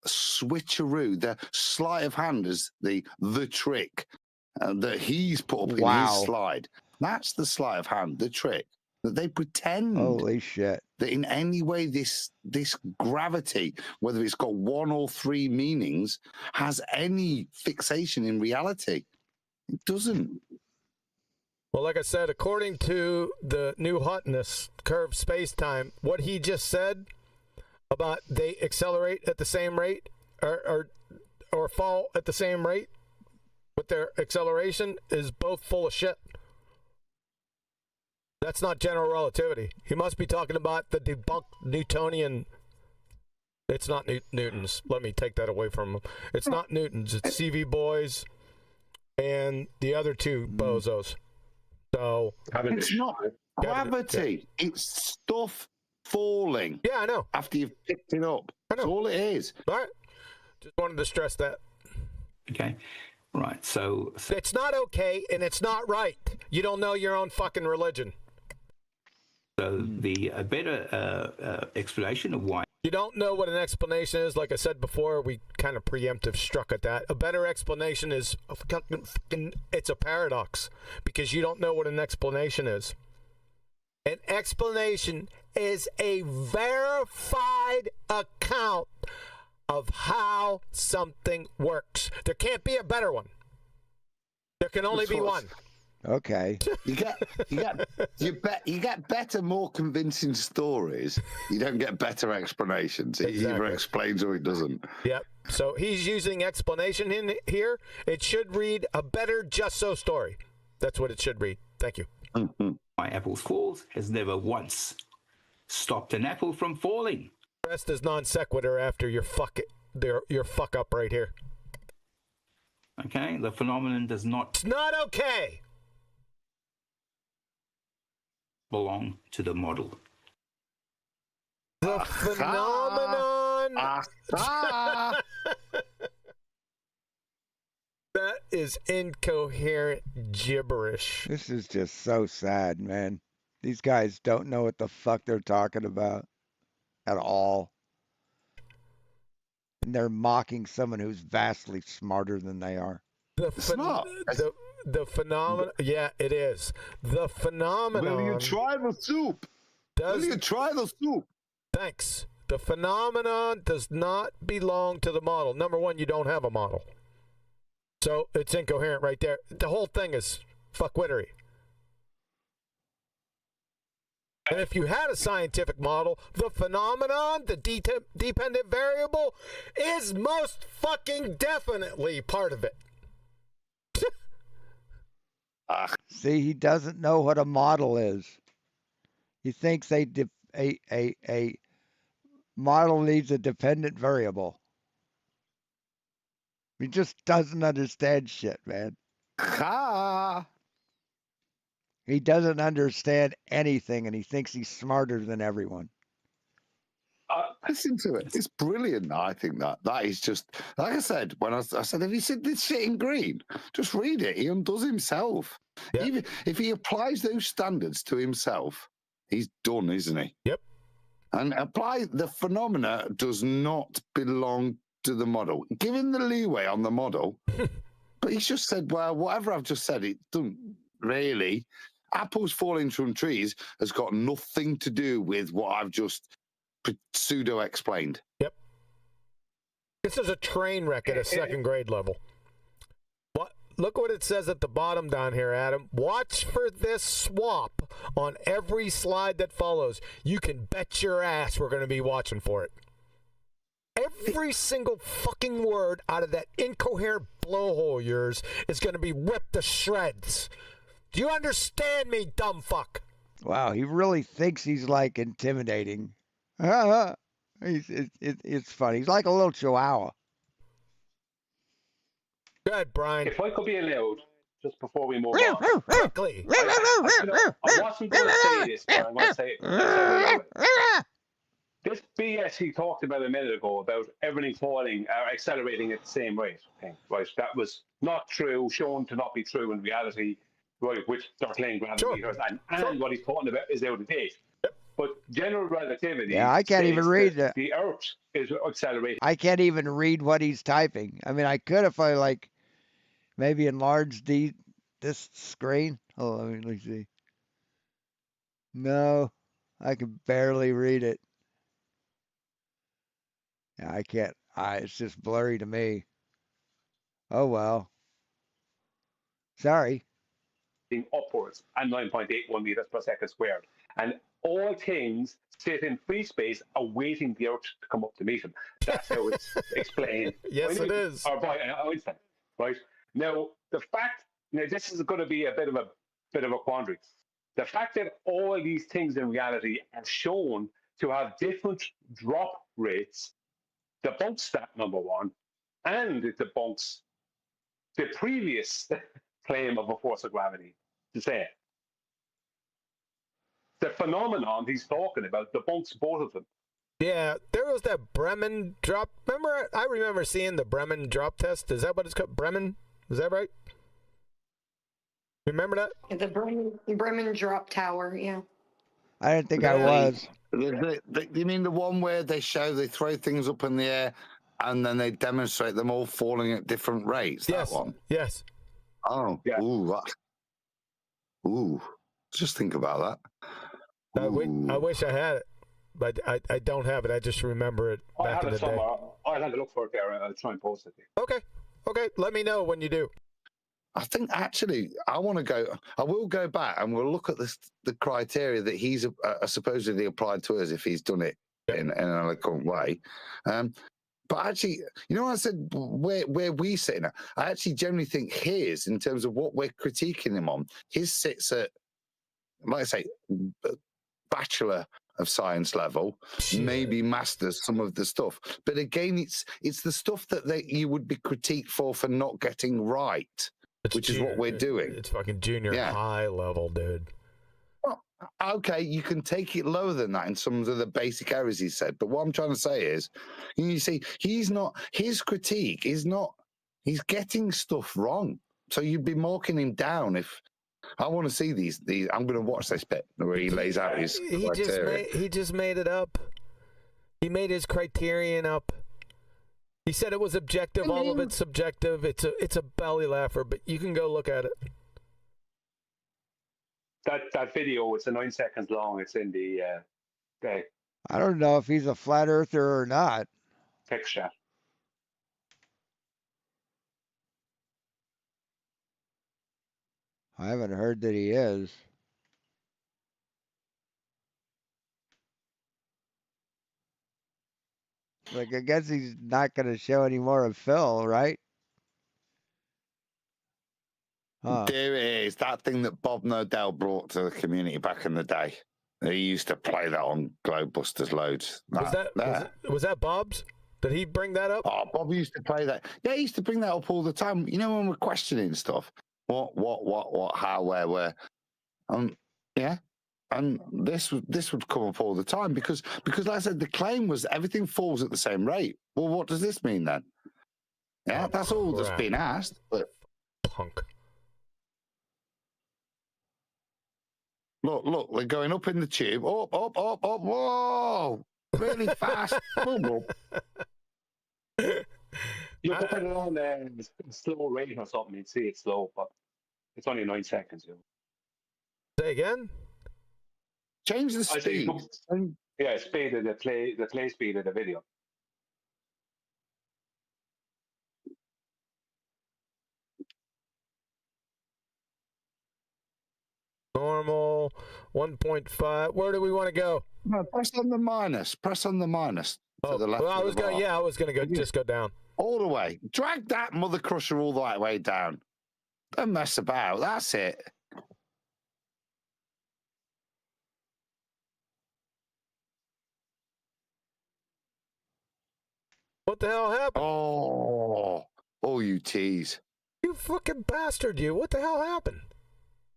S2: switcheroo, the sleight of hand is the trick that he's put up in his slide. That's the sleight of hand, the trick. That they pretend
S3: Holy shit.
S2: that in any way this gravity, whether it's got one or three meanings, has any fixation in reality. It doesn't.
S17: Well, like I said, according to the new hotness curve space-time, what he just said about they accelerate at the same rate or fall at the same rate with their acceleration is both full of shit. That's not general relativity. He must be talking about the debunked Newtonian. It's not Newton's. Let me take that away from him. It's not Newton's. It's CV Boys and the other two bozos. So
S2: it's not gravity. It's stuff falling.
S17: Yeah, I know.
S2: After you've picked it up. That's all it is.
S17: All right. Just wanted to stress that.
S20: Okay. Right. So
S17: it's not okay and it's not right. You don't know your own fucking religion.
S20: So a better explanation of why.
S17: You don't know what an explanation is. Like I said before, we kind of preemptive struck at that. A better explanation is it's a paradox because you don't know what an explanation is. An explanation is a verified account of how something works. There can't be a better one. There can only be one.
S3: Okay.
S2: You get better, more convincing stories. You don't get better explanations. It either explains or it doesn't.
S17: Yep. So he's using explanation in here. It should read a better just so story. That's what it should read. Thank you.
S20: Why apples falls has never once stopped an apple from falling.
S17: Rest is non sequitur after your fuck up right here.
S20: Okay, the phenomenon does not.
S17: It's not okay.
S20: Belong to the model.
S17: The phenomenon. That is incoherent gibberish.
S3: This is just so sad, man. These guys don't know what the fuck they're talking about at all. And they're mocking someone who's vastly smarter than they are.
S17: The phenomenon, yeah, it is. The phenomenon.
S2: Will you try the soup? Will you try the soup?
S17: Thanks. The phenomenon does not belong to the model. Number one, you don't have a model. So it's incoherent right there. The whole thing is fuckwittery. And if you had a scientific model, the phenomenon, the dependent variable, is most fucking definitely part of it.
S3: See, he doesn't know what a model is. He thinks a model needs a dependent variable. He just doesn't understand shit, man. He doesn't understand anything, and he thinks he's smarter than everyone.
S2: Listen to it. It's brilliant. I think that is just, like I said, when I said, have you seen this shit in green? Just read it. He undoes himself. Yep. Even if he applies those standards to himself, he's done, isn't he?
S17: Yep.
S2: And the phenomena does not belong to the model. Give him the leeway on the model. But he's just said, well, whatever I've just said, it doesn't really. Apples falling from trees has got nothing to do with what I've just pseudo explained.
S17: Yep. This is a train wreck at a second grade level. Look what it says at the bottom down here, Adam. Watch for this swap on every slide that follows. You can bet your ass we're going to be watching for it. Every every single fucking word out of that incoherent blowhole of yours is going to be ripped to shreds. Do you understand me, dumb fuck?
S3: Wow, he really thinks he's like intimidating. It's funny. He's like a little chihuahua.
S17: Go ahead, Brian.
S19: If I could be allowed, just before we move on.
S17: Quickly.
S19: I wasn't going to say this, but I'm going to say it. Anyway. This BS he talked about a minute ago about everything falling or accelerating at the same rate, right? That was not true, shown to not be true in reality, right? Which they're playing gravity meters, and what he's talking about is out of date. But general relativity.
S3: Yeah, I can't even read that.
S19: The Earth is accelerating.
S3: I can't even read what he's typing. I mean, I could if I like maybe enlarge this screen. Oh, let me see. No, I can barely read it. Yeah, I can't. It's just blurry to me. Oh well. Sorry.
S19: Upwards and 9.81 meters per second squared. And all things sit in free space awaiting the Earth to come up to meet them. That's how it's explained.
S17: Yes, it is.
S19: Or by Einstein, right? Now, this is going to be a bit of a quandary. The fact that all these things in reality are shown to have different drop rates debunks that, number one, and it debunks the previous claim of a force of gravity to say it. The phenomenon he's talking about debunks both of them.
S17: Yeah, there was that Bremen drop. I remember seeing the Bremen drop test. Is that what it's called? Bremen? Is that right? Remember that?
S18: The Bremen drop tower, yeah.
S3: I didn't think I was.
S2: You mean the one where they throw things up in the air and then they demonstrate them all falling at different rates?
S17: Yes.
S2: That one?
S17: Yes.
S2: Oh, yeah. Ooh. Just think about that.
S17: I wish I had it, but I don't have it. I just remember it back in the day.
S19: I'll have a look for it there. I'll try and post it.
S17: Okay. Let me know when you do.
S2: I think actually I will go back and we'll look at the criteria that he's supposedly applied to us if he's done it in an eloquent way. But actually, you know what I said, where we sit now, I actually generally think his, in terms of what we're critiquing him on, his sits at, like I say, Bachelor of Science level, maybe masters some of the stuff. But again, it's the stuff that you would be critiqued for not getting right. Which is what we're doing.
S17: It's fucking junior high level, dude.
S2: Well, okay, you can take it lower than that in some of the basic errors he said. But what I'm trying to say is, you see, his critique is not, he's getting stuff wrong. So you'd be marking him down if, I want to see these. I'm going to watch this bit where he lays out his criteria.
S17: He just made it up. He made his criterion up. He said it was objective. All of it's subjective. It's a belly laugher, but you can go look at it.
S19: That video, it's 9 seconds long. It's in the
S3: I don't know if he's a flat earther or not.
S19: text chat.
S3: I haven't heard that he is. Like, I guess he's not going to show any more of Phil, right? Huh.
S2: There it is, that thing that Bob Nodell brought to the community back in the day. He used to play that on Globebusters loads.
S17: Was that Bob's? Did he bring that up?
S2: Oh, Bob used to play that. Yeah, he used to bring that up all the time. You know, when we're questioning stuff. What, how, where. Yeah. And this would come up all the time because like I said, the claim was everything falls at the same rate. Well, what does this mean then? Yeah, that's all that's been asked. But
S17: punk.
S2: Look, they're going up in the tube. Up. Whoa! Really fast.
S19: You can put it on slow rate or something. You'd see it's slow, but it's only 9 seconds.
S17: Say again.
S2: Change the speed.
S19: Speed of the play speed of the video.
S17: Normal 1.5. Where do we want to go?
S2: No, press on the minus. To the left
S17: well, I
S2: of
S17: was
S2: the
S17: going.
S2: bar.
S17: Yeah, I was going to go just go down.
S2: All the way. Drag that mother crusher all the way down. Don't mess about. That's it.
S17: What the hell happened?
S2: Oh, you tease.
S17: You fucking bastard! You. What the hell happened?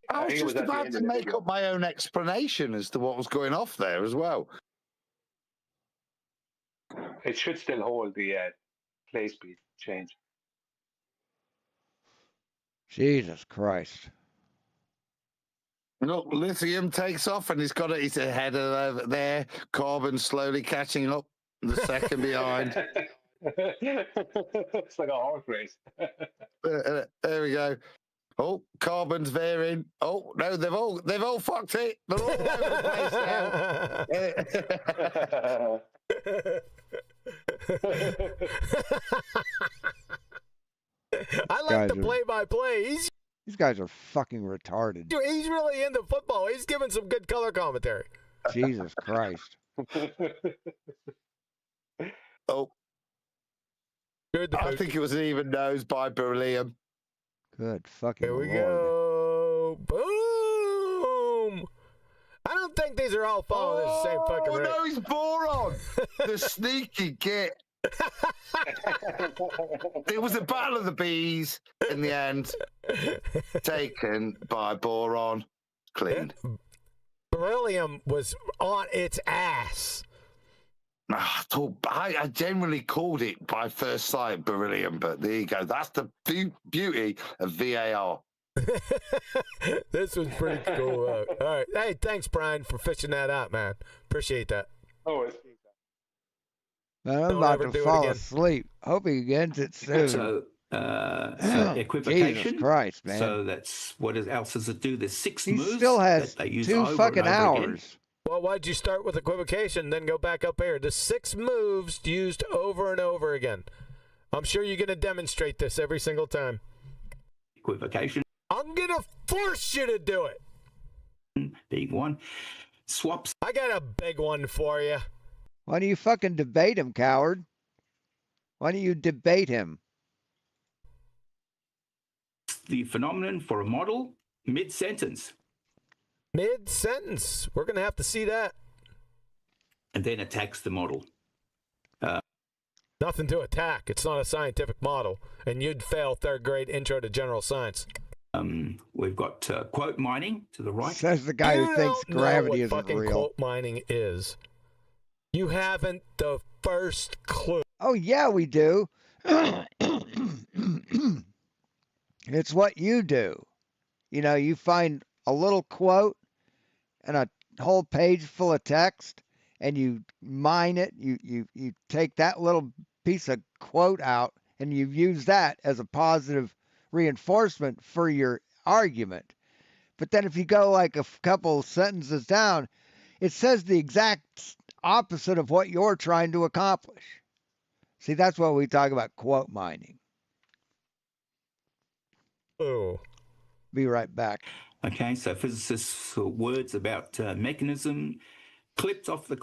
S2: I was just about to make up my own explanation as to what was going off there as well.
S19: It should still hold the play speed change.
S3: Jesus Christ.
S2: Look, lithium takes off and he's got it. He's ahead of over there. Carbon slowly catching up. The second behind.
S19: It's like a horse race.
S2: There we go. Oh, carbon's veering. Oh no, they've all fucked it. They're all over the place now.
S17: I like the play-by-play.
S3: These guys are fucking retarded.
S17: He's really into football. He's giving some good color commentary.
S3: Jesus Christ.
S2: Oh. I think it was an even nose by Beryllium.
S3: Good fucking
S17: Here we
S3: Lord.
S17: go. Boom. I don't think these are all following the same fucking route.
S2: Oh, no, he's Boron. The sneaky git. It was a battle of the bees in the end. Taken by Boron. Clean.
S17: Beryllium was on its ass.
S2: I generally called it by first sight Beryllium, but there you go. That's the beauty of VAR.
S17: This was pretty cool. All right. Hey, thanks, Brian, for fishing that out, man. Appreciate that.
S19: Oh,
S3: Man, I'm
S17: Don't
S3: about
S17: ever
S3: to
S17: do it
S3: fall
S17: again.
S3: asleep. Hope he ends it soon.
S20: So equivocation.
S3: Jesus Christ, man.
S20: So that's what else does it do? There's six
S3: He
S20: moves
S3: still has
S20: that they use
S3: 2
S20: over
S3: fucking
S20: and over again.
S3: hours.
S17: Well, why'd you start with equivocation, then go back up here? The 6 moves used over and over again. I'm sure you're going to demonstrate this every single time.
S20: Equivocation.
S17: I'm going to force you to do it.
S20: Big one. Swaps.
S17: I got a big one for you.
S3: Why don't you fucking debate him, coward? Why don't you debate him?
S20: The phenomenon for a model mid-sentence.
S17: Mid-sentence. We're going to have to see that.
S20: And then attacks the model.
S17: Nothing to attack. It's not a scientific model. And you'd fail 3rd grade intro to general science.
S20: We've got quote mining to the right.
S3: Says the guy who thinks gravity
S17: know
S3: isn't
S17: what fucking
S3: real.
S17: quote mining is. You haven't the first clue.
S3: Oh, yeah, we do. It's what you do. You know, you find a little quote and a whole page full of text, and you mine it. You take that little piece of quote out, and you use that as a positive reinforcement for your argument. But then if you go like a couple sentences down, it says the exact opposite of what you're trying to accomplish. See, that's what we talk about quote mining.
S17: Oh.
S3: Be right back.
S20: Okay, so physicists' words about mechanism clipped off the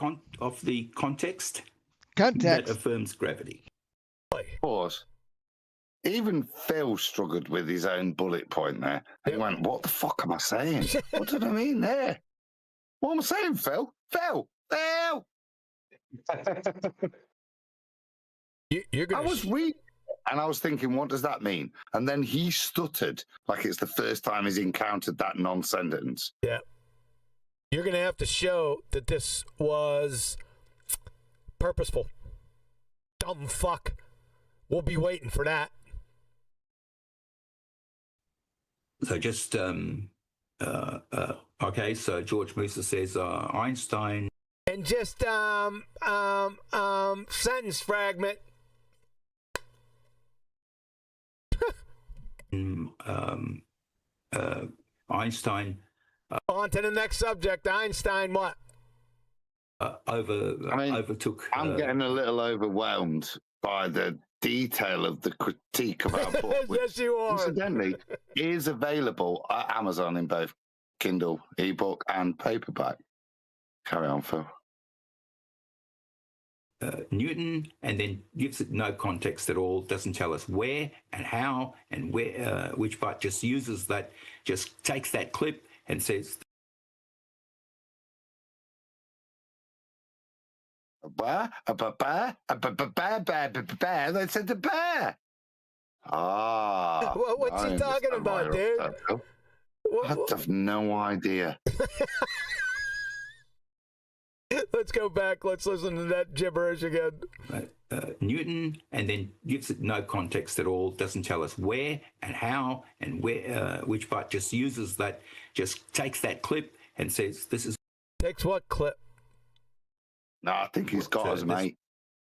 S20: context.
S3: Context.
S20: That affirms gravity.
S2: Pause. Even Phil struggled with his own bullet point there. He went, "What the fuck am I saying? What did I mean there? What am I saying, Phil? Phil!
S17: You're gonna
S2: I was reading and I was thinking, what does that mean? And then he stuttered like it's the first time he's encountered that non-sentence.
S17: Yeah. You're going to have to show that this was purposeful. Dumb fuck. We'll be waiting for that.
S20: So just, okay, so George Musa says Einstein.
S17: And just, sentence fragment.
S20: Einstein.
S17: On to the next subject. Einstein what?
S20: Overtook.
S2: I'm getting a little overwhelmed by the detail of the critique of our book, which
S17: yes, you are.
S2: incidentally is available at Amazon in both Kindle, ebook, and paperback. Carry on, Phil.
S20: Newton, and then gives it no context at all, doesn't tell us where and how and where, which part, just uses that, just takes that clip and says,
S2: They said the bear. Ah.
S17: What's he talking about, dude?
S2: I have no idea.
S17: Let's go back. Let's listen to that gibberish again.
S20: Newton, and then gives it no context at all, doesn't tell us where and how and where, which part, just uses that, just takes that clip and says, this is...
S17: Takes what clip?
S2: No, I think he's got us, mate.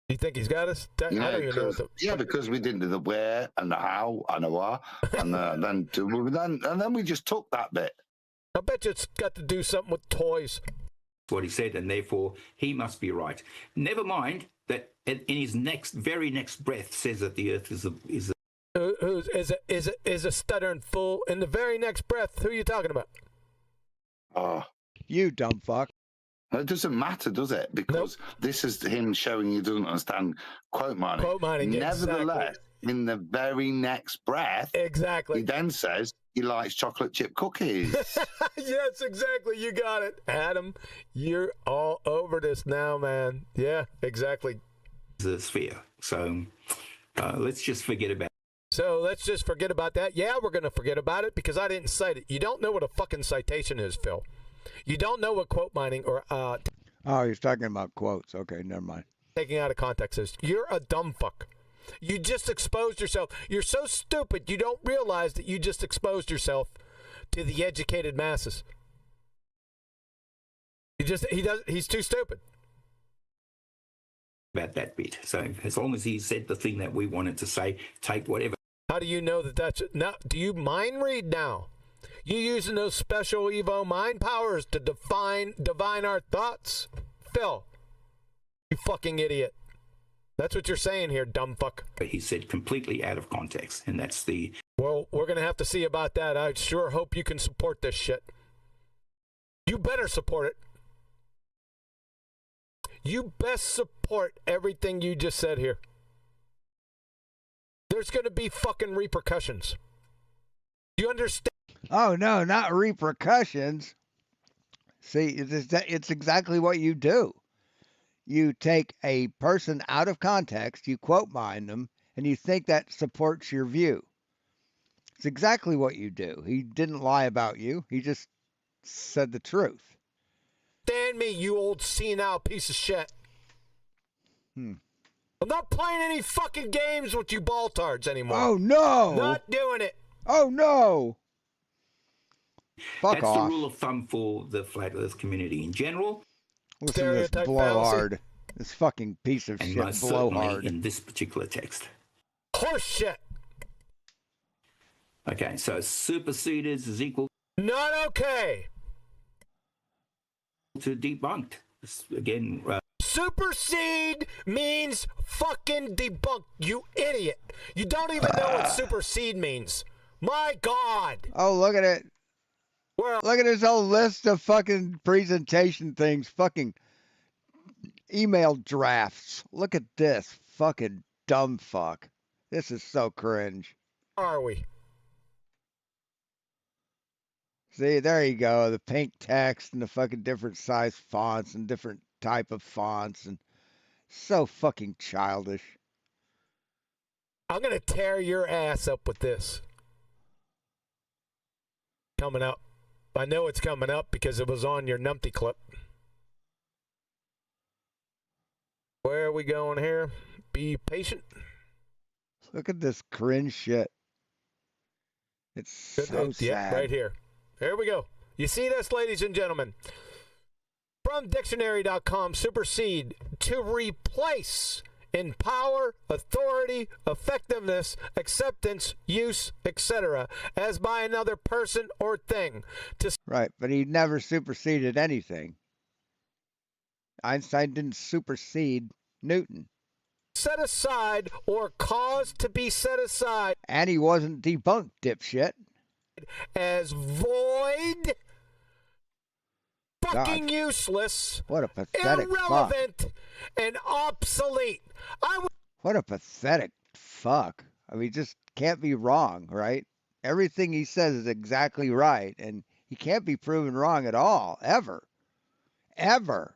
S17: You think he's got us?
S2: Because we didn't do the where and the how and the what, and then we just took that bit.
S17: I bet you it's got to do something with toys.
S20: What he said, and therefore he must be right. Never mind that in his very next breath says that the Earth is
S17: a stuttering fool. In the very next breath, who are you talking about?
S2: Oh,
S3: you dumb fuck.
S2: It doesn't matter, does it? Because this is him showing he doesn't understand quote mining.
S17: Quote mining,
S2: Nevertheless, in the very next breath,
S17: exactly,
S2: he then says he likes chocolate chip cookies.
S17: Yes, exactly. You got it, Adam. You're all over this now, man. Yeah, exactly.
S20: The sphere. So let's just forget about it.
S17: So let's just forget about that. Yeah, we're going to forget about it because I didn't cite it. You don't know what a fucking citation is, Phil. You don't know what quote mining or
S3: oh, he's talking about quotes. Okay, never mind.
S17: Taking out of context is. You're a dumb fuck. You just exposed yourself. You're so stupid you don't realize that you just exposed yourself to the educated masses. He's too stupid.
S20: About that bit. So as long as he said the thing that we wanted to say, take whatever.
S17: How do you know that that's now? Do you mind read now? You using those special Evo mind powers to divine our thoughts? Phil, you fucking idiot. That's what you're saying here, dumb fuck.
S20: He said completely out of context, and that's the...
S17: Well, we're going to have to see about that. I sure hope you can support this shit. You better support it. You best support everything you just said here. There's going to be fucking repercussions. Do you understand?
S3: Oh, no, not repercussions. See, it's exactly what you do. You take a person out of context, you quote mine them, and you think that supports your view. It's exactly what you do. He didn't lie about you. He just said the truth.
S17: Stand me, you old senile piece of shit. I'm not playing any fucking games with you baltards anymore.
S3: Oh, no.
S17: Not doing it.
S3: Oh, no. Fuck
S20: That's
S3: off.
S20: the rule of thumb for the flat earth community in general.
S3: Listen to this blowhard. This fucking piece of
S20: and
S3: shit
S20: most certainly
S3: blowhard.
S20: in this particular text.
S17: Horse shit.
S20: Okay, so superseded is equal...
S17: Not okay.
S20: ...to debunked. Again...
S17: Supersede means fucking debunk, you idiot. You don't even know what supersede means. My God.
S3: Oh, look at it. Look at this whole list of fucking presentation things. Fucking email drafts. Look at this. Fucking dumb fuck. This is so cringe.
S17: Where are we?
S3: See, there you go. The pink text and the fucking different size fonts and different type of fonts. And so fucking childish.
S17: I'm going to tear your ass up with this. Coming up. I know it's coming up because it was on your numpty clip. Where are we going here? Be patient.
S3: Look at this cringe shit. It's so sad.
S17: Yeah, right here. Here we go. You see this, ladies and gentlemen? From dictionary.com, supersede, to replace in power, authority, effectiveness, acceptance, use, etc., as by another person or thing.
S3: Right, but he never superseded anything. Einstein didn't supersede Newton.
S17: Set aside or cause to be set aside.
S3: And he wasn't debunked, dipshit.
S17: As void. fucking useless,
S3: What a pathetic fuck.
S17: irrelevant, and obsolete.
S3: What a pathetic fuck. I mean, just can't be wrong, right? Everything he says is exactly right, and he can't be proven wrong at all, ever. Ever.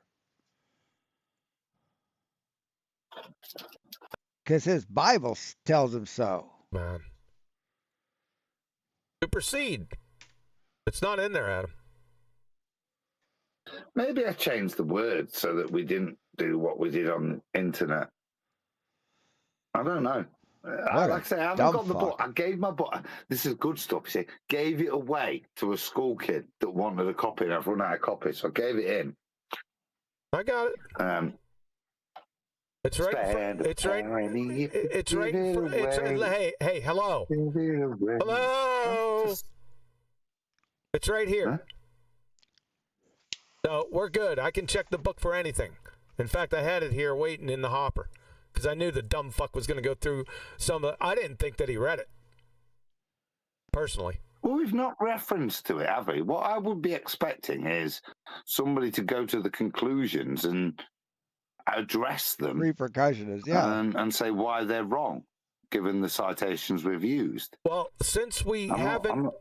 S3: Because his Bible tells him so.
S17: Man. Supersede. It's not in there, Adam.
S2: Maybe I changed the word so that we didn't do what we did on the internet. I don't know. Like I say, I haven't got the book. I gave my book. This is good stuff. You see, gave it away to a school kid that wanted a copy, and I've run out of copies, so I gave it in.
S17: I got it. It's right. Hey, hello. Hello. It's right here.
S2: Huh?
S17: So we're good. I can check the book for anything. In fact, I had it here waiting in the hopper because I knew the dumb fuck was going to go through some of. I didn't think that he read it personally.
S2: Well, we've not referenced to it, have we? What I would be expecting is somebody to go to the conclusions and address them.
S3: Repercussions, yeah.
S2: And say why they're wrong, given the citations we've used.
S17: Well, since we haven't...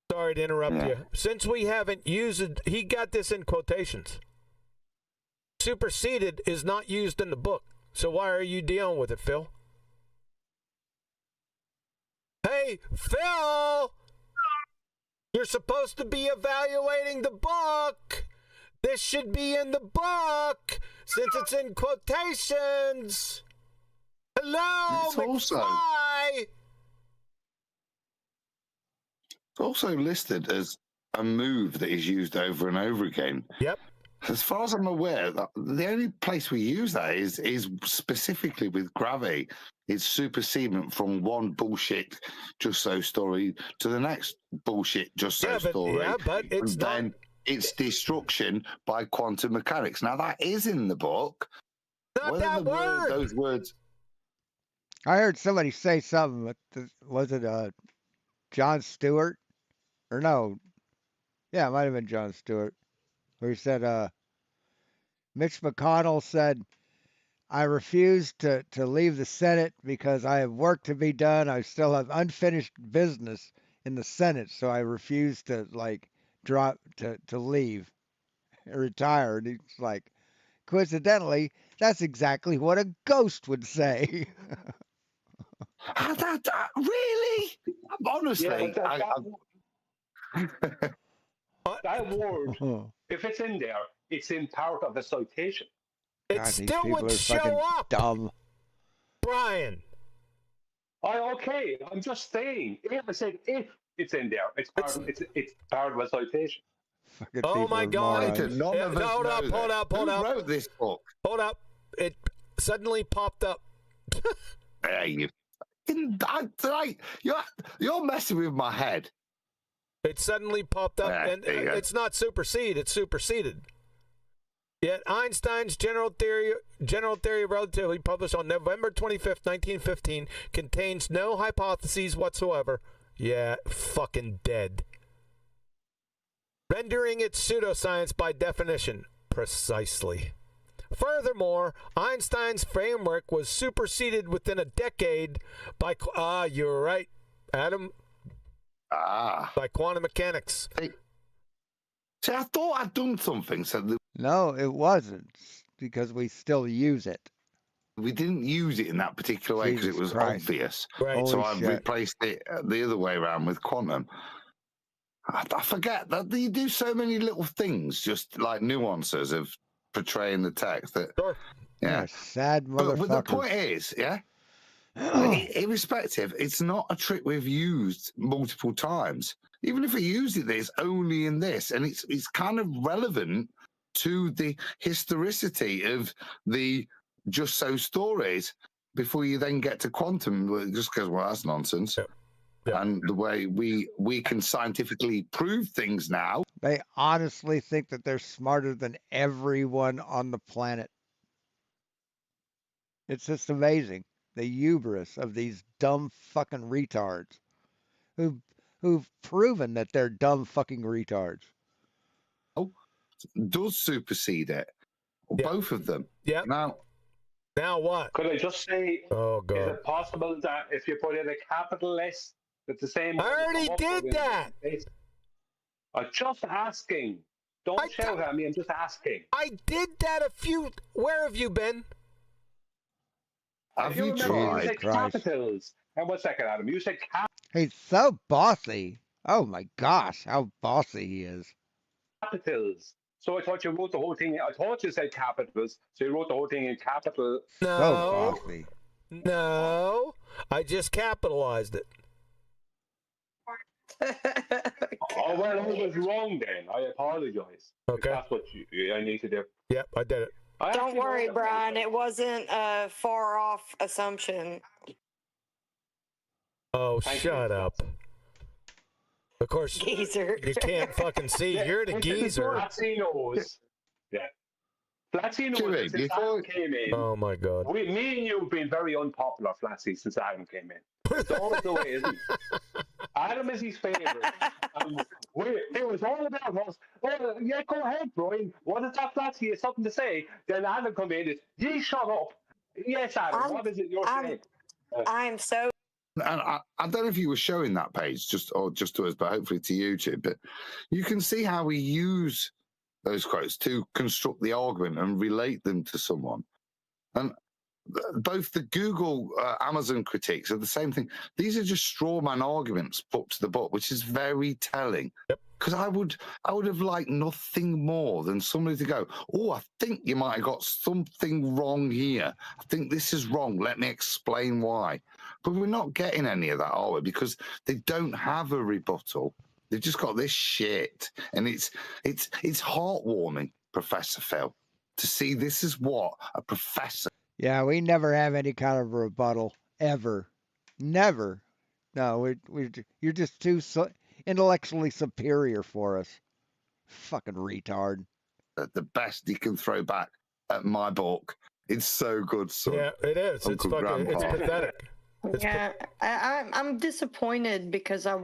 S17: Sorry to interrupt you. Since we haven't used it, he got this in quotations. Superseded is not used in the book. So why are you dealing with it, Phil? Hey, Phil! You're supposed to be evaluating the book. This should be in the book since it's in quotations. Hello,
S2: It's also listed as a move that is used over and over again.
S17: Yep.
S2: As far as I'm aware, the only place we use that is specifically with gravity. It's supersedement from one bullshit just so story to the next bullshit just so story.
S17: Yeah, but it's
S2: then it's destruction by quantum mechanics. Now that is in the book.
S17: Not that word.
S2: Those words.
S3: I heard somebody say something. Was it John Stewart? Or no. Yeah, it might have been John Stewart. Where he said, Mitch McConnell said, I refuse to leave the Senate because I have work to be done. I still have unfinished business in the Senate, so I refuse to drop to leave, retire. And he's like, coincidentally, that's exactly what a ghost would say.
S2: Really? Honestly,
S19: that word, if it's in there, it's in part of the citation.
S17: It still would show up.
S3: Dumb.
S17: Brian.
S19: Okay, I'm just saying. If I said if it's in there, it's part of a citation.
S17: Oh my God!
S2: Hold up! Who wrote this book?
S17: Hold up! It suddenly popped up.
S2: Hey, you're messing with my head.
S17: It suddenly popped up, and it's not supersede; it's superseded. Yet Einstein's general theory of relativity, published on November 25th, 1915, contains no hypotheses whatsoever. Yeah, fucking dead. Rendering it pseudoscience by definition. Precisely. Furthermore, Einstein's framework was superseded within a decade by... you're right, Adam. By quantum mechanics.
S2: See, I thought I'd done something.
S3: No, it wasn't, because we still use it.
S2: We didn't use it in that particular way because it was obvious.
S17: Right.
S2: So I've replaced it the other way around with quantum. I forget that you do so many little things, just like nuances of portraying the text. That
S3: Yeah, sad motherfucker.
S2: But the point is, irrespective, it's not a trick we've used multiple times. Even if we use it, it's only in this, and it's kind of relevant to the historicity of the just so stories before you then get to quantum, just because, well, that's nonsense. And the way we can scientifically prove things now.
S3: They honestly think that they're smarter than everyone on the planet. It's just amazing. The hubris of these dumb fucking retards who've proven that they're dumb fucking retards.
S2: Oh, does supersede it. Both of them.
S17: Yeah. Now what?
S19: Could I just say,
S17: oh, God.
S19: is it possible that if you put in a capital S, that the same...
S17: I already did that!
S19: I'm just asking. Don't shout at me, I'm just asking.
S17: I did that Where have you been?
S2: Have
S19: you
S2: tried?
S19: You said capitals. And 1 second, Adam. You said
S3: He's so bossy. Oh my gosh, how bossy he is.
S19: capitals. So I thought you wrote the whole thing. I thought you said capitals. So you wrote the whole thing in capital.
S17: No. No. I just capitalized it.
S19: Oh, well, I was wrong then. I apologize.
S17: Okay.
S19: That's what I need to do.
S17: Yep, I did it.
S18: Don't worry, Brian. It wasn't a far off assumption.
S17: Oh, shut up. Of course,
S18: Geezer.
S17: You can't fucking see. You're the geezer.
S19: Flatsy knows. Yeah. Flatsy knows since Adam came in.
S17: Oh, my God.
S19: Me and you have been very unpopular, Flatsy, since Adam came in. It's always the way, isn't it? Adam is his favourite. It was all about us. Oh, yeah, go ahead, Brian. What is that, Flatsy? Has something to say. Then Adam come in. You shut up. Yes, Adam. What is it you're saying?
S18: I'm so.
S2: And I don't know if you were showing that page just to us, but hopefully to YouTube. But you can see how we use those quotes to construct the argument and relate them to someone. And both the Google, Amazon critiques are the same thing. These are just straw man arguments put to the book, which is very telling. Because I would have liked nothing more than somebody to go, oh, I think you might have got something wrong here. I think this is wrong. Let me explain why. But we're not getting any of that, are we? Because they don't have a rebuttal. They've just got this shit. And it's heartwarming, Professor Phil, to see this is what a professor.
S3: Yeah, we never have any kind of rebuttal, ever. Never. No, you're just too intellectually superior for us. Fucking retard.
S2: The best he can throw back at my book. It's so good, son.
S17: Yeah, it is. It's fucking, it's pathetic.
S18: I'm disappointed because I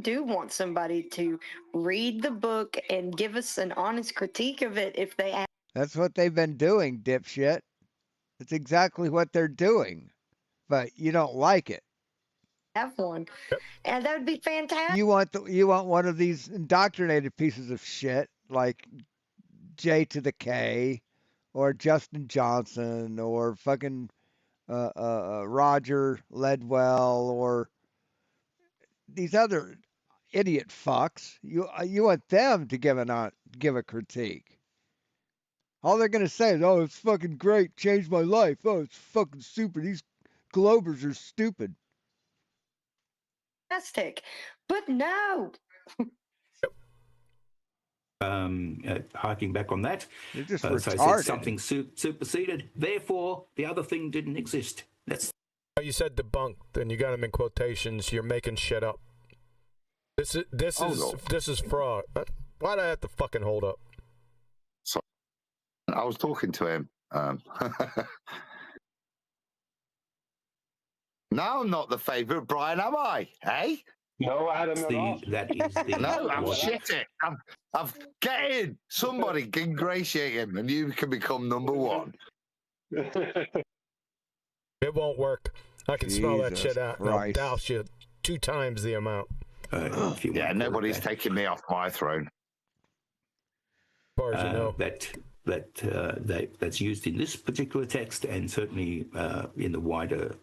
S18: do want somebody to read the book and give us an honest critique of it if they.
S3: That's what they've been doing, dipshit. That's exactly what they're doing, but you don't like it.
S18: Have one, and that would be fantastic.
S3: You want one of these indoctrinated pieces of shit like J to the K, or Justin Johnson, or fucking Roger Ledwell, or these other idiot fucks. You want them to give a critique. All they're gonna say is, "Oh, it's fucking great, changed my life. Oh, it's fucking super. These Globers are stupid."
S18: Fantastic, but no.
S20: Harking back on that,
S3: They're just
S20: so I said
S3: retarded.
S20: something superseded. Therefore, the other thing didn't exist. That's.
S17: You said debunked, and you got them in quotations. You're making shit up. This is fraud. Why'd I have to fucking hold up?
S2: So I was talking to him. Now I'm not the favourite Brian, am I? Hey?
S19: No, Adam,
S20: that is the.
S2: No, I'm shitting. I'm getting. Somebody ingratiate him, and you can become number one.
S17: It won't work. I can smell that shit out. And I'll douse you 2 times the amount.
S2: Yeah, nobody's taking me off my throne.
S17: As far as you know.
S20: That's used in this particular text, and certainly in the wider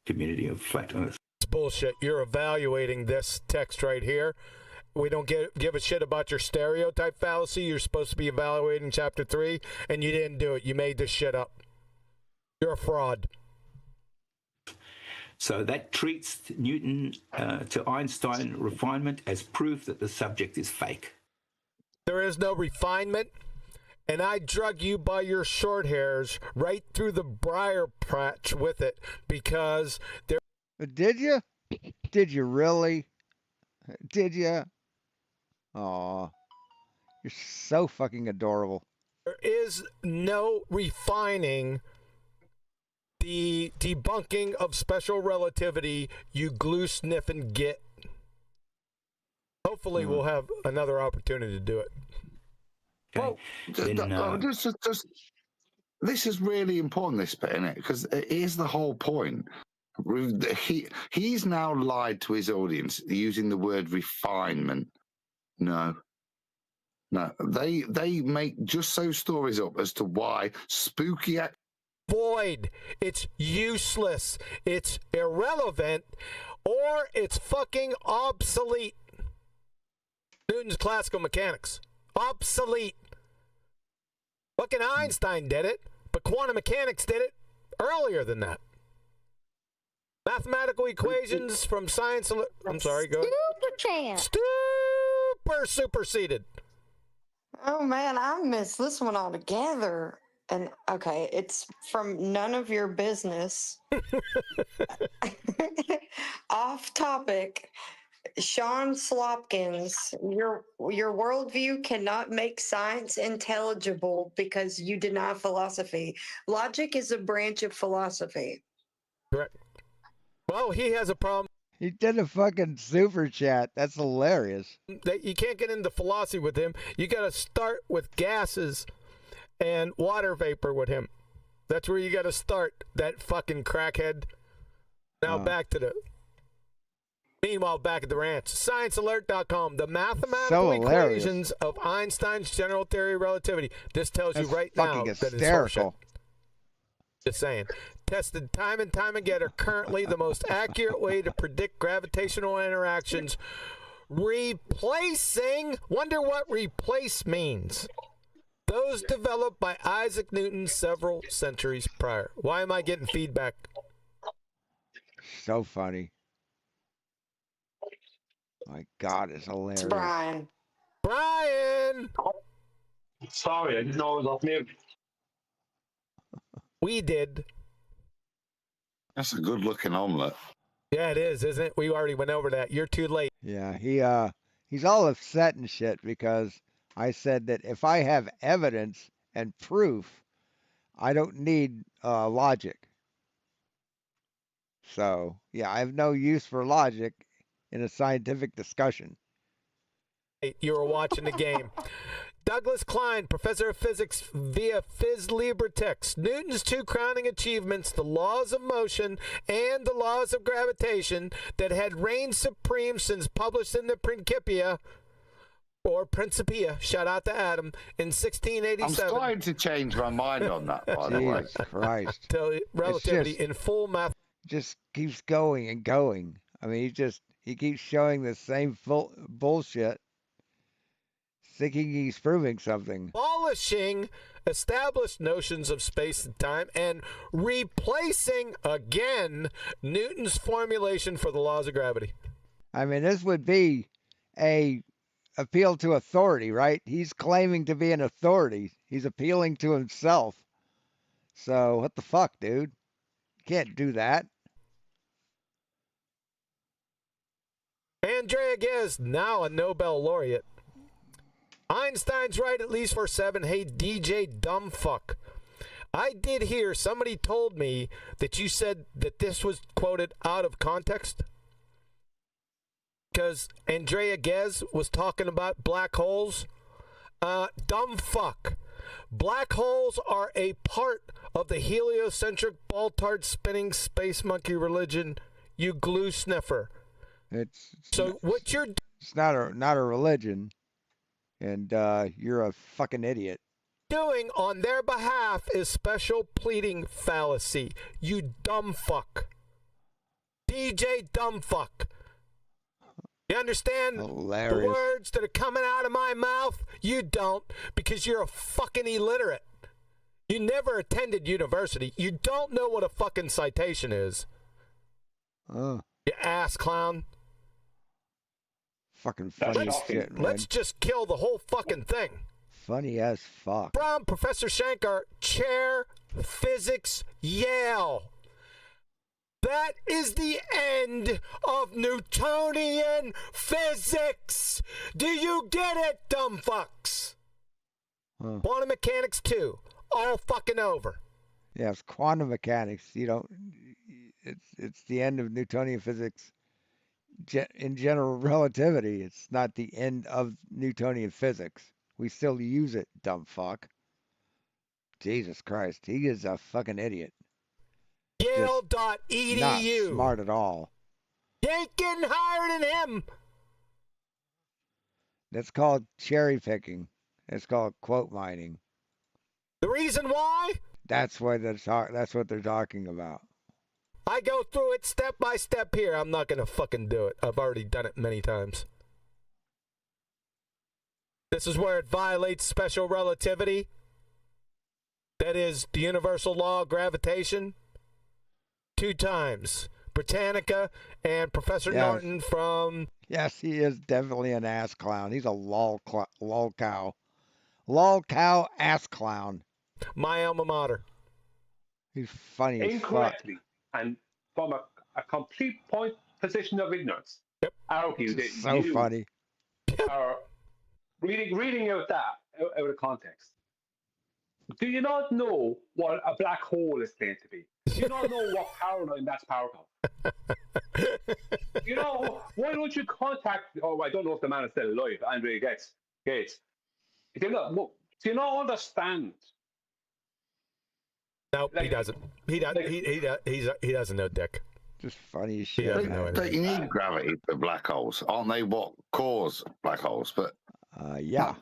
S20: community of flat Earth.
S17: It's bullshit. You're evaluating this text right here. We don't give a shit about your stereotype fallacy. You're supposed to be evaluating chapter 3, and you didn't do it. You made this shit up. You're a fraud.
S20: So that treats Newton to Einstein refinement as proof that the subject is fake.
S17: There is no refinement, and I drug you by your short hairs right through the briar patch with it because there.
S3: Did you? Did you really? Did you? Aw, you're so fucking adorable.
S17: There is no refining the debunking of special relativity, you glue sniffing git. Hopefully we'll have another opportunity to do it.
S2: Well, this is really important, this bit, isn't it? Because it is the whole point. He's now lied to his audience using the word refinement. No, they make just so stories up as to why spooky
S17: void, it's useless, it's irrelevant, or it's fucking obsolete. Newton's classical mechanics. Obsolete. Fucking Einstein did it, but quantum mechanics did it earlier than that. Mathematical equations from science. I'm sorry, go ahead. Super superseded.
S18: Oh man, I missed this one altogether. And okay, it's from None of Your Business. Off topic. Sean Slopkins, your worldview cannot make science intelligible because you deny philosophy. Logic is a branch of philosophy.
S17: Correct. Well, he has a problem.
S3: He did a fucking super chat. That's hilarious.
S17: You can't get into philosophy with him. You got to start with gases and water vapor with him. That's where you got to start, that fucking crackhead. Now back to the... Meanwhile, back at the ranch. ScienceAlert.com. The mathematical equations of Einstein's general theory of relativity. This tells you right now that it's horseshit. Just saying. Tested time and time again, are currently the most accurate way to predict gravitational interactions. Replacing, wonder what replace means. Those developed by Isaac Newton several centuries prior. Why am I getting feedback?
S3: So funny. My God, it's hilarious.
S18: It's Brian.
S17: Brian!
S19: Sorry, I didn't know it was off mute.
S17: We did.
S2: That's a good-looking omelet.
S17: Yeah, it is, isn't it? We already went over that. You're too late.
S3: Yeah, he's all upset and shit because I said that if I have evidence and proof, I don't need logic. So, yeah, I have no use for logic in a scientific discussion.
S17: You were watching the game. Douglas Klein, professor of physics via Phys Libre Text. Newton's two crowning achievements, the laws of motion and the laws of gravitation, that had reigned supreme since published in the Principia, or Principia, shout out to Adam, in 1687.
S2: I'm starting to change my mind on that, by the way.
S3: Jesus Christ.
S17: Relativity in full math.
S3: Just keeps going and going. I mean, he keeps showing the same bullshit, thinking he's proving something.
S17: Abolishing established notions of space and time and replacing again Newton's formulation for the laws of gravity.
S3: I mean, this would be a appeal to authority, right? He's claiming to be an authority. He's appealing to himself. So what the fuck, dude? You can't do that.
S17: Andrea Ghez, now a Nobel laureate. Einstein's right at least for 7. Hey, DJ Dumbfuck. I did hear somebody told me that you said that this was quoted out of context. Because Andrea Ghez was talking about black holes. Dumbfuck. Black holes are a part of the heliocentric ball-tard spinning space monkey religion, you glue sniffer.
S3: It's
S17: not
S3: a religion, and you're a fucking idiot.
S17: Doing on their behalf is special pleading fallacy. You dumb fuck. DJ dumb fuck. You understand
S3: Hilarious.
S17: The words that are coming out of my mouth? You don't, because you're a fucking illiterate. You never attended university. You don't know what a fucking citation is.
S3: Oh.
S17: You ass clown.
S3: Fucking funny as shit, man.
S17: Let's just kill the whole fucking thing.
S3: Funny as fuck.
S17: From Professor Shankar, Chair Physics, Yale. That is the end of Newtonian physics. Do you get it, dumb fucks? Quantum mechanics 2, all fucking over.
S3: Yeah, it's quantum mechanics. You don't. It's the end of Newtonian physics. In general relativity, it's not the end of Newtonian physics. We still use it, dumb fuck. Jesus Christ, he is a fucking idiot. Not
S17: Yale.edu.
S3: smart at all.
S17: You ain't getting higher than him.
S3: That's called cherry picking. It's called quote mining.
S17: The reason why?
S3: That's what they're talking about.
S17: I go through it step by step here. I'm not going to fucking do it. I've already done it many times. This is where it violates special relativity. That is the universal law of gravitation. 2 times. Britannica and Professor Norton from...
S3: Yes, he is definitely an ass clown. He's a lol cow. Lol cow ass clown.
S17: My alma mater.
S3: He's funny as fuck.
S19: Incorrectly, and from a complete position of ignorance, argue that
S3: So
S19: you
S3: funny.
S19: are reading out of context. Do you not know what a black hole is claimed to be? Do you not know what power line that's powered on? You know, why don't you contact? Oh, I don't know if the man is still alive. Andre Gates. Do you not understand?
S17: No, he doesn't. He doesn't know dick.
S3: Just funny as shit.
S2: Don't you need gravity for black holes? Aren't they what cause black holes? But
S3: yeah.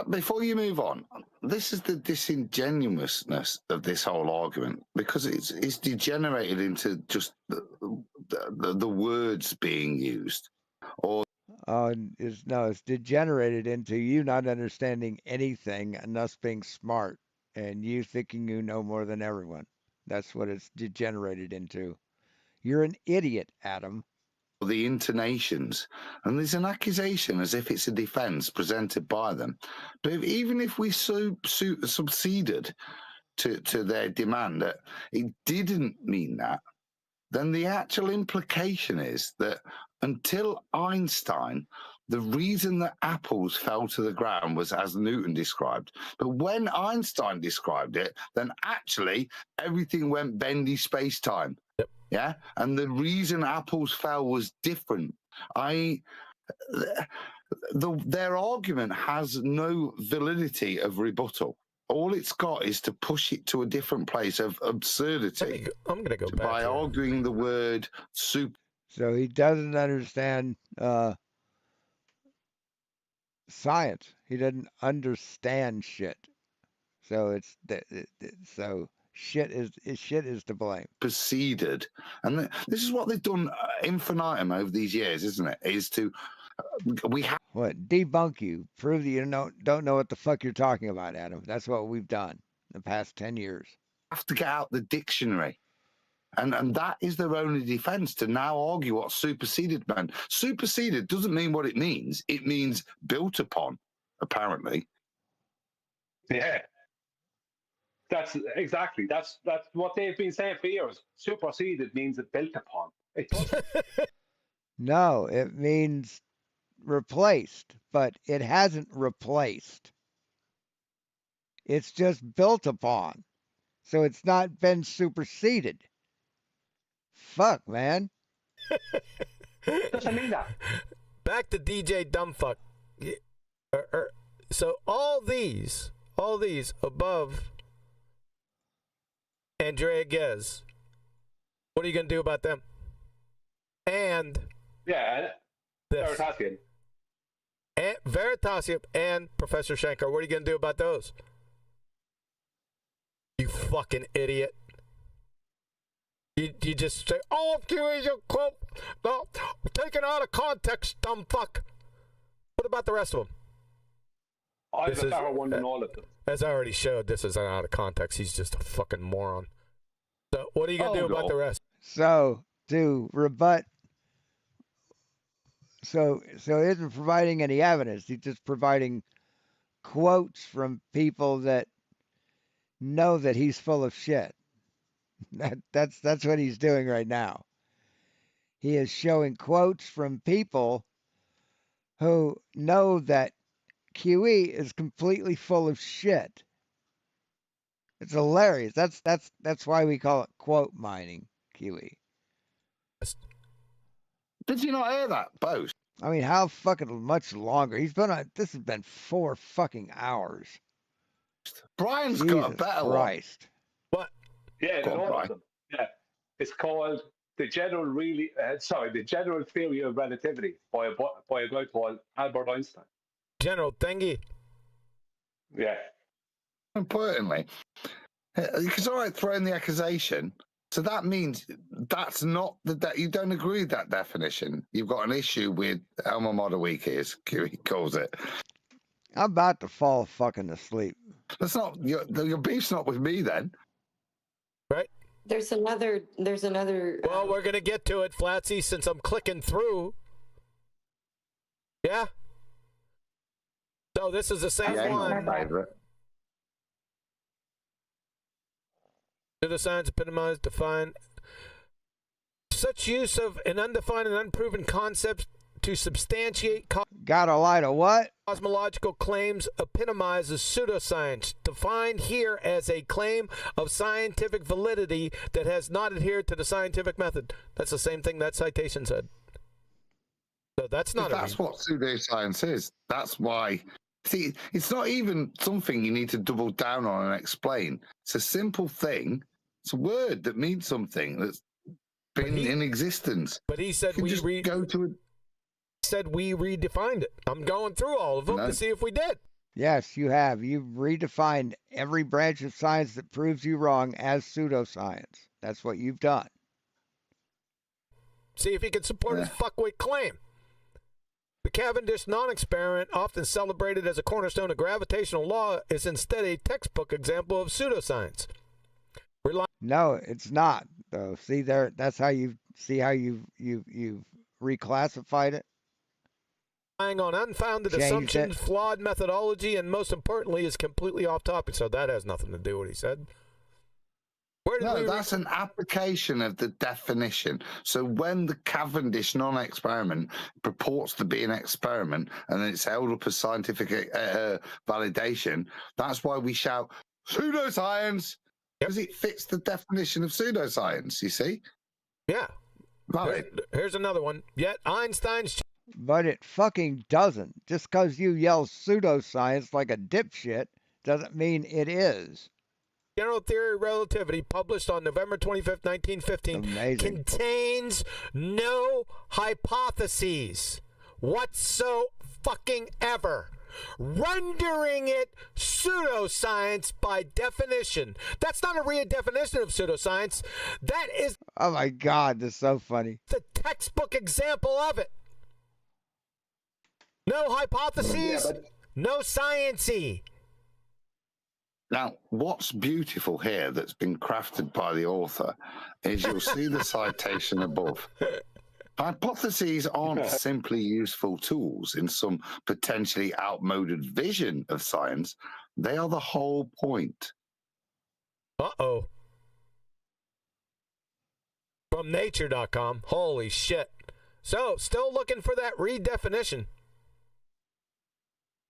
S2: Before you move on, this is the disingenuousness of this whole argument, because it's degenerated into just the words being used, or
S3: it's degenerated into you not understanding anything and us being smart and you thinking you know more than everyone. That's what it's degenerated into. You're an idiot, Adam.
S2: the intonations, and there's an accusation as if it's a defense presented by them. But even if we succeeded to their demand that it didn't mean that, then the actual implication is that until Einstein, the reason that apples fell to the ground was as Newton described. But when Einstein described it, then actually everything went bendy space-time.
S17: Yep.
S2: Yeah, and the reason apples fell was different. Their argument has no validity of rebuttal. All it's got is to push it to a different place of absurdity.
S17: I'm going to go back
S2: by arguing the word super.
S3: So he doesn't understand science. He doesn't understand shit. So shit is to blame.
S2: Proceeded, and this is what they've done infinitum over these years, isn't it? Is to
S3: debunk you, prove that you don't know what the fuck you're talking about, Adam. That's what we've done the past 10 years.
S2: Have to get out the dictionary. And that is their only defense, to now argue what superseded meant. Superseded doesn't mean what it means. It means built upon, apparently.
S19: Yeah. That's what they've been saying for years. Superseded means it built upon. It doesn't.
S3: No, it means replaced, but it hasn't replaced. It's just built upon. So it's not been superseded. Fuck, man.
S19: Doesn't mean that.
S17: Back to DJ Dumbfuck. So all these above Andrea Ghez, what are you going to do about them? And
S19: Veritasium.
S17: And Veritasium and Professor Shankar, what are you going to do about those? You fucking idiot. You just say, oh, QE's a quote. No, taken out of context, dumb fuck. What about the rest of them?
S19: I've never won in all of them.
S17: As I already showed, this is out of context. He's just a fucking moron. So what are you going to do about the rest?
S3: So, to rebut, so he isn't providing any evidence. He's just providing quotes from people that know that he's full of shit. That's what he's doing right now. He is showing quotes from people who know that QE is completely full of shit. It's hilarious. That's why we call it quote mining, QE.
S2: Did you not hear that, Bose?
S3: I mean, how fucking much longer? He's been on. This has been 4 fucking hours.
S2: Brian's
S3: Jesus
S2: got a better
S3: Christ.
S17: What?
S19: Yeah,
S2: Go
S19: there's
S2: on,
S19: one
S2: Brian.
S19: of them. Yeah, it's called the general theory of relativity by a guy called Albert Einstein.
S17: General Thingy.
S19: Yeah.
S2: Importantly, because all right, throwing the accusation. So that means that's not that you don't agree with that definition. You've got an issue with Elmer Modawiki, as he calls it.
S3: I'm about to fall fucking asleep.
S2: That's not your beef's not with me then.
S17: Right?
S18: There's another.
S17: Well, we're gonna get to it, Flatsy, since I'm clicking through. Yeah. So this is the same one. Pseudoscience epitomized, defined. Such use of an undefined and unproven concept to substantiate
S3: Got a light of what?
S17: cosmological claims epitomizes pseudoscience, defined here as a claim of scientific validity that has not adhered to the scientific method. That's the same thing that citation said. So that's not.
S2: That's what pseudoscience is. That's why. See, it's not even something you need to double down on and explain. It's a simple thing. It's a word that means something that's been in existence.
S17: But he said
S2: we go to a.
S17: Said we redefined it. I'm going through all of them to see if we did.
S3: Yes, you have. You've redefined every branch of science that proves you wrong as pseudoscience. That's what you've done.
S17: See if he can support his fuckwit claim. The Cavendish non-experiment, often celebrated as a cornerstone of gravitational law, is instead a textbook example of pseudoscience.
S3: No, it's not. Though, see there. That's how you've reclassified it.
S17: Relying on unfounded
S3: Changed
S17: assumptions,
S3: it.
S17: flawed methodology, and most importantly, is completely off topic. So that has nothing to do with what he said.
S2: No, that's an application of the definition. So when the Cavendish non-experiment purports to be an experiment and then it's held up as scientific validation, that's why we shout pseudoscience, because it fits the definition of pseudoscience, you see?
S17: Yeah.
S2: Valid.
S17: Here's another one. Yet Einstein's...
S3: But it fucking doesn't. Just because you yell pseudoscience like a dipshit doesn't mean it is.
S17: General Theory of Relativity, published on November 25th, 1915, contains no hypotheses whatsoever, rendering it pseudoscience by definition. That's not a redefinition of pseudoscience. That is...
S3: Oh my God, that's so funny.
S17: The textbook example of it. No hypotheses, no science-y.
S2: Now, what's beautiful here that's been crafted by the author is you'll see the citation above. Hypotheses aren't simply useful tools in some potentially outmoded vision of science. They are the whole point.
S17: Uh-oh. From nature.com. Holy shit. So, still looking for that redefinition.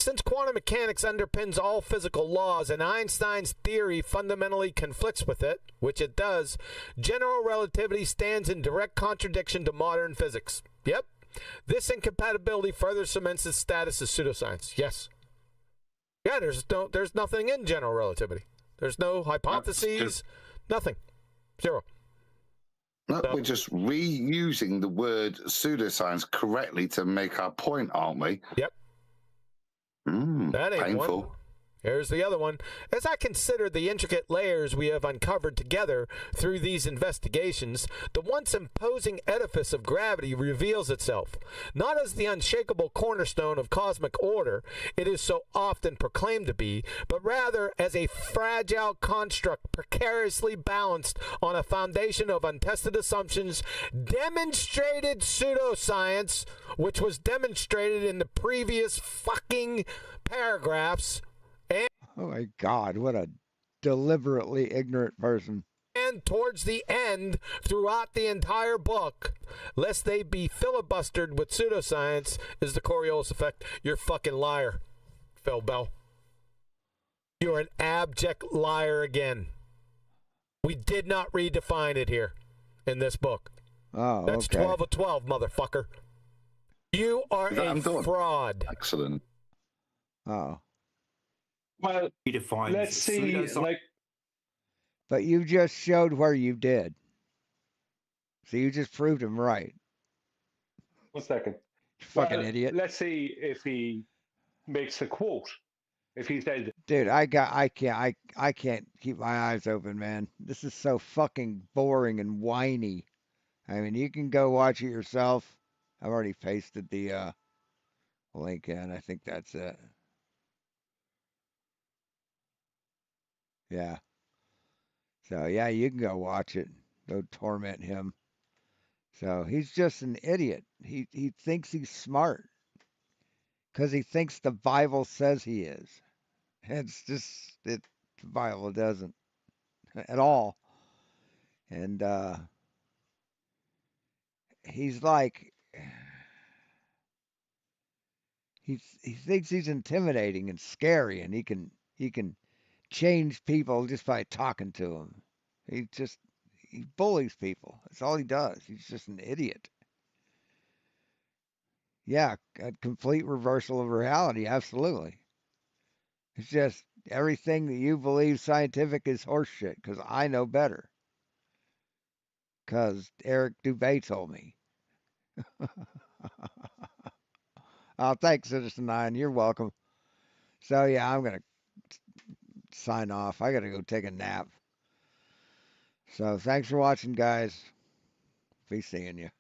S17: Since quantum mechanics underpins all physical laws and Einstein's theory fundamentally conflicts with it, which it does, general relativity stands in direct contradiction to modern physics. Yep. This incompatibility further cements its status as pseudoscience. Yes. Yeah, there's nothing in general relativity. There's no hypotheses, nothing. Zero.
S2: No, we're just reusing the word pseudoscience correctly to make our point, aren't we?
S17: Yep. That ain't
S2: painful.
S17: one. Here's the other one. As I consider the intricate layers we have uncovered together through these investigations, the once imposing edifice of gravity reveals itself, not as the unshakable cornerstone of cosmic order it is so often proclaimed to be, but rather as a fragile construct precariously balanced on a foundation of untested assumptions, demonstrated pseudoscience, which was demonstrated in the previous fucking paragraphs.
S3: Oh my God, what a deliberately ignorant person.
S17: And towards the end, throughout the entire book, lest they be filibustered with pseudoscience, is the Coriolis effect. You're a fucking liar, Phil Bell. You're an abject liar again. We did not redefine it here in this book.
S3: Oh,
S17: That's
S3: okay.
S17: 12 of 12, motherfucker. You are a
S2: I'm done.
S17: fraud.
S2: Excellent.
S3: Oh.
S19: Well,
S20: He defines
S19: let's see.
S20: pseudoscience.
S19: Like,
S3: But you just showed where you did. So you just proved him right.
S19: 1 second.
S3: You fucking
S19: Well,
S3: idiot.
S19: let's see if he makes a quote. If he said,
S3: Dude, I can't keep my eyes open, man. This is so fucking boring and whiny. I mean, you can go watch it yourself. I've already pasted the link in. I think that's it. Yeah. So yeah, you can go watch it. Go torment him. So he's just an idiot. He thinks he's smart because he thinks the Bible says he is. It's just the Bible doesn't at all. And he's like he thinks he's intimidating and scary, and he can change people just by talking to them. He bullies people. That's all he does. He's just an idiot. Yeah, a complete reversal of reality. Absolutely. It's just everything that you believe scientific is horseshit because I know better. Because Eric Dubay told me. Oh, thanks, Citizen Nine. You're welcome. So yeah, I'm gonna sign off. I gotta go take a nap. So thanks for watching, guys. Be seeing you.